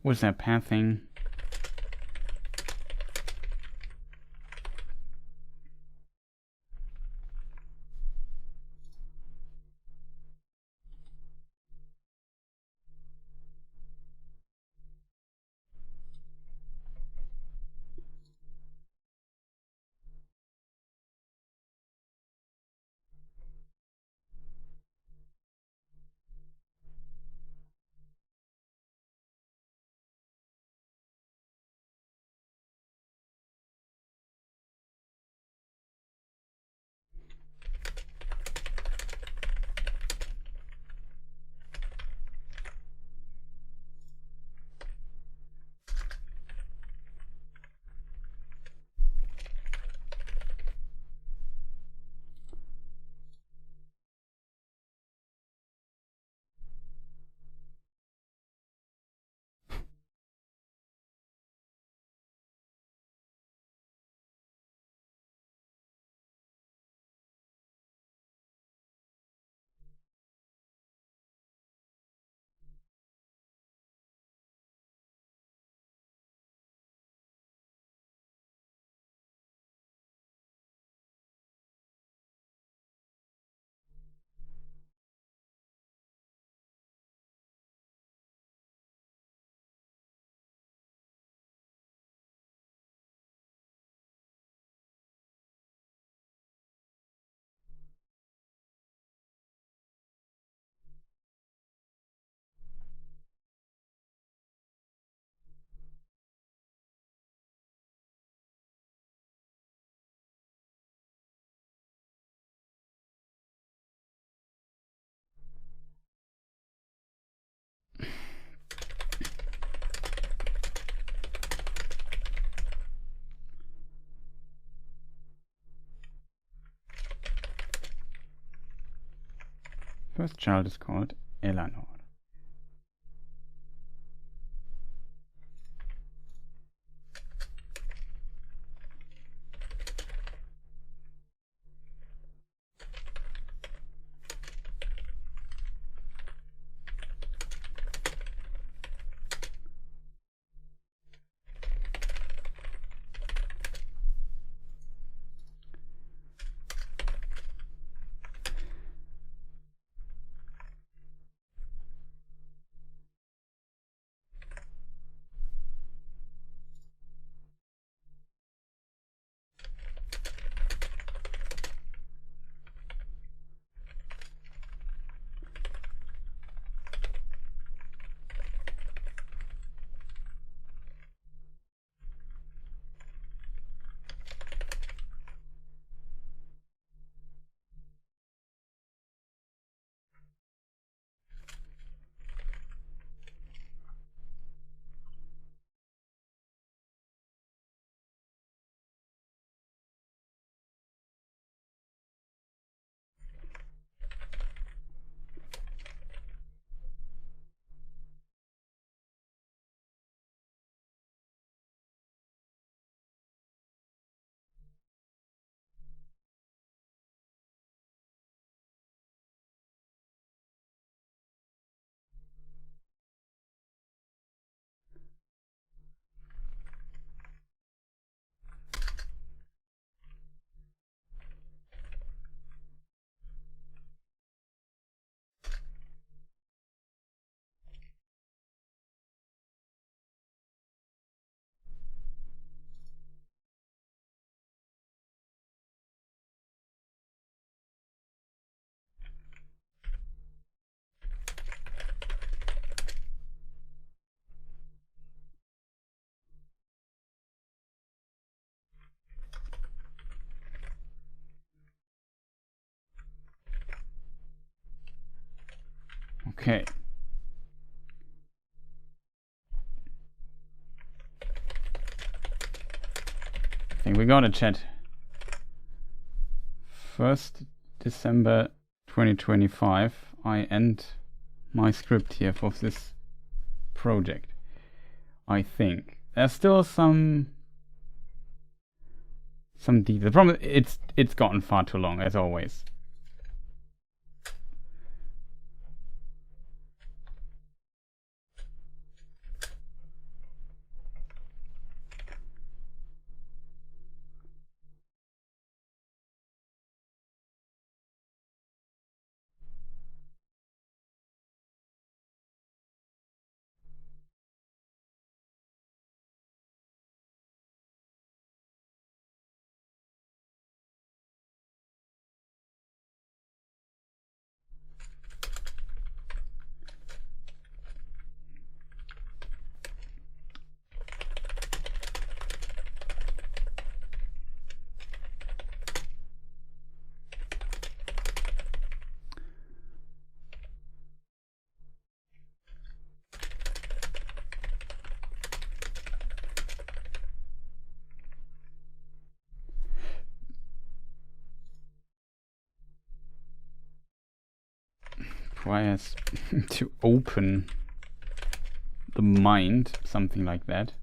A: Was that pathing? First child is called Elrond. Okay. I think we got it, chat. 1st December 2025. I end my script here for this project. I think there's still some detail. The problem it's gotten far too long, as always. requires to open the mind, something like that.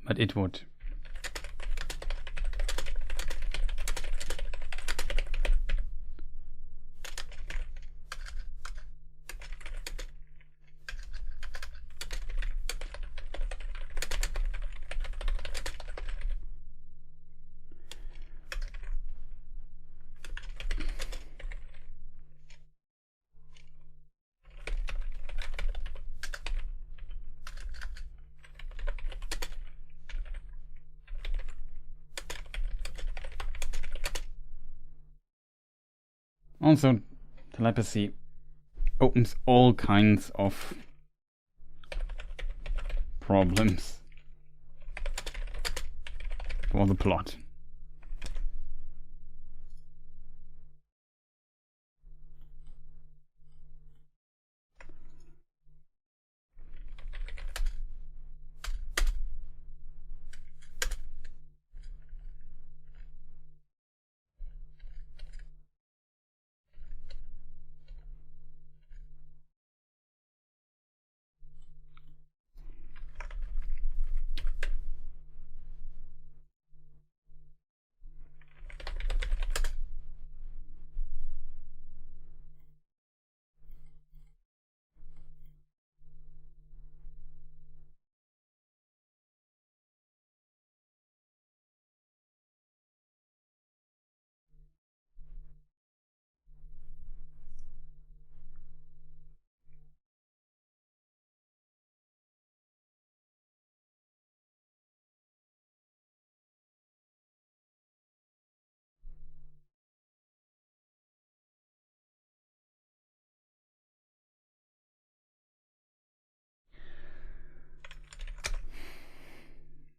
A: But it would. Also, telepathy opens all kinds of problems for the plot.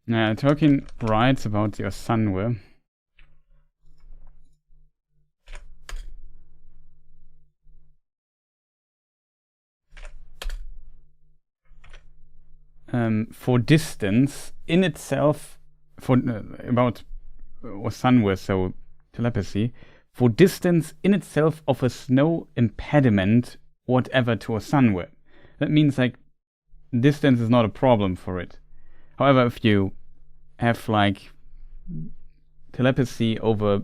A: Tolkien writes about the Osanwe. For distance in itself, for about Osanwe, so telepathy, for distance in itself offers no impediment whatever to Osanwe. That means like distance is not a problem for it. However, if you have like telepathy over,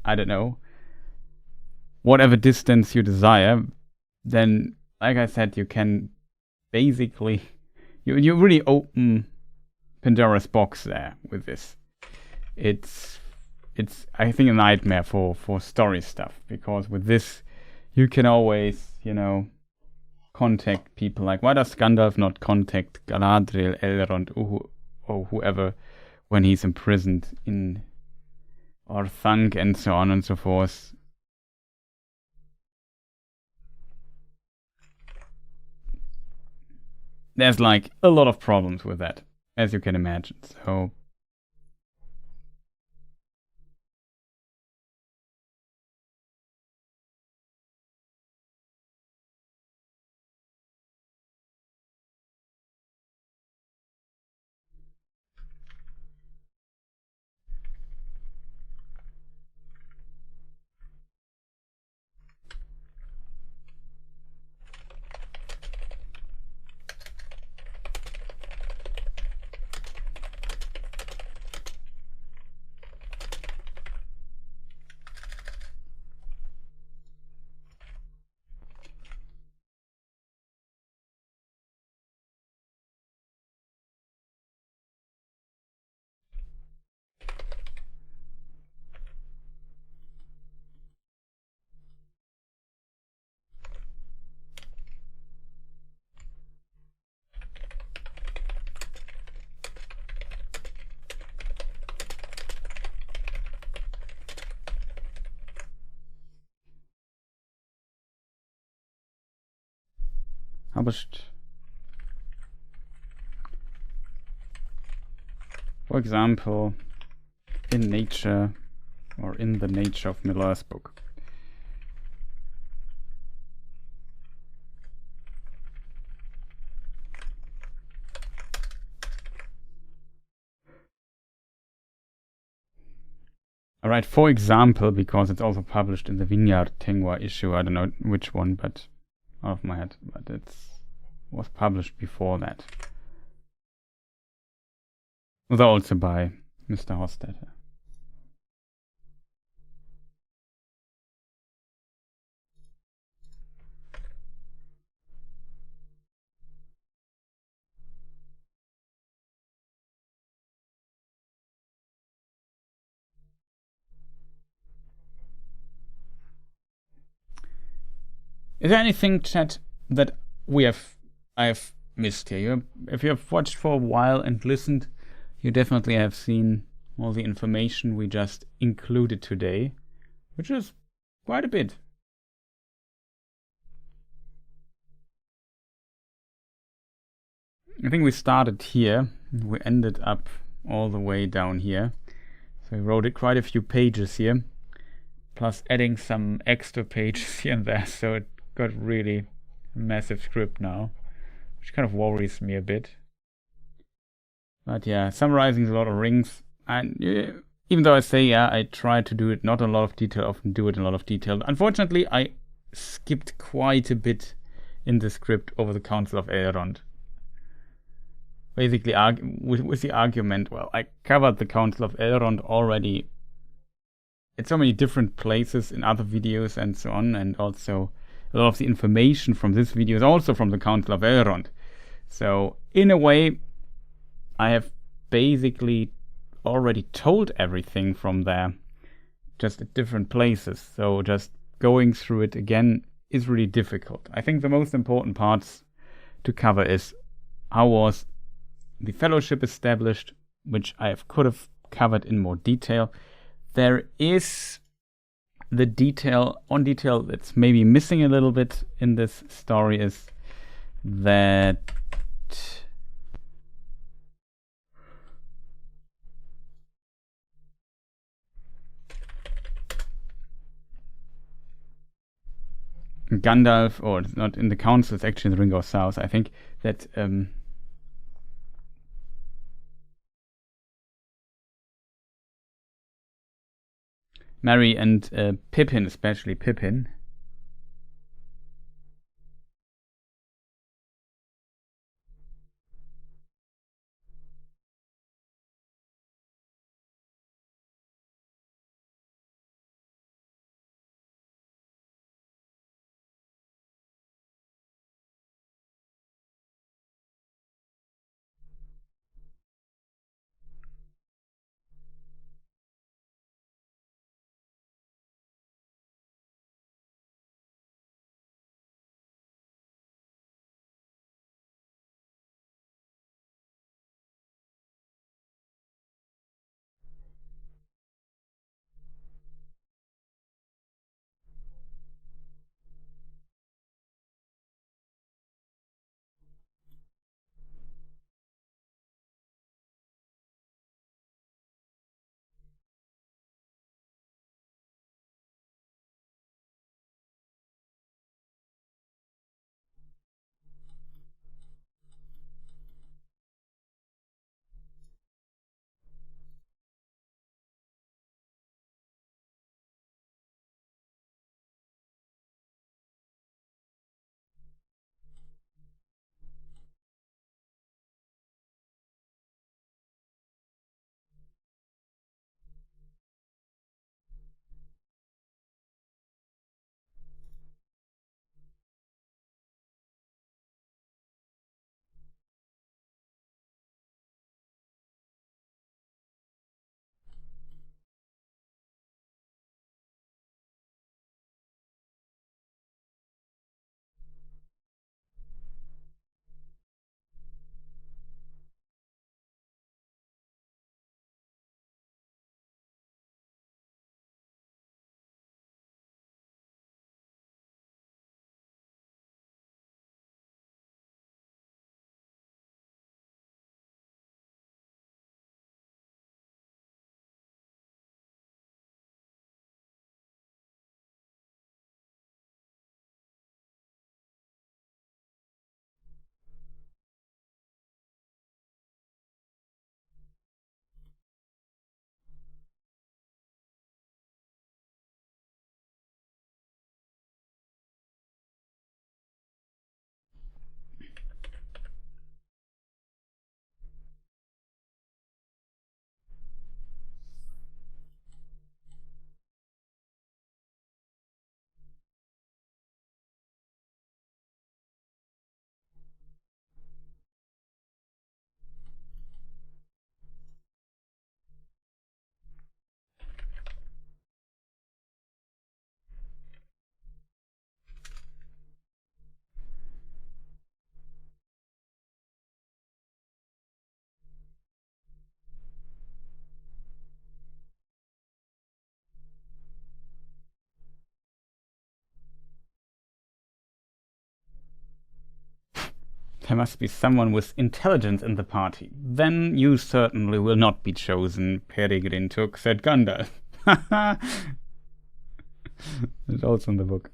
A: I don't know, whatever distance you desire, then like I said, you can basically, you really open Pandora's box there with this. It's I think a nightmare for story stuff, because with this you can always, you know, contact people. Like, why does Gandalf not contact Galadriel, Elrond, or whoever when he's imprisoned in Orthanc and so on and so forth? There's like a lot of problems with that, as you can imagine. So published, for example, in Nature or in the Nature of Middle-earth book. Alright, for example, because it's also published in the Vineyard Tengwa issue, I don't know which one, but out of my head, but it was published before that. Though also by Mr. Hostetter. Is there anything, chat, that I have missed here? If you have watched for a while and listened, you definitely have seen all the information we just included today, which is quite a bit. I think we started here, we ended up all the way down here. So we wrote quite a few pages here, plus adding some extra pages here and there, so it got really a massive script now, which kind of worries me a bit. But yeah, summarizing a lot of rings, and even though I say, yeah, I try to do it not a lot of detail, often do it in a lot of detail. Unfortunately, I skipped quite a bit in the script over the Council of Elrond. Basically, with the argument, well, I covered the Council of Elrond already in so many different places in other videos and so on, and also a lot of the information from this video is also from the Council of Elrond. So, in a way, I have basically already told everything from there, just at different places. So, just going through it again is really difficult. I think the most important parts to cover is how was the fellowship established, which could have covered in more detail. There is the detail that's maybe missing a little bit in this story is that Gandalf, or it's not in the council, it's actually in the Ring of South, I think that Merry and Pippin, especially Pippin, There must be someone with intelligence in the party. Then you certainly will not be chosen, Peregrin Took, said Gandalf. It's also in the book.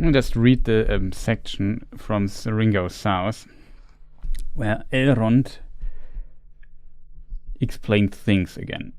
A: I'll just read the section from Ringo South, where Elrond explained things again.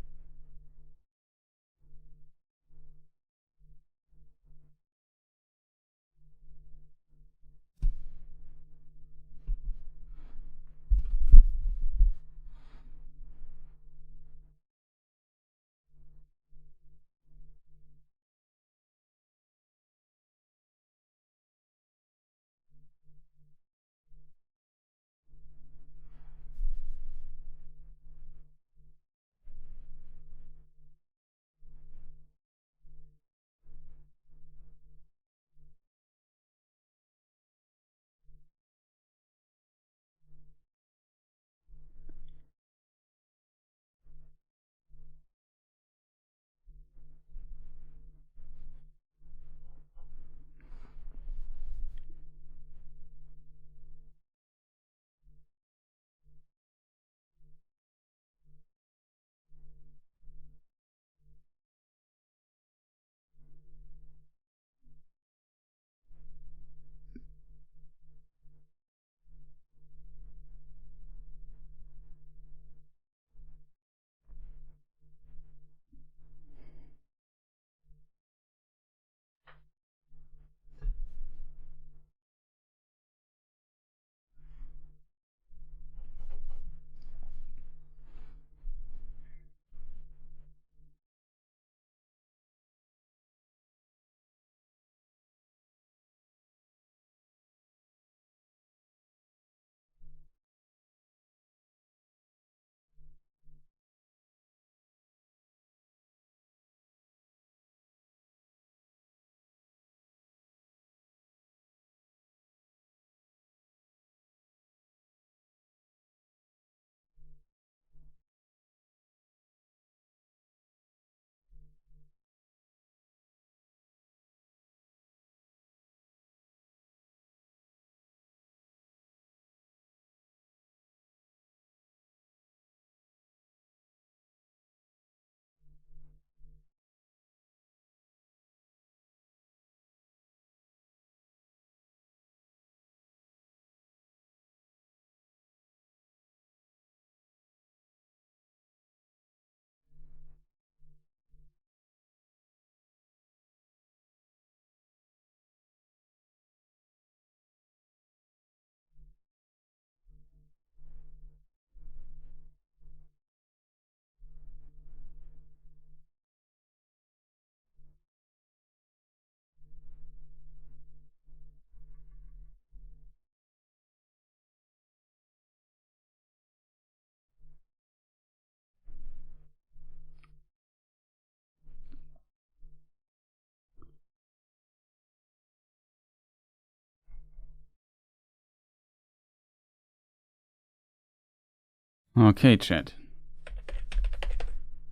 A: Okay, chat.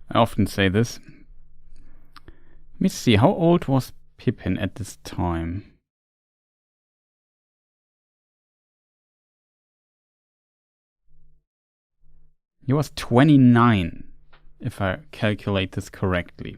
A: I often say this. Let me see, how old was Pippin at this time? He was 29, if I calculate this correctly.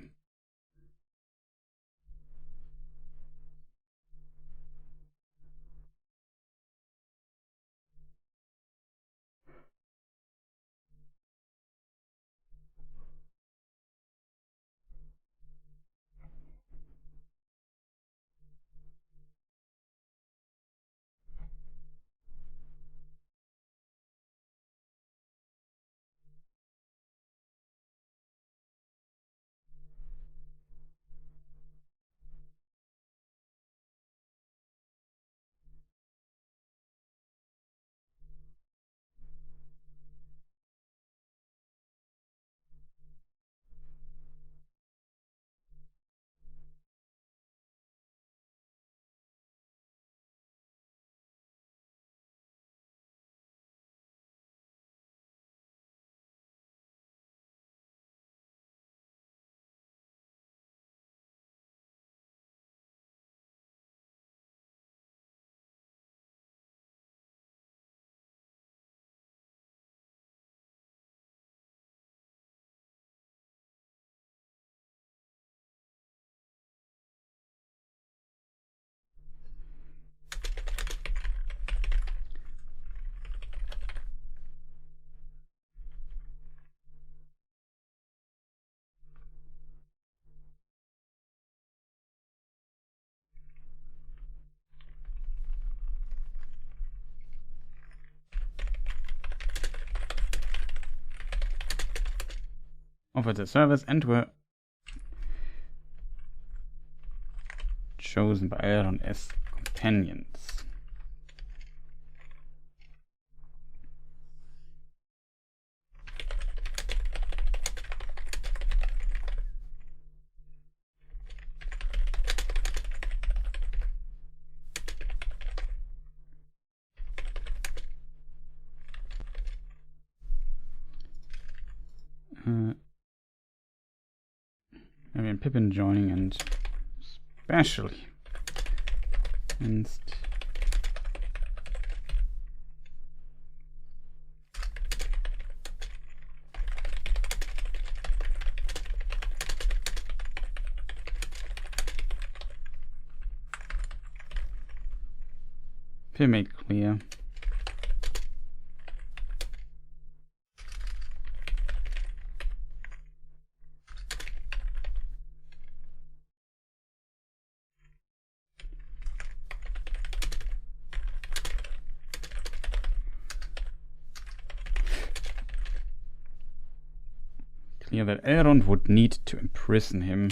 A: Offered the service and were chosen by Elrond as companions. Merry and Pippin joining, and especially against Pippin made clear. Clear that Elrond would need to imprison him.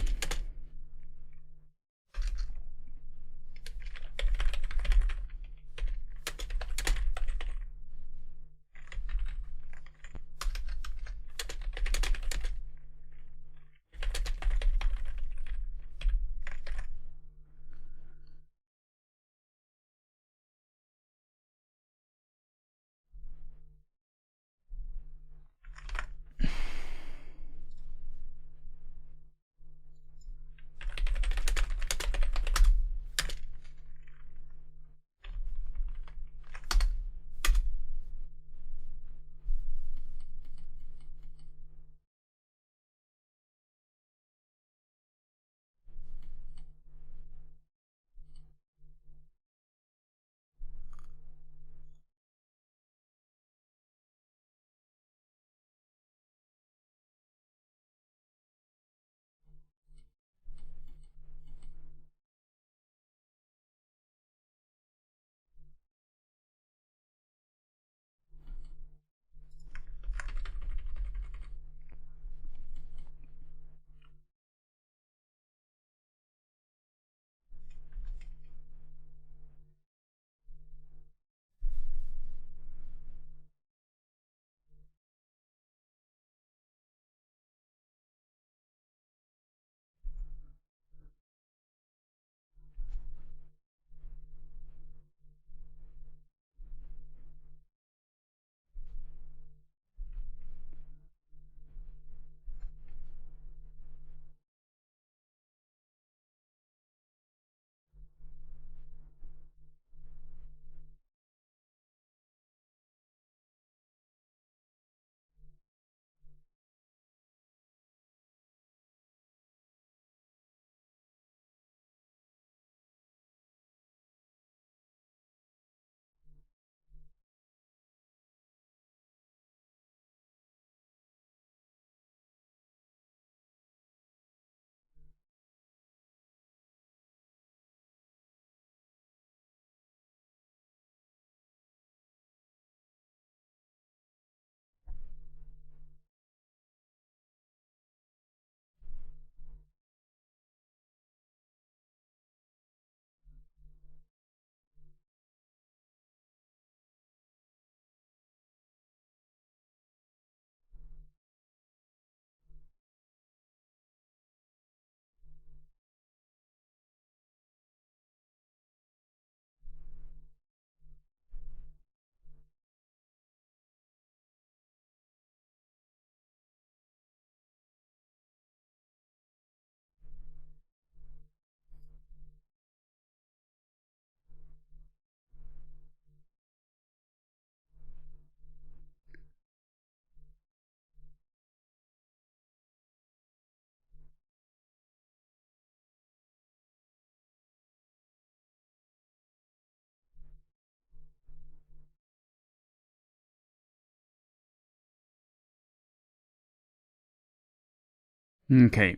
A: Okay.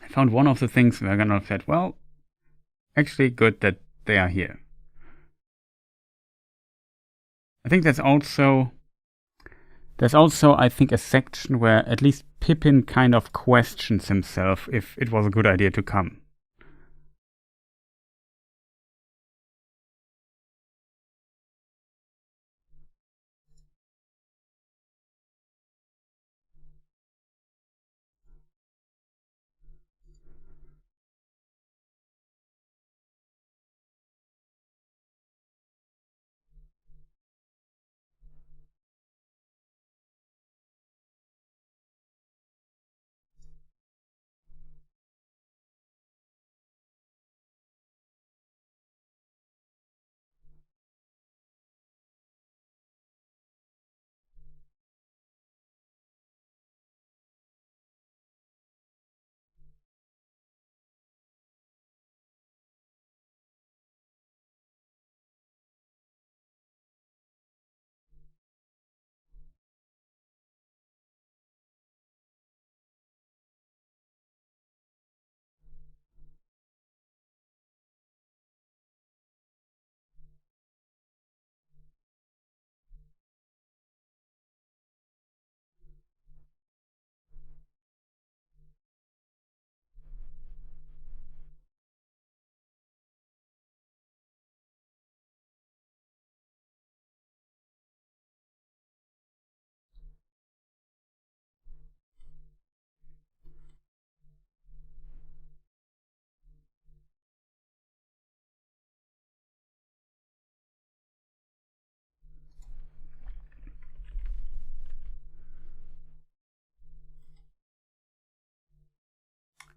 A: I found one of the things where Gandalf said, well, actually good that they are here. I think there's also, I think, a section where at least Pippin kind of questions himself if it was a good idea to come.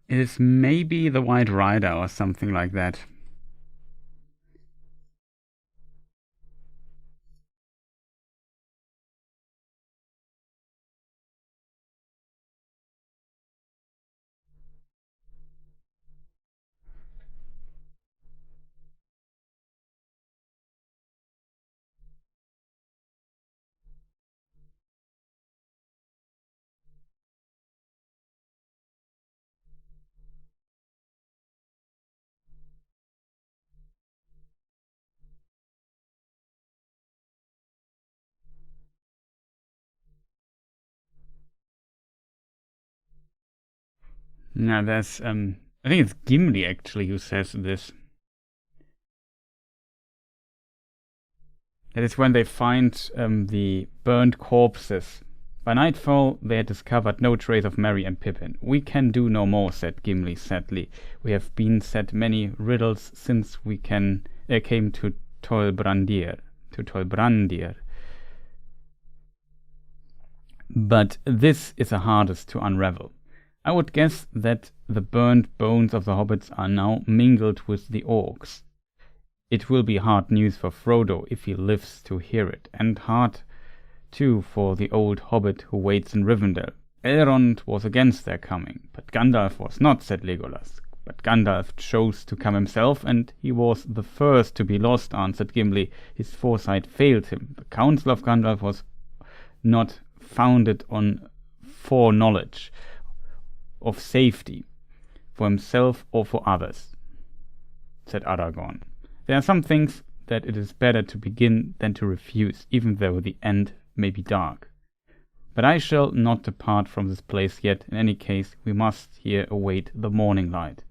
A: It is maybe the White Rider or something like that. Now there's, I think it's Gimli actually who says this. That is when they find the burned corpses. By nightfall, they had discovered no trace of Merry and Pippin. We can do no more, said Gimli sadly. We have been set many riddles since we came to Tolbrandir. But this is the hardest to unravel. I would guess that the burned bones of the hobbits are now mingled with the orcs. It will be hard news for Frodo if he lives to hear it, and hard too for the old hobbit who waits in Rivendell. Elrond was against their coming, but Gandalf was not, said Legolas. But Gandalf chose to come himself, and he was the first to be lost, answered Gimli. His foresight failed him. The counsel of Gandalf was not founded on foreknowledge of safety for himself or for others, said Aragorn. There are some things that it is better to begin than to refuse, even though the end may be dark. But I shall not depart from this place yet. In any case, we must here await the morning light.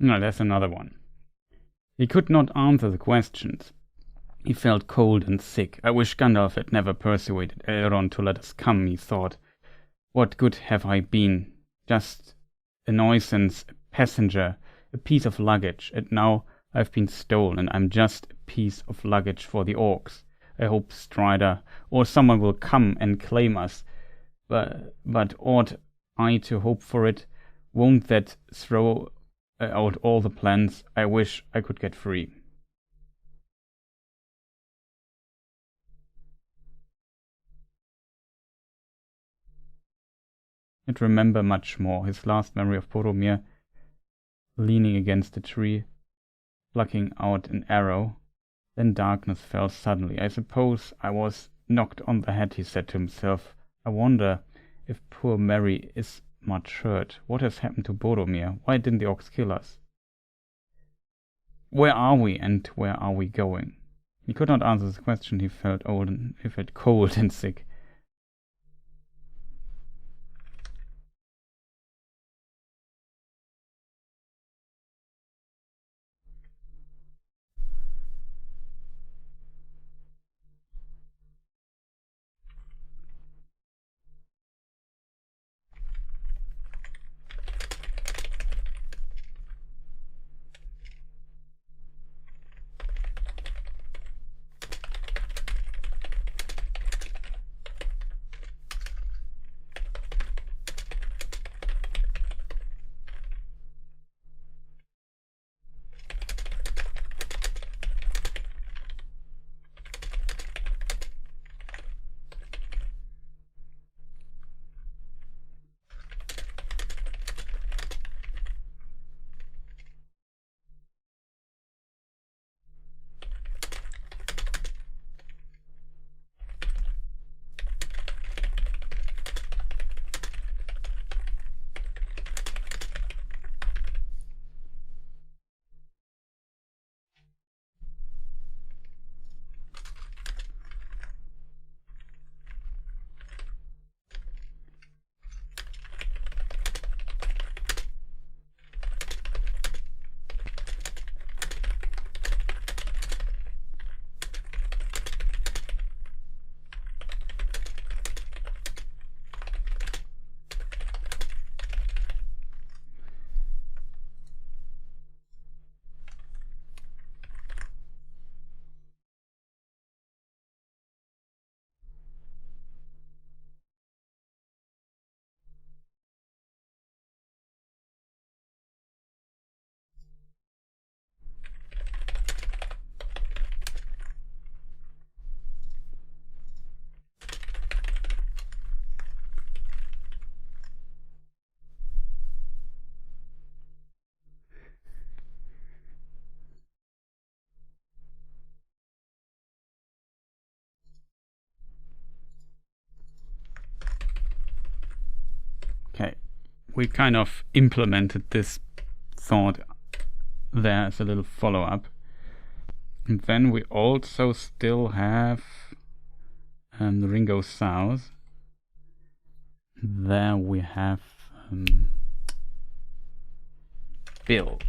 A: No, there's another one. He could not answer the questions. He felt cold and sick. I wish Gandalf had never persuaded Elrond to let us come, he thought. What good have I been? Just a nuisance, a passenger, a piece of luggage, and now I've been stolen. I'm just a piece of luggage for the orcs. I hope Strider or someone will come and claim us. But ought I to hope for it? Won't that throw out all the plans? I wish I could get free. He'd remember much more. His last memory of Boromir leaning against a tree, plucking out an arrow. Then darkness fell suddenly. I suppose I was knocked on the head, he said to himself. I wonder if poor Merry is much hurt. What has happened to Boromir? Why didn't the orcs kill us? Where are we, and where are we going? He could not answer this question. He felt cold and sick. Okay, we kind of implemented this thought there as a little follow-up. And then we also still have the ring goes south. There we have Bill.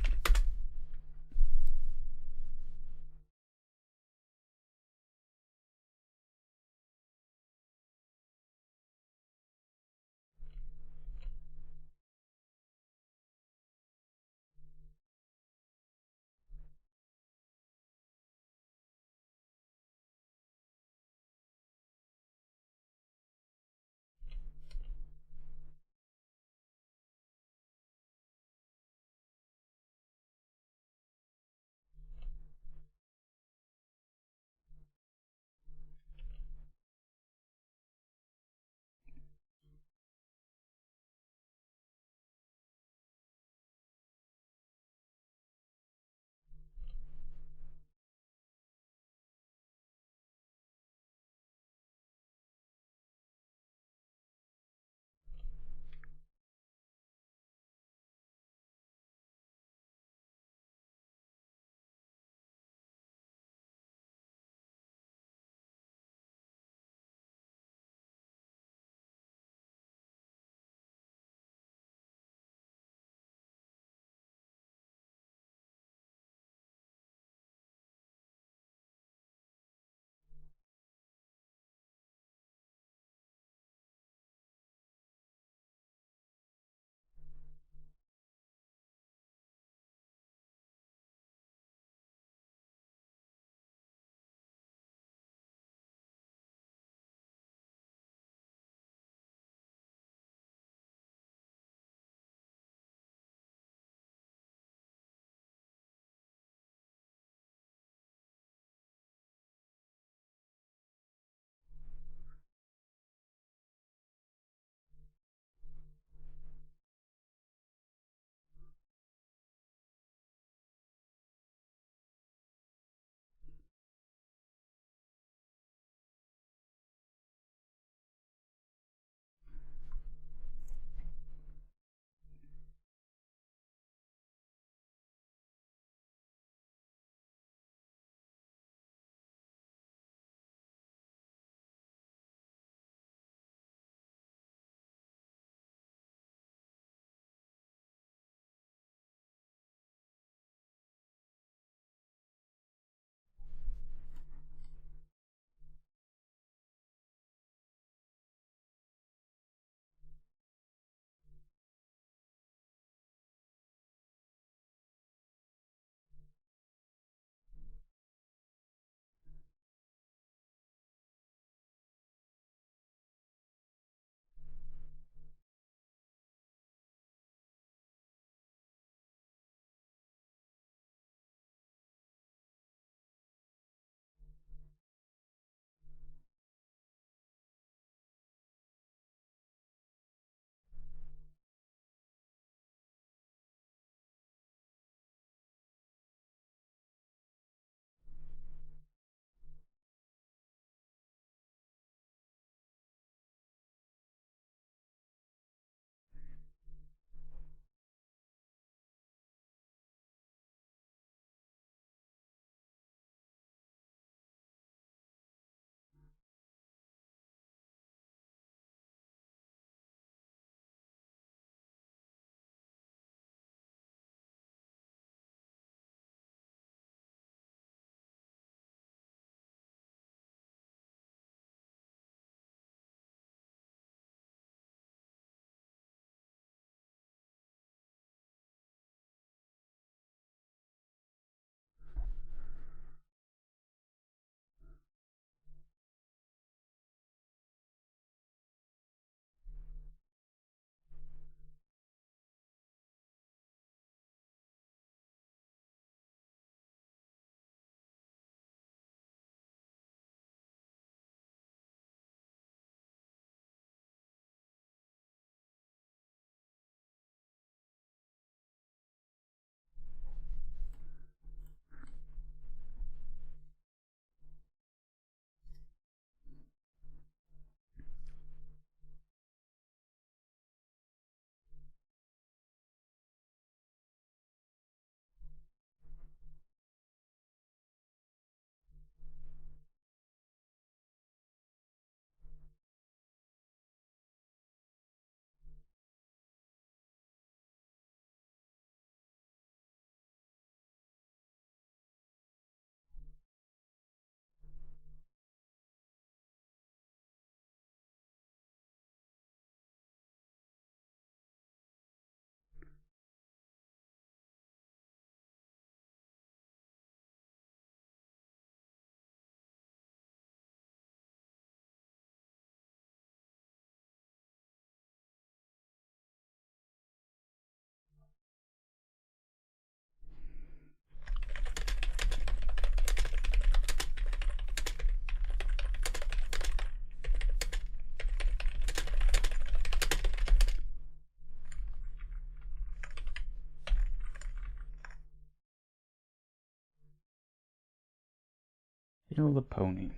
A: Kill the pony.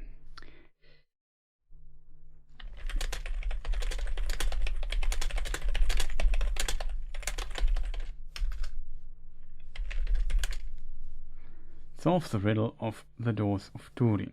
A: Solve the riddle of the doors of Turin.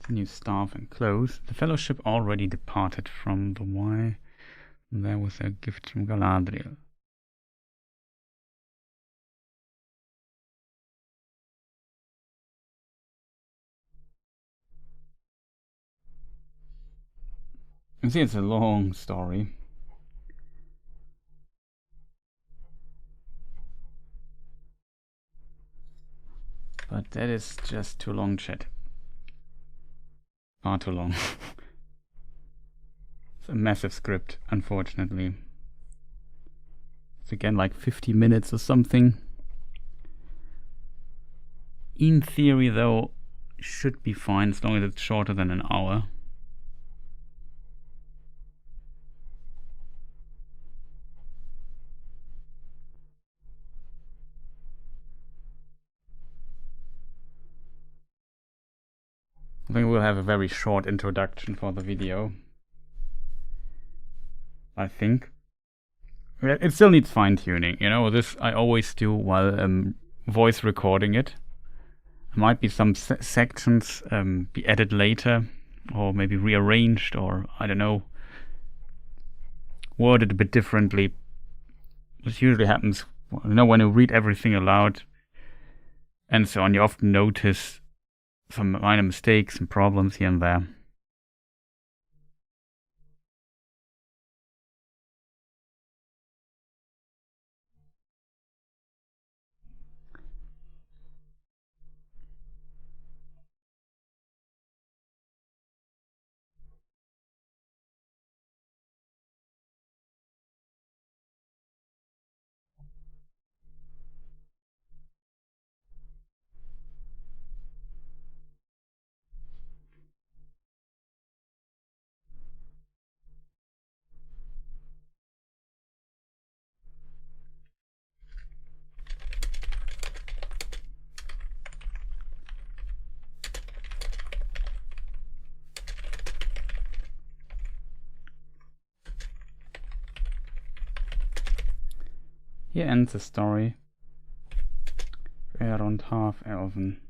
A: New staff and clothes. The fellowship already departed from the Y. There was a gift from Galadriel. You see, it's a long story. But that is just too long, chat. Far too long. It's a massive script, unfortunately. It's again like 50 minutes or something. In theory, though, should be fine as long as it's shorter than an hour. I think we'll have a very short introduction for the video. I think. It still needs fine-tuning, you know, this I always do while voice recording it. Might be some sections be added later, or maybe rearranged, or I don't know, worded a bit differently. This usually happens, you know, when you read everything aloud and so on, you often notice some minor mistakes and problems here and there. Here ends the story. Elrond half-elven.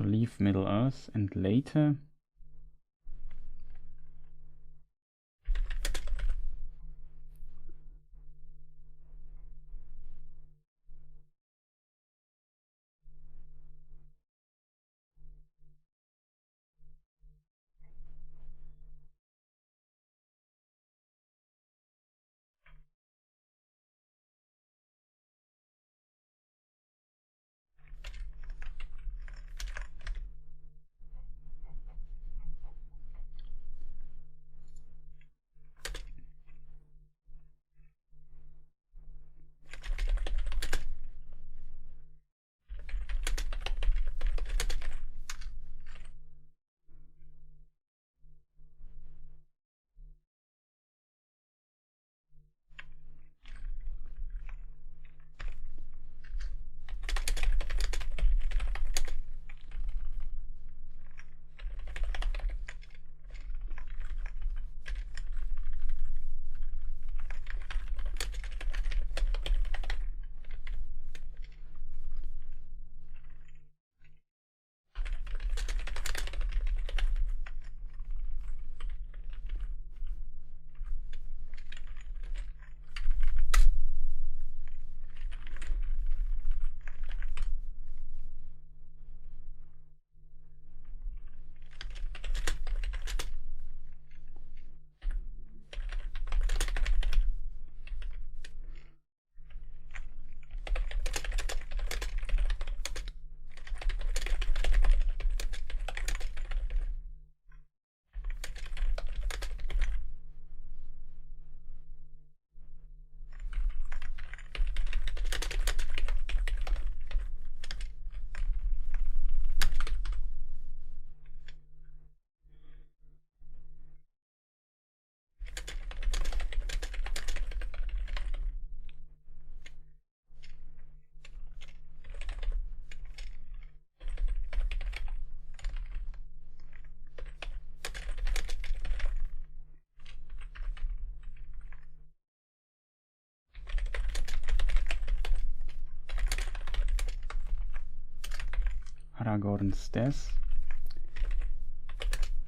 A: to leave Middle Earth and later Aragorn's death.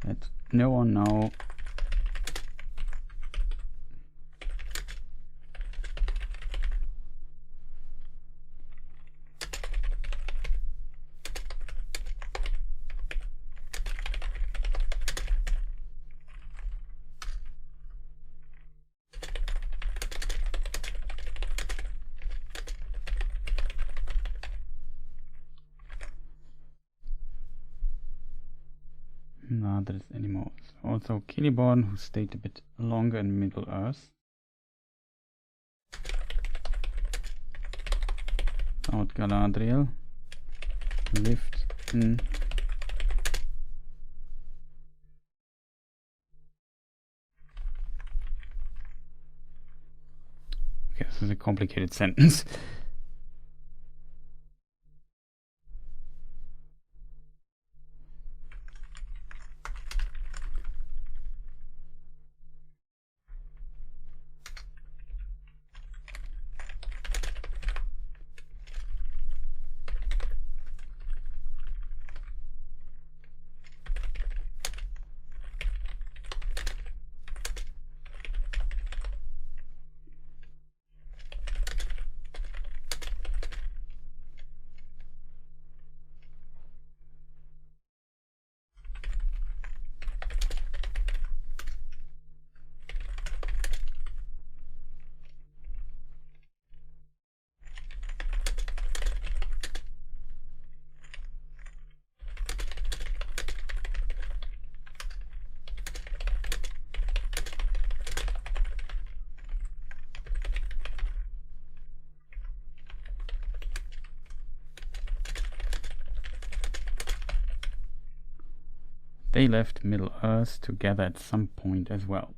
A: Let no one know. Not that it's anymore. Also Celeborn, who stayed a bit longer in Middle Earth. Out Galadriel. Lived in okay, this is a complicated sentence. They left Middle Earth together at some point as well.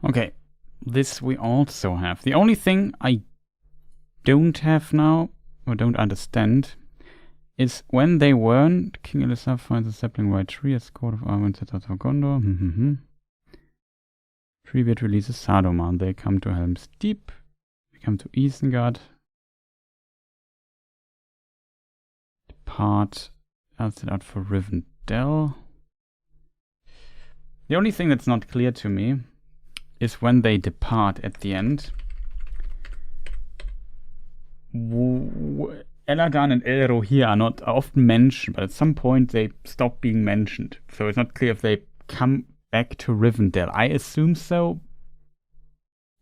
A: Okay, this we also have. The only thing I don't have now, or don't understand, is when they weren't. King Elisab finds a sapling white tree as coat of armor and sets out for Gondor. Treebeard releases Saruman. They come to Helm's Deep. We come to Isengard. Depart. I'll set out for Rivendell. The only thing that's not clear to me is when they depart at the end. Elladan and Elrohir are often mentioned, but at some point they stop being mentioned. So it's not clear if they come back to Rivendell. I assume so,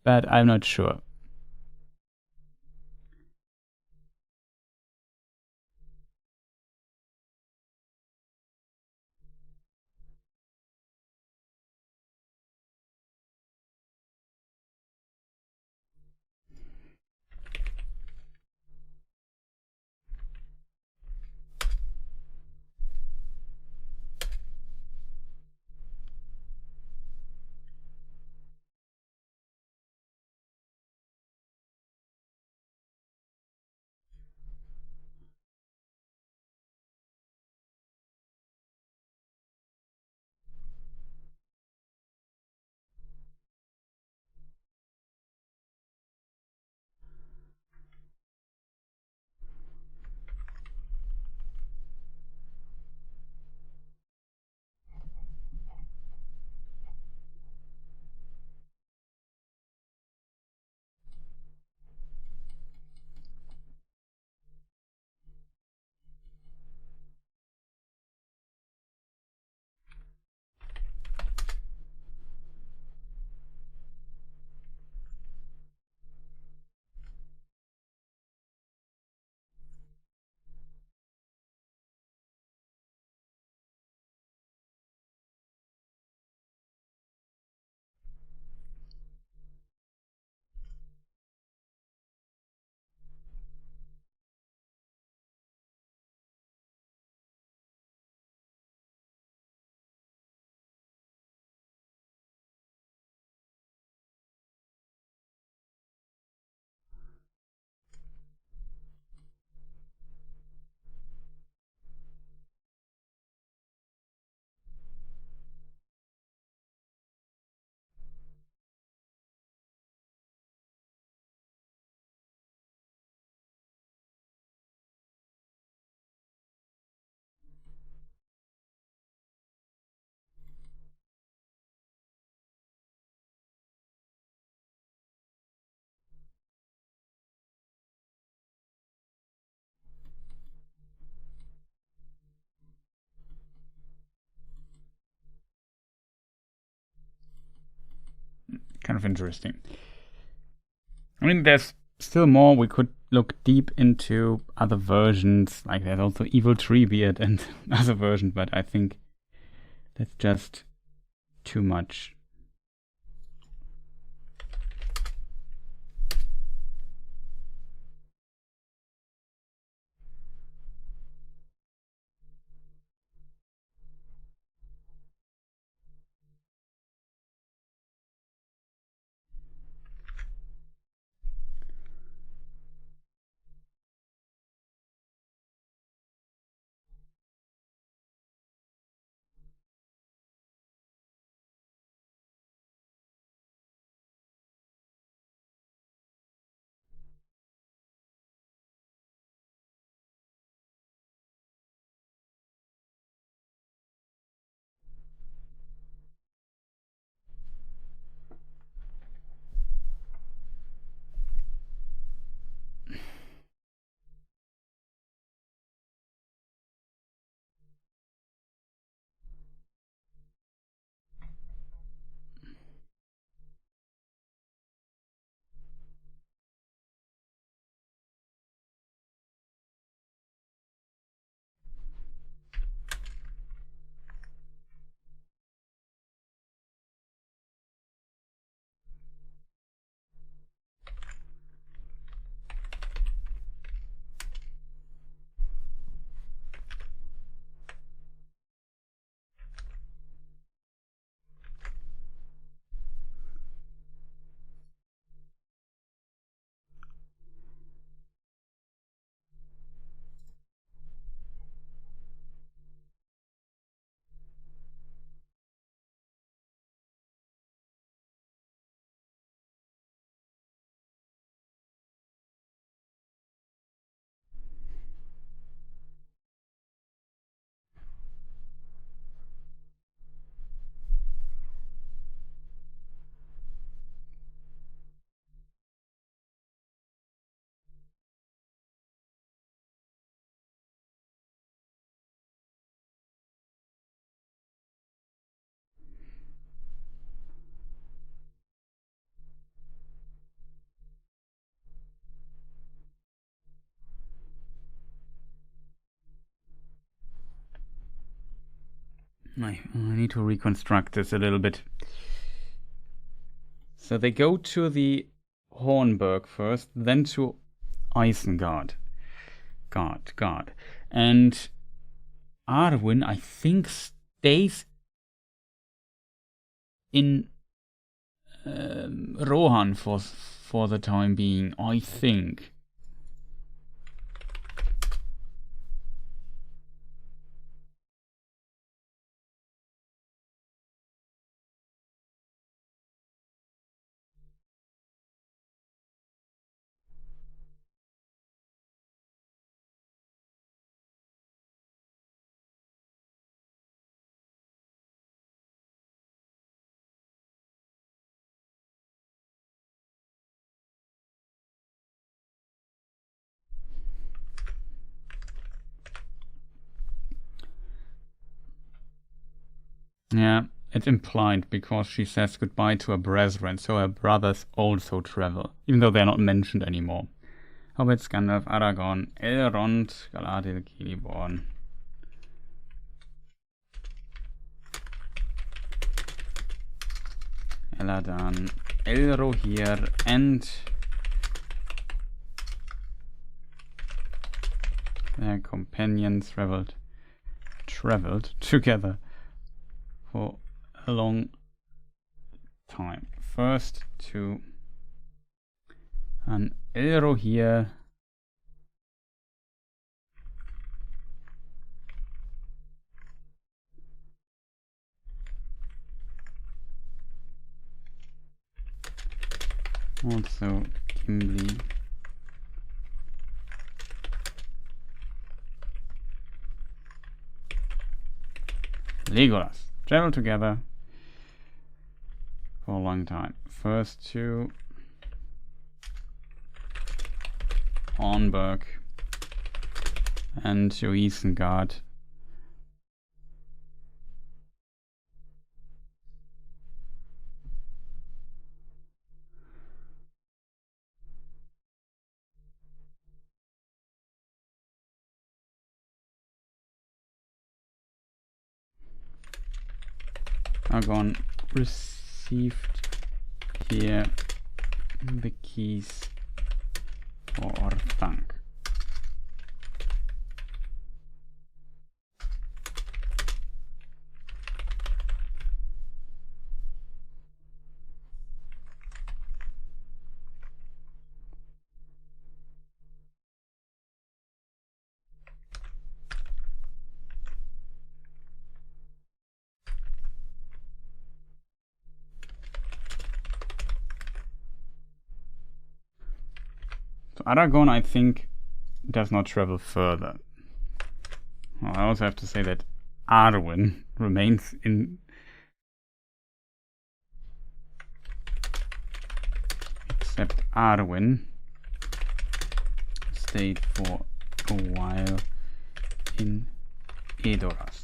A: but I'm not sure. Kind of interesting. I mean, there's still more. We could look deep into other versions. Like there's also Evil Treebeard and other versions, but I think that's just too much. I need to reconstruct this a little bit. So they go to the Hornburg first, then to Isengard. God. And Arwen, I think, stays in Rohan for the time being, I think. Yeah, it's implied because she says goodbye to her brethren, so her brothers also travel, even though they're not mentioned anymore. Hobbits, Gandalf, Aragorn, Elrond, Galadriel, Celeborn. Eladan, Elrohir, and their companions traveled together for a long time. First to an Elrohir, also Gimli, Legolas. Travel together for a long time. First to Hornburg and to Isengard. Aragorn received here the keys for Orthanc. So Aragorn, I think, does not travel further. Well, I also have to say that Arwen remains in... Except Arwen stayed for a while in Edoras.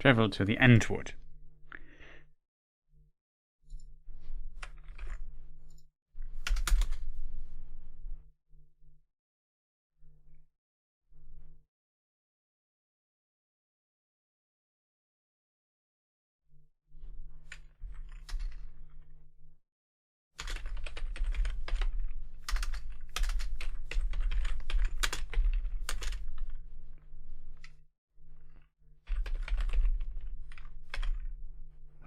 A: travel to the Entwood.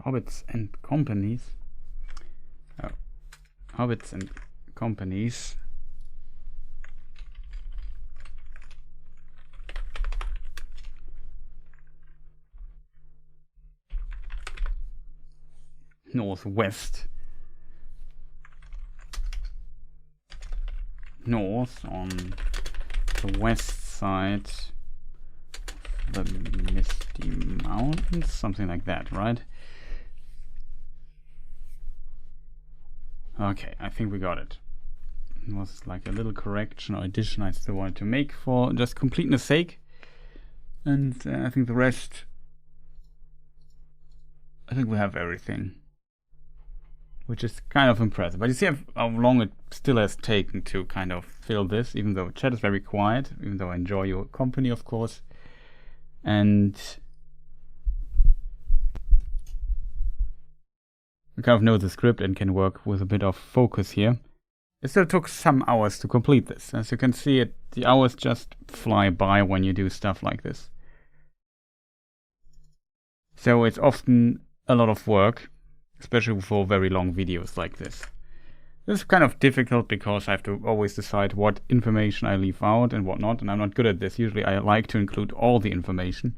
A: Hobbits and companies. Oh. Hobbits and companies. Northwest. North on the west side of the Misty Mountains, something like that, right? Okay, I think we got it. It was like a little correction or addition I still wanted to make for just completeness sake. And I think the rest, I think we have everything, which is kind of impressive. But you see how long it still has taken to kind of fill this, even though chat is very quiet, even though I enjoy your company, of course. And I kind of know the script and can work with a bit of focus here. It still took some hours to complete this. As you can see, the hours just fly by when you do stuff like this. So it's often a lot of work, especially for very long videos like this. This is kind of difficult because I have to always decide what information I leave out and what not, and I'm not good at this. Usually I like to include all the information.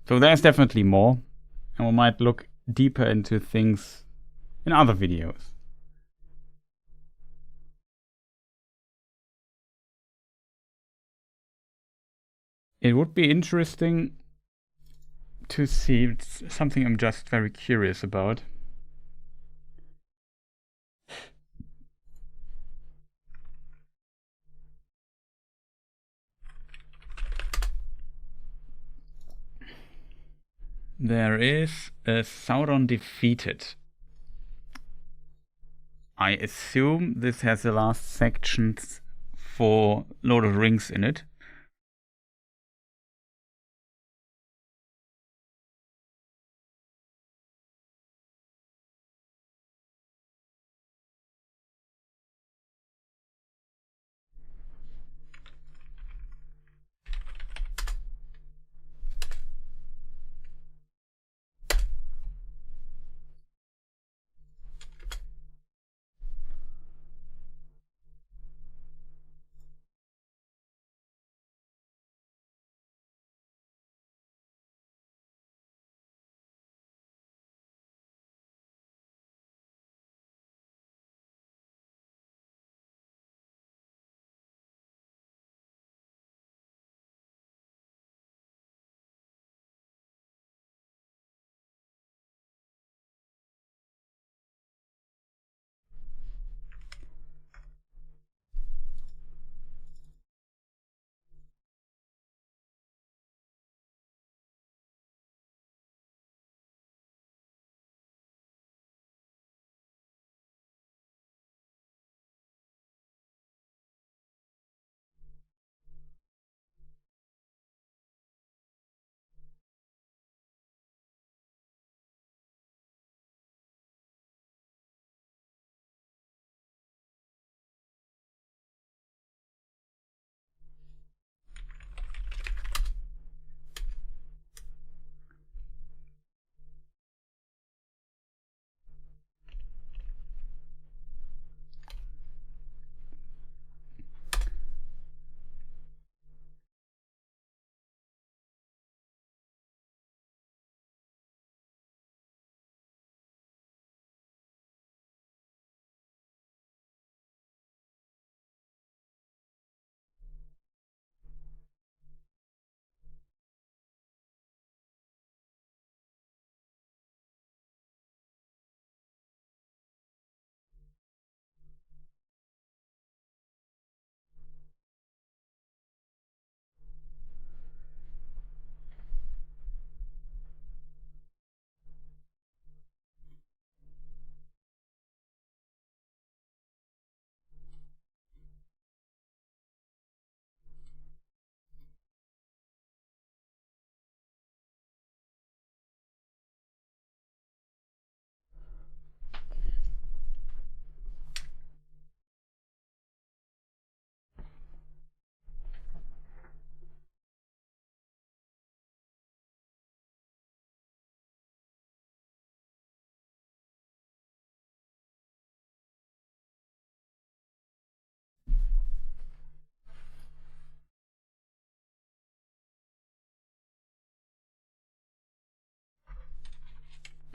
A: So there's definitely more, and we might look deeper into things in other videos. It would be interesting to see. It's something I'm just very curious about. There is a Sauron defeated. I assume this has the last sections for Lord of the Rings in it.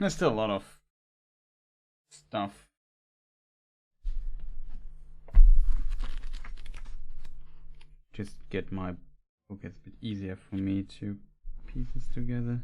A: There's still a lot of stuff. Just get my book, it's a bit easier for me to piece this together.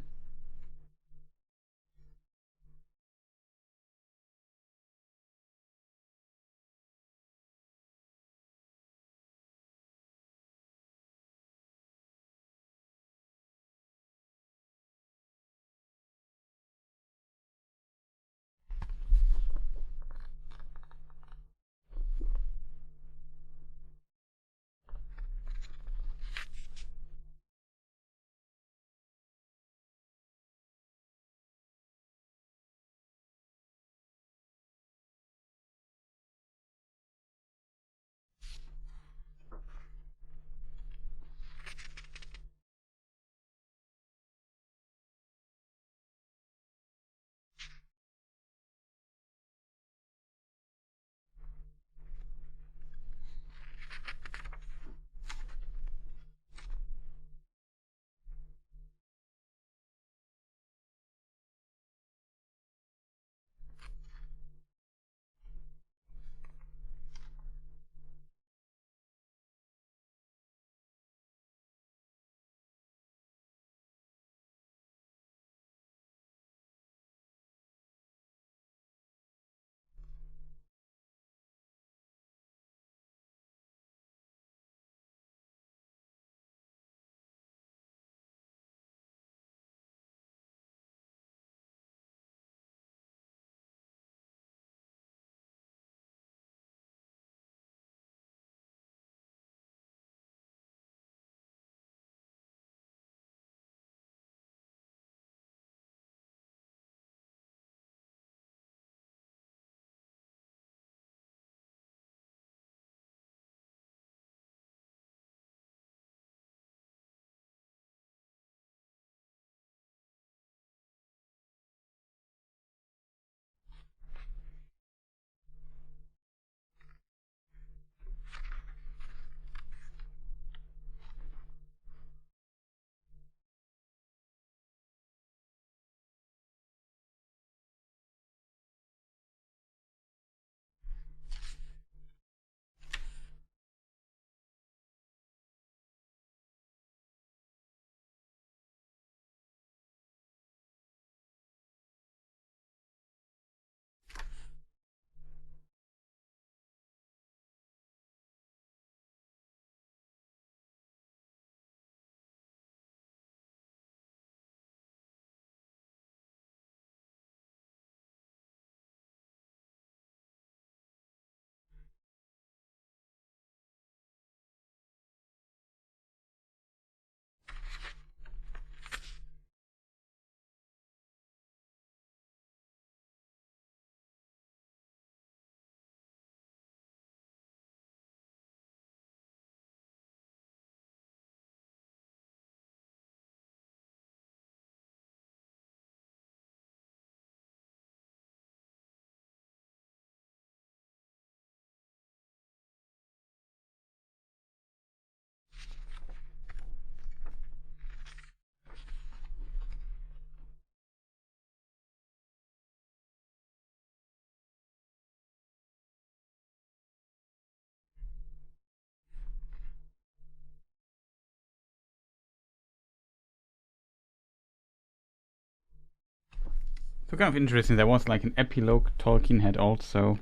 A: So kind of interesting, there was like an epilogue Tolkien had also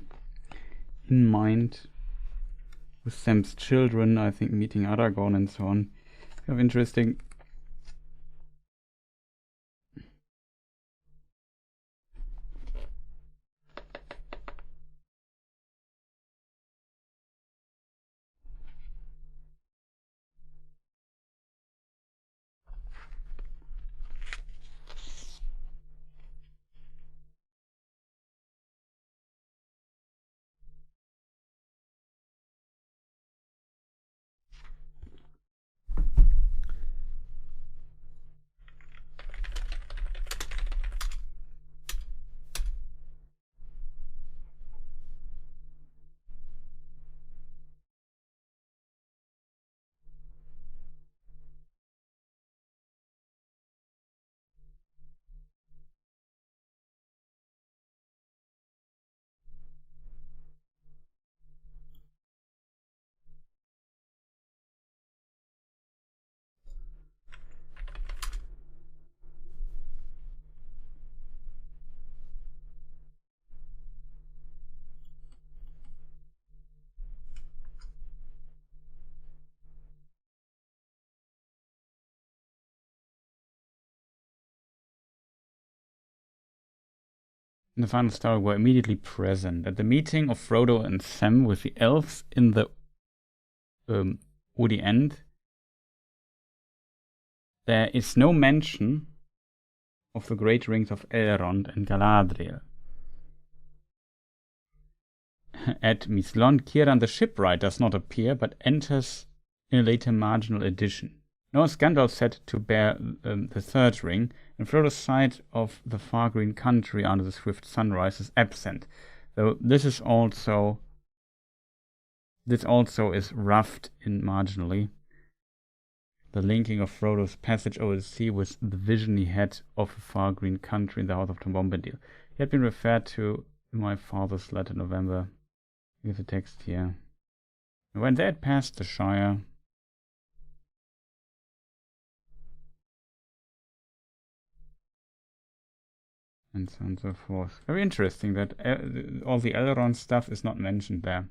A: in mind with Sam's children, I think meeting Aragorn and so on. Kind of interesting. in the final story were immediately present. At the meeting of Frodo and Sam with the elves in the Woody End, there is no mention of the great rings of Elrond and Galadriel. At Mislon, Kiran the shipwright does not appear, but enters in a later marginal edition. Nor is Gandalf said to bear the third ring, and Frodo's sight of the far green country under the swift sunrise is absent, though this also is roughed in marginally. The linking of Frodo's passage over the sea with the vision he had of a far green country in the house of Tom Bombadil. He had been referred to in my father's letter November. Here's the text here. When they had passed the Shire, and so on and so forth. Very interesting that all the Elrond stuff is not mentioned there.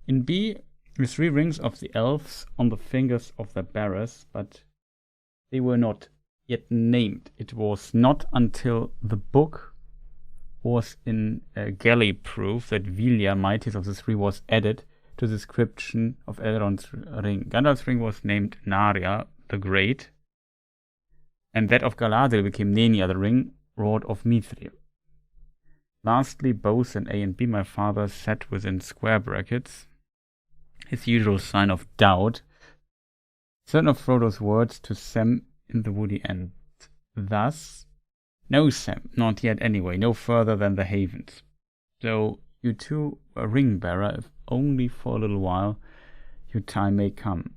A: In B, the 3 rings of the elves on the fingers of their bearers, but they were not yet named. It was not until the book was in galley proof that Vilya, mightiest of the 3, was added to the description of Elrond's ring. Gandalf's ring was named Narya the Great, and that of Galadriel became Nenya, the ring rod of Mithril. Lastly, both in A and B, my father set within square brackets, his usual sign of doubt, certain of Frodo's words to Sam in the Woody End. Thus, no Sam, not yet anyway, no further than the havens. So you too, a ring bearer, if only for a little while, your time may come.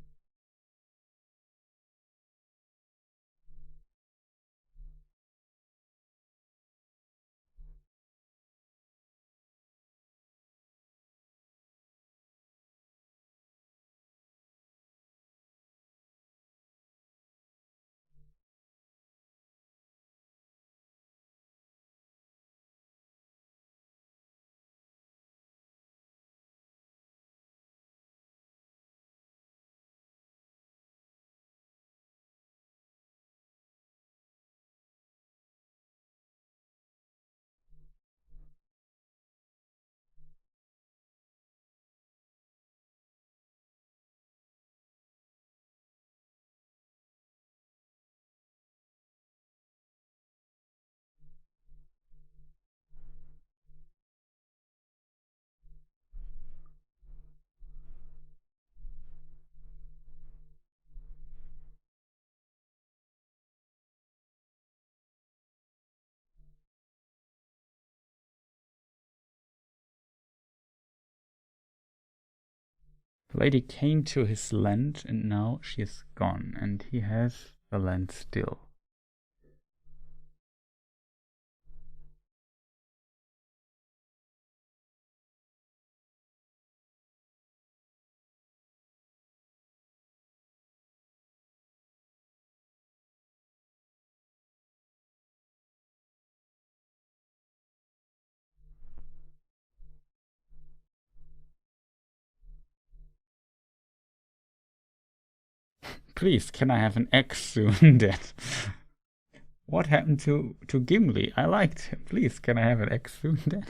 A: The lady came to his land, and now she is gone, and he has the land still. Please, can I have an X soon, Dad? What happened to Gimli? I liked him. Please, can I have an X soon, Dad?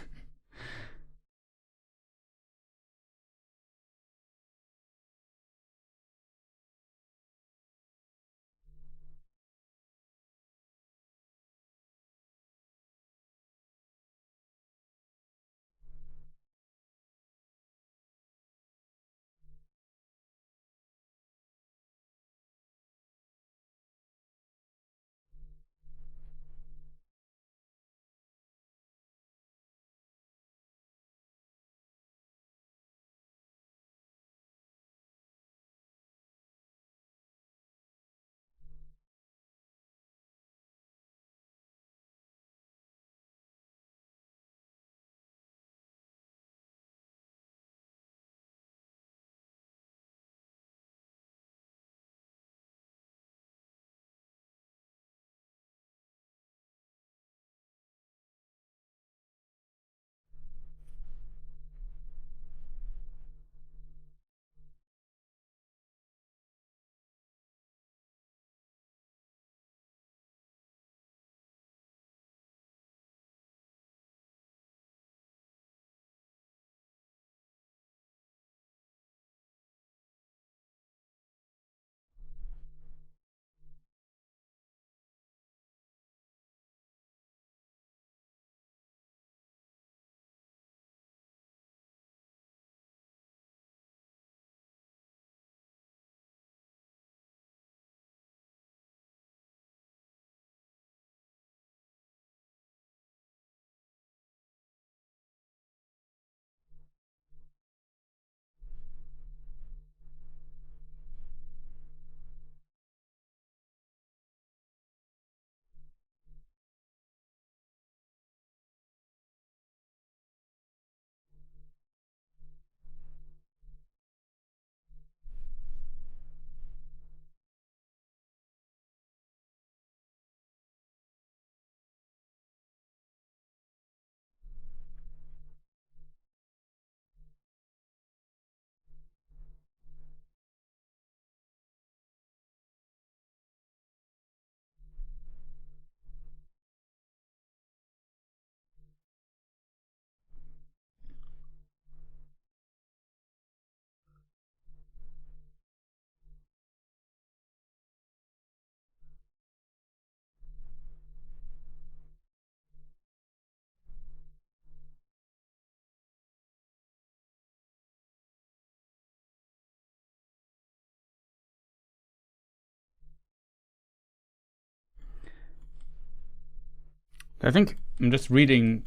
A: I think I'm just reading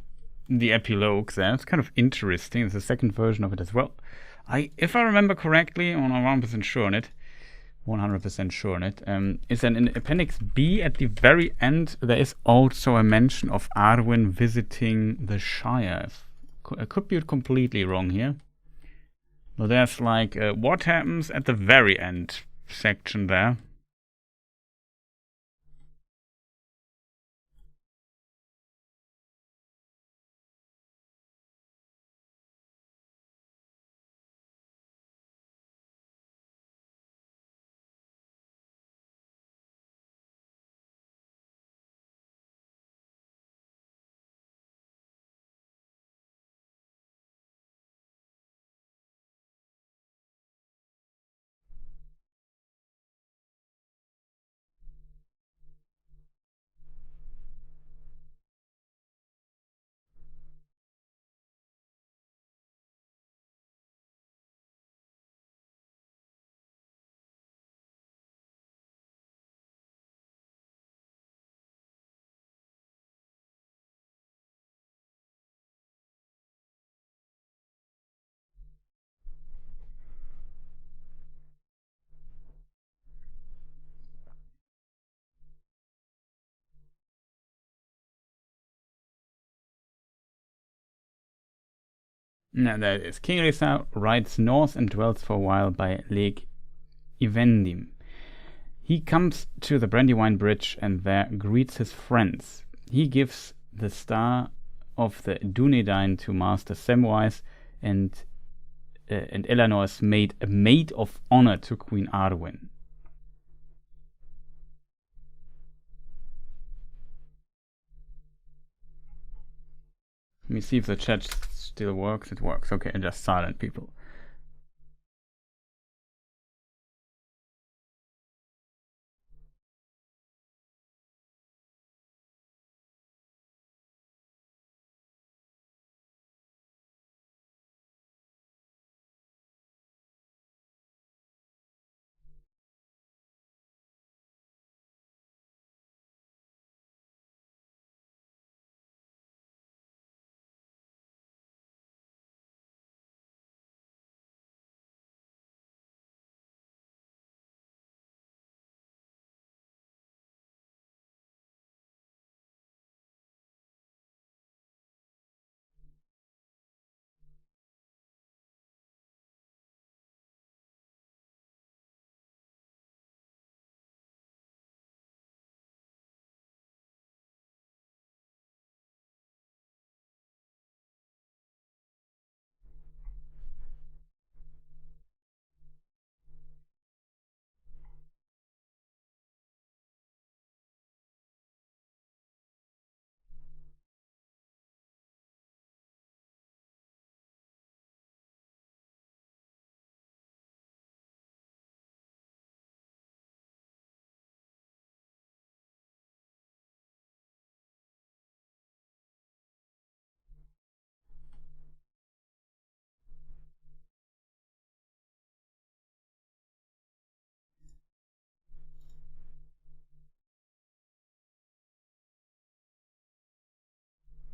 A: the epilogue there. It's kind of interesting. There's a second version of it as well. If I remember correctly, I'm not 100% sure on it. 100% sure on it. Is that in Appendix B at the very end, there is also a mention of Arwen visiting the Shire. I could be completely wrong here. But there's like what happens at the very end section there. Now there it is. King Risa rides north and dwells for a while by Lake Ivendim. He comes to the Brandywine Bridge and there greets his friends. He gives the star of the Dunedain to Master Samwise, and Eleanor is made a maid of honor to Queen Arwen. Let me see if the chat still works. It works. Okay, and just silent people.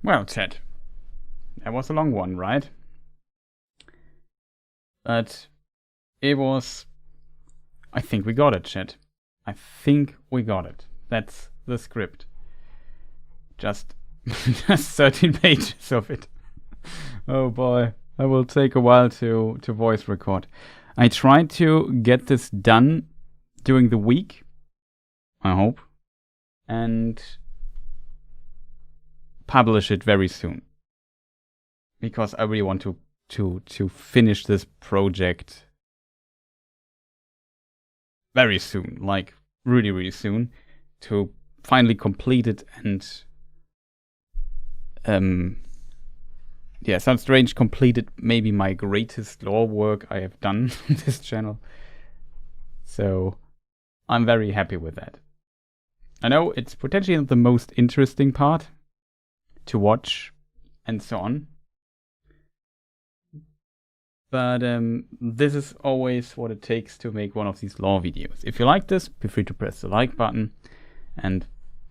A: Well, chat, that was a long one, right? But it was... I think we got it, chat. I think we got it. That's the script. Just 13 pages of it. Oh boy, I will take a while to voice record. I tried to get this done during the week, I hope, and publish it very soon, because I really want to finish this project very soon, like really soon, to finally complete it. And yeah, sounds strange, completed maybe my greatest lore work I have done on this channel, so I'm very happy with that. I know it's potentially not the most interesting part to watch and so on, but this is always what it takes to make one of these lore videos. If you like this, feel free to press the like button and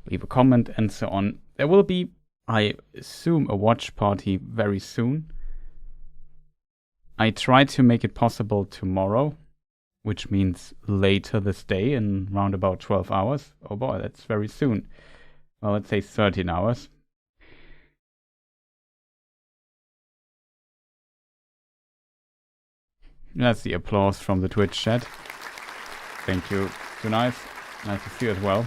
A: leave a comment and so on. There will be I assume a watch party very soon. I try to make it possible tomorrow, which means later this day in round about 12 hours. Oh boy, that's very soon. Well, let's say 13 hours. That's the applause from the Twitch chat. Thank you. So nice. Nice to see you as well.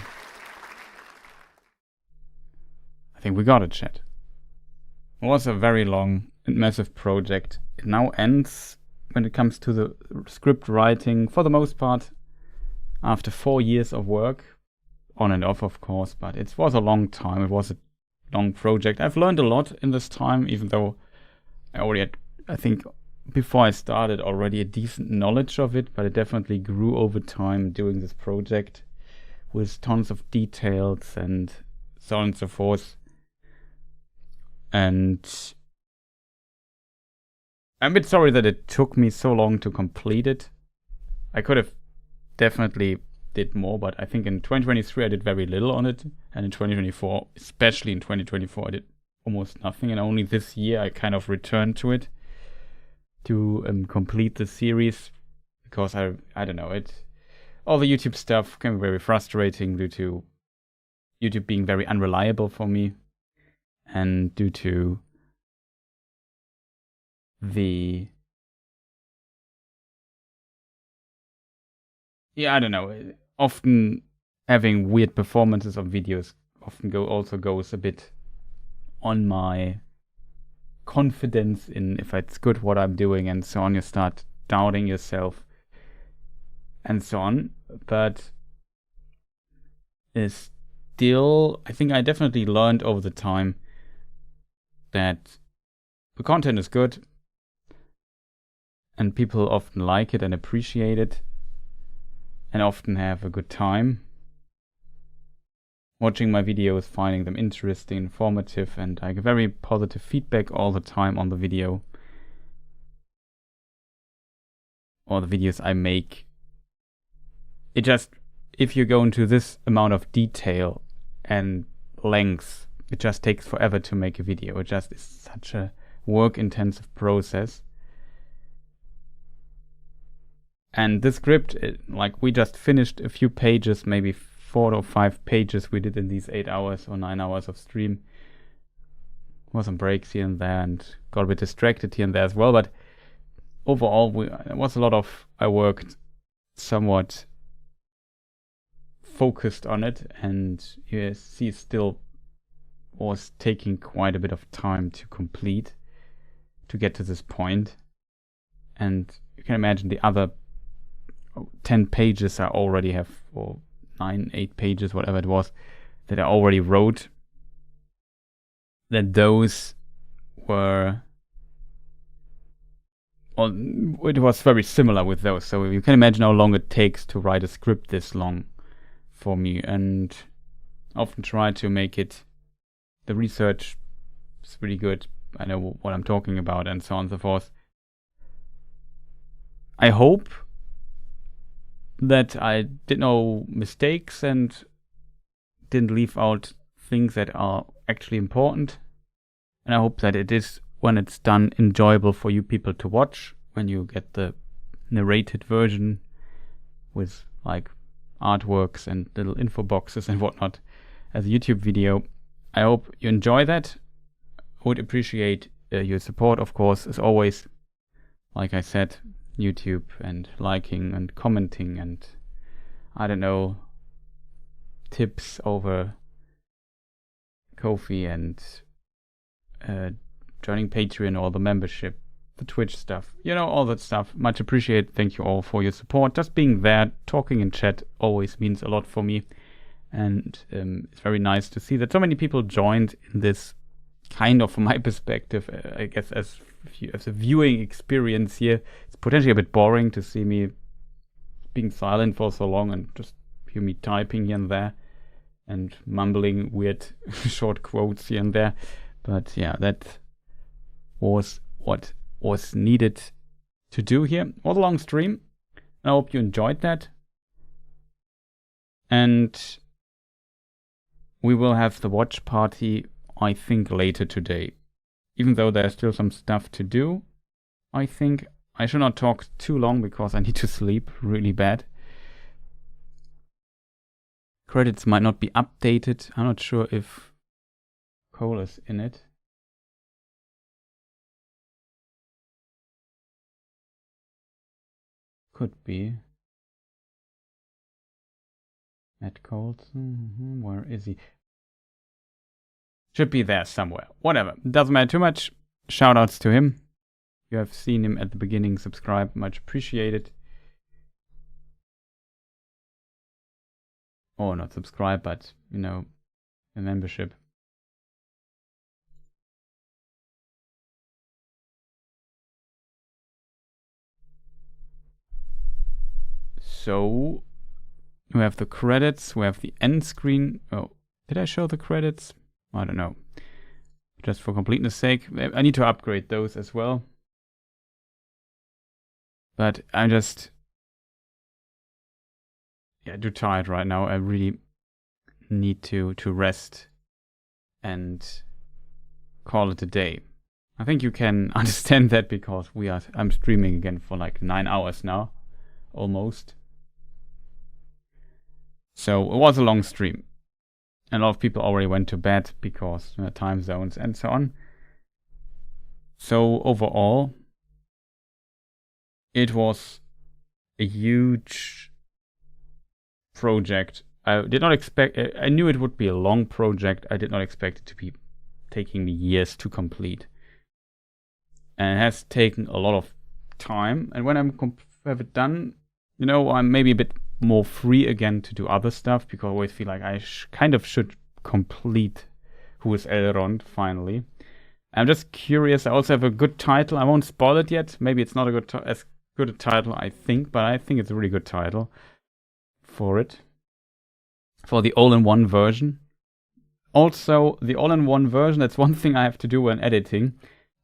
A: I think we got it, chat. It was a very long and massive project. It now ends when it comes to the script writing, for the most part, after 4 years of work, on and off, of course, but it was a long time. It was a long project. I've learned a lot in this time, even though I already had, I think, before I started, already a decent knowledge of it, but it definitely grew over time doing this project with tons of details and so on and so forth. And I'm a bit sorry that it took me so long to complete it. I could have definitely did more, but I think in 2023 I did very little on it, and in 2024, especially in 2024, I did almost nothing, and only this year I kind of returned to it to complete the series, because I don't know, all the YouTube stuff can be very frustrating due to YouTube being very unreliable for me, and due to I don't know, often having weird performances of videos often goes a bit on my confidence in if it's good what I'm doing and so on. You start doubting yourself and so on. But still, I think I definitely learned over the time that the content is good and people often like it and appreciate it and often have a good time watching my videos, finding them interesting, informative, and I get very positive feedback all the time on the video or the videos I make. It just, if you go into this amount of detail and length, it just takes forever to make a video. It just is such a work-intensive process. And this script, like we just finished a few pages, maybe 4 or 5 pages we did in these 8 hours or 9 hours of stream. There were some breaks here and there and got a bit distracted here and there as well. But overall, there was a lot of, I worked somewhat focused on it, and you see still was taking quite a bit of time to complete, to get to this point. And you can imagine the other 10 pages I already have, or 9, 8 pages, whatever it was, that I already wrote, that those were, well, it was very similar with those. So you can imagine how long it takes to write a script this long for me, and often try to make it, the research is really good, I know what I'm talking about, and so on and so forth. I hope that I did no mistakes and didn't leave out things that are actually important. And I hope that it is, when it's done, enjoyable for you people to watch, when you get the narrated version with like artworks and little info boxes and whatnot as a YouTube video. I hope you enjoy that. I would appreciate your support, of course, as always. Like I said, YouTube and liking and commenting and, I don't know, tips over Ko-fi and joining Patreon or the membership, the Twitch stuff, all that stuff. Much appreciated. Thank you all for your support. Just being there, talking in chat always means a lot for me. And it's very nice to see that so many people joined in this kind of, from my perspective, I guess as a viewing experience here, it's potentially a bit boring to see me being silent for so long and just hear me typing here and there and mumbling weird short quotes here and there. But yeah, that was what was needed to do here. It was a long stream. I hope you enjoyed that. And we will have the watch party I think, later today. Even though there's still some stuff to do, I think I should not talk too long because I need to sleep really bad. Credits might not be updated. I'm not sure if Cole is in it. Could be. Matt Colton, where is he? Should be there somewhere. Whatever. Doesn't matter too much. Shoutouts to him. You have seen him at the beginning. Subscribe. Much appreciated. Or not subscribe, but, you know, a membership. So, we have the credits. We have the end screen. Oh, did I show the credits? I don't know. Just for completeness sake, I need to upgrade those as well. But I'm just too tired right now. I really need to rest and call it a day. I think you can understand that because I'm streaming again for like 9 hours now, almost. So it was a long stream. And a lot of people already went to bed because time zones and so on. So overall, it was a huge project. I did not expect. I knew it would be a long project. I did not expect it to be taking me years to complete. And it has taken a lot of time. And when have it done, you know, I'm maybe a bit more free again to do other stuff because I always feel like I kind of should complete Who is Elrond finally. I'm just curious. I also have a good title. I won't spoil it yet. Maybe it's not as good a title, I think, but I think it's a really good title for it. For the all-in-one version. Also, the all-in-one version, that's one thing I have to do when editing.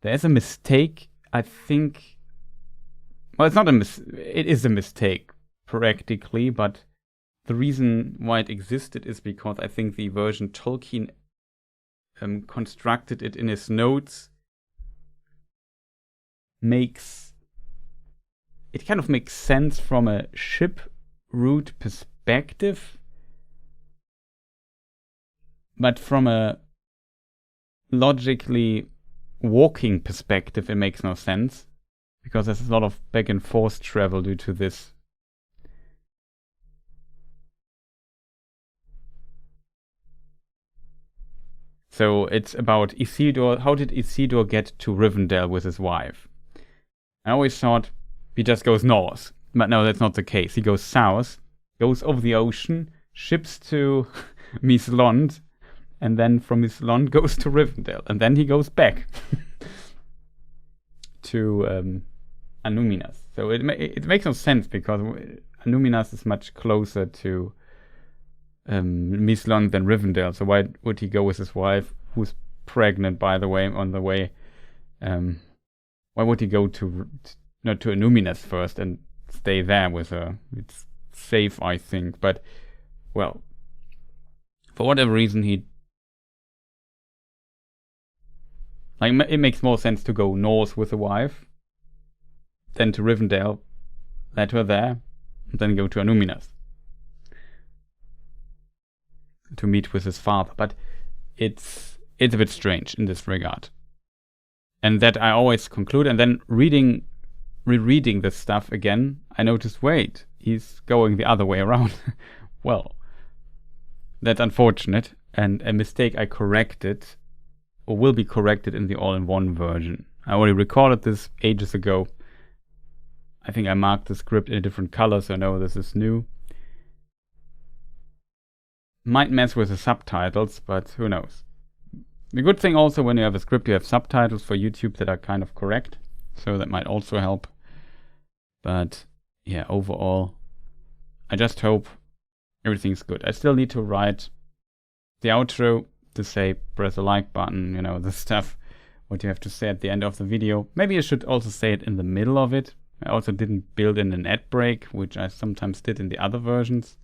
A: There's a mistake, I think. Well, it's not it is a mistake, practically, but the reason why it existed is because I think the version Tolkien constructed it in his notes it kind of makes sense from a ship route perspective, but from a logically walking perspective it makes no sense because there's a lot of back and forth travel due to this. So it's about Isildur. How did Isildur get to Rivendell with his wife? I always thought he just goes north. But no, that's not the case. He goes south, goes over the ocean, ships to Mislond, and then from Mislond goes to Rivendell. And then he goes back to Anuminas. So it makes no sense because Anuminas is much closer to Mislond than Rivendell, so why would he go with his wife, who's pregnant, by the way, on the way? Why would he go to Anuminas first and stay there with her? It's safe, I think, but, well, for whatever reason, it makes more sense to go north with the wife than to Rivendell, let her there, and then go to Anuminas to meet with his father. But it's a bit strange in this regard. And that I always conclude, and then rereading this stuff again, I noticed, wait, he's going the other way around. Well, that's unfortunate, and a mistake I corrected, or will be corrected in the all-in-one version. I already recorded this ages ago. I think I marked the script in a different color, so I know this is new. Might mess with the subtitles, but who knows. The good thing also, when you have a script, you have subtitles for YouTube that are kind of correct, so that might also help. But yeah, overall, I just hope everything's good. I still need to write the outro to say press the like button, you know, the stuff, what you have to say at the end of the video. Maybe I should also say it in the middle of it. I also didn't build in an ad break, which I sometimes did in the other versions.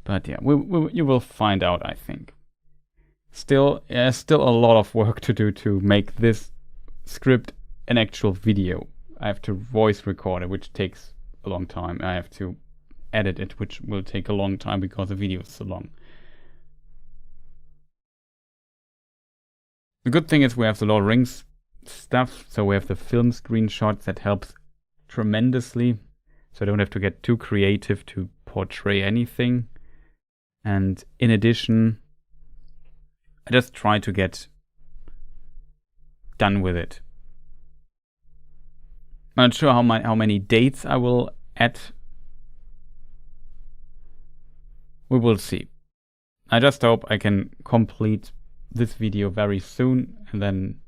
A: But yeah, you will find out, I think. still a lot of work to do to make this script an actual video. I have to voice record it, which takes a long time. I have to edit it, which will take a long time because the video is so long. The good thing is we have the Lord of the Rings stuff, so we have the film screenshots that helps tremendously, so I don't have to get too creative to portray anything. And in addition, I just try to get done with it. I'm not sure how many dates I will add. We will see. I just hope I can complete this video very soon and then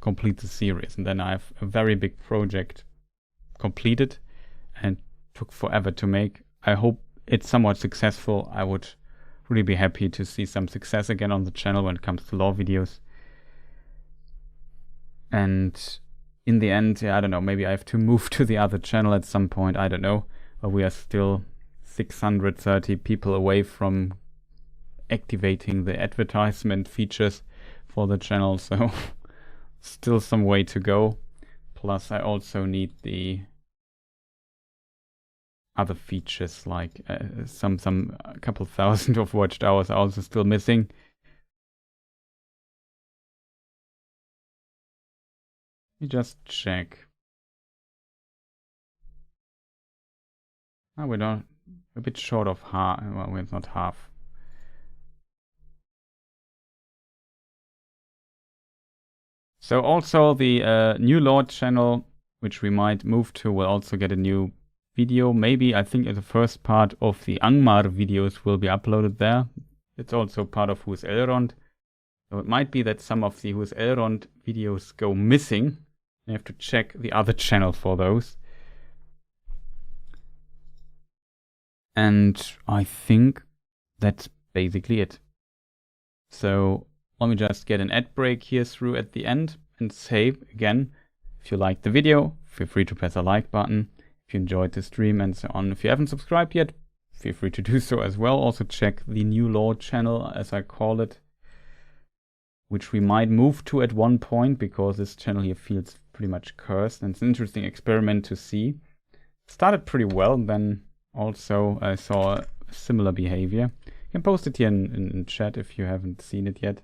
A: complete the series. And then I have a very big project completed and took forever to make. I hope it's somewhat successful. I would really be happy to see some success again on the channel when it comes to lore videos. And in the end, I don't know, maybe I have to move to the other channel at some point, I don't know. But we are still 630 people away from activating the advertisement features for the channel, so still some way to go. Plus I also need the other features, like a couple thousand of watched hours are also still missing. Let me just check. Oh, we're not a bit short of half. Well, we're not half. So also the new Lord channel, which we might move to, will also get a new video. Maybe, I think the first part of the Angmar videos will be uploaded there. It's also part of Who's Elrond. So it might be that some of the Who's Elrond videos go missing. You have to check the other channel for those. And I think that's basically it. So let me just get an ad break here through at the end and say again, if you liked the video, feel free to press the like button. If you enjoyed the stream and so on. If you haven't subscribed yet, feel free to do so as well. Also check the new Lord channel, as I call it, which we might move to at one point because this channel here feels pretty much cursed. And it's an interesting experiment to see. Started pretty well, then also I saw similar behavior. You can post it here in chat if you haven't seen it yet.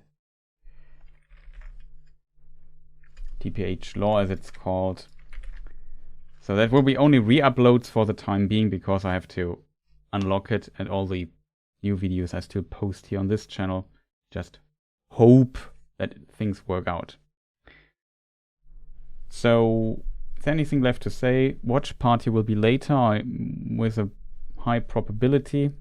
A: TPH Lore, as it's called. So that will be only re-uploads for the time being because I have to unlock it, and all the new videos I still post here on this channel. Just hope that things work out. So, is there anything left to say? Watch party will be later with a high probability,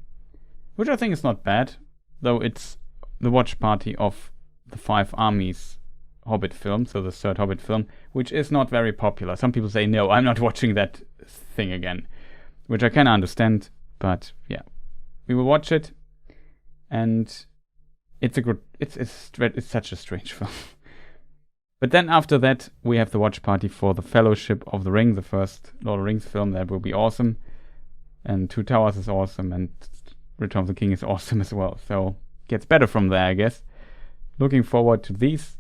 A: which I think is not bad, though it's the watch party of the 5 Armies Hobbit film, so the 3rd Hobbit film, which is not very popular. Some people say, no, I'm not watching that thing again, which I can understand, but yeah, we will watch it, and it's a good, it's such a strange film. But then after that, we have the watch party for the Fellowship of the Ring, the first Lord of the Rings film. That will be awesome, and Two Towers is awesome, and Return of the King is awesome as well. So gets better from there, I guess. Looking forward to these.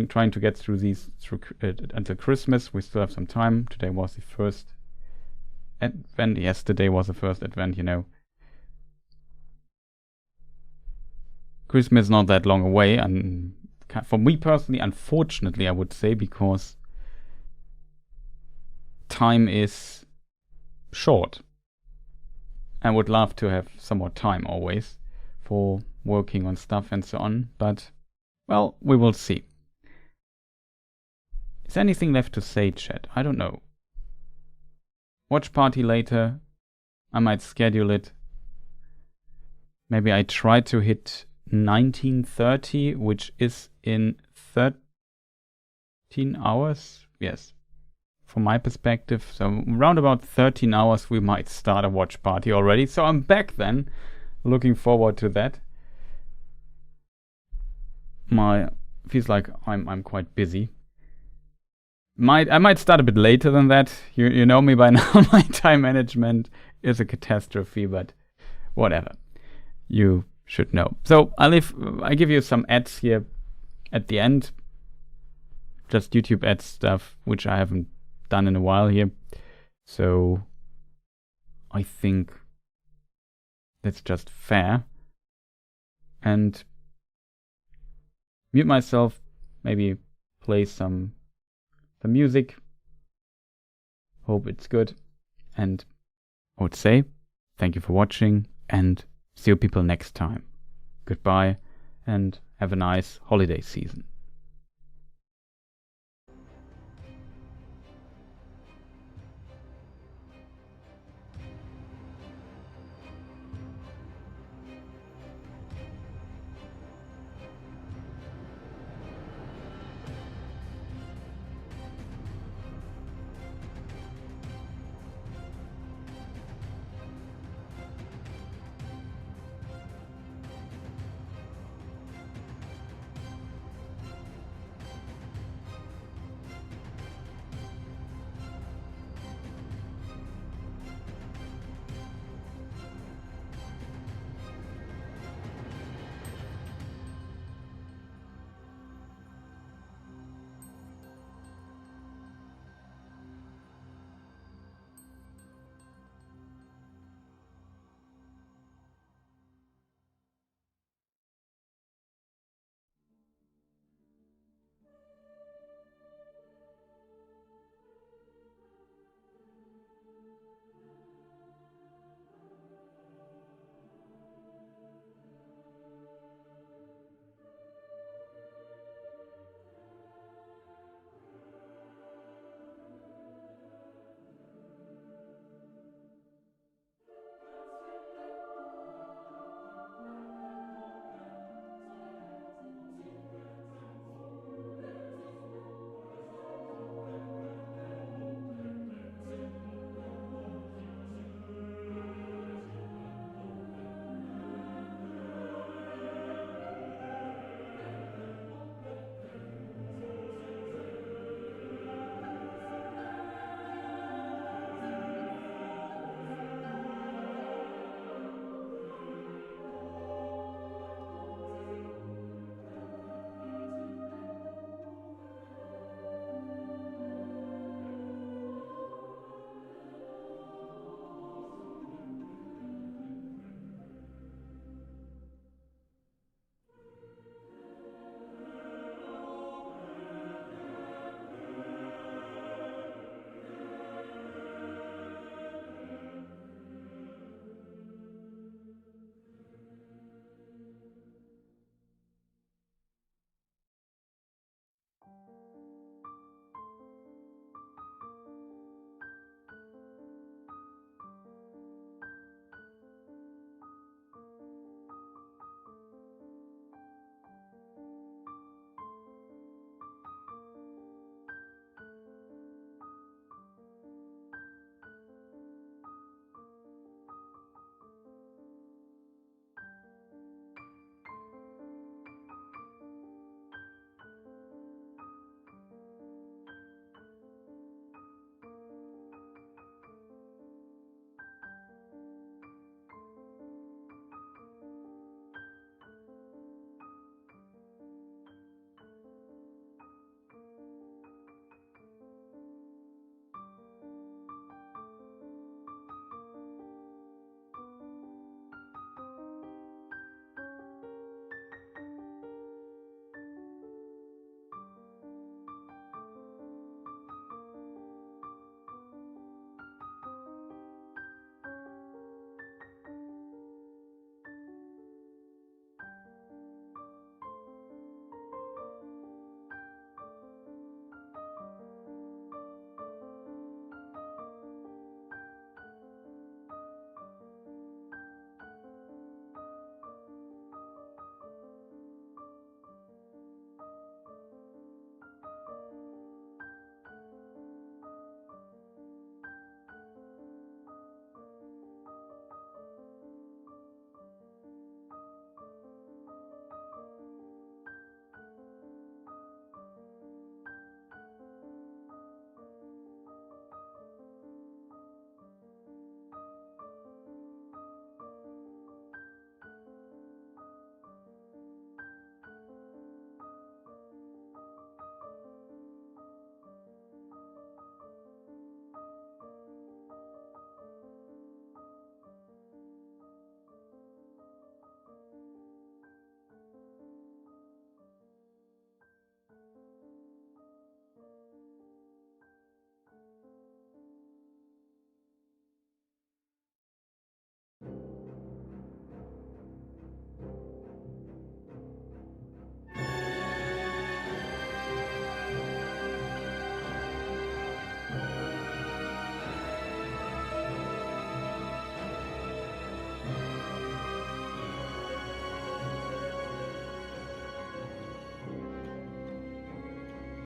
A: Trying to get through these until Christmas. We still have some time. Today was the first Advent. Yesterday was the first Advent, you know. Christmas is not that long away, and for me personally, unfortunately, I would say, because time is short. I would love to have some more time always for working on stuff and so on, but well, we will see. Is there anything left to say, chat? I don't know. Watch party later. I might schedule it. Maybe I try to hit 1930, which is in 13 hours. Yes. From my perspective. So around about 13 hours we might start a watch party already. So I'm back then. Looking forward to that. Feels like I'm quite busy. I might start a bit later than that. You know me by now. My time management is a catastrophe, but whatever. You should know. So I give you some ads here at the end. Just YouTube ads stuff, which I haven't done in a while here. So I think that's just fair. And mute myself, maybe play some music. Hope it's good. And I would say thank you for watching, and see you people next time. Goodbye, and have a nice holiday season.